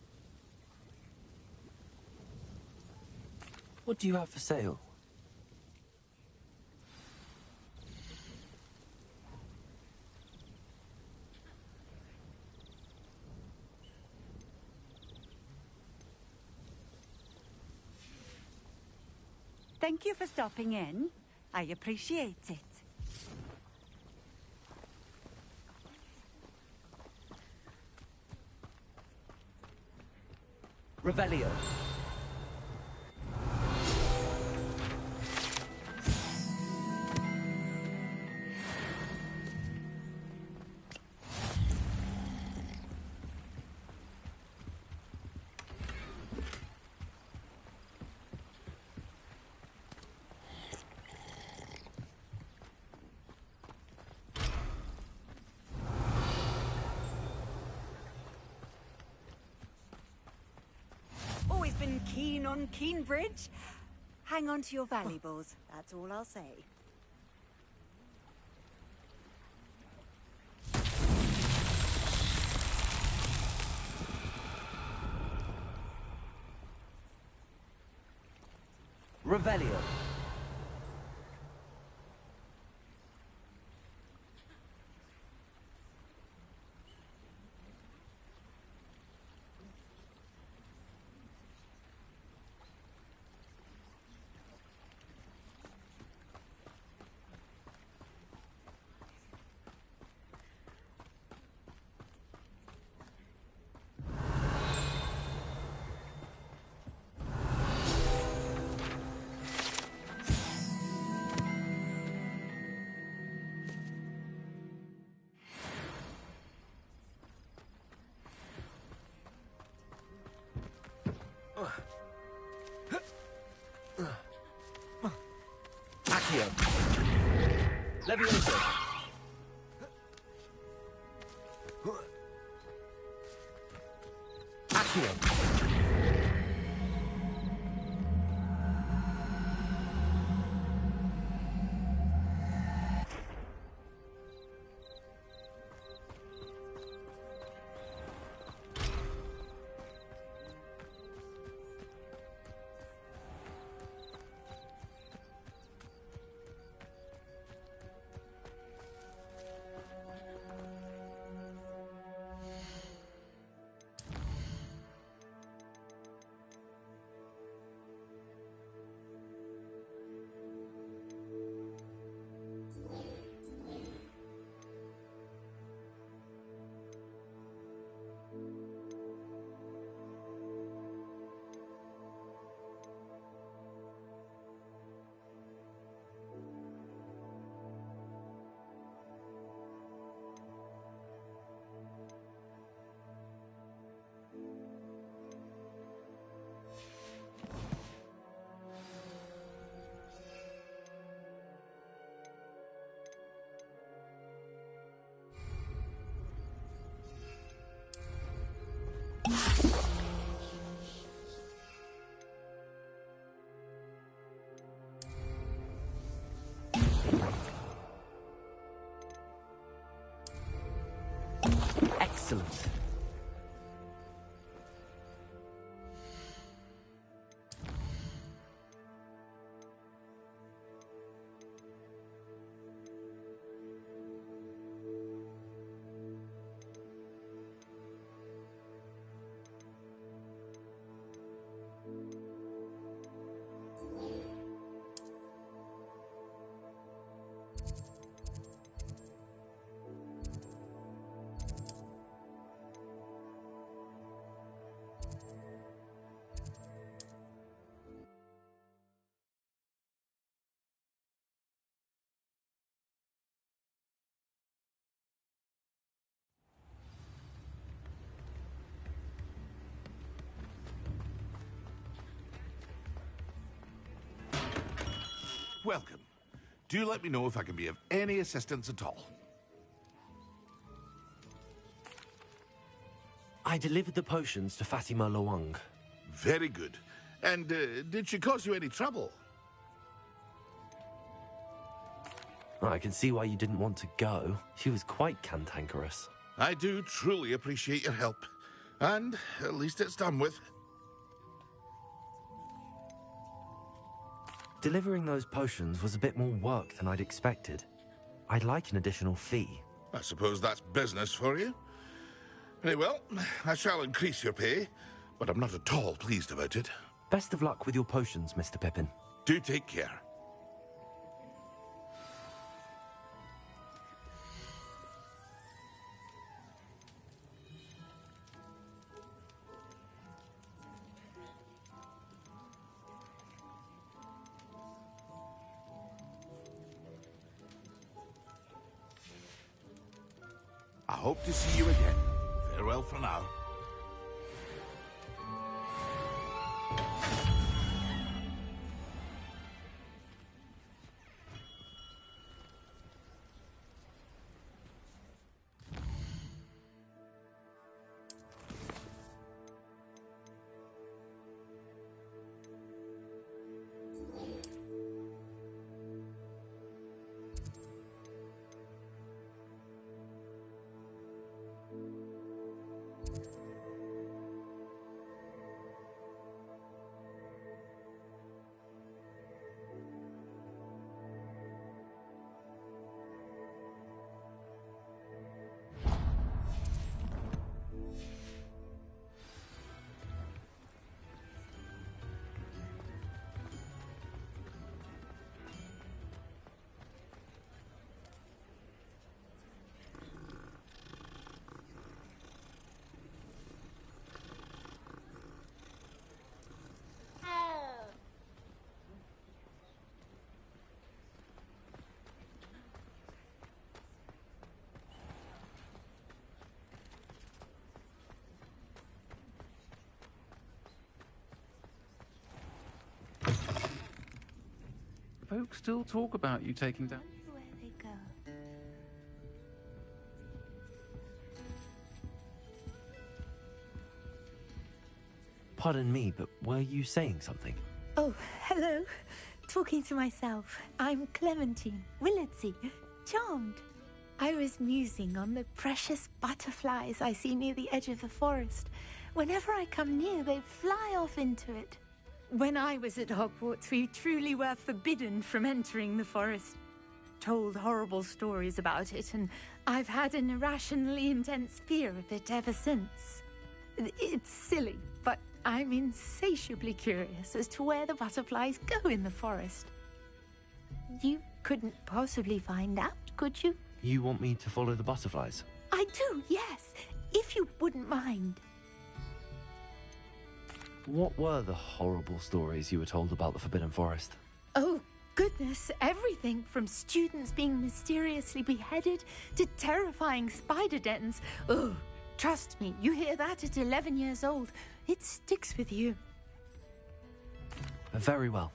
What do you have for sale? Thank you for stopping in. I appreciate it. Revelio. Always been keen on Keenbridge. Hang on to your valuables, that's all I'll say. Revelio. Accio. Levioso. Accio. Excellent. Welcome. Do let me know if I can be of any assistance at all. I delivered the potions to Fatima Lawang. Very good. And did she cause you any trouble? I can see why you didn't want to go. She was quite cantankerous. I do truly appreciate your help. And at least it's done with. Delivering those potions was a bit more work than I'd expected. I'd like an additional fee. I suppose that's business for you. Very well, I shall increase your pay, but I'm not at all pleased about it. Best of luck with your potions, Mr. Pippin. Do take care. I hope to see you again. Farewell for now. Folk still talk about you taking down... Where they go. Pardon me, but were you saying something? Oh, hello. Talking to myself. I'm Clementine Willardsey. Charmed. I was musing on the precious butterflies I see near the edge of the forest. Whenever I come near, they fly off into it. When I was at Hogwarts, we truly were forbidden from entering the forest. Told horrible stories about it, and I've had an irrationally intense fear of it ever since. It's silly, but I'm insatiably curious as to where the butterflies go in the forest. You couldn't possibly find out, could you? You want me to follow the butterflies? I do, yes, if you wouldn't mind. What were the horrible stories you were told about the Forbidden Forest? Oh, goodness, everything from students being mysteriously beheaded to terrifying spider dens. Oh, trust me, you hear that at 11 years old, it sticks with you. Very well.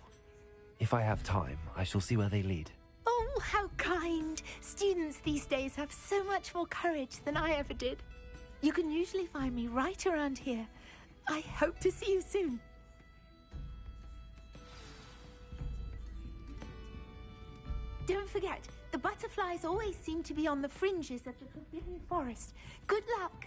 If I have time, I shall see where they lead. Oh, how kind. Students these days have so much more courage than I ever did. You can usually find me right around here. I hope to see you soon. Don't forget, the butterflies always seem to be on the fringes of the Forbidden Forest. Good luck.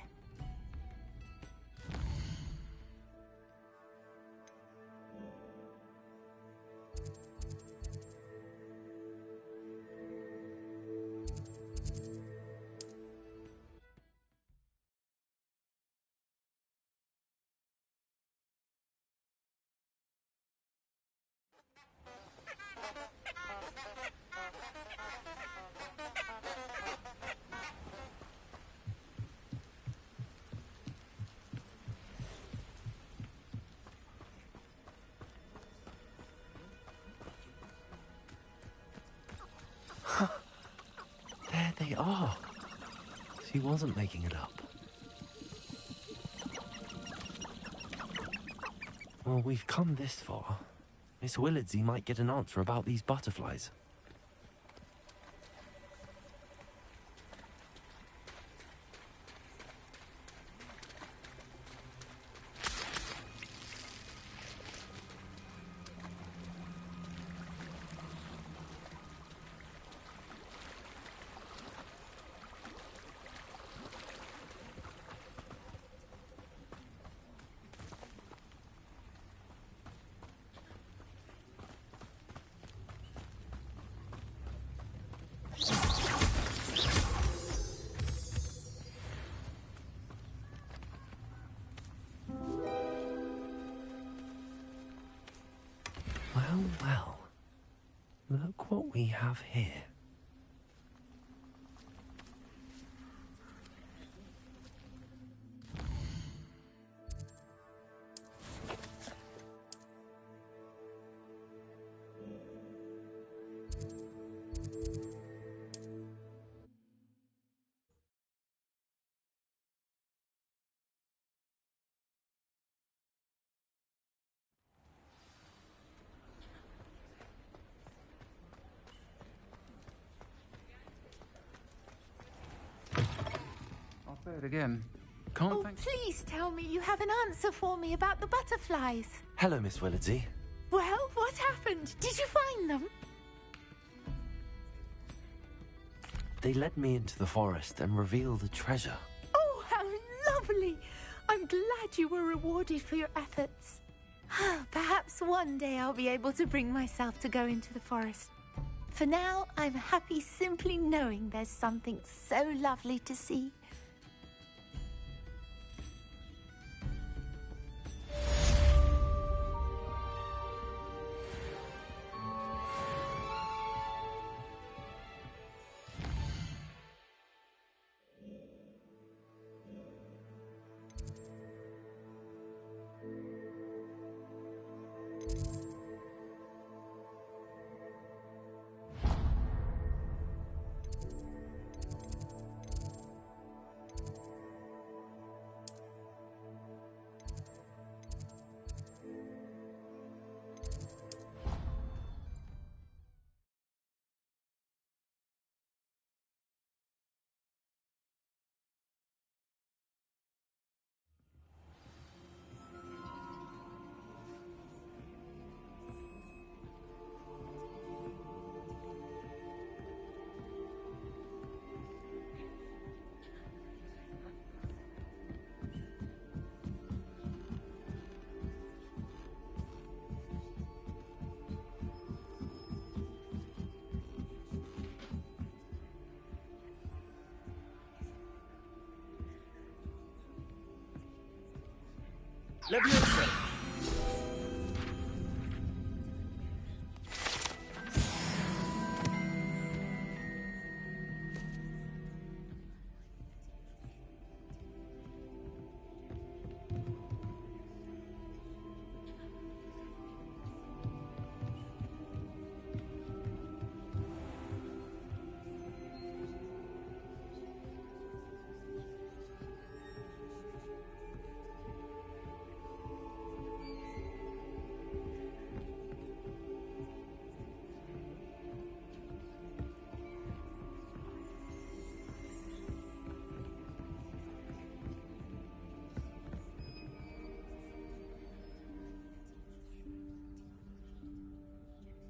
There they are. She wasn't making it up. Well, we've come this far. Miss Willardsey might get an answer about these butterflies. Well, well. Look what we have here. I'll say it again. Can't Oh, thank... please tell me you have an answer for me about the butterflies. Hello, Miss Willardsey. Well, what happened? Did you find them? They led me into the forest and revealed a treasure. Oh, how lovely! I'm glad you were rewarded for your efforts. Perhaps one day I'll be able to bring myself to go into the forest. For now, I'm happy simply knowing there's something so lovely to see. Leviosa!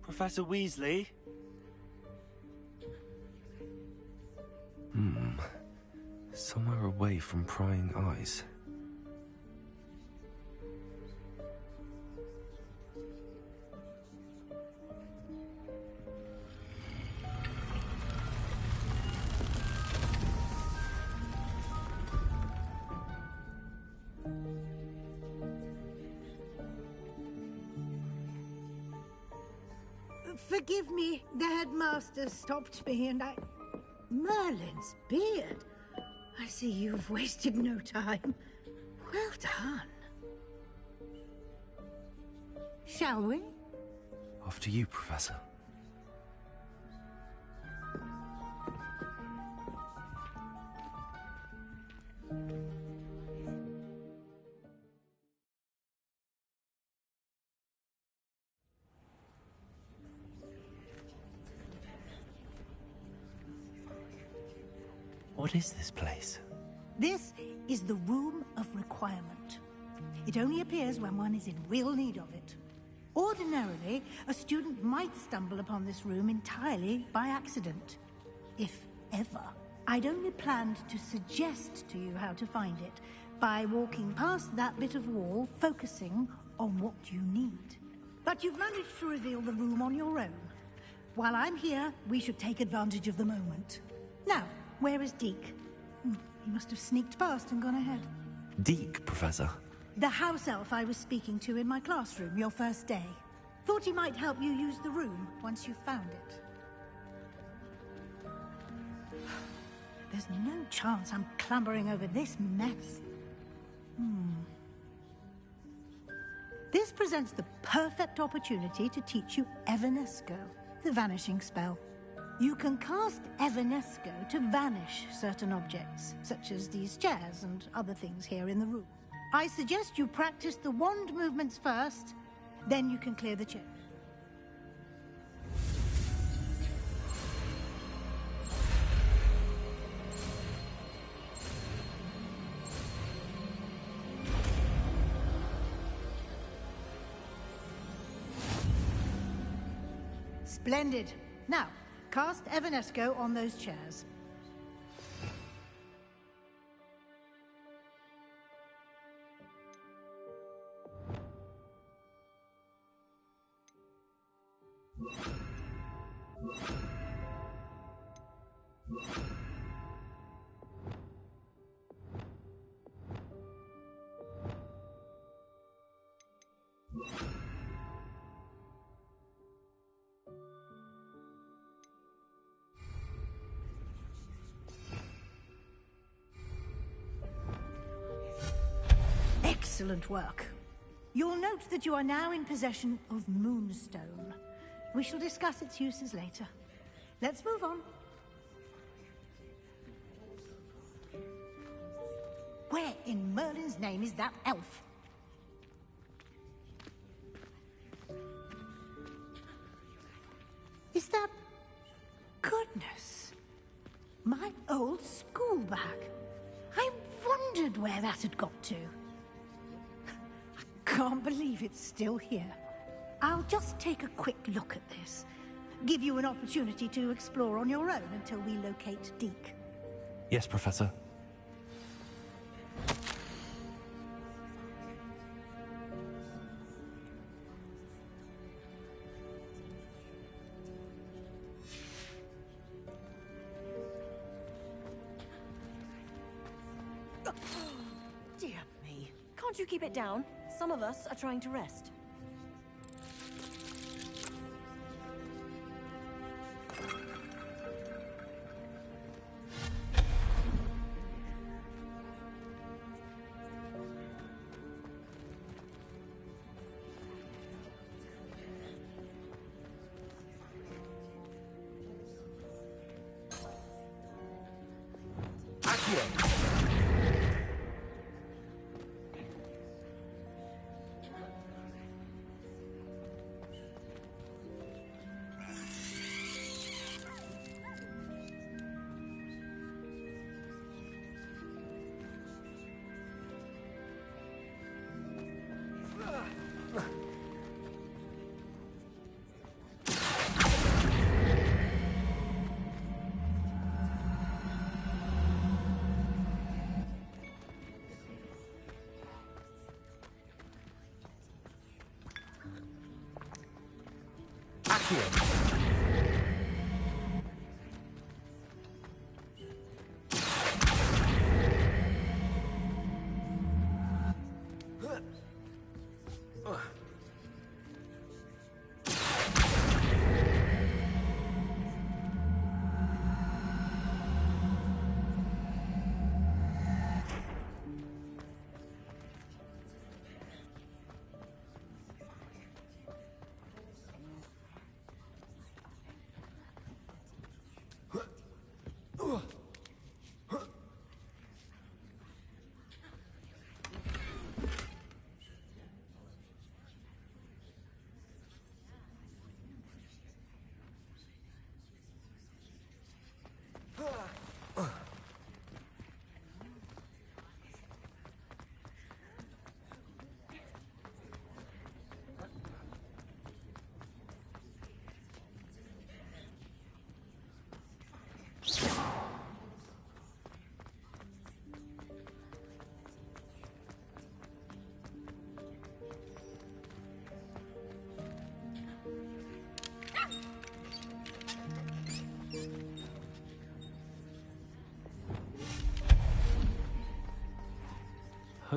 Professor Weasley? Somewhere away from prying eyes. Forgive me, the headmaster stopped me and I... Merlin's beard. I see you've wasted no time. Well done. Shall we? After you, Professor. What is this place? This is the Room of Requirement. It only appears when one is in real need of it. Ordinarily, a student might stumble upon this room entirely by accident. If ever. I'd only planned to suggest to you how to find it by walking past that bit of wall, focusing on what you need. But you've managed to reveal the room on your own. While I'm here, we should take advantage of the moment. Now, where is Deke? He must have sneaked past and gone ahead. Deke, Professor. The house elf I was speaking to in my classroom your first day. Thought he might help you use the room once you found it. There's no chance I'm clambering over this mess. This presents the perfect opportunity to teach you Evanesco, the vanishing spell. You can cast Evanesco to vanish certain objects, such as these chairs and other things here in the room. I suggest you practice the wand movements first, then you can clear the chair. Splendid. Now, cast Evanesco on those chairs. Excellent work. You'll note that you are now in possession of Moonstone. We shall discuss its uses later. Let's move on. Where in Merlin's name is that elf? Is that... Goodness. My old school bag. I wondered where that had got to. Can't believe it's still here. I'll just take a quick look at this. Give you an opportunity to explore on your own until we locate Deke. Yes, Professor. Dear me. Can't you keep it down? some of us are trying to rest.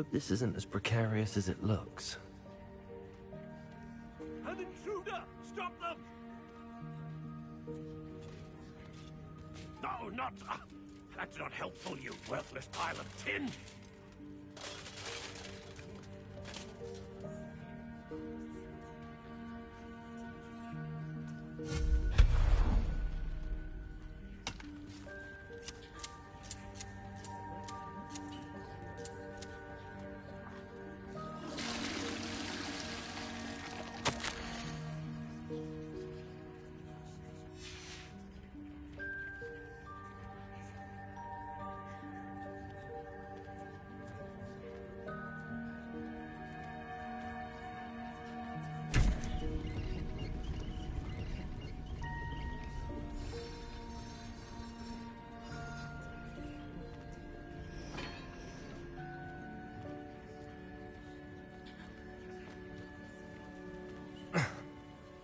Hope this isn't as precarious as it looks. An intruder! Stop them! No, not... that's not helpful, you worthless pile of tin!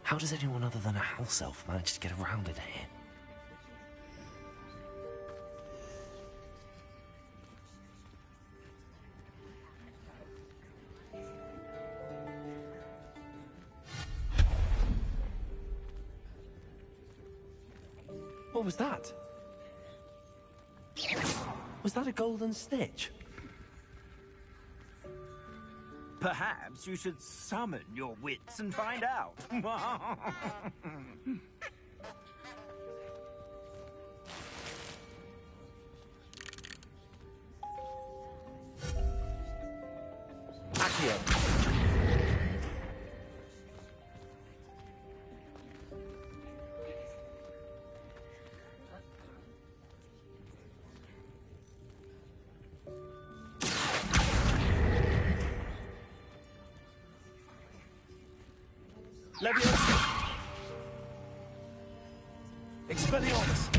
How does anyone other than a house elf manage to get around in here? What was that? Was that a golden snitch? Perhaps you should summon your wits and find out. Leviosa! Expelliarmus!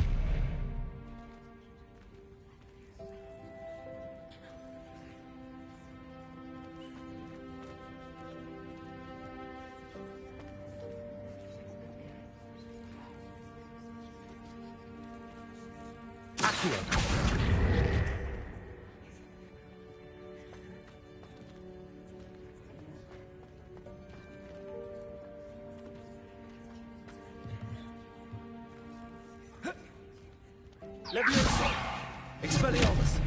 Leviosa! Expelliarmus!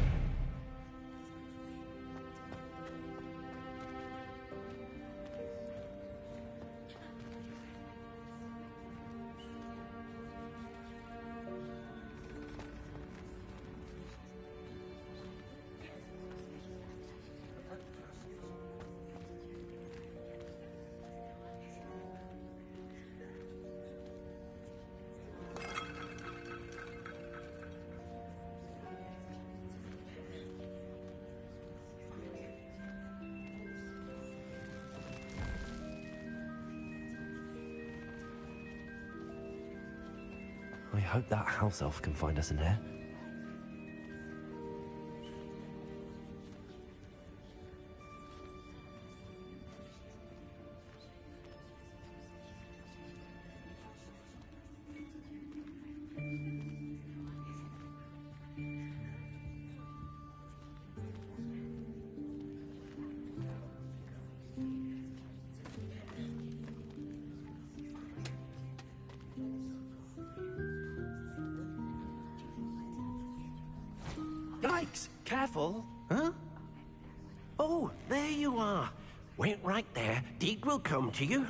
I hope that house elf can find us in here. Yikes! Careful! Huh? Oh, there you are. Wait right there. Deke will come to you.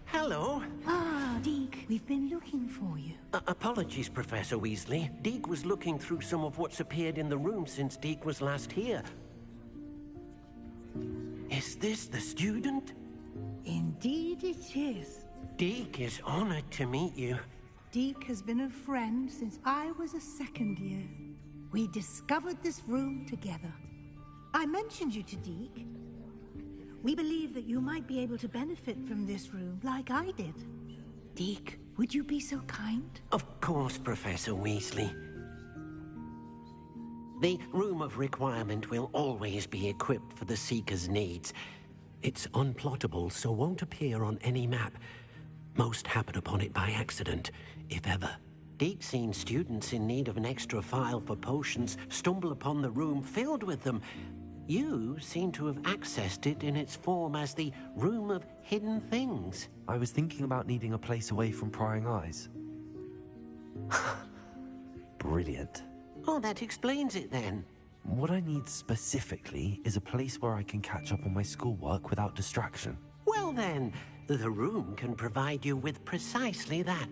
Hello. Ah, Deke, we've been looking for you. Apologies, Professor Weasley. Deke was looking through some of what's appeared in the room since Deke was last here. Is this the student? Indeed it is. Deke is honored to meet you. Deke has been a friend since I was a second year. We discovered this room together. I mentioned you to Deke. We believe that you might be able to benefit from this room like I did. Deke, would you be so kind? Of course, Professor Weasley. The Room of Requirement will always be equipped for the Seeker's needs. It's unplottable, so won't appear on any map. Most happen upon it by accident, if ever. Deke's seen students in need of an extra file for potions stumble upon the room filled with them. You seem to have accessed it in its form as the Room of Hidden Things. I was thinking about needing a place away from prying eyes. Brilliant. Oh, that explains it then. What I need specifically is a place where I can catch up on my schoolwork without distraction. Well then, the room can provide you with precisely that.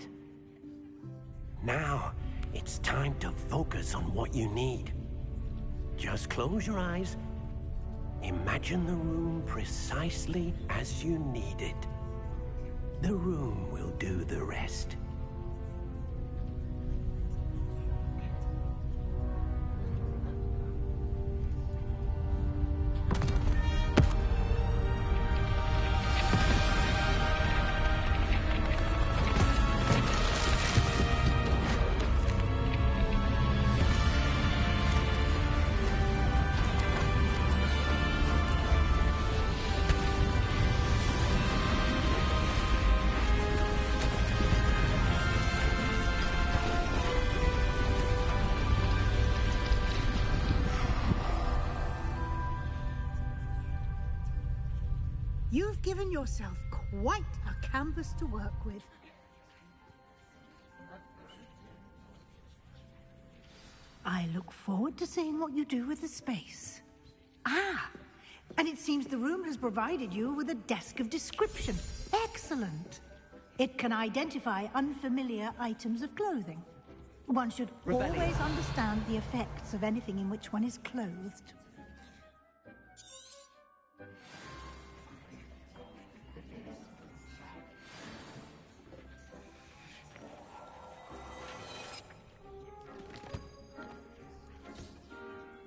Now, it's time to focus on what you need. Just close your eyes. Imagine the room precisely as you need it. The room will do the rest. You've given yourself quite a canvas to work with. I look forward to seeing what you do with the space. Ah, and it seems the room has provided you with a desk of description. Excellent. It can identify unfamiliar items of clothing. One should always understand the effects of anything in which one is clothed.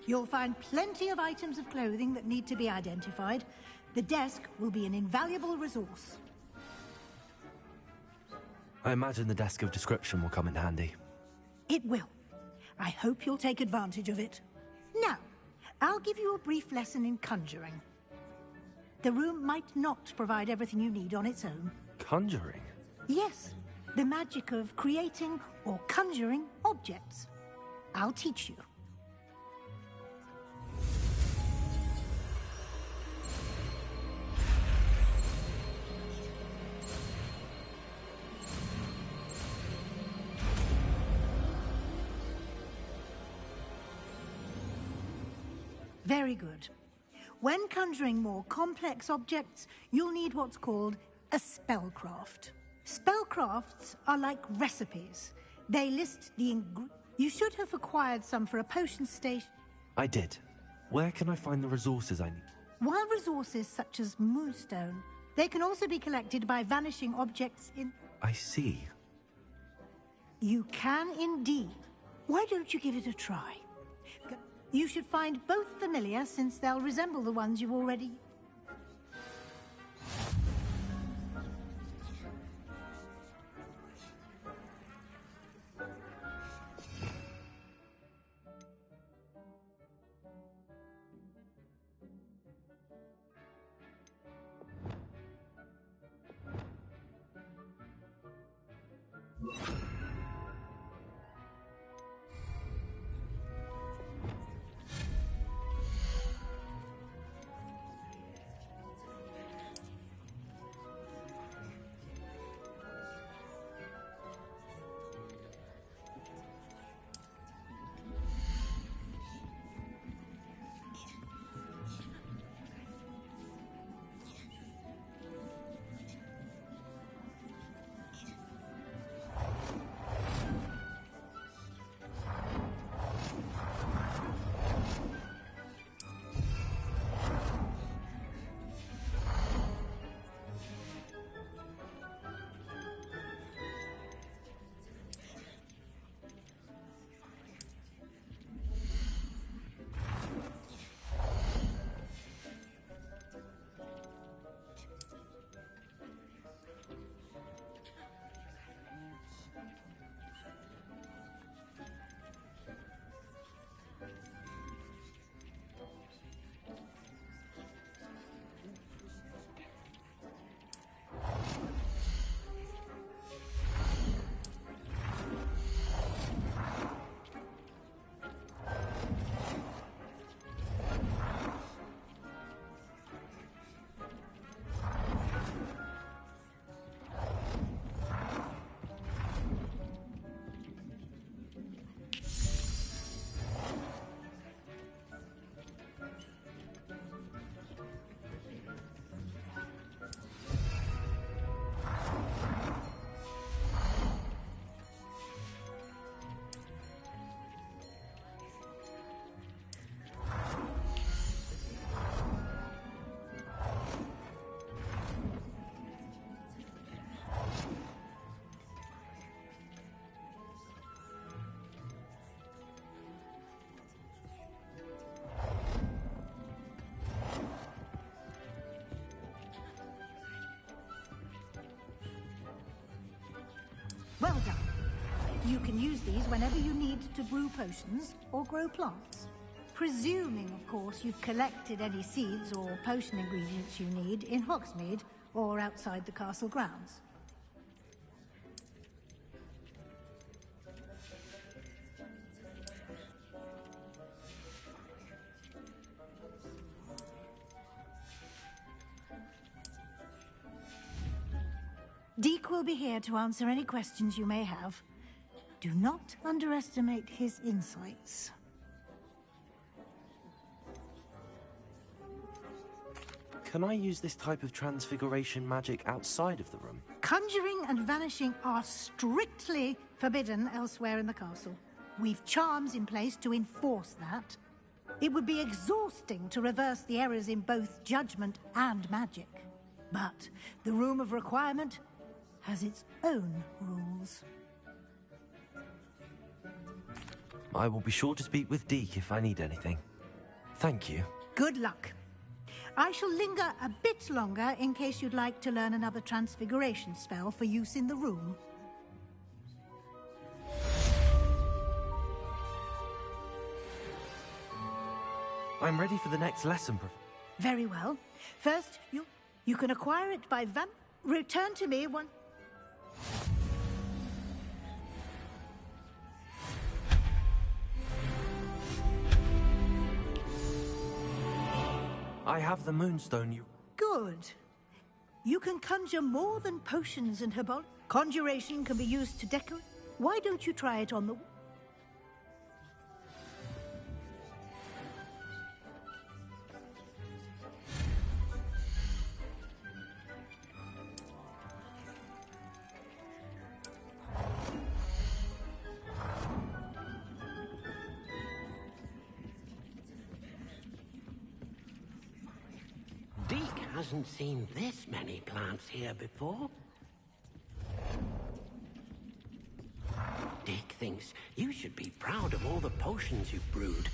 You'll find plenty of items of clothing that need to be identified. The desk will be an invaluable resource. I imagine the desk of description will come in handy. It will. I hope you'll take advantage of it. Now, I'll give you a brief lesson in conjuring. The room might not provide everything you need on its own. Conjuring? Yes, the magic of creating or conjuring objects. I'll teach you. Very good. When conjuring more complex objects, you'll need what's called a spellcraft. Spellcrafts are like recipes. They list the You should have acquired some for a potion station. I did. Where can I find the resources I need? While resources such as moonstone, they can also be collected by vanishing objects in... I see. You can indeed. Why don't you give it a try? You should find both familiar, since they'll resemble the ones you've already... Well done. You can use these whenever you need to brew potions or grow plants. Presuming, of course, you've collected any seeds or potion ingredients you need in Hogsmeade or outside the castle grounds. Deke will be here to answer any questions you may have. Do not underestimate his insights. Can I use this type of transfiguration magic outside of the room? Conjuring and vanishing are strictly forbidden elsewhere in the castle. We've charms in place to enforce that. It would be exhausting to reverse the errors in both judgment and magic. But the Room of Requirement has its own rules. I will be sure to speak with Deke if I need anything. Thank you. Good luck. I shall linger a bit longer in case you'd like to learn another transfiguration spell for use in the room. I'm ready for the next lesson, Very well. First, you can acquire it by return to me once... I have the moonstone you... Good. You can conjure more than potions and herbal... Conjuration can be used to decorate... Why don't you try it on the... hasn't seen this many plants here before. Dick thinks you should be proud of all the potions you've brewed.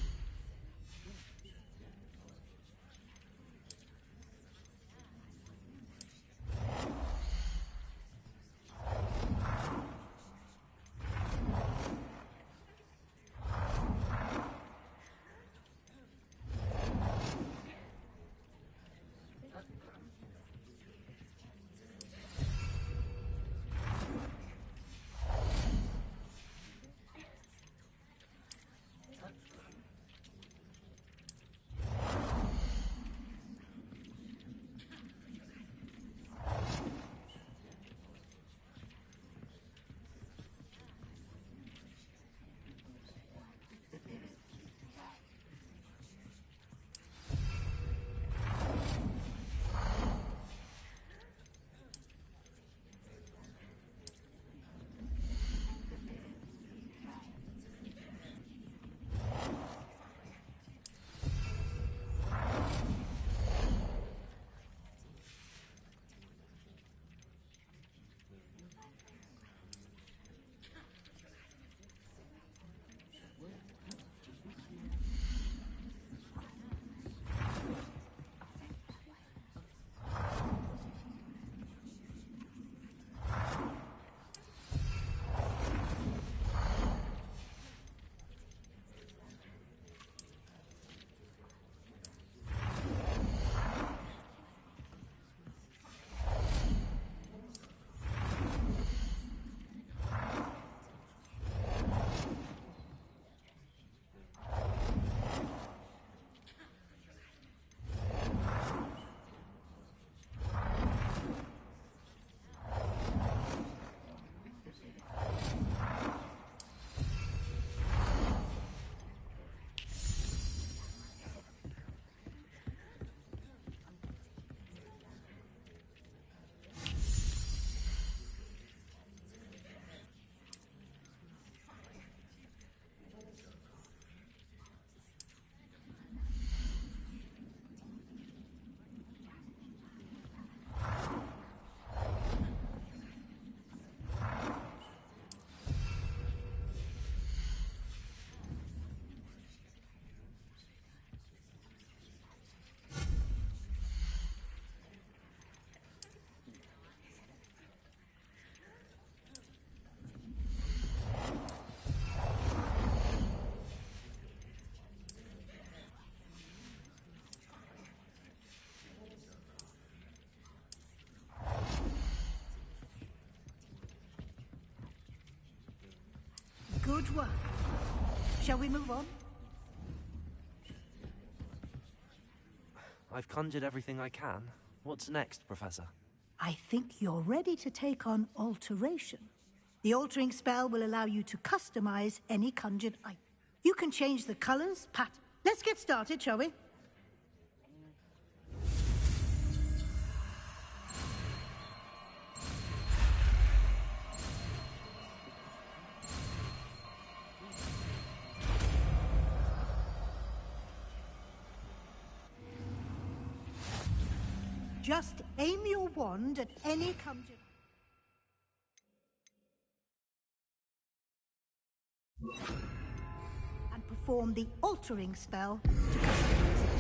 Good work. Shall we move on? I've conjured everything I can. What's next, Professor? I think you're ready to take on alteration. The altering spell will allow you to customize any conjured item. You can change the colors, Let's get started, shall we? Just aim your wand at any conjured... and perform the altering spell to customize it.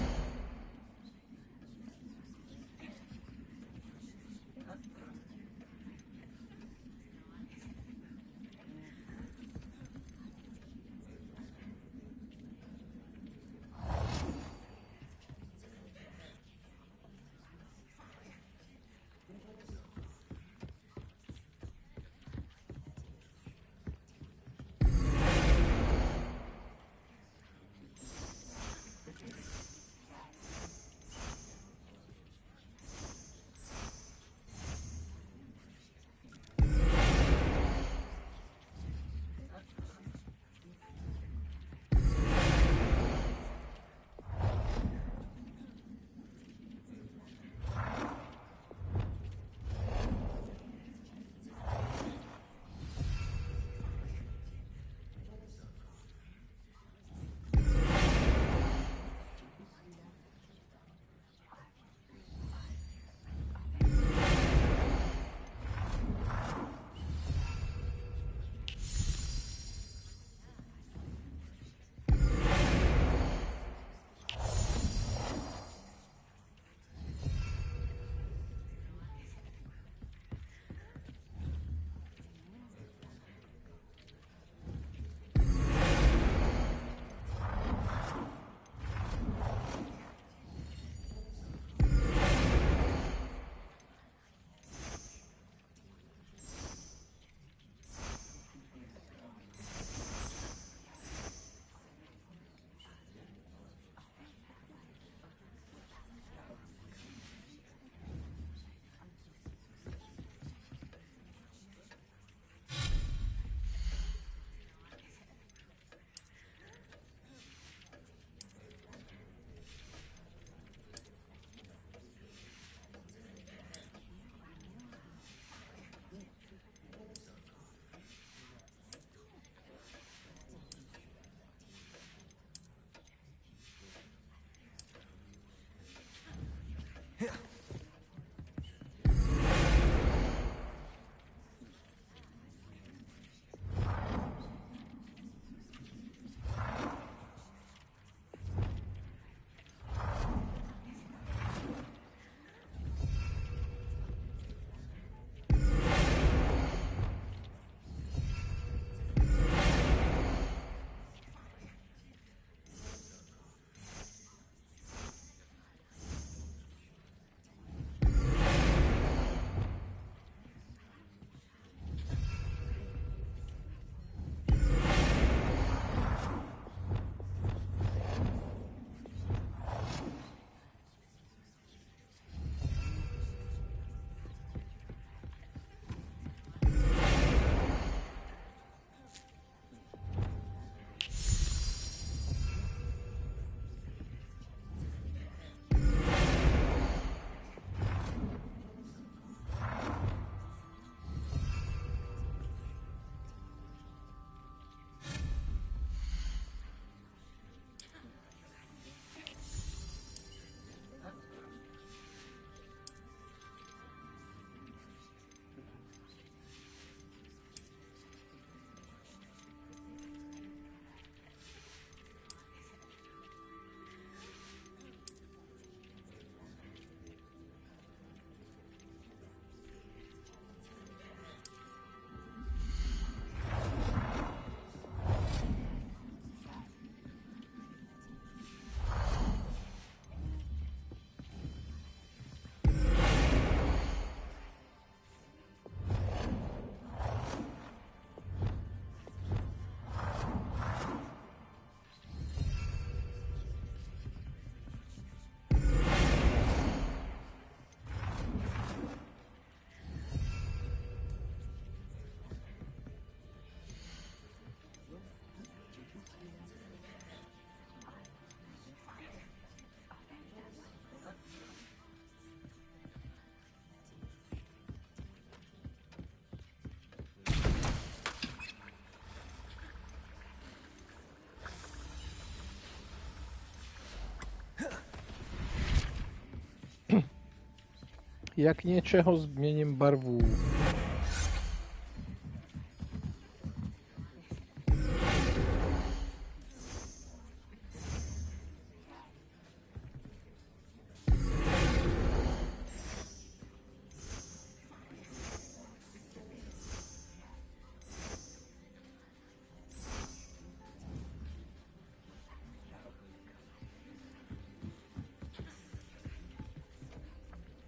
Jak něčeho změním barvu.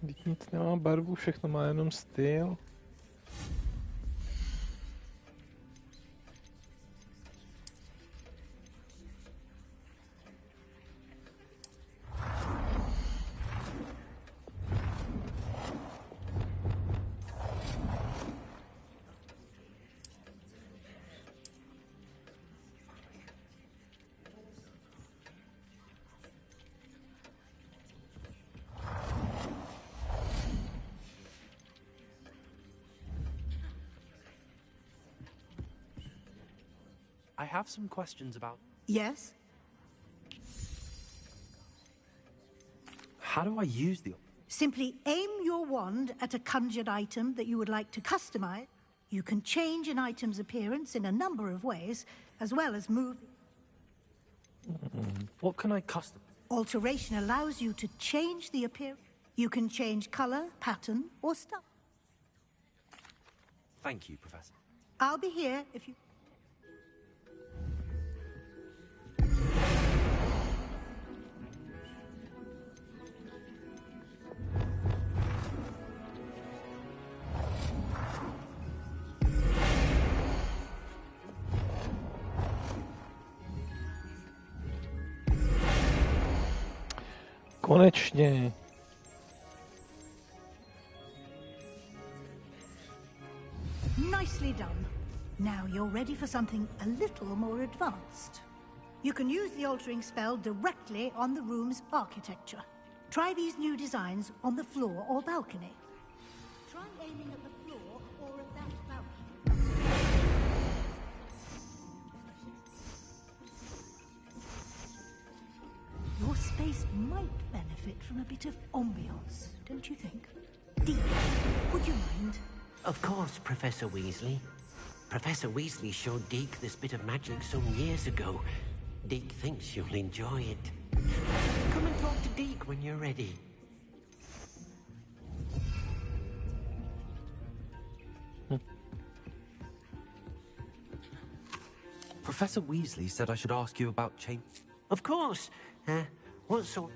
Teď nic nemá barvu, všechno má jenom styl. I have some questions about... Yes? How do I use the... Simply aim your wand at a conjured item that you would like to customize. You can change an item's appearance in a number of ways, as well as move... What can I custom? Alteration allows you to change the appearance. You can change color, pattern, or style. Thank you, Professor. I'll be here if you... Konečně. Nicely done. Now you're ready for something a little more advanced. You can use the altering spell directly on the room's architecture. Try these new designs on the floor or balcony. Try aiming at the floor or at that balcony. Your space might benefit from a bit of ambiance, don't you think? Dean, would you mind? Of course, Professor Weasley. Professor Weasley showed Deke this bit of magic some years ago. Deke thinks you'll enjoy it. Come and talk to Deke when you're ready. Professor Weasley said I should ask you about change... Of course. What sort...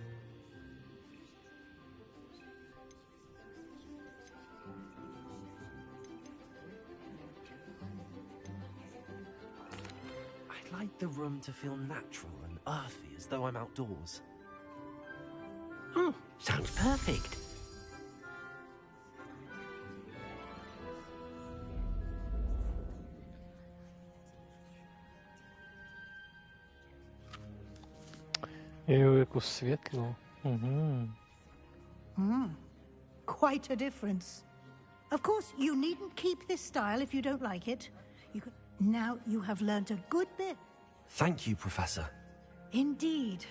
I'd like the room to feel natural and earthy, as though I'm outdoors. Sounds perfect. Jo, jako světlo. Quite a difference. Of course, you needn't keep this style if you don't like it. Now you have learnt a good bit. Thank you, Professor. Indeed.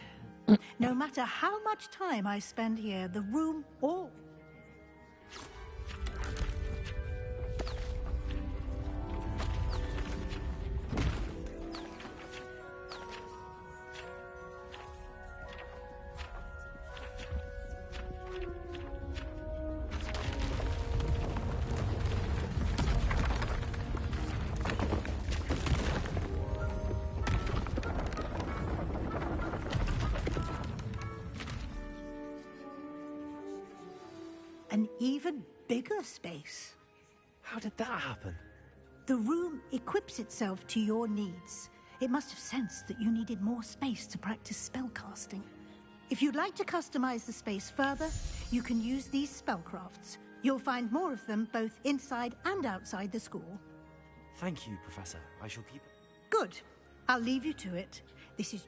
No matter how much time I spend here, the room all... An even bigger space. How did that happen? The room equips itself to your needs. It must have sensed that you needed more space to practice spellcasting. If you'd like to customize the space further, you can use these spellcrafts. You'll find more of them both inside and outside the school. Thank you, Professor. I shall keep it. Good. I'll leave you to it. This is...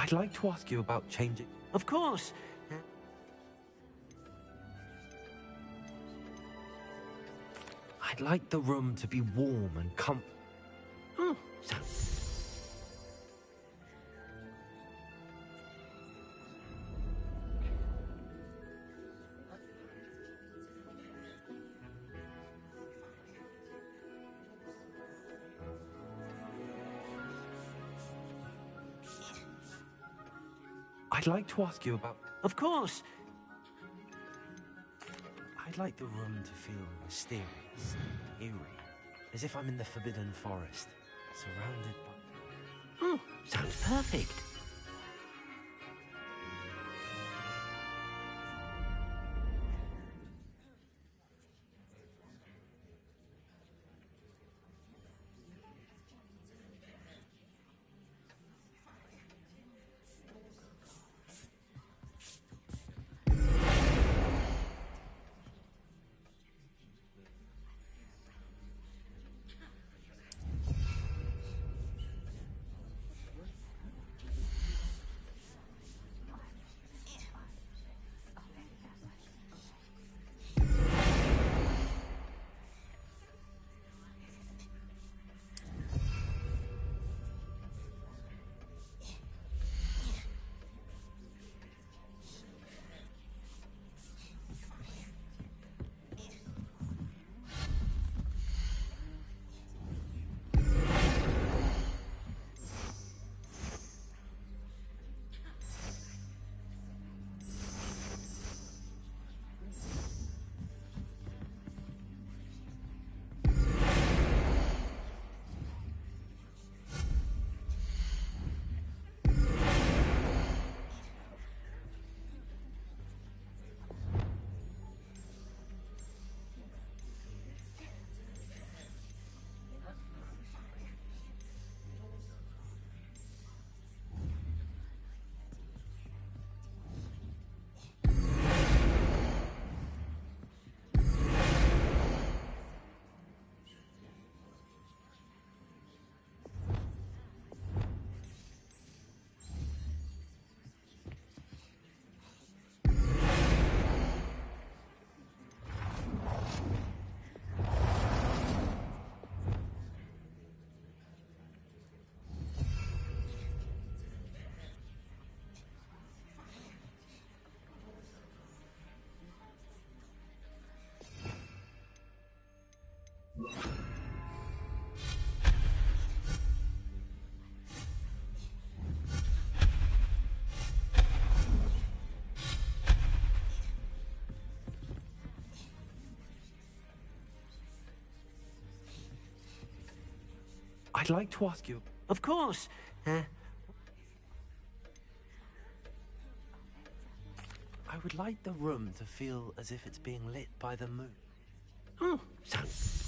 I'd like to ask you about changing... Of course. I'd like the room to be warm and comfortable. Oh, so... I'd like to ask you about... Of course. I'd like the room to feel mysterious and eerie, as if I'm in the Forbidden Forest, surrounded by... Oh, sounds perfect. I'd like to ask you... Of course. I would like the room to feel as if it's being lit by the moon. Oh, sounds...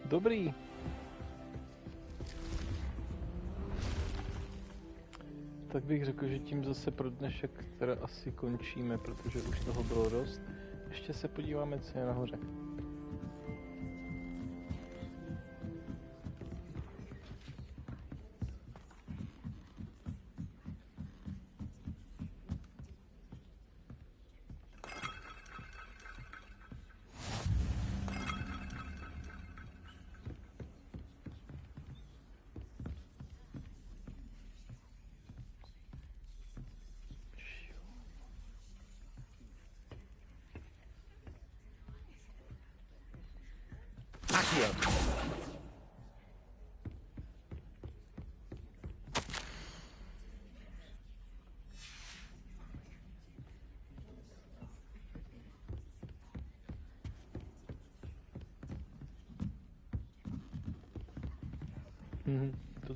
Dobrý. Tak bych řekl, že tím zase pro dnešek teda asi končíme, protože už toho bylo dost. Ještě se podíváme, co je nahoře.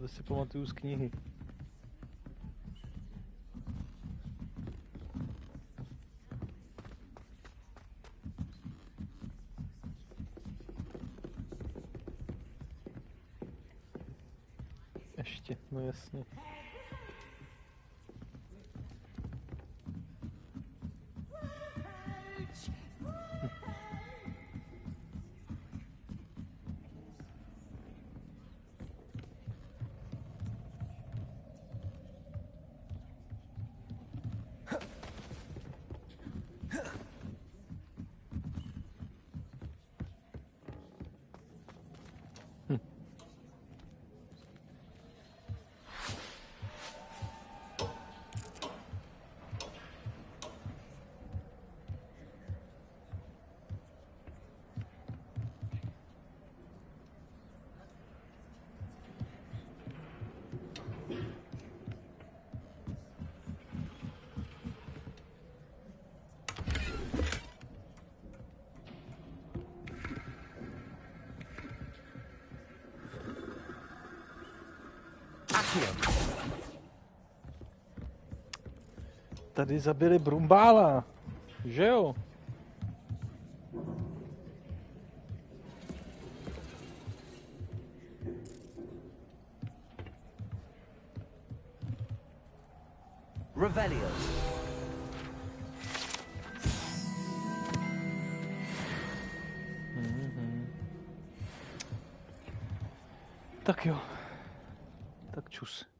To si pamatuju z knihy. Ještě, no jasně. Tady zabili Brumbála, že jo? Revelio. Tak jo. Tak čus.